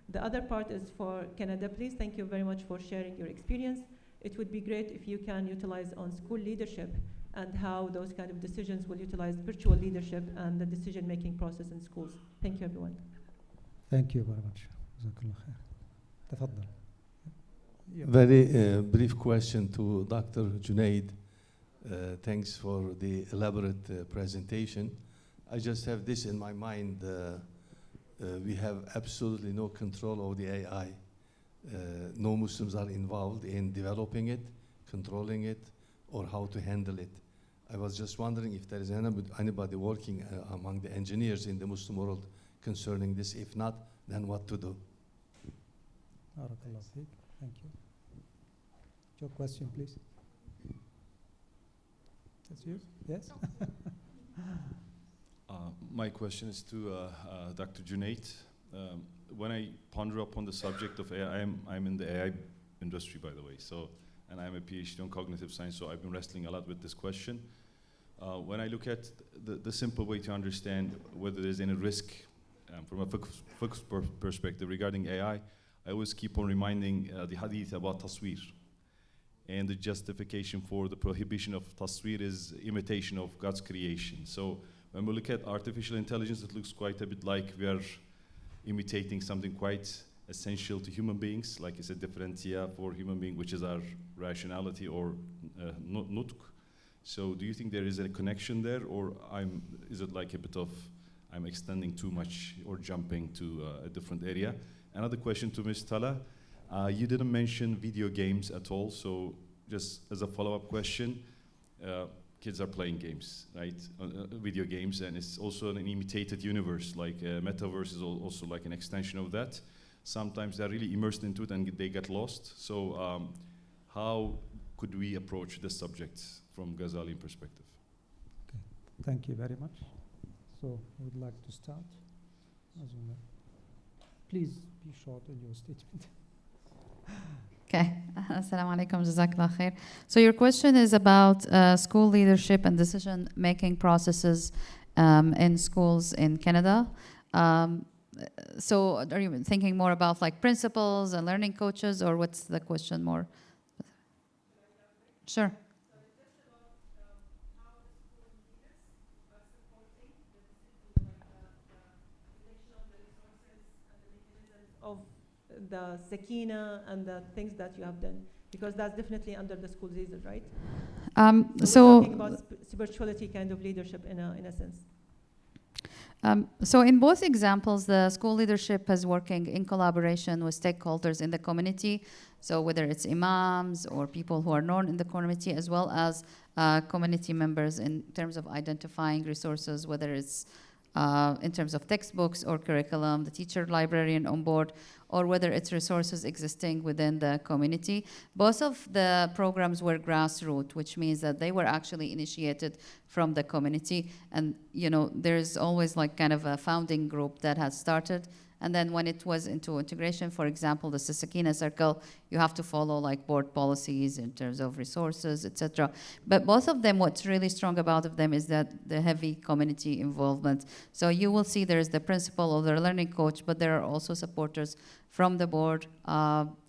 The other part is for Canada. Please, thank you very much for sharing your experience. It would be great if you can utilize on school leadership and how those kind of decisions will utilize spiritual leadership and the decision-making process in schools. Thank you, everyone. Thank you very much. Jazakallah khair. تفضل. Very brief question to Dr. Junaid. Thanks for the elaborate presentation. I just have this in my mind. We have absolutely no control over the AI. No Muslims are involved in developing it, controlling it, or how to handle it. I was just wondering if there is anybody working among the engineers in the Muslim world concerning this. If not, then what to do? Barakallah feek. Thank you. Your question, please. That's you? Yes? My question is to Dr. Junaid. When I ponder upon the subject of AI, I'm in the AI industry, by the way, and I'm a PhD on cognitive science, so I've been wrestling a lot with this question. When I look at the simple way to understand whether there's any risk from a fiqh perspective regarding AI, I always keep on reminding the hadith about tasweer. And the justification for the prohibition of tasweer is imitation of God's creation. So when we look at artificial intelligence, it looks quite a bit like we are imitating something quite essential to human beings, like it's a differentia for human being, which is our rationality or nutq. So do you think there is a connection there, or is it like a bit of I'm extending too much or jumping to a different area? Another question to Ms. Tala. You didn't mention video games at all, so just as a follow-up question, kids are playing games, right? Video games, and it's also an imitated universe, like metaverse is also like an extension of that. Sometimes they're really immersed into it and they get lost. So how could we approach this subject from Ghazali perspective? Okay. Thank you very much. So I would like to start. Please be short in your statement. Okay. Assalamu alaikum, jazakallah khair. So your question is about school leadership and decision-making processes in schools in Canada. So are you thinking more about like principals and learning coaches, or what's the question more? Sure. Of the sakina and the things that you have done, because that's definitely under the school leader, right? So we're talking about spirituality kind of leadership in a sense. So in both examples, the school leadership is working in collaboration with stakeholders in the community. So whether it's imams or people who are known in the community, as well as community members in terms of identifying resources, whether it's in terms of textbooks or curriculum, the teacher librarian on board, or whether it's resources existing within the community. Both of the programs were grassroots, which means that they were actually initiated from the community. And you know, there's always like kind of a founding group that has started. And then when it was into integration, for example, the Sakina Circle, you have to follow like board policies in terms of resources, etc. But both of them, what's really strong about them is that the heavy community involvement. So you will see there's the principal or the learning coach, but there are also supporters from the board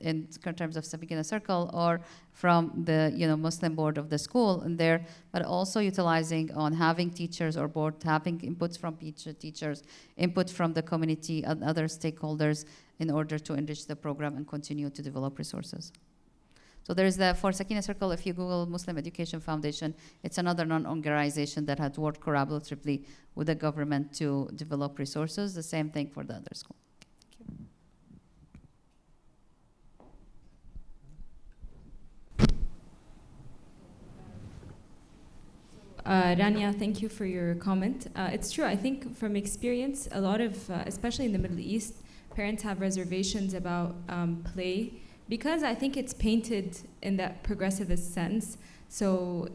in terms of Sakina Circle, or from the Muslim board of the school in there, but also utilizing on having teachers or board, having inputs from teachers, input from the community and other stakeholders in order to enrich the program and continue to develop resources. So there's for Sakina Circle, if you Google Muslim Education Foundation, it's another non-organization that had worked collaboratively with the government to develop resources. The same thing for the other school. Rania, thank you for your comment. It's true, I think from experience, a lot of, especially in the Middle East, parents have reservations about play, because I think it's painted in that progressivist sense. So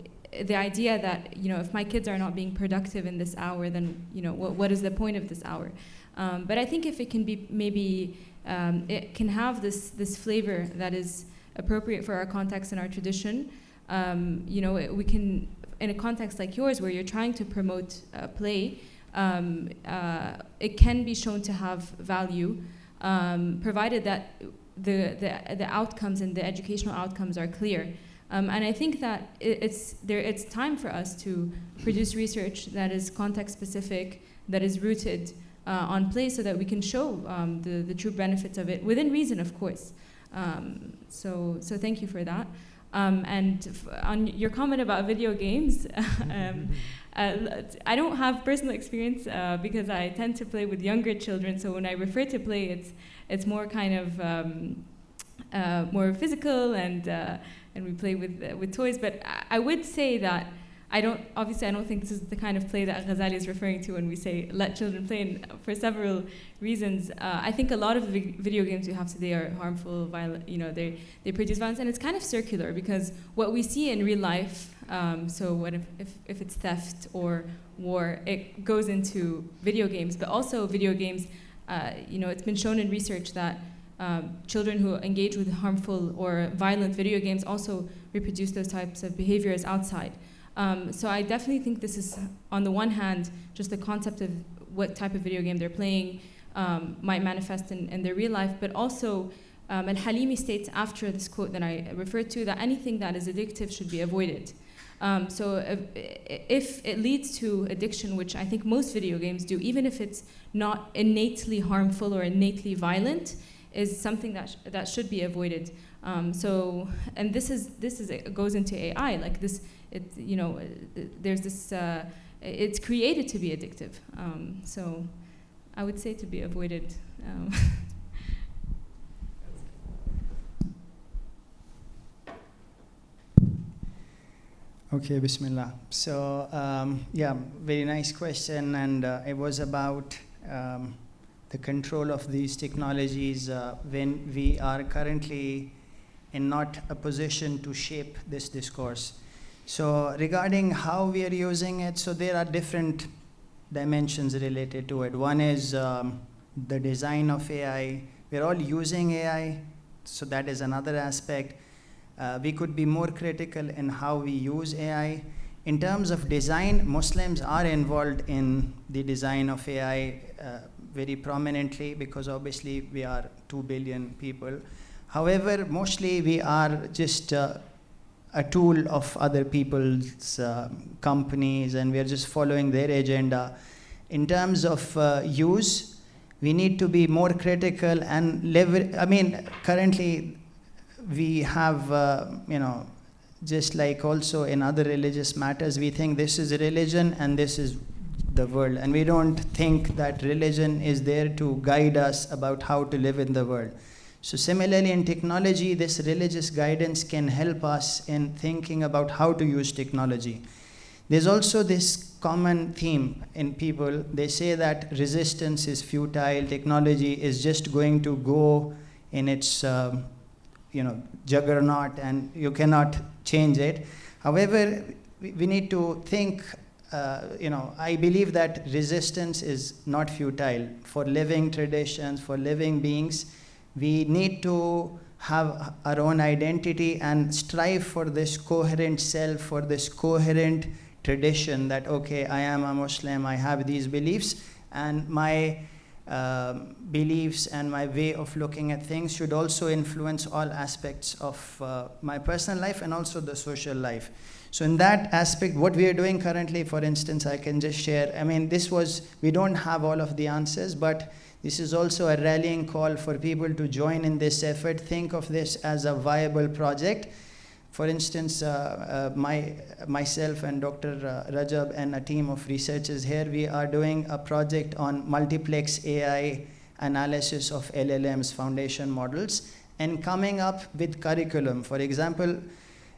the idea that, if my kids are not being productive in this hour, then, what is the point of this hour? But I think if it can be, maybe it can have this flavor that is appropriate for our context and our tradition, we can, in a context like yours where you're trying to promote play, it can be shown to have value, provided that the outcomes and the educational outcomes are clear. And I think that it's time for us to produce research that is context specific, that is rooted on play, so that we can show the true benefits of it, within reason, of course. So thank you for that. And on your comment about video games, I don't have personal experience because I tend to play with younger children. So when I refer to play, it's more kind of more physical, and we play with toys. But I would say that I don't think this is the kind of play that Ghazali is referring to when we say let children play, and for several reasons. I think a lot of the video games we have today are harmful, violent, they produce violence, and it's kind of circular, because what we see in real life, so what if it's theft or war, it goes into video games, but also video games, it's been shown in research that children who engage with harmful or violent video games also reproduce those types of behaviors outside. So I definitely think this is, on the one hand, just the concept of what type of video game they're playing might manifest in their real life, but also Al-Halimi states after this quote that I referred to, that anything that is addictive should be avoided. So if it leads to addiction, which I think most video games do, even if it's not innately harmful or innately violent, is something that should be avoided. And this goes into AI, like this. There's this. It's created to be addictive. So I would say to be avoided. Okay, Bismillah. So very nice question, and it was about the control of these technologies when we are currently in not a position to shape this discourse. So regarding how we are using it, so there are different dimensions related to it. One is the design of AI. We're all using AI So that is another aspect. We could be more critical in how we use AI. In terms of design, Muslims are involved in the design of AI very prominently, because obviously we are 2 billion people. However, mostly we are just a tool of other people's companies, and we are just following their agenda. In terms of use, we need to be more critical and currently we have, just like also in other religious matters, we think this is religion and this is the world. And we don't think that religion is there to guide us about how to live in the world. So similarly in technology, this religious guidance can help us in thinking about how to use technology. There's also this common theme in people. They say that resistance is futile, technology is just going to go in its juggernaut and you cannot change it. However, we need to think, I believe that resistance is not futile. For living traditions, for living beings, we need to have our own identity and strive for this coherent self, for this coherent tradition that, okay, I am a Muslim, I have these beliefs, and my beliefs and my way of looking at things should also influence all aspects of my personal life and also the social life. So in that aspect, what we are doing currently, for instance, I can just share, we don't have all of the answers, but this is also a rallying call for people to join in this effort, think of this as a viable project. For instance, myself and Dr. Rajab and a team of researchers here, we are doing a project on multiplex AI analysis of LLMs, foundation models, and coming up with curriculum. For example,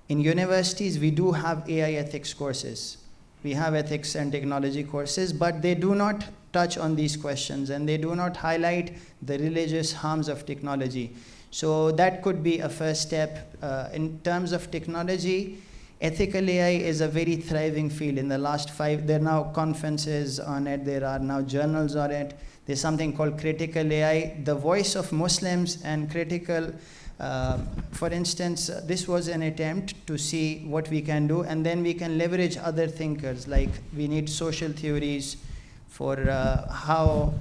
in universities, we do have AI ethics courses. We have ethics and technology courses, but they do not touch on these questions, and they do not highlight the religious harms of technology. So that could be a first step. In terms of technology, ethical AI is a very thriving field. In the last 5, there are now conferences on it, there are now journals on it. There's something called critical AI, the voice of Muslims and critical. For instance, this was an attempt to see what we can do, and then we can leverage other thinkers, like we need social theories for how,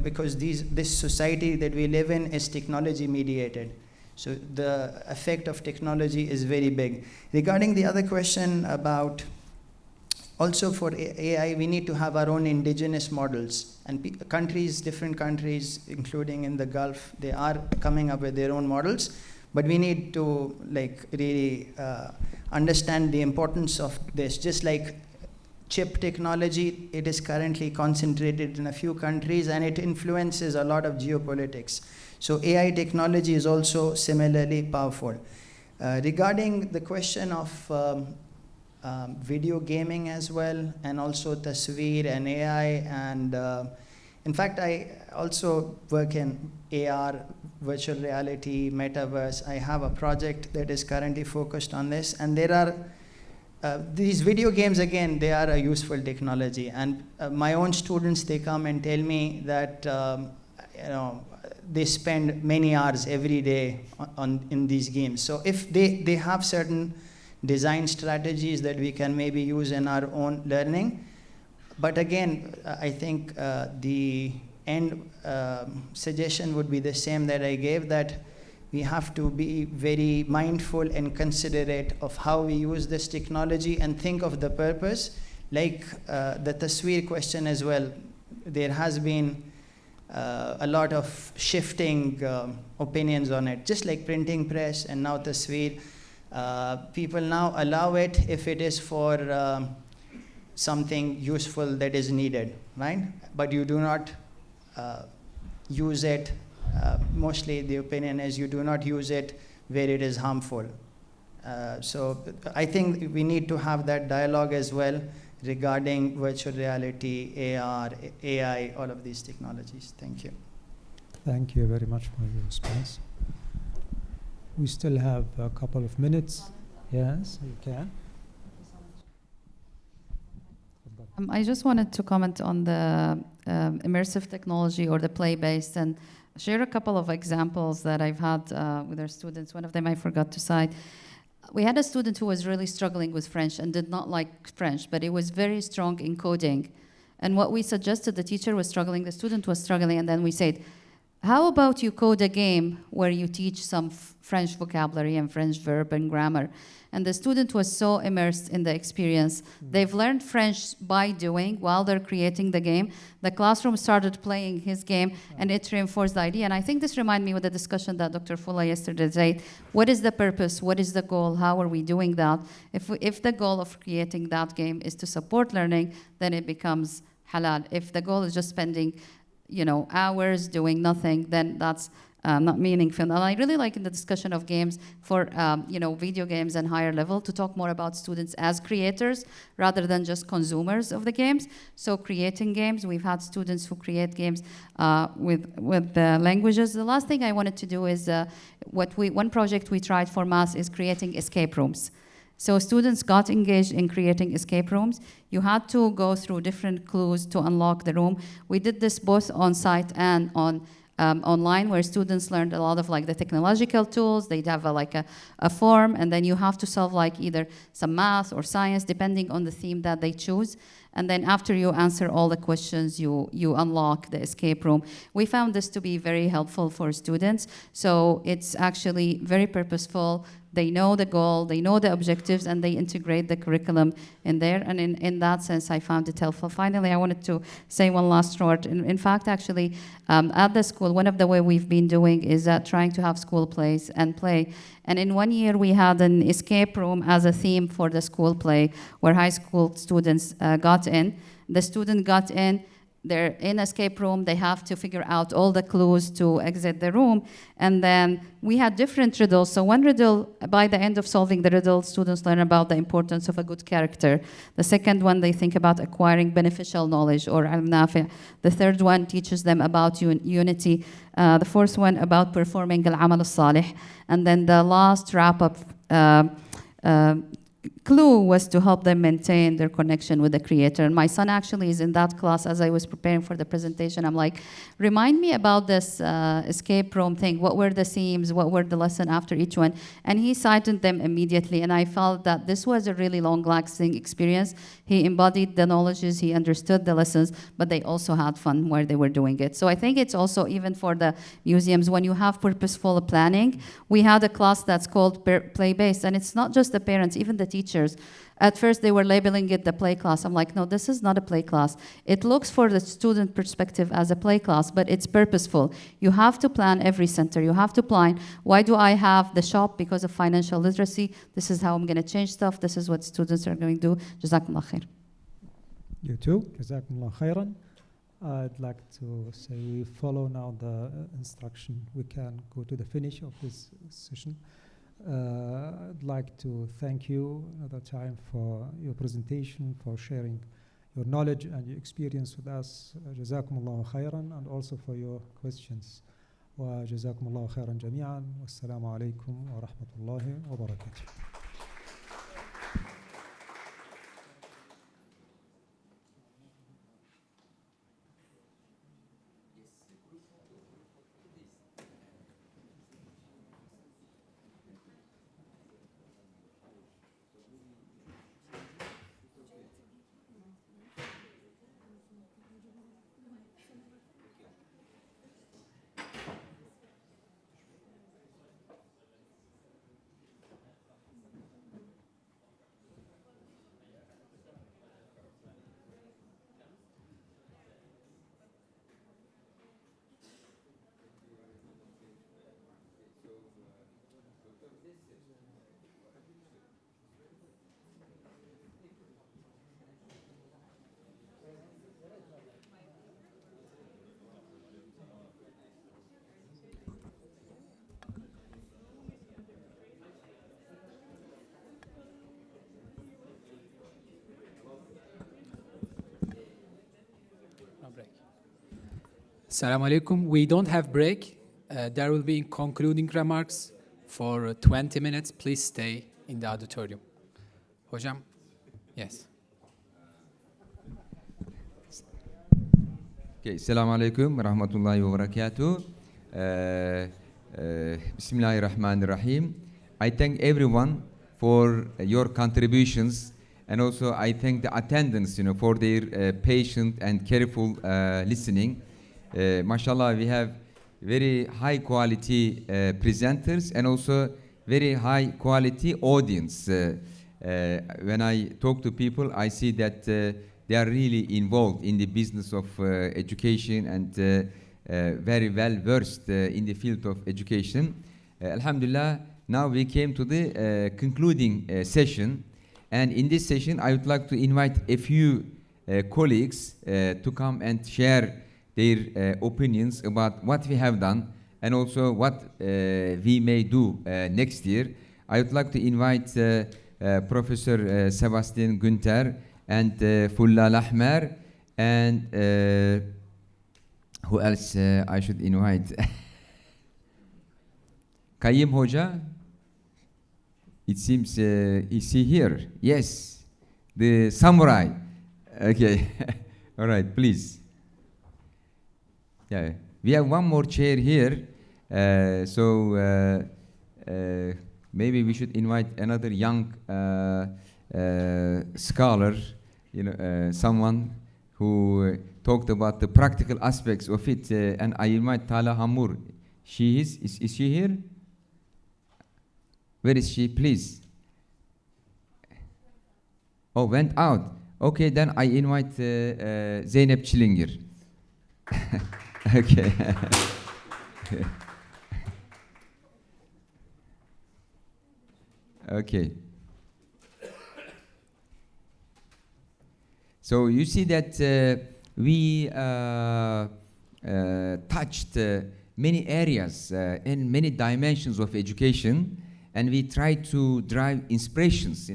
because this society that we live in is technology mediated. So the effect of technology is very big. Regarding the other question about, also for AI, we need to have our own indigenous models. And different countries, including in the Gulf, they are coming up with their own models. But we need to really understand the importance of this. Just like chip technology, it is currently concentrated in a few countries, and it influences a lot of geopolitics. So AI technology is also similarly powerful. Regarding the question of video gaming as well, and also tasveer and AI, and in fact, I also work in AR, virtual reality, metaverse. I have a project that is currently focused on this, and there are these video games, again, they are a useful technology. And my own students, they come and tell me that they spend many hours every day in these games. So if they have certain design strategies that we can maybe use in our own learning. But again, I think the end suggestion would be the same that I gave, that we have to be very mindful and considerate of how we use this technology and think of the purpose. Like the tasveer question as well, there has been a lot of shifting opinions on it, just like printing press and now tasveer. People now allow it if it is for something useful that is needed, right? But you do not use it. Mostly the opinion is you do not use it where it is harmful. So I think we need to have that dialogue as well regarding virtual reality, AR, AI, all of these technologies. Thank you. Thank you very much for your response. We still have a couple of minutes. Yes, you can. I just wanted to comment on the immersive technology or the play-based, and share a couple of examples that I've had with our students. One of them I forgot to cite. We had a student who was really struggling with French and did not like French, but he was very strong in coding. And what we suggested, the teacher was struggling, the student was struggling, and then we said, how about you code a game where you teach some French vocabulary and French verb and grammar? And the student was so immersed in the experience. They've learned French by doing while they're creating the game. The classroom started playing his game, and it reinforced the idea. And I think this reminds me of the discussion that Dr. Fulla yesterday said. What is the purpose? What is the goal? How are we doing that? If the goal of creating that game is to support learning, then it becomes halal. If the goal is just spending hours doing nothing, then that's not meaningful. And I really like in the discussion of games for, video games and higher level to talk more about students as creators rather than just consumers of the games. So creating games, we've had students who create games with the languages. The last thing I wanted to do is one project we tried for maths is creating escape rooms. So students got engaged in creating escape rooms. You had to go through different clues to unlock the room. We did this both on site and online, where students learned a lot of the technological tools. They'd have a form, and then you have to solve either some math or science, depending on the theme that they choose. And then after you answer all the questions, you unlock the escape room. We found this to be very helpful for students. So it's actually very purposeful. They know the goal, they know the objectives, and they integrate the curriculum in there. And in that sense, I found it helpful. Finally, I wanted to say one last word. In fact, actually, at the school, one of the way we've been doing is trying to have school plays and play. And in 1 year, we had an escape room as a theme for the school play, where high school students got in. The student got in. They're in escape room, they have to figure out all the clues to exit the room. And then we had different riddles. So one riddle, by the end of solving the riddle, students learn about the importance of a good character. The second one, they think about acquiring beneficial knowledge, or ilm nafi'. The third one teaches them about unity. The fourth one about performing al-amal al-salih. And then the last wrap-up clue was to help them maintain their connection with the creator. And my son actually is in that class. As I was preparing for the presentation, I'm like, remind me about this escape room thing. What were the themes? What were the lesson after each one? And he cited them immediately. And I felt that this was a really long-lasting experience. He embodied the knowledges, he understood the lessons, but they also had fun while they were doing it. So I think it's also, even for the museums, when you have purposeful planning, we had a class that's called play-based, and it's not just the parents, even the teachers. At first, they were labeling it the play class. I'm like, no, this is not a play class. It looks for the student perspective as a play class, but it's purposeful. You have to plan every center. You have to plan, why do I have the shop? Because of financial literacy. This is how I'm going to change stuff. This is what students are going to do. Jazakumullah khair. You too. Jazakumullah khairan. I'd like to say we follow now the instruction. We can go to the finish of this session. I'd like to thank you another time for your presentation, for sharing your knowledge and your experience with us. Jazakumullah khairan, and also for your questions. Wa jazakumullah khairan jami'an. Wassalamu alaikum wa rahmatullahi wa barakatuh. Assalamu alaikum. We don't have break. There will be concluding remarks for 20 minutes. Please stay in the auditorium. Hocam, yes. Okay, Assalamu alaikum wa rahmatullahi wa barakatuh. Bismillahirrahmanirrahim. I thank everyone for your contributions, and also I thank the attendants, for their patient and careful listening. Mashallah, we have very high quality presenters and also very high quality audience. When I talk to people, I see that they are really involved in the business of education and very well versed in the field of education. Alhamdulillah, now we came to the concluding session, and in this session I would like to invite a few colleagues to come and share their opinions about what we have done and also what we may do next year. I would like to invite Professor Sebastian Günther and Fulla Lahmer, and who else I should invite? Kayim Hoja, it seems, is he here? Yes, the samurai. Okay, all right, please. Yeah, we have one more chair here, so maybe we should invite another young scholar, someone who talked about the practical aspects of it, and I invite Tala Hamur. She is she here? Where is she, please? Oh, went out. Okay, then I invite Zeynep Çilingir. Okay. Okay. So you see that we touched many areas and many dimensions of education, and we tried to drive inspirations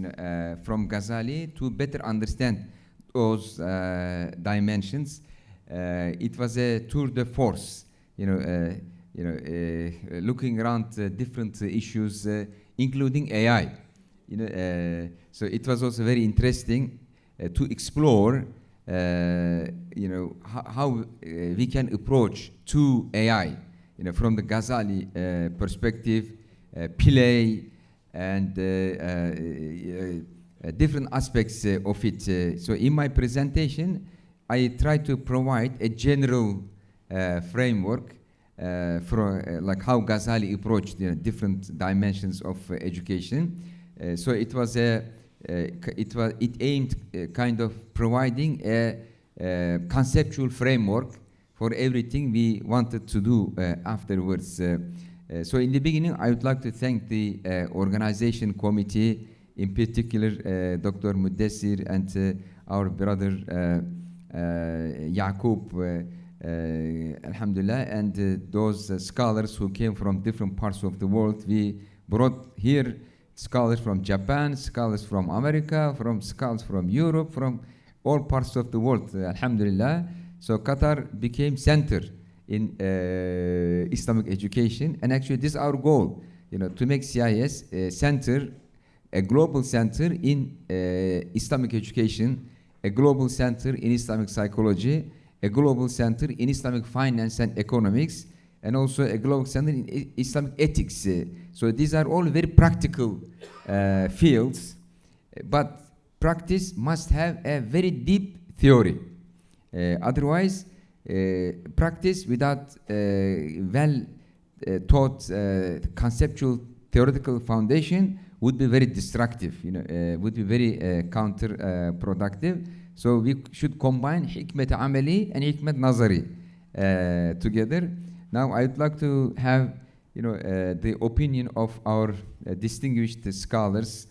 from Ghazali to better understand those dimensions. It was a tour de force, looking around different issues, including AI. So it was also very interesting to explore, how we can approach to AI, from the Ghazali perspective, play, and different aspects of it. So in my presentation, I try to provide a general framework for like how Ghazali approached different dimensions of education. So it was it aimed kind of providing a conceptual framework for everything we wanted to do afterwards. So in the beginning, I would like to thank the organization committee, in particular Dr. Mudassir and our brother Yaqub, Alhamdulillah, and those scholars who came from different parts of the world. We brought here scholars from Japan, scholars from America, scholars from Europe, from all parts of the world, Alhamdulillah. So Qatar became center in Islamic education, and actually this is our goal, to make CIS a center, a global center in Islamic education, a global center in Islamic psychology, a global center in Islamic finance and economics, and also a global center in Islamic ethics. So these are all very practical fields, but practice must have a very deep theory. Otherwise, practice without well taught conceptual theoretical foundation would be very destructive, would be very counterproductive. So we should combine hikmet amali and hikmet nazari together. Now I would like to have the opinion of our distinguished scholars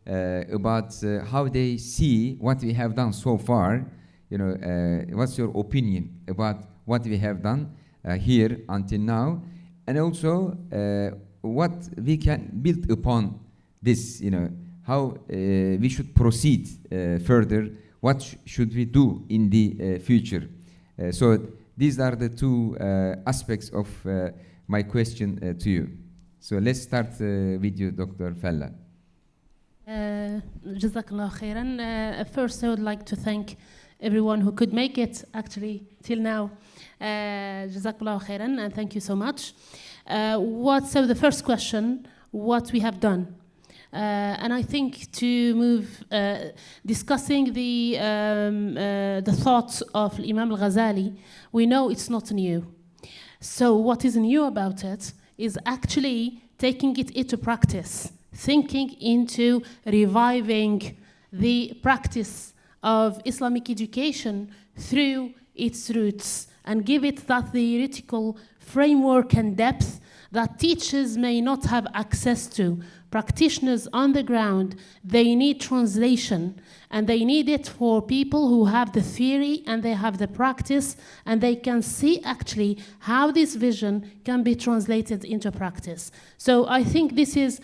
about how they see what we have done so far. What's your opinion about what we have done here until now, and also what we can build upon this, how we should proceed further, what should we do in the future. So these are the two aspects of my question to you. So let's start with you, Dr. Fella. Jazakallah khairan. First, I would like to thank everyone who could make it actually till now. Jazakallahu khairan, and thank you so much. So the first question, what we have done. And I think to move, discussing the thoughts of Imam al-Ghazali, we know it's not new. So what is new about it is actually taking it into practice, thinking into reviving the practice of Islamic education through its roots and give it that theoretical framework and depth that teachers may not have access to. Practitioners on the ground, they need translation, and they need it for people who have the theory and they have the practice, and they can see actually how this vision can be translated into practice. So I think this is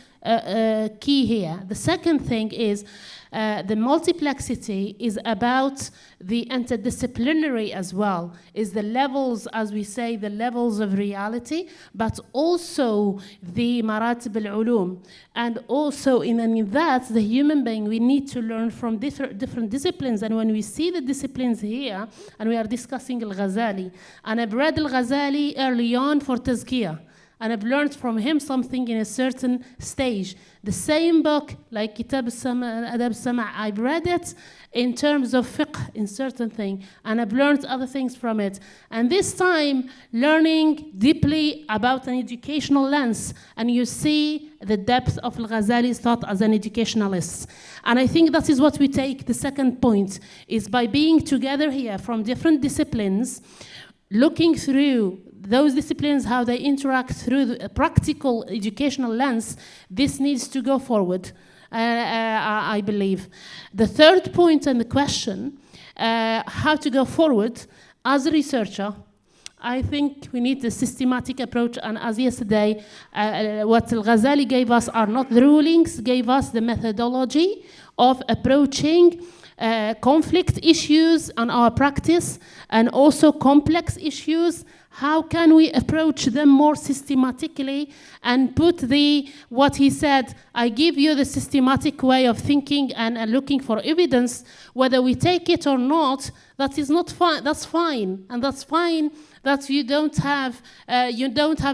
key here. The second thing is the multiplexity is about the interdisciplinary as well, is the levels, as we say, the levels of reality, but also the maratib al-ulum. And also in that, the human being, we need to learn from different disciplines. And when we see the disciplines here, and we are discussing al-Ghazali, and I've read al-Ghazali early on for tazkiyah, and I've learned from him something in a certain stage. The same book, like Kitab Adab al-Sama', I've read it in terms of fiqh in certain thing, and I've learned other things from it. And this time, learning deeply about an educational lens, and you see the depth of al-Ghazali's thought as an educationalist. And I think that is what we take, the second point, is by being together here from different disciplines, looking through those disciplines, how they interact through the practical educational lens, this needs to go forward, I believe. The third point and the question, how to go forward as a researcher, I think we need a systematic approach, and as yesterday, what al-Ghazali gave us are not the rulings, gave us the methodology of approaching conflict issues on our practice, and also complex issues. How can we approach them more systematically and put what he said, I give you the systematic way of thinking and looking for evidence, whether we take it or not, that is not fine, that's fine, and that's fine that you don't have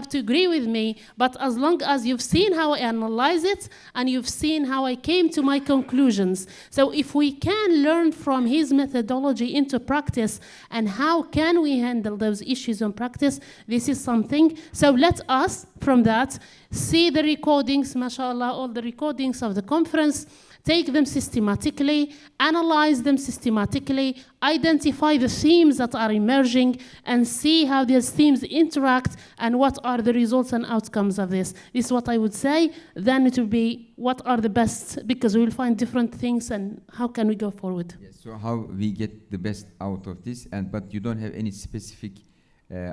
to agree with me, but as long as you've seen how I analyze it and you've seen how I came to my conclusions. So if we can learn from his methodology into practice and how can we handle those issues in practice, this is something. So let us, from that, see the recordings, mashallah, all the recordings of the conference, take them systematically, analyze them systematically, identify the themes that are emerging, and see how these themes interact and what are the results and outcomes of this. This is what I would say. Then it will be what are the best, because we will find different things, and how can we go forward. Yes, so how we get the best out of this, but you don't have any specific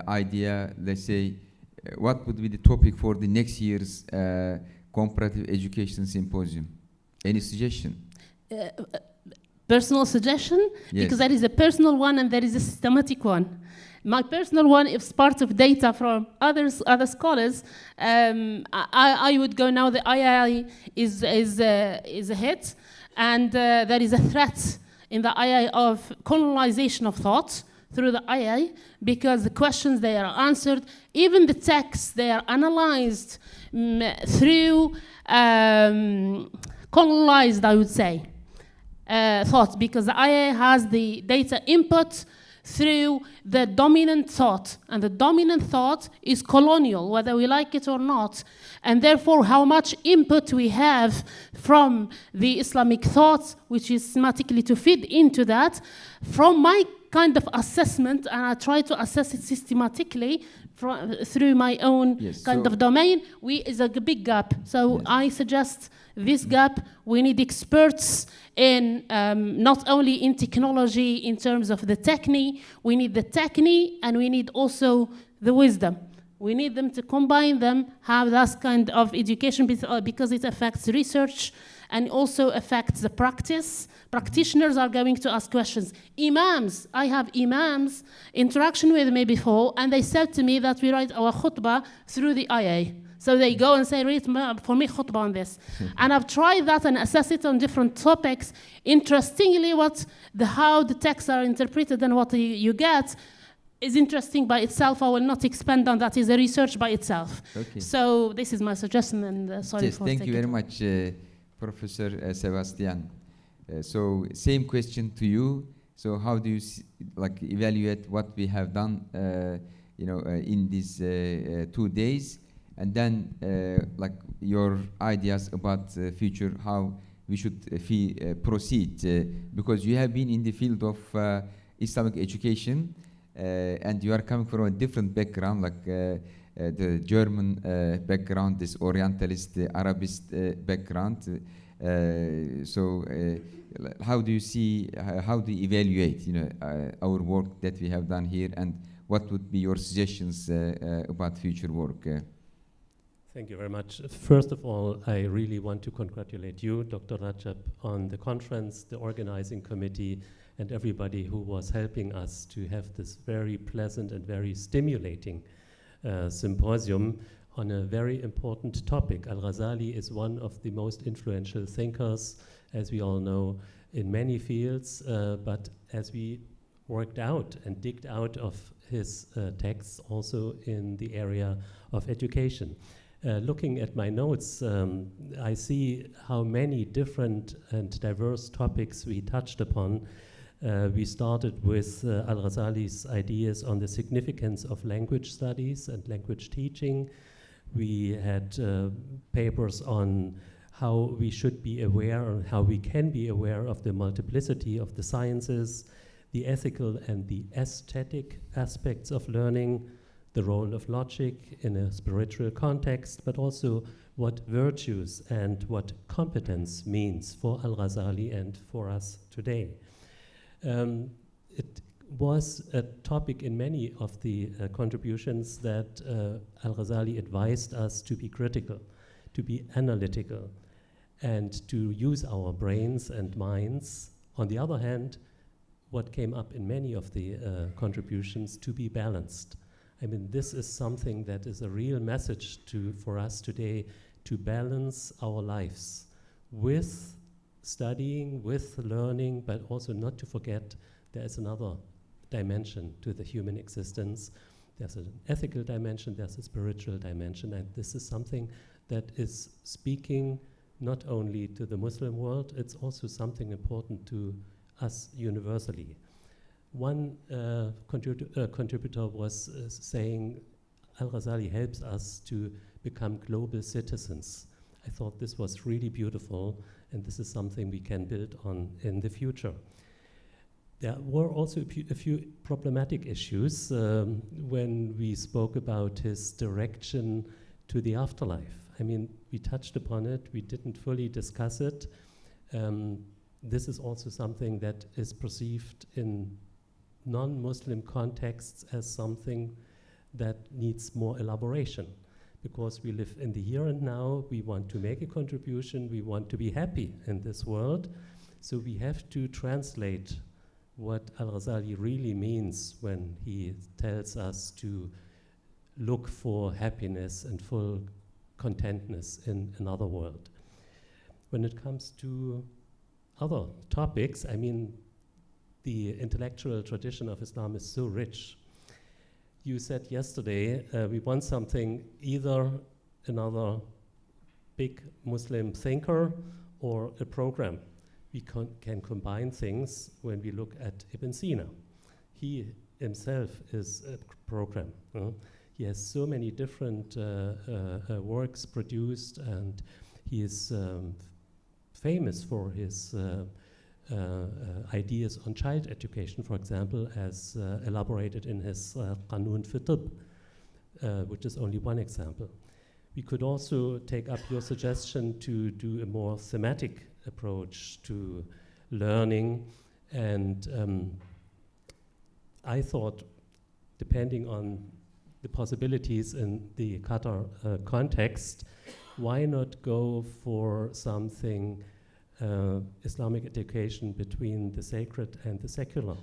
idea, let's say, what would be the topic for the next year's comparative education symposium? Any suggestion? Personal suggestion? Yes. Because there is a personal one and there is a systematic one. My personal one is part of data from other scholars. I would go now. The II is a hit, and there is a threat in the II of colonization of thought through the II, because the questions they are answered, even the texts they are analyzed through colonized, I would say, thoughts, because the IA has the data input through the dominant thought, and the dominant thought is colonial, whether we like it or not, and therefore how much input we have from the Islamic thought, which is systematically to feed into that. From my kind of assessment, and I try to assess it systematically through my own kind of domain, is a big gap. So I suggest this gap, we need experts in not only in technology in terms of the technique, we need the technique and we need also the wisdom. We need them to combine them, have that kind of education because it affects research and also affects the practice. Practitioners are going to ask questions. Imams, I have imams interaction with me before, and they said to me that we write our khutbah through the IA. So they go and say, read for me khutbah on this. And I've tried that and assessed it on different topics. Interestingly, how the texts are interpreted and what you get is interesting by itself. I will not expand on that. It's a research by itself. Okay. So this is my suggestion, and sorry Yes, for thank you taking very much, Professor Sebastian. So same question to you. So how do you evaluate what we have done, in these 2 days, and then your ideas about future, how we should proceed, because you have been in the field of Islamic education, and you are coming from a different background, the German background, this Orientalist, Arabist background. How do you see, how do you evaluate, our work that we have done here, and what would be your suggestions about future work? Thank you very much. First of all, I really want to congratulate you, Dr. Rajab, on the conference, the organizing committee, and everybody who was helping us to have this very pleasant and very stimulating symposium on a very important topic. Al-Ghazali is one of the most influential thinkers, as we all know, in many fields, but as we worked out and digged out of his texts also in the area of education. Looking at my notes, I see how many different and diverse topics we touched upon. We started with Al-Ghazali's ideas on the significance of language studies and language teaching. We had papers on how we should be aware, or how we can be aware of the multiplicity of the sciences, the ethical and the aesthetic aspects of learning, the role of logic in a spiritual context, but also what virtues and what competence means for Al-Ghazali and for us today. It was a topic in many of the contributions that Al-Ghazali advised us to be critical, to be analytical, and to use our brains and minds. On the other hand, what came up in many of the contributions, to be balanced. I mean, this is something that is a real message for us today, to balance our lives with studying, with learning, but also not to forget there is another dimension to the human existence. There's an ethical dimension, there's a spiritual dimension, and this is something that is speaking not only to the Muslim world, it's also something important to us universally. One contributor was saying Al-Ghazali helps us to become global citizens. I thought this was really beautiful, and this is something we can build on in the future. There were also a few problematic issues when we spoke about his direction to the afterlife. I mean, we touched upon it, we didn't fully discuss it. This is also something that is perceived in non-Muslim contexts as something that needs more elaboration, because we live in the here and now, we want to make a contribution, we want to be happy in this world, so we have to translate what Al-Ghazali really means when he tells us to look for happiness and full contentness in another world. When it comes to other topics, I mean, the intellectual tradition of Islam is so rich. You said yesterday, we want something, either another big Muslim thinker or a program. We can combine things when we look at Ibn Sina. He himself is a program. He has so many different works produced, and he is famous for his ideas on child education, for example, as elaborated in his Qanun fi Tibb, which is only one example. We could also take up your suggestion to do a more thematic approach to learning, and I thought, depending on the possibilities in the Qatar context, why not go for something Islamic education between the sacred and the secular?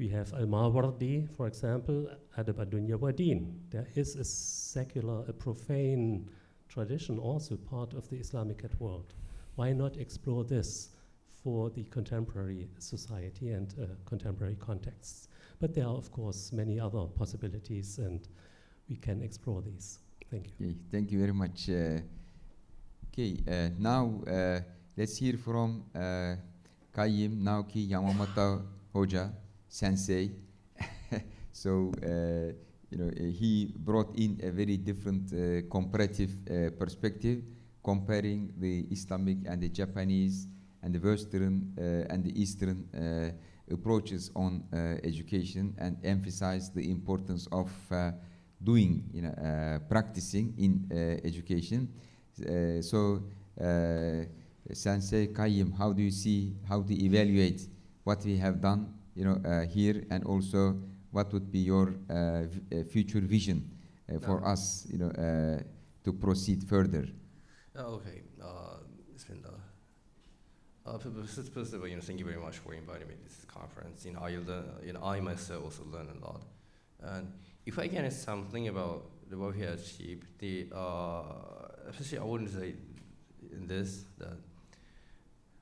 We have Al-Mawardi, for example, Adab ad-Dunya wa Din. There is a secular, a profane tradition also part of the Islamic world. Why not explore this for the contemporary society and contemporary contexts? But there are, of course, many other possibilities, and we can explore these. Thank you. Okay, thank you very much. Now let's hear from Kayyim Naoki Yamamoto Hoja Sensei. So he brought in a very different comparative perspective, comparing the Islamic and the Japanese and the Western and the Eastern approaches on education, and emphasize the importance of doing, practicing in education. Sensei Kayyim, how do you see, how to evaluate what we have done, here, and also what would be your future vision for us, to proceed further? Okay. First of all, thank you very much for inviting me to this conference. I myself also learned a lot. And if I can add something about what we have achieved, especially I wouldn't say in this, that,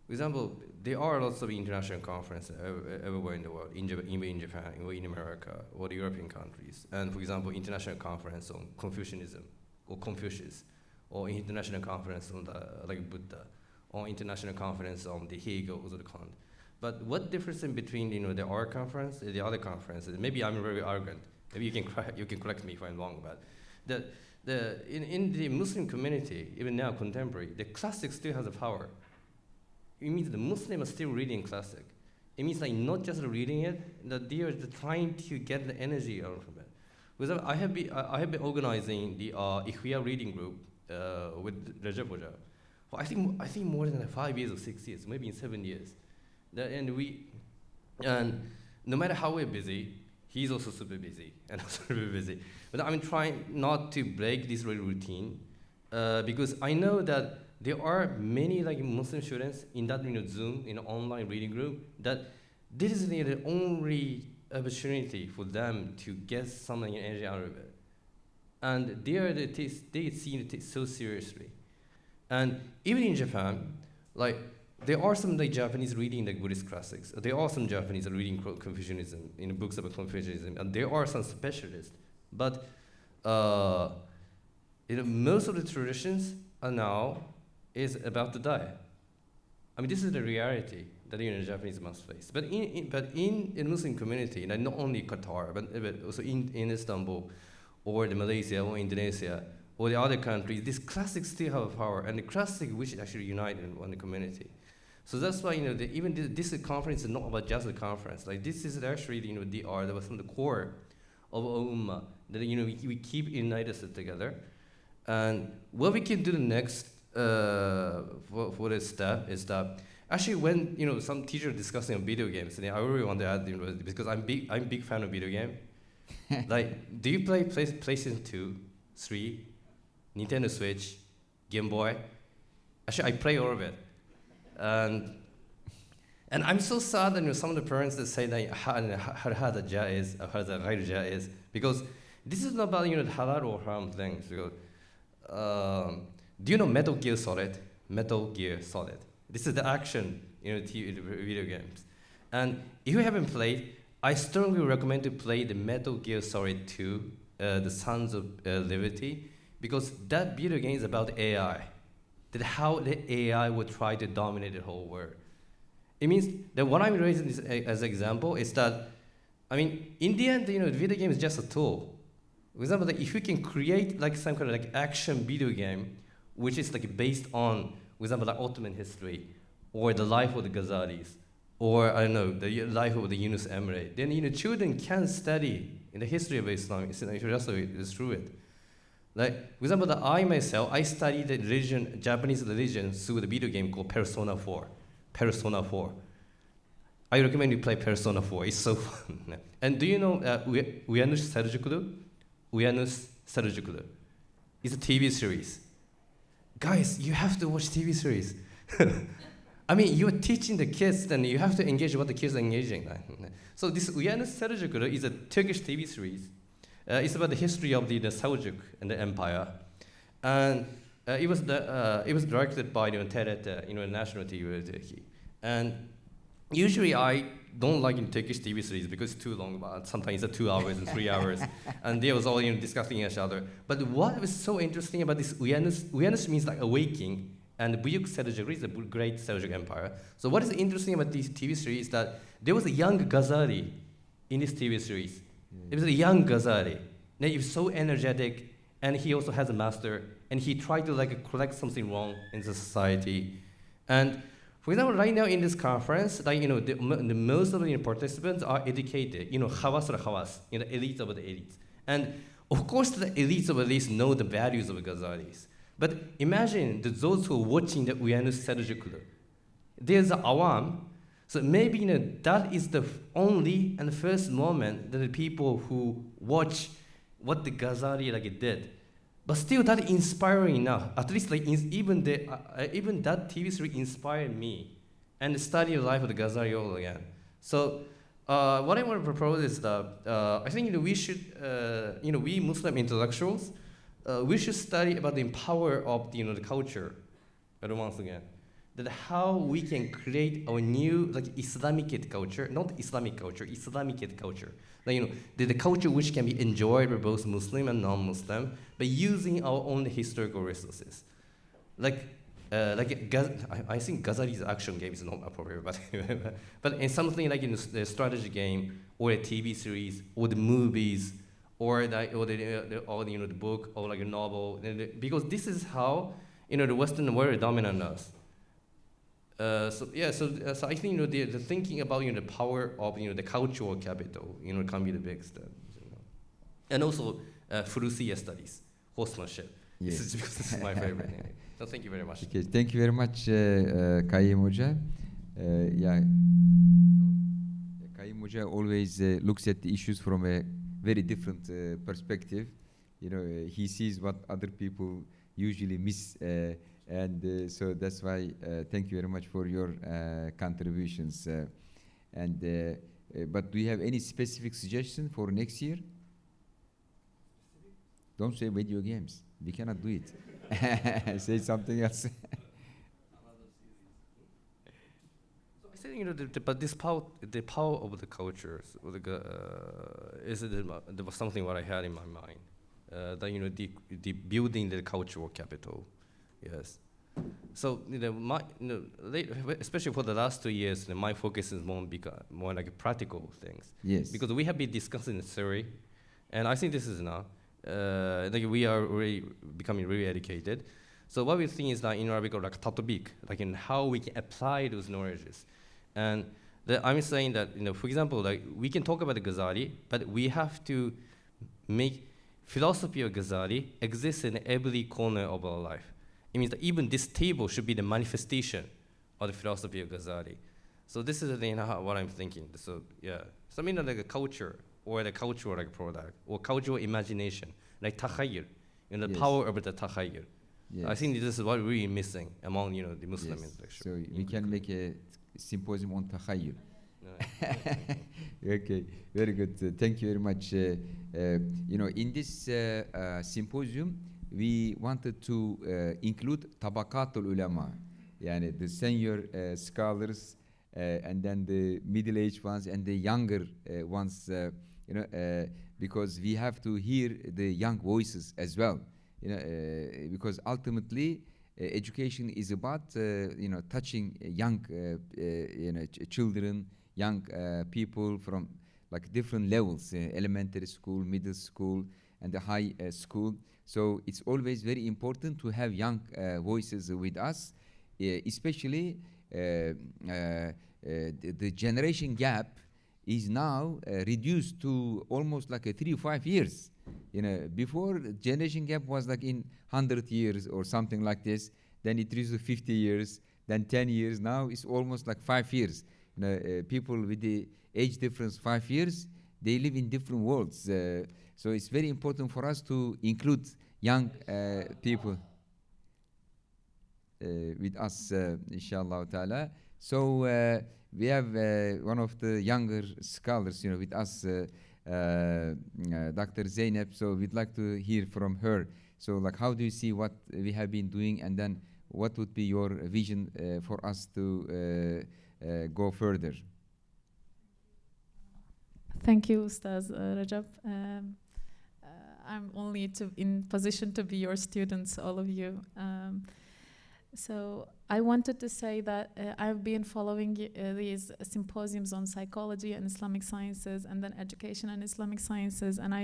for example, there are lots of international conferences everywhere in the world, in Japan, in America, or the European countries. And for example, international conference on Confucianism, or Confucius, or international conference on like Buddha, or international conference on the Hegel, or the Kant. But what difference in between the our conference and the other conferences? Maybe I'm very arrogant. Maybe you can correct me if I'm wrong. But in the Muslim community, even now contemporary, the classic still has a power. It means the Muslims are still reading classic. It means like not just reading it, that they are trying to get the energy out of it. Because I have been organizing the Ikhya reading group with Rajab Hoja. Well, I think more than 5 years or 6 years, maybe in 7 years. And no matter how we're busy, he's also super busy, and also super busy. But I'm trying not to break this routine, because I know that there are many like Muslim students in that Zoom, online reading group, that this is the only opportunity for them to get something energy out of it. And they see it so seriously. And even in Japan, like there are some like Japanese reading the Buddhist classics. There are some Japanese reading Confucianism in books about Confucianism, and there are some specialists. But most of the traditions are now is about to die. I mean, this is the reality that the Japanese must face. But in the Muslim community, and not only Qatar, but also in Istanbul, or the Malaysia, or Indonesia, or the other countries, these classics still have power, and the classic which actually unite in one community. So that's why even this conference is not about just a conference. Like this is actually the art that was from the core of our ummah, that we keep united together. And what we can do next for this step is that actually when some teacher discussing video games, and I really want to add because I'm big fan of video game. Like, do you play PlayStation 2, 3, Nintendo Switch, Game Boy? Actually, I play all of it. And I'm so sad that some of the parents that say that هذا جائز or هذا غير جائز, because this is not about halal or haram things. Because do you know Metal Gear Solid? Metal Gear Solid. This is the action video games. And if you haven't played, I strongly recommend to play the Metal Gear Solid 2, the Sons of Liberty, because that video game is about AI. That how the AI would try to dominate the whole world. It means that what I'm raising this as an example is that, I mean, in the end, the video game is just a tool. For example, like if you can create like some kind of like action video game, which is like based on, for example, like Ottoman history, or the life of the Ghazalis, or I don't know, the life of the Yunus Emre, then children can study in the history of Islam. It's through it. Like, for example, I myself, I studied the religion, Japanese religion through the video game called Persona 4. Persona 4. I recommend you play Persona 4. It's so fun. And do you know Uyanış Selçuklu? Uyanış Selçuklu. It's a TV series. Guys, you have to watch TV series. I mean, you're teaching the kids, then you have to engage what the kids are engaging. So this Uyanus Selçuklu is a Turkish TV series. It's about the history of the Seljuk and the empire, and it was directed by TRT, national TV Turkey. And usually I don't like Turkish TV series because it's too long. But sometimes it's 2 hours and 3 hours, and they was all discussing each other. But what was so interesting about this Uyanus means like awakening, and Büyük Selçuklu is a great Seljuk empire. So what is interesting about this TV series is that there was a young Ghazali in this TV series. It was a young Ghazali. Now he was so energetic, and he also has a master, and he tried to correct something wrong in the society. And for example, right now in this conference, the most of the participants are educated, khawas or khawas, elites of the elites. And of course, the elites of the elites know the values of the Ghazalis. But imagine those who are watching the Uyanus Selçuklu. There's the awam. So maybe that is the only and the first moment that the people who watch what the Ghazali did. But still, that inspiring enough. At least even that TV series inspired me, and study the life of the Ghazali all again. So what I want to propose is that I think we should, we Muslim intellectuals, we should study about the power of the culture. But once again, that how we can create our new Islamic culture, not Islamic culture, Islamic culture. The culture which can be enjoyed by both Muslim and non-Muslim, but using our own historical resources. I think Ghazali's action game is not appropriate, but in something like in the strategy game or a TV series or the movies or the book or a novel, because this is how the Western world dominant us. So I think the thinking about the power of the cultural capital can be the big step, and also Furusiya studies, horsemanship. Yes. This is my favorite. So thank you very much. Okay, thank you very much, Kayyum Hoca. Kayyum Hoca always looks at the issues from a very different perspective. He sees what other people usually miss. And so that's why thank you very much for your contributions. But do you have any specific suggestion for next year? Don't say video games. We cannot do it. Say something else. I think but this power, the power of the cultures, there was something what I had in my mind. That the building the cultural capital. Yes. So especially for the last 2 years, my focus is more like practical things. Yes. Because we have been discussing theory, and I think this is enough. We are really becoming really educated. So what we think is that in Arabic or tatbiq, in how we can apply those knowledges. And I'm saying that for example, we can talk about the Ghazali, but we have to make philosophy of Ghazali exist in every corner of our life. It means that even this table should be the manifestation of the philosophy of Ghazali. So this is what I'm thinking. So yeah, something like a culture or the cultural product or cultural imagination, like takhayyur, the Yes. power of the takhayyur. Yes. I think this is what we're really missing among the Muslim Yes. intellectuals. So we can make a symposium on takhayyul. Okay, very good. Thank you very much. In this symposium, we wanted to include tabaqatul ulama, the senior scholars, and then the middle-aged ones and the younger ones, because we have to hear the young voices as well, because ultimately education is about touching young children, young people from different levels, elementary school, middle school, and the high school. So it's always very important to have young voices with us, especially the generation gap is now reduced to almost 3 or 5 years. Before generation gap was in 100 years or something like this, then it reached to 50 years, then 10 years. Now it's almost 5 years. People with the age difference 5 years, they live in different worlds. So it's very important for us to include young people with us, inshallah ta'ala. So we have one of the younger scholars, with us, Dr. Zainab. So we'd like to hear from her. So, like, how do you see what we have been doing, and then what would be your vision for us to go further? Thank you, Ustaz Rajab. I'm only in position to be your students, all of you. So I wanted to say that I've been following these symposiums on psychology and Islamic sciences, and then education and Islamic sciences, and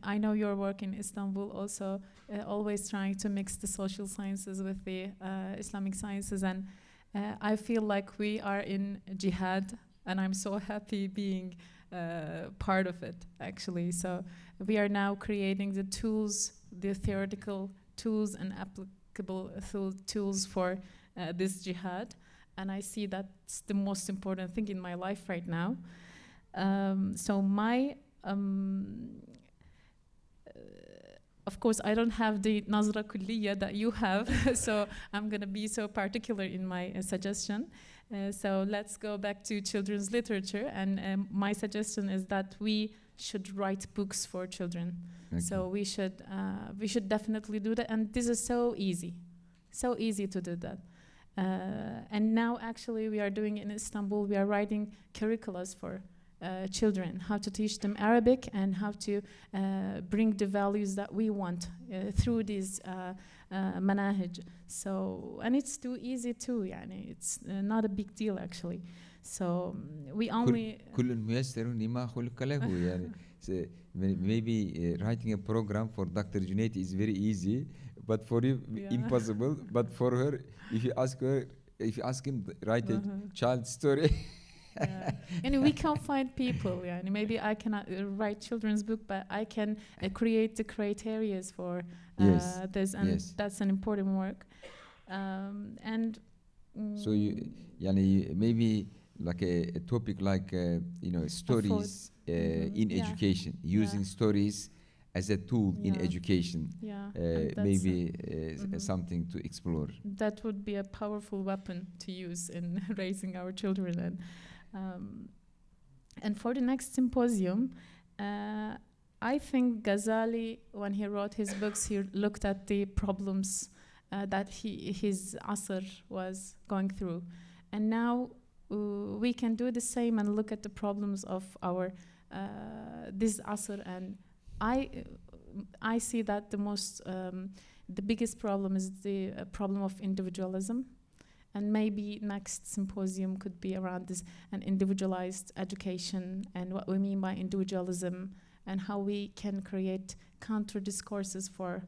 I know your work in Istanbul also, always trying to mix the social sciences with the Islamic sciences, and I feel like we are in jihad, and I'm so happy being part of it, actually. So we are now creating the tools, the theoretical tools and applicable tools for this jihad, and I see that's the most important thing in my life right now. So my of course, I don't have the Nazra Kulliya that you have, so I'm going to be so particular in my suggestion. So let's go back to children's literature, and my suggestion is that we should write books for children. Okay. So we should definitely do that, and this is so easy to do that. And now actually we are doing in Istanbul, we are writing curriculums for children, how to teach them Arabic and how to bring the values that we want through these manahij. So, and it's too easy too, yani. It's not a big deal actually. So we only كل ميسر لما خلق له يعني. So maybe writing a program for Dr. Junaid is very easy, but for you impossible. But for her, if you ask him write a child story. And we can find people. Yeah, and maybe I cannot write children's book, but I can create the criteria for this, and that's an important work. So maybe like a topic like stories in education, using stories as a tool in education. Maybe something to explore. That would be a powerful weapon to use in raising our children. And for the next symposium, I think Ghazali, when he wrote his books, he looked at the problems that his asr was going through. And now we can do the same and look at the problems of our this asr. And I see that the biggest problem is the problem of individualism. And maybe next symposium could be around this, an individualized education and what we mean by individualism and how we can create counter discourses for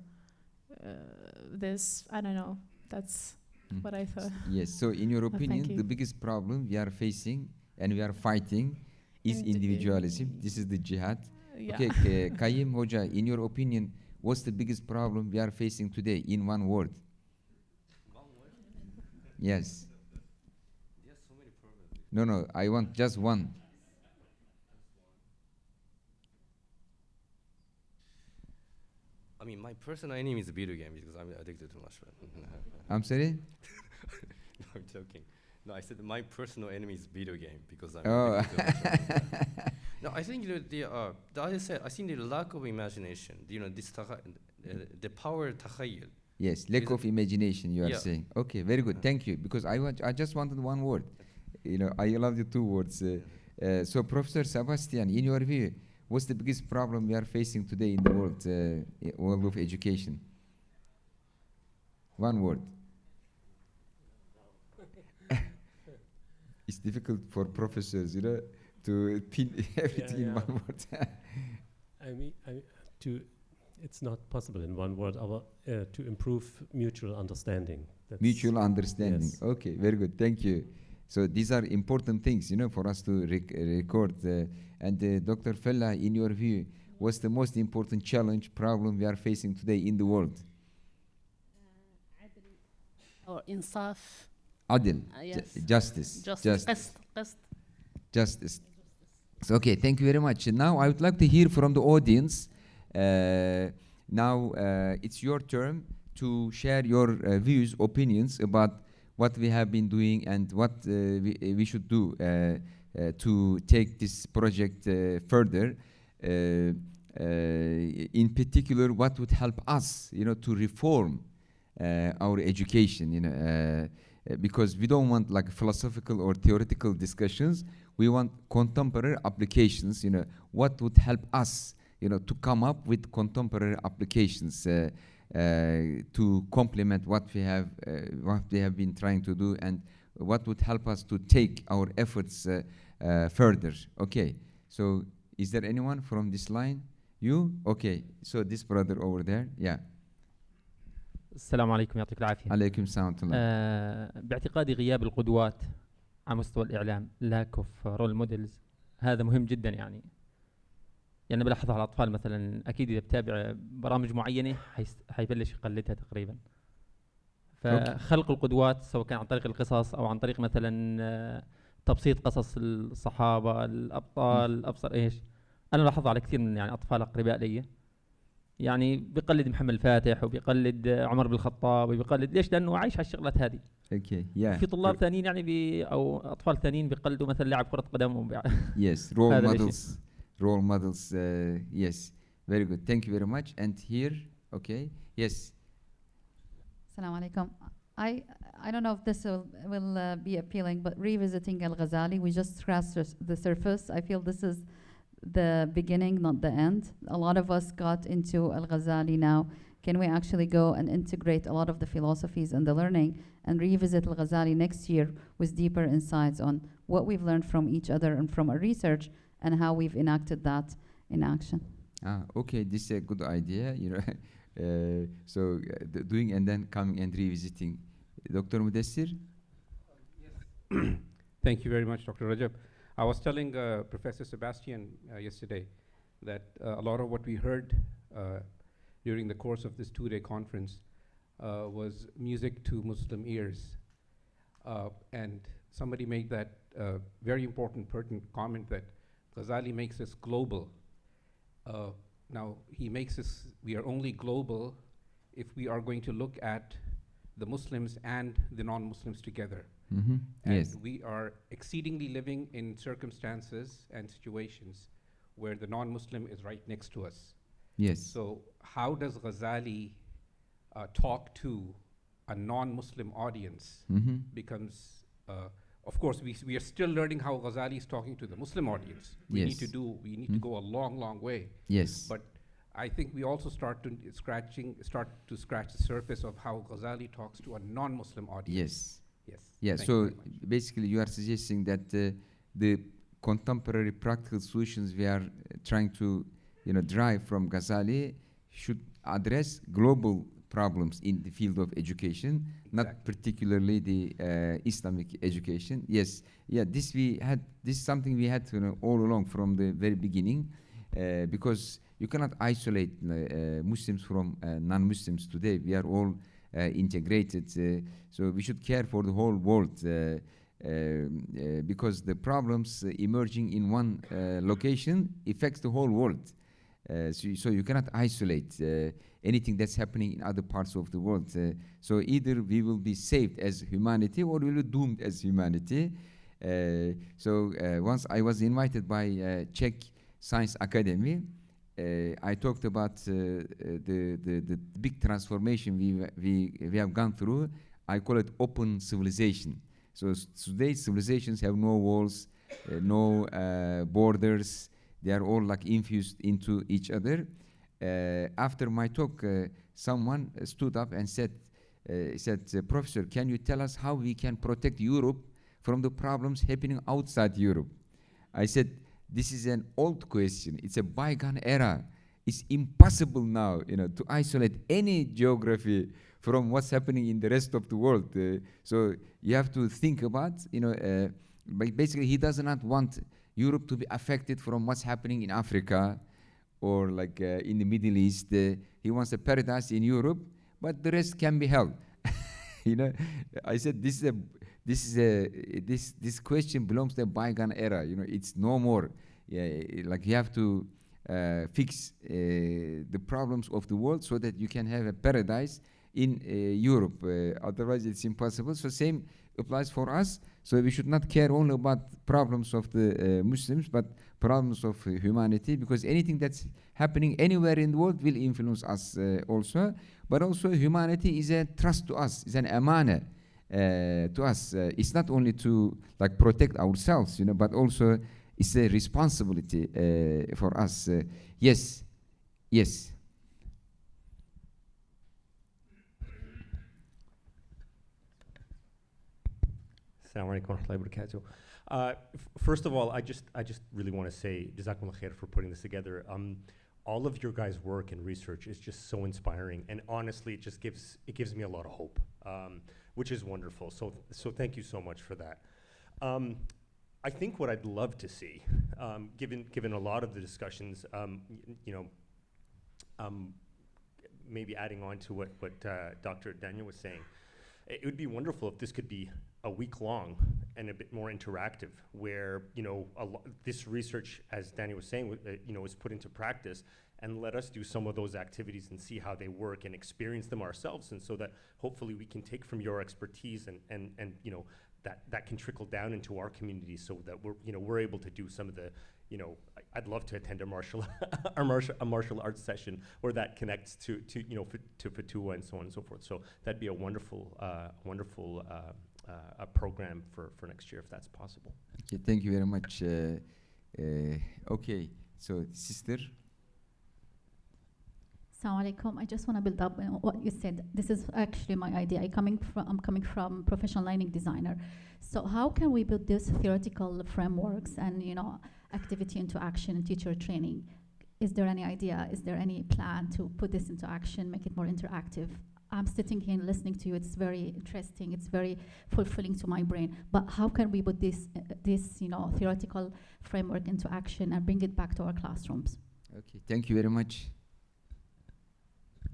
this. I don't know. That's what I thought. Yes. So in your opinion, the biggest problem we are facing and we are fighting is individualism. This is the jihad. Yeah. Okay, Qayyim Hoja, in your opinion, what's the biggest problem we are facing today in one word? Yes. There's so many problems. No, I want just one. I mean, my personal enemy is video game because I'm addicted to much. I'm sorry? No, I'm joking. No, I said my personal enemy is video game because I'm addicted to much. No, I think I said, I think the lack of imagination, this the power takhayyul. Yes, lack of imagination, you are saying. Okay, very good. Thank you. Because I just wanted one word. I love the two words. So, Professor Sebastian, in your view, what's the biggest problem we are facing today in the world of education? One word. It's difficult for professors, to pin everything in one word. It's not possible in one word. To improve mutual understanding. Mutual understanding. Yes. Okay, very good. Thank you. So these are important things, for us to record. And Dr. Fella, in your view, what's the most important challenge, problem we are facing today in the world? Or insaf. Adil. Yes. Justice. Qist. Justice. So, okay, thank you very much. Now I would like to hear from the audience. Now it's your turn to share your views, opinions about what we have been doing and what we should do to take this project further. In particular, what would help us, to reform our education, because we don't want like philosophical or theoretical discussions. We want contemporary applications. What would help us, to come up with contemporary applications to complement what we have been trying to do, and what would help us to take our efforts further. Okay. So, is there anyone from this line? You? Okay. So this brother over there. Yeah. السلام عليكم يعطيك العافية. عليكم السلام ورحمة الله. باعتقادي غياب القدوات على مستوى الإعلام lack of role models هذا مهم جدا يعني بلاحظ على الأطفال مثلا أكيد إذا بتابع برامج معينة حيبلش يقلدها تقريبا. فخلق القدوات سواء كان عن طريق القصص أو عن طريق مثلا تبسيط قصص الصحابة الأبطال أبصر إيش. أنا لاحظت على كثير من أطفال أقرباء لي بيقلد محمد الفاتح وبيقلد عمر بن الخطاب وبيقلد ليش؟ لأنه عايش على الشغلات هذه. في طلاب ثانيين أو أطفال ثانيين بيقلدوا مثلا لاعب كرة قدم Yes, role models. Role models. Yes, very good. Thank you very much. And here, okay, yes. Assalamu alaikum. I don't know if this will be appealing, but revisiting Al-Ghazali, we just scratched the surface. I feel this is the beginning, not the end. A lot of us got into Al-Ghazali now. Can we actually go and integrate a lot of the philosophies and the learning and revisit Al-Ghazali next year with deeper insights on what we've learned from each other and from our research and how we've enacted that in action? Okay, this is a good idea. So doing and then coming and revisiting. Dr. Mudassir? Yes. Thank you very much, Dr. Rajab. I was telling Professor Sebastian yesterday that a lot of what we heard during the course of this two-day conference was music to Muslim ears. And somebody made that very important, pertinent comment that Ghazali makes us global. Now, he makes us, we are only global if we are going to look at the Muslims and the non-Muslims together. Mm-hmm. And Yes. we are exceedingly living in circumstances and situations where the non-Muslim is right next to us. Yes. So how does Ghazali talk to a non-Muslim audience Mhm. becomes, of course, we are still learning how Ghazali is talking to the Muslim audience. We need to go a long, long way. Yes. But I think we also start to scratch the surface of how Ghazali talks to a non-Muslim audience. Yes. Yes. Yeah. Thank So you very much. basically, you are suggesting that the contemporary practical solutions we are trying to, drive from Ghazali should address global problems in the field of education, not particularly the Islamic education. Yes. Yeah. This is something we had to know all along from the very beginning, because you cannot isolate Muslims from non-Muslims today. We are all integrated, so we should care for the whole world, because the problems emerging in one location affects the whole world. So you cannot isolate anything that's happening in other parts of the world. So either we will be saved as humanity or we will be doomed as humanity. So once I was invited by Czech Science Academy, I talked about the big transformation we have gone through. I call it open civilization. So today's civilizations have no walls, no borders. They are all like infused into each other. After my talk, someone stood up and said, Professor, can you tell us how we can protect Europe from the problems happening outside Europe? I said, this is an old question. It's a bygone era. It's impossible now, to isolate any geography from what's happening in the rest of the world. So you have to think about, basically he does not want Europe to be affected from what's happening in Africa or like in the Middle East. He wants a paradise in Europe, but the rest can be held. I said this question belongs to a bygone era. It's no more. Like you have to fix the problems of the world so that you can have a paradise in Europe. Otherwise, it's impossible. So same applies for us. So we should not care only about problems of the Muslims, but problems of humanity, because anything that's happening anywhere in the world will influence us also. But also humanity is a trust to us, is an amana to us. It's not only to like protect ourselves, you know, but also it's a responsibility for us. Yes, yes. Assalamu alaikum wa rahmatullahi wa barakatuh. First of all, I just really want to say Jazakumullah khair for putting this together. All of your guys' work and research is just so inspiring, and honestly, it gives me a lot of hope, which is wonderful. So thank you so much for that. I think what I'd love to see, given a lot of the discussions, maybe adding on to what Dr. Daniel was saying, it would be wonderful if this could be a week long and a bit more interactive, where this research, as Daniel was saying, is put into practice, and let us do some of those activities and see how they work and experience them ourselves, and so that hopefully we can take from your expertise and that can trickle down into our community, so that we're able to do some of the. I'd love to attend a martial arts session where that connects to Fatuwa and so on and so forth. So that'd be a wonderful a program for next year, if that's possible. Okay, thank you very much. Okay, so sister. Assalamu alaikum. I just want to build up on what you said. This is actually my idea. I'm coming from professional learning designer. So how can we build these theoretical frameworks and activity into action and teacher training? Is there any idea? Is there any plan to put this into action, make it more interactive? I'm sitting here and listening to you. It's very interesting. It's very fulfilling to my brain. But how can we put this theoretical framework into action and bring it back to our classrooms? Okay, thank you very much.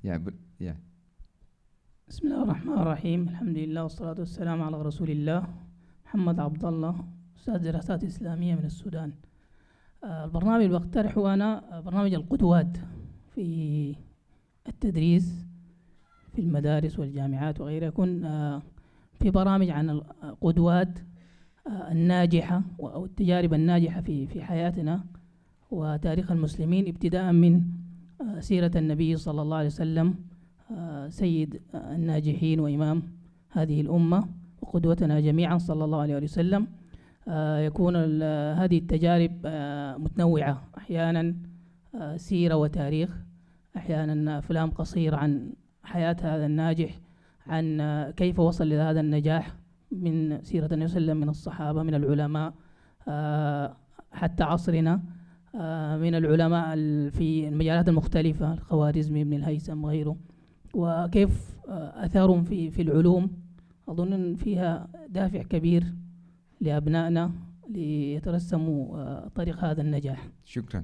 Yeah. بسم الله الرحمن الرحيم. الحمد لله والصلاة والسلام على رسول الله محمد عبد الله، أستاذ دراسات إسلامية من السودان. البرنامج اللي بقترحه أنا برنامج القدوات في التدريس في المدارس والجامعات وغيرها. يكون في برامج عن القدوات الناجحة أو التجارب الناجحة في حياتنا وتاريخ المسلمين، ابتداء من سيرة النبي صلى الله عليه وسلم سيد الناجحين وإمام هذه الأمة وقدوتنا جميعا صلى الله عليه وسلم. يكون هذه التجارب متنوعة، أحيانا سيرة وتاريخ، أحيانا أفلام قصيرة عن حياة هذا الناجح، عن كيف وصل لهذا النجاح من سيرة النبي صلى الله عليه وسلم، من الصحابة، من العلماء حتى عصرنا، من العلماء في المجالات المختلفة، الخوارزمي، ابن الهيثم وغيره، وكيف أثرهم في العلوم. أظن أن فيها دافع كبير لأبنائنا ليترسموا طريق هذا النجاح. شكرا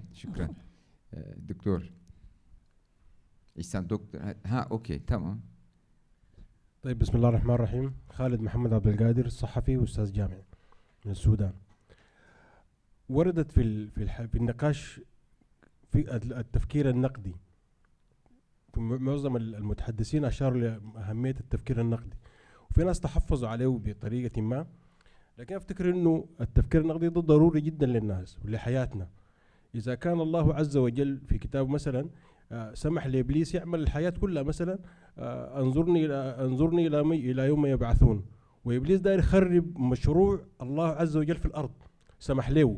دكتور إحسان. دكتور أوكي تمام. طيب، بسم الله الرحمن الرحيم. خالد محمد عبد القادر، صحفي وأستاذ جامعي من السودان. وردت في النقاش في التفكير النقدي. معظم المتحدثين أشاروا لأهمية التفكير النقدي، وفي ناس تحفظوا عليه بطريقة ما، لكن أفتكر إنه التفكير النقدي ده ضروري جدا للناس ولحياتنا. إذا كان الله عز وجل في كتابه مثلا سمح لإبليس يعمل الحياة كلها، مثلا انظرني إلى يوم يبعثون، وإبليس داير يخرب مشروع الله عز وجل في الأرض، سمح له.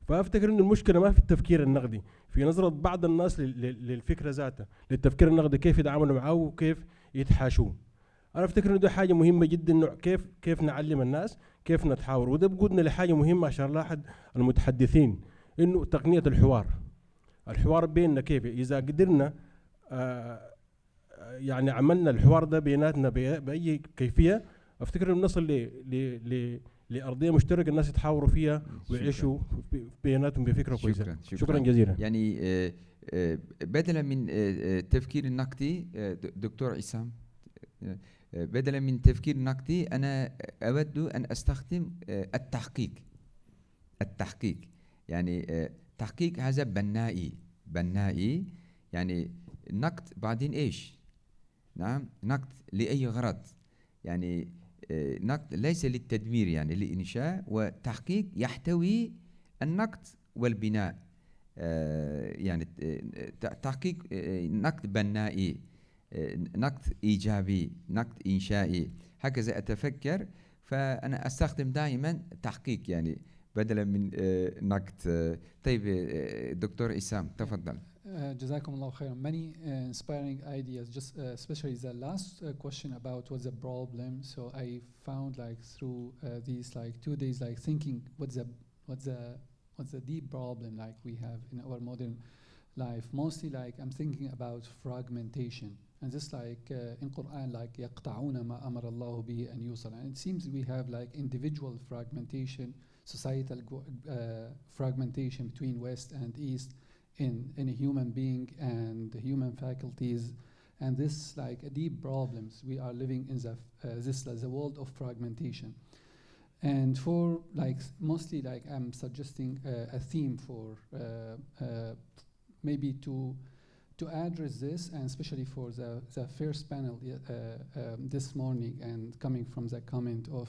فأفتكر إن المشكلة ما في التفكير النقدي، في نظرة بعض الناس للفكرة ذاتها، للتفكير النقدي، كيف يتعاملوا معه وكيف يتحاشوه. أنا أفتكر إنه ده حاجة مهمة جدا، إنه كيف نعلم الناس، كيف نتحاور. وده بقودنا لحاجة مهمة أشار لها أحد المتحدثين، إنه تقنية الحوار بيننا. كيف إذا قدرنا يعني عملنا الحوار ده بيناتنا بأي كيفية، أفتكر إنه نصل لأرضية مشتركة الناس يتحاوروا فيها ويعيشوا بيناتهم بفكرة كويسة. شكرا جزيلا. يعني بدلا من تفكير النقدي دكتور عصام، بدلا من تفكير نقدي أنا أود أن أستخدم التحقيق. يعني تحقيق هذا بنائي، يعني نقد بعدين إيش؟ نعم نقد لأي غرض يعني نقد ليس للتدمير يعني للإنشاء وتحقيق يحتوي النقد والبناء يعني تحقيق نقد بنائي نقد إيجابي نقد إنشائي هكذا أتفكر فأنا أستخدم دائما تحقيق يعني بدلا من نقد طيب دكتور إسام تفضل جزاكم الله خيرا. Many inspiring ideas, just especially the last question about what's the problem. So I found like through these like 2 days like thinking what's the deep problem like we have in our modern life. Mostly like I'm thinking about fragmentation. And this like in Quran like يقطعون ما أمر الله به أن يوصل. And it seems we have like individual fragmentation, societal fragmentation between West and East in a human being and the human faculties, and this like a deep problems. We are living in the world of fragmentation. And for like mostly like I'm suggesting a theme for maybe to address this, and especially for the first panel this morning, and coming from the comment of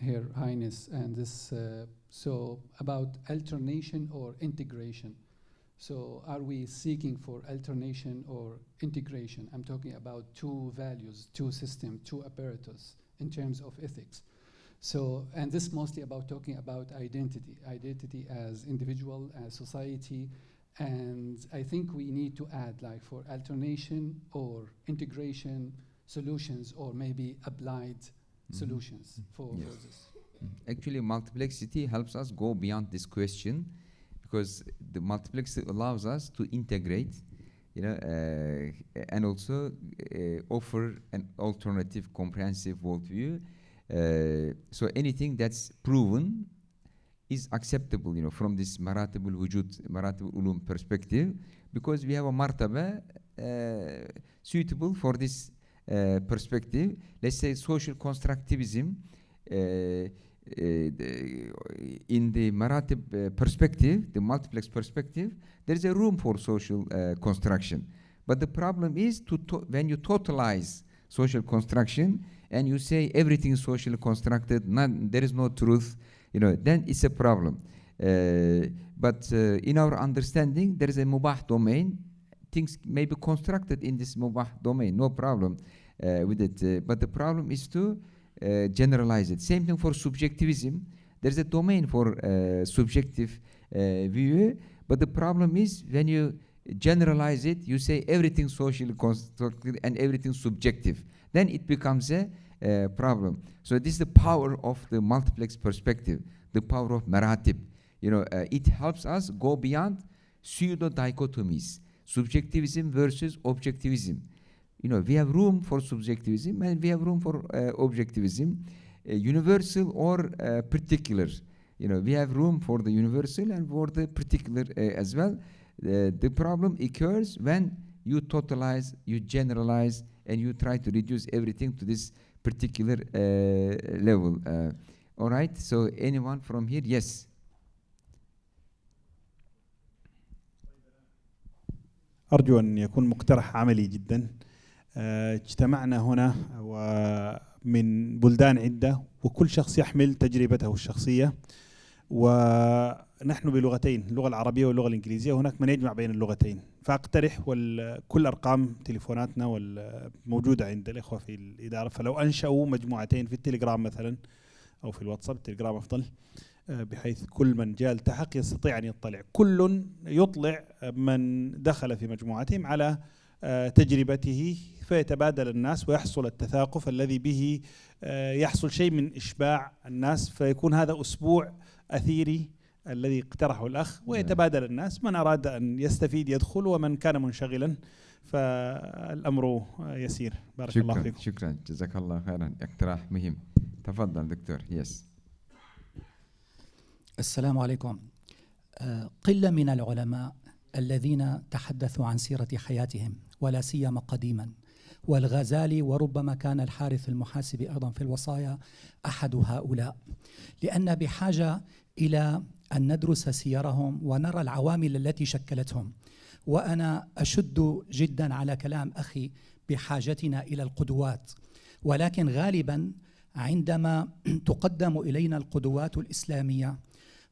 Her Highness, and this so about alternation or integration. So are we seeking for alternation or integration? I'm talking about two values, two systems, two apparatus in terms of ethics. So, and this mostly about talking about identity as individual, as society, and I think we need to add like for alternation or integration solutions, or maybe applied solutions for this. Actually, multiplexity helps us go beyond this question, because the multiplexity allows us to integrate, you know, and also offer an alternative, comprehensive worldview. So anything that's proven is acceptable, you know, from this maratib al-wujud, maratib al-ulum perspective, because we have a martaba suitable for this perspective. Let's say social constructivism. In the maratib perspective, the multiplex perspective, there is a room for social construction. But the problem is when you totalize social construction and you say everything is socially constructed, there is no truth, you know, then it's a problem. But in our understanding, there is a mubah domain. Things may be constructed in this mubah domain, no problem with it. But the problem is to generalize it. Same thing for subjectivism. There's a domain for subjective view, but the problem is when you generalize it, you say everything socially constructed and everything subjective. Then it becomes a problem. So this is the power of the multiplex perspective, the power of maratib. You know, it helps us go beyond pseudo dichotomies, subjectivism versus objectivism. You know, we have room for subjectivism and we have room for objectivism, universal or particular. You know, we have room for the universal and for the particular as well. The problem occurs when you totalize, you generalize, and you try to reduce everything to this particular level. All right, so anyone from here? Yes. أرجو أن يكون مقترح عملي جدا. اجتمعنا هنا ومن بلدان عدة، وكل شخص يحمل تجربته الشخصية، ونحن بلغتين، اللغة العربية واللغة الإنجليزية، وهناك من يجمع بين اللغتين. فأقترح كل أرقام تليفوناتنا موجودة عند الإخوة في الإدارة، فلو أنشأوا مجموعتين في التليجرام مثلا أو في الواتساب، التليجرام أفضل، بحيث كل من جاء التحق يستطيع أن يطلع، كل يطلع من دخل في مجموعتهم على تجربته، فيتبادل الناس ويحصل التثاقف الذي به يحصل شيء من إشباع الناس، فيكون هذا أسبوع أثيري الذي اقترحه الأخ، ويتبادل الناس، من أراد أن يستفيد يدخل ومن كان منشغلا، فالأمر يسير. بارك الله فيكم. شكرا، جزاك الله خيرا. اقتراح مهم. تفضل دكتور. يس. السلام عليكم. قلة من العلماء الذين تحدثوا عن سيرة حياتهم، ولا سيما قديما، والغزالي وربما كان الحارث المحاسبي أيضا في الوصايا أحد هؤلاء، لأن بحاجة إلى أن ندرس سيرهم ونرى العوامل التي شكلتهم. وأنا أشد جدا على كلام أخي بحاجتنا إلى القدوات، ولكن غالبا عندما تقدم إلينا القدوات الإسلامية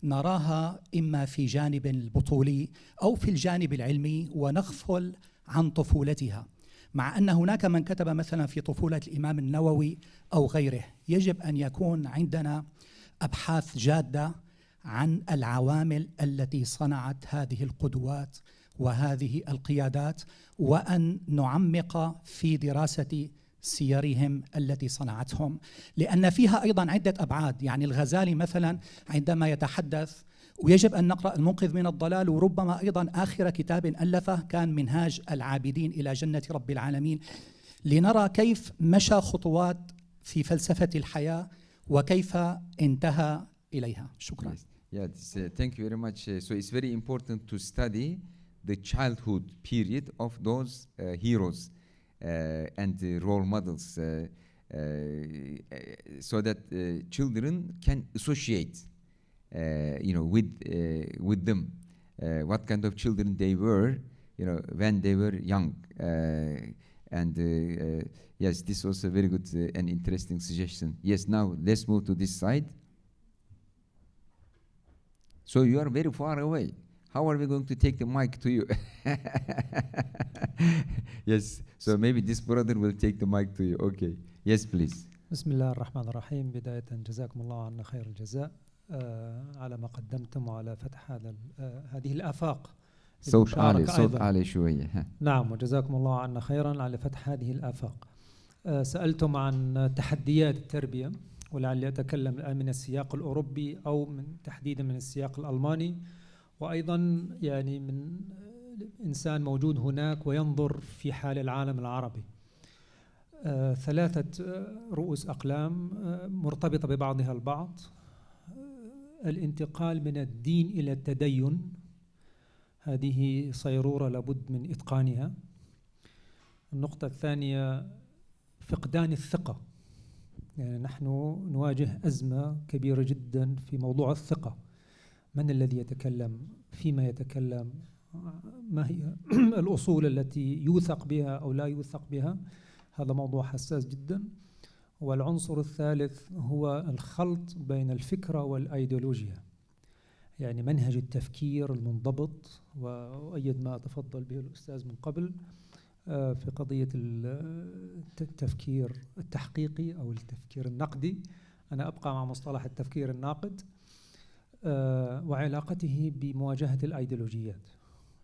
نراها إما في جانب البطولي أو في الجانب العلمي ونغفل عن طفولتها، مع أن هناك من كتب مثلا في طفولة الإمام النووي أو غيره. يجب أن يكون عندنا أبحاث جادة عن العوامل التي صنعت هذه القدوات وهذه القيادات، وأن نعمق في دراسة سيرهم التي صنعتهم، لأن فيها أيضا عدة أبعاد. يعني الغزالي مثلا عندما يتحدث، ويجب أن نقرأ المنقذ من الضلال، وربما أيضا آخر كتاب ألفه كان منهاج العابدين إلى جنة رب العالمين، لنرى كيف مشى خطوات في فلسفة الحياة وكيف انتهى إليها. شكرا. Yes, thank you very much. So it's very important to study the childhood period of those heroes and role models, so that children can associate, with them, what kind of children they were, when they were young. Yes, this was a very good and interesting suggestion. Yes, now let's move to this side. So you are very far away. How are we going to take the mic to you? Yes, so maybe this brother will take the mic to you. Okay. Yes, please. بسم الله الرحمن الرحيم. بداية جزاكم الله عنا خير الجزاء على ما قدمتم وعلى فتح هذه الآفاق. صوت عالي شوية. نعم، وجزاكم الله عنا خيرا على فتح هذه الآفاق. سألتم عن تحديات التربية، ولعلي أتكلم الآن من السياق الأوروبي أو تحديدا من السياق الألماني، وأيضا يعني من إنسان موجود هناك وينظر في حال العالم العربي. ثلاثة رؤوس أقلام مرتبطة ببعضها البعض. الانتقال من الدين إلى التدين، هذه صيرورة لابد من إتقانها. النقطة الثانية فقدان الثقة، يعني نحن نواجه أزمة كبيرة جدا في موضوع الثقة. من الذي يتكلم؟ فيما يتكلم؟ ما هي الأصول التي يوثق بها أو لا يوثق بها؟ هذا موضوع حساس جدا. والعنصر الثالث هو الخلط بين الفكرة والأيديولوجيا، يعني منهج التفكير المنضبط، وأؤيد ما تفضل به الأستاذ من قبل في قضية التفكير التحقيقي أو التفكير النقدي. أنا أبقى مع مصطلح التفكير الناقد وعلاقته بمواجهة الأيديولوجيات.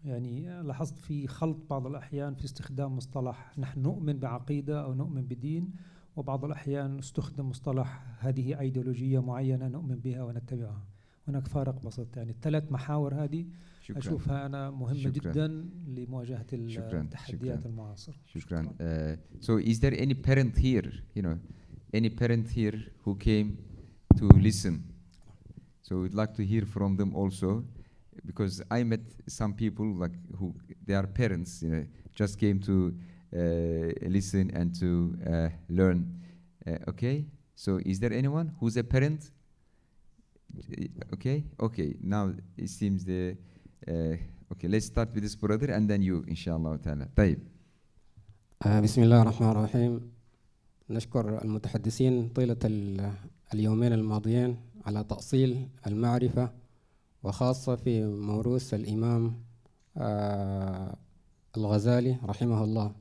يعني لاحظت في خلط بعض الأحيان في استخدام مصطلح نحن نؤمن بعقيدة أو نؤمن بدين، وبعض الأحيان استخدم مصطلح هذه أيديولوجية معينة نؤمن بها ونتبعها. هناك فارق بسيط. يعني الثلاث محاور هذه أشوفها أنا مهمة جدا لمواجهة التحديات المعاصرة. شكرا. So is there any parent here, any parent here who came to listen? So we'd like to hear from them also, because I met some people who they are parents, just came to listen and to learn. Okay. So is there anyone who's a parent? Okay. Now it seems okay. Let's start with this brother and then you, inshallah ta'ala. طيب. بسم الله الرحمن الرحيم. نشكر المتحدثين طيلة اليومين الماضيين على تأصيل المعرفة، وخاصة في موروث الإمام الغزالي رحمه الله.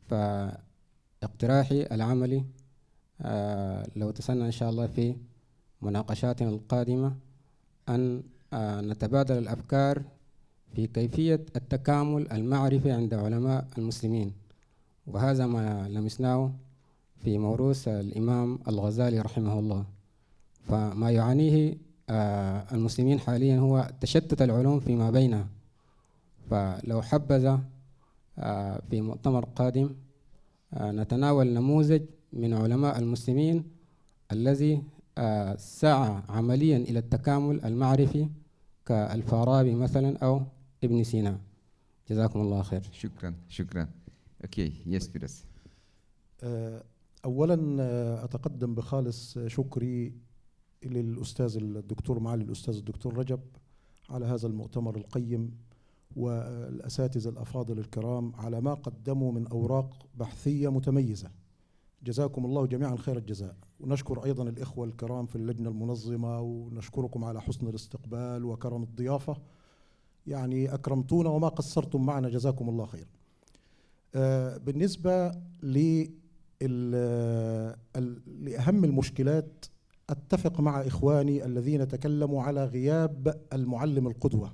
فاقتراحي العملي لو تسنى إن شاء الله في مناقشاتنا القادمة أن نتبادل الأفكار في كيفية التكامل المعرفي عند علماء المسلمين، وهذا ما لمسناه في موروث الإمام الغزالي رحمه الله. فما يعانيه المسلمين حاليا هو تشتت العلوم فيما بينها. فلو حبذا في مؤتمر قادم نتناول نموذج من علماء المسلمين الذي سعى عمليا إلى التكامل المعرفي كالفارابي مثلا أو ابن سينا. جزاكم الله خير. شكرا. Okay, yes, please. أولا أتقدم بخالص شكري للأستاذ الدكتور معالي الأستاذ الدكتور رجب على هذا المؤتمر القيم والأساتذة الأفاضل الكرام على ما قدموا من أوراق بحثية متميزة. جزاكم الله جميعا خير الجزاء. ونشكر أيضا الإخوة الكرام في اللجنة المنظمة، ونشكركم على حسن الاستقبال وكرم الضيافة. يعني أكرمتونا وما قصرتم معنا، جزاكم الله خير. بالنسبة لأهم المشكلات، أتفق مع إخواني الذين تكلموا على غياب المعلم القدوة.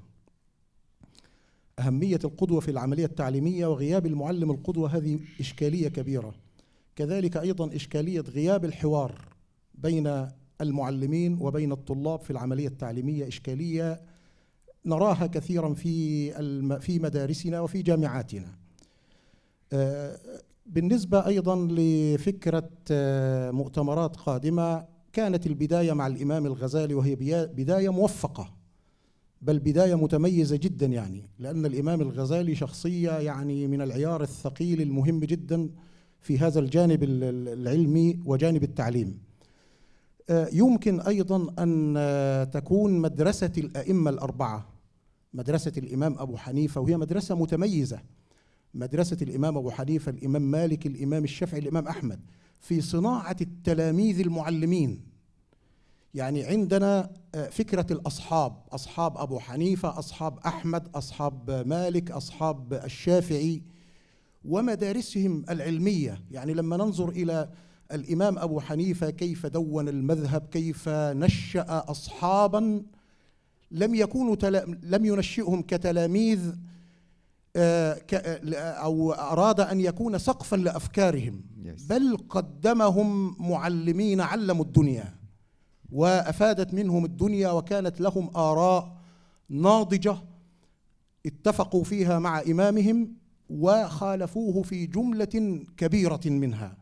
أهمية القدوة في العملية التعليمية وغياب المعلم القدوة هذه إشكالية كبيرة. كذلك أيضا إشكالية غياب الحوار بين المعلمين وبين الطلاب في العملية التعليمية، إشكالية نراها كثيرا في مدارسنا وفي جامعاتنا. بالنسبة أيضا لفكرة مؤتمرات قادمة، كانت البداية مع الإمام الغزالي وهي بداية موفقة، بل بداية متميزة جدا، يعني لأن الإمام الغزالي شخصية يعني من العيار الثقيل المهم جدا في هذا الجانب العلمي وجانب التعليم. يمكن أيضا أن تكون مدرسة الأئمة الأربعة، مدرسة الإمام أبو حنيفة، وهي مدرسة متميزة، مدرسة الإمام أبو حنيفة، الإمام مالك، الإمام الشافعي، الإمام أحمد، في صناعة التلاميذ المعلمين. يعني عندنا فكرة الأصحاب، أصحاب أبو حنيفة، أصحاب أحمد، أصحاب مالك، أصحاب الشافعي، ومدارسهم العلمية. يعني لما ننظر إلى الإمام أبو حنيفة كيف دون المذهب، كيف نشأ أصحابا لم ينشئهم كتلاميذ أو أراد أن يكون سقفا لأفكارهم، بل قدمهم معلمين علموا الدنيا وأفادت منهم الدنيا، وكانت لهم آراء ناضجة اتفقوا فيها مع إمامهم وخالفوه في جملة كبيرة منها.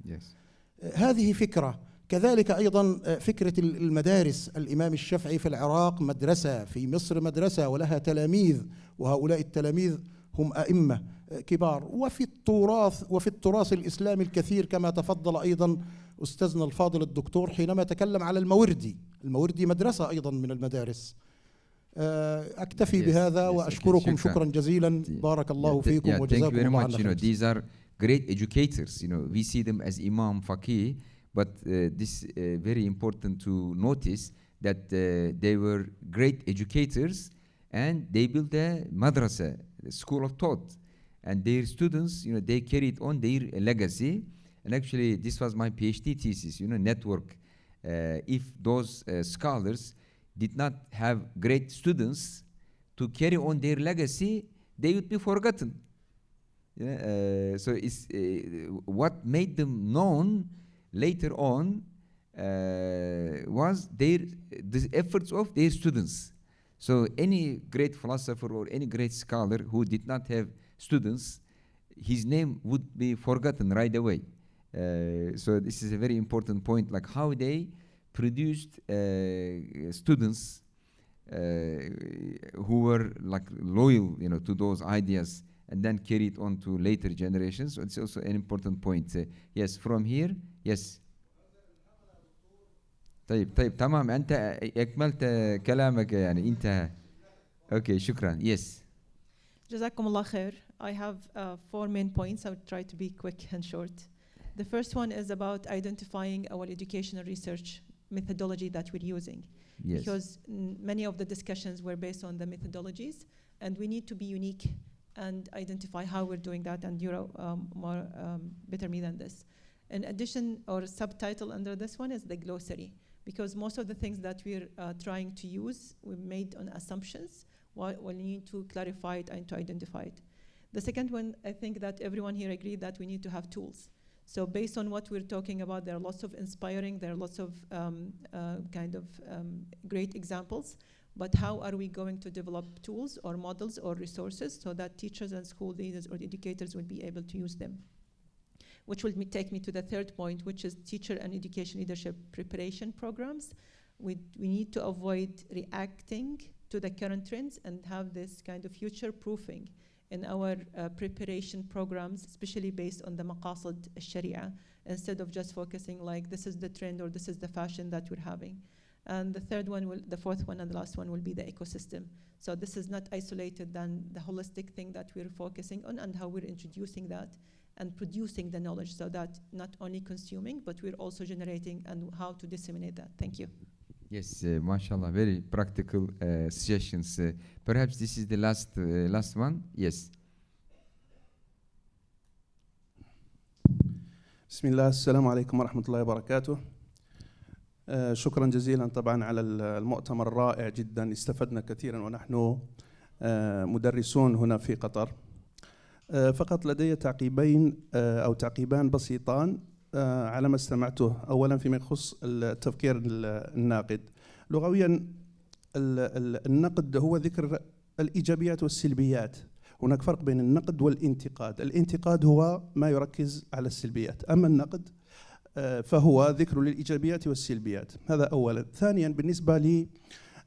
هذه فكرة. كذلك أيضا فكرة المدارس، الإمام الشافعي في العراق مدرسة، في مصر مدرسة ولها تلاميذ، وهؤلاء التلاميذ هم أئمة كبار. وفي التراث الإسلامي الكثير، كما تفضل أيضا أستاذنا الفاضل الدكتور حينما تكلم على الموردي. الموردي مدرسة أيضا من المدارس. أكتفي بهذا وأشكركم شكرا جزيلا. بارك الله فيكم وجزاكم الله خيرا. These are great educators. We see them as imam, faqih, but this very important to notice that they were great educators and they built a madrasa, a school of thought, and their students, they carried on their legacy. And actually, this was my PhD thesis. Network. If those scholars did not have great students to carry on their legacy, they would be forgotten. So it's what made them known later on was the efforts of their students. So any great philosopher or any great scholar who did not have students, his name would be forgotten right away. So this is a very important point, like how they produced students who were like loyal, to those ideas, and then carried on to later generations. So it's also an important point. Yes, from here, yes. طيب تمام، أنت أكملت كلامك، يعني انتهى. Okay, شكرا. Yes. جزاكم الله خير. I have 4 main points. I will try to be quick and short. The first one is about identifying our educational research methodology that we're using. Yes. Because many of the discussions were based on the methodologies, and we need to be unique and identify how we're doing that, and you're more better me than this. In addition, or subtitle under this one is the glossary, because most of the things that we're trying to use, we made on assumptions, while we need to clarify it and to identify it. The second one, I think that everyone here agreed that we need to have tools. So based on what we're talking about, there are lots of inspiring, there are lots of great examples, but how are we going to develop tools or models or resources so that teachers and school leaders or educators will be able to use them? Which will take me to the third point, which is teacher and education leadership preparation programs. We need to avoid reacting to the current trends and have this kind of future proofing in our preparation programs, especially based on the maqasid al-sharia, instead of just focusing like this is the trend or this is the fashion that we're having. And the fourth one and the last one will be the ecosystem. So this is not isolated than the holistic thing that we're focusing on and how we're introducing that and producing the knowledge so that not only consuming, but we're also generating and how to disseminate that. Thank you. Yes, mashallah, very practical suggestions. Perhaps this is the last one. Yes. بسم الله السلام عليكم ورحمة الله وبركاته. شكرا جزيلا طبعا على المؤتمر الرائع جدا، استفدنا كثيرا ونحن مدرسون هنا في قطر. فقط لدي تعقيبين أو تعقيبان بسيطان على ما استمعته. أولا فيما يخص التفكير الناقد، لغويا النقد هو ذكر الإيجابيات والسلبيات. هناك فرق بين النقد والانتقاد. الانتقاد هو ما يركز على السلبيات، أما النقد فهو ذكر للإيجابيات والسلبيات. هذا أولا. ثانيا بالنسبة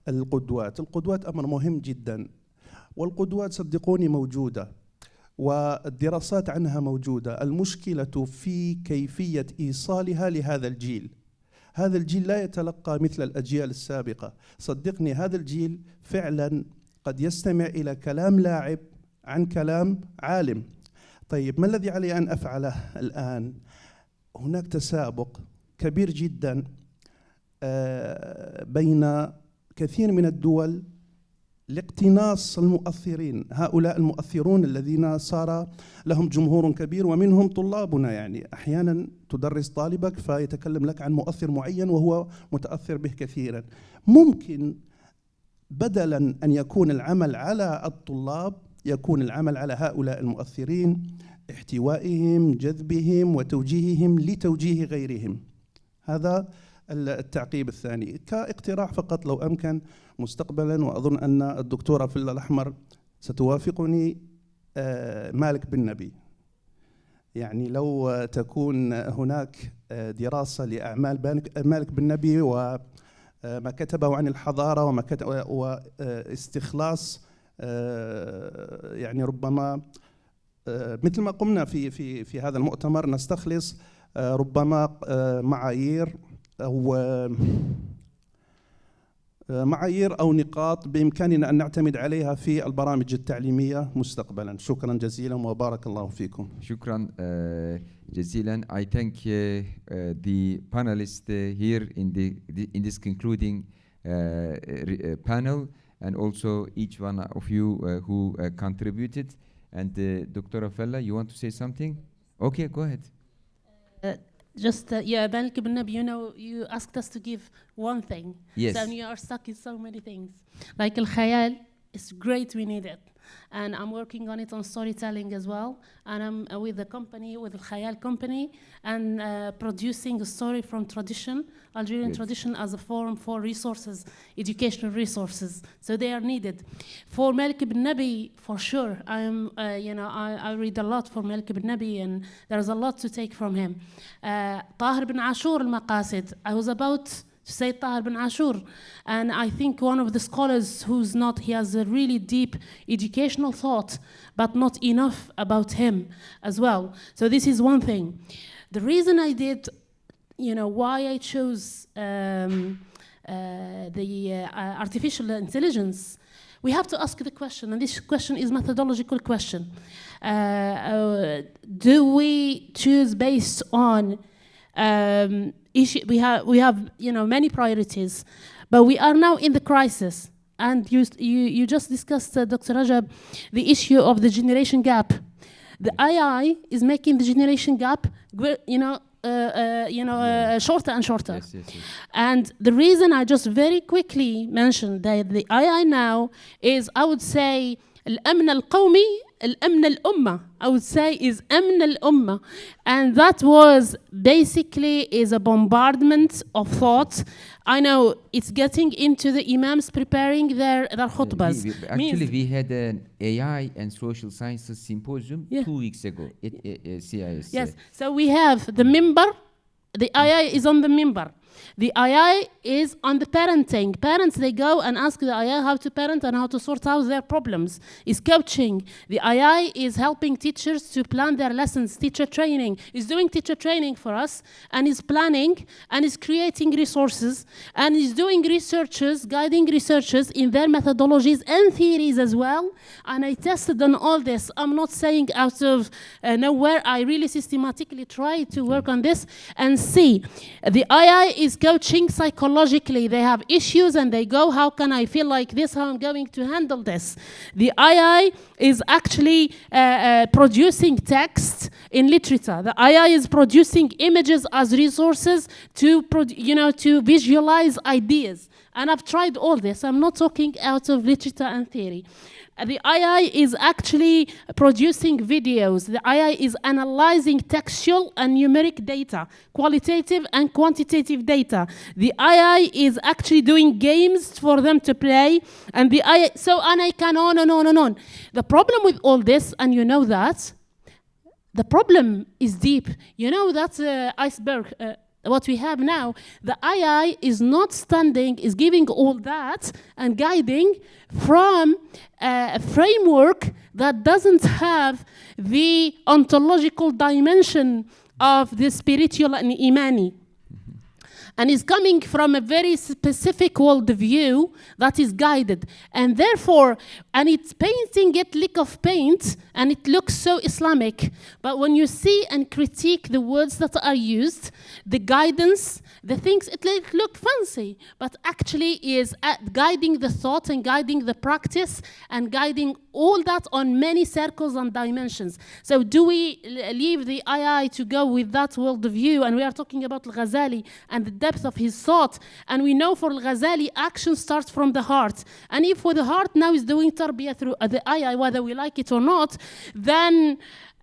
للقدوات، القدوات أمر مهم جدا، والقدوات صدقوني موجودة والدراسات عنها موجودة. المشكلة في كيفية إيصالها لهذا الجيل. هذا الجيل لا يتلقى مثل الأجيال السابقة. صدقني هذا الجيل فعلا قد يستمع إلى كلام لاعب عن كلام عالم. طيب ما الذي علي أن أفعله الآن؟ هناك تسابق كبير جدا بين كثير من الدول لاقتناص المؤثرين، هؤلاء المؤثرون الذين صار لهم جمهور كبير، ومنهم طلابنا. يعني أحيانا تدرس طالبك فيتكلم لك عن مؤثر معين وهو متأثر به كثيرا. ممكن بدلا أن يكون العمل على الطلاب يكون العمل على هؤلاء المؤثرين، احتوائهم، جذبهم وتوجيههم لتوجيه غيرهم. هذا التعقيب الثاني. كاقتراح فقط لو أمكن مستقبلا، وأظن أن الدكتورة في الأحمر ستوافقني، مالك بن نبي. يعني لو تكون هناك دراسة لأعمال مالك بن نبي وما كتبه عن الحضارة وما كتب واستخلاص يعني ربما مثل ما قمنا في هذا المؤتمر نستخلص ربما معايير أو نقاط بإمكاننا أن نعتمد عليها في البرامج التعليمية مستقبلا. شكرا جزيلا وبارك الله فيكم. شكرا جزيلا. I thank the panelists here in this concluding panel, and also each one of you who contributed. And Dr. Fella, you want to say something? Okay, go ahead. Yeah, Malik ibn Nabi, you asked us to give one thing. Yes. So you are stuck in so many things. Like Al-Khayal, it's great, we need it. And I'm working on it on storytelling as well. And I'm with the company, with the Khayal company, and producing a story from tradition, Algerian tradition, as a forum for resources, educational resources. So they are needed. For Malik ibn Nabi, for sure, I read a lot for Malik ibn Nabi, and there's a lot to take from him. Tahir bin Ashur al-Maqasid, I was about to say Tahir bin Ashur, and I think one of the scholars he has a really deep educational thought, but not enough about him as well. So this is one thing. The reason I did, why I chose the artificial intelligence, we have to ask the question, and this question is methodological question. Do we choose based on we have many priorities, but we are now in the crisis, and you just discussed, Dr. Rajab, the issue of the generation gap. The AI is making the generation gap, shorter and shorter. Yes. And the reason I just very quickly mentioned that the AI now is, I would say, الأمن القومي الأمن الأمة, I would say, is أمن الأمة. And that was basically is a bombardment of thoughts. I know it's getting into the imams preparing their khutbas. Actually, we had an AI and social sciences symposium 2 weeks ago at CIS. Yes, so we have the minbar, the AI is on the minbar. The AI is on the parenting. Parents, they go and ask the AI how to parent and how to sort out their problems. Is coaching. The AI is helping teachers to plan their lessons. Teacher training. Is doing teacher training for us, and is planning, and is creating resources, and is doing researchers, guiding researchers in their methodologies and theories as well. And I tested on all this. I'm not saying out of nowhere. I really systematically tried to work on this and see. The AI is coaching psychologically. They have issues and they go, how can I feel like this? How I'm going to handle this? The AI is actually producing text in literature. The AI is producing images as resources to, to visualize ideas. And I've tried all this. I'm not talking out of literature and theory. The AI is actually producing videos. The AI is analyzing textual and numeric data, qualitative and quantitative data. The AI is actually doing games for them to play, and the AI, and I can on and on and on. The problem with all this, and you know that, the problem is deep. You know that's iceberg. What we have now, the AI is not standing, is giving all that and guiding from a framework that doesn't have the ontological dimension of the spiritual and imani. And is coming from a very specific worldview that is guided. And therefore, and it's painting it lick of paint, and it looks so Islamic. But when you see and critique the words that are used, the guidance, the things, it look fancy, but actually is guiding the thought and guiding the practice and guiding all that on many circles and dimensions. So do we leave the AI to go with that worldview? And we are talking about Ghazali and the depth of his thought. And we know for Ghazali, action starts from the heart. And if the heart now is doing tarbiyah through the AI, whether we like it or not, then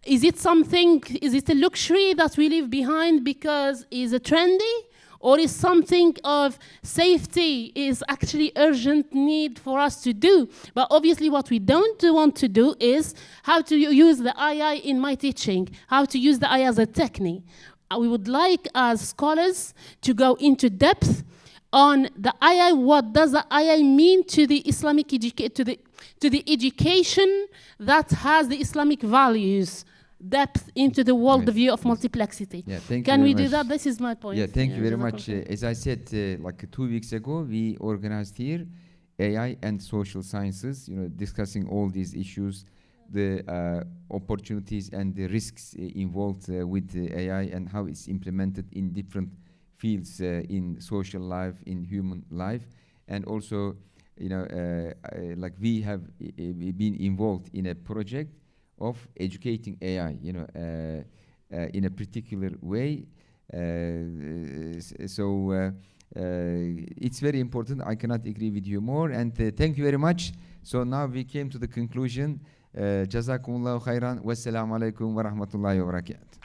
is it a luxury that we leave behind because it's trendy? Or is something of safety is actually urgent need for us to do? But obviously what we don't want to do is how to use the AI in my teaching, how to use the AI as a technique. We would like as scholars to go into depth on the AI. What does the AI mean to the Islamic to the education that has the Islamic values? Depth into the worldview of multiplexity. Yeah, thank Can you we very do much. that? This is my point. Yeah, thank you very much. As I said, like 2 weeks ago, we organized here AI and social sciences, discussing all these issues, the opportunities and the risks involved with the AI and how it's implemented in different fields in social life, in human life, and also, like we have been involved in a project of educating AI, in a particular way. It's very important. I cannot agree with you more. And thank you very much. So now we came to the conclusion. Jazakumullahu khairan. Wassalamu alaikum wa rahmatullahi wa barakatuh.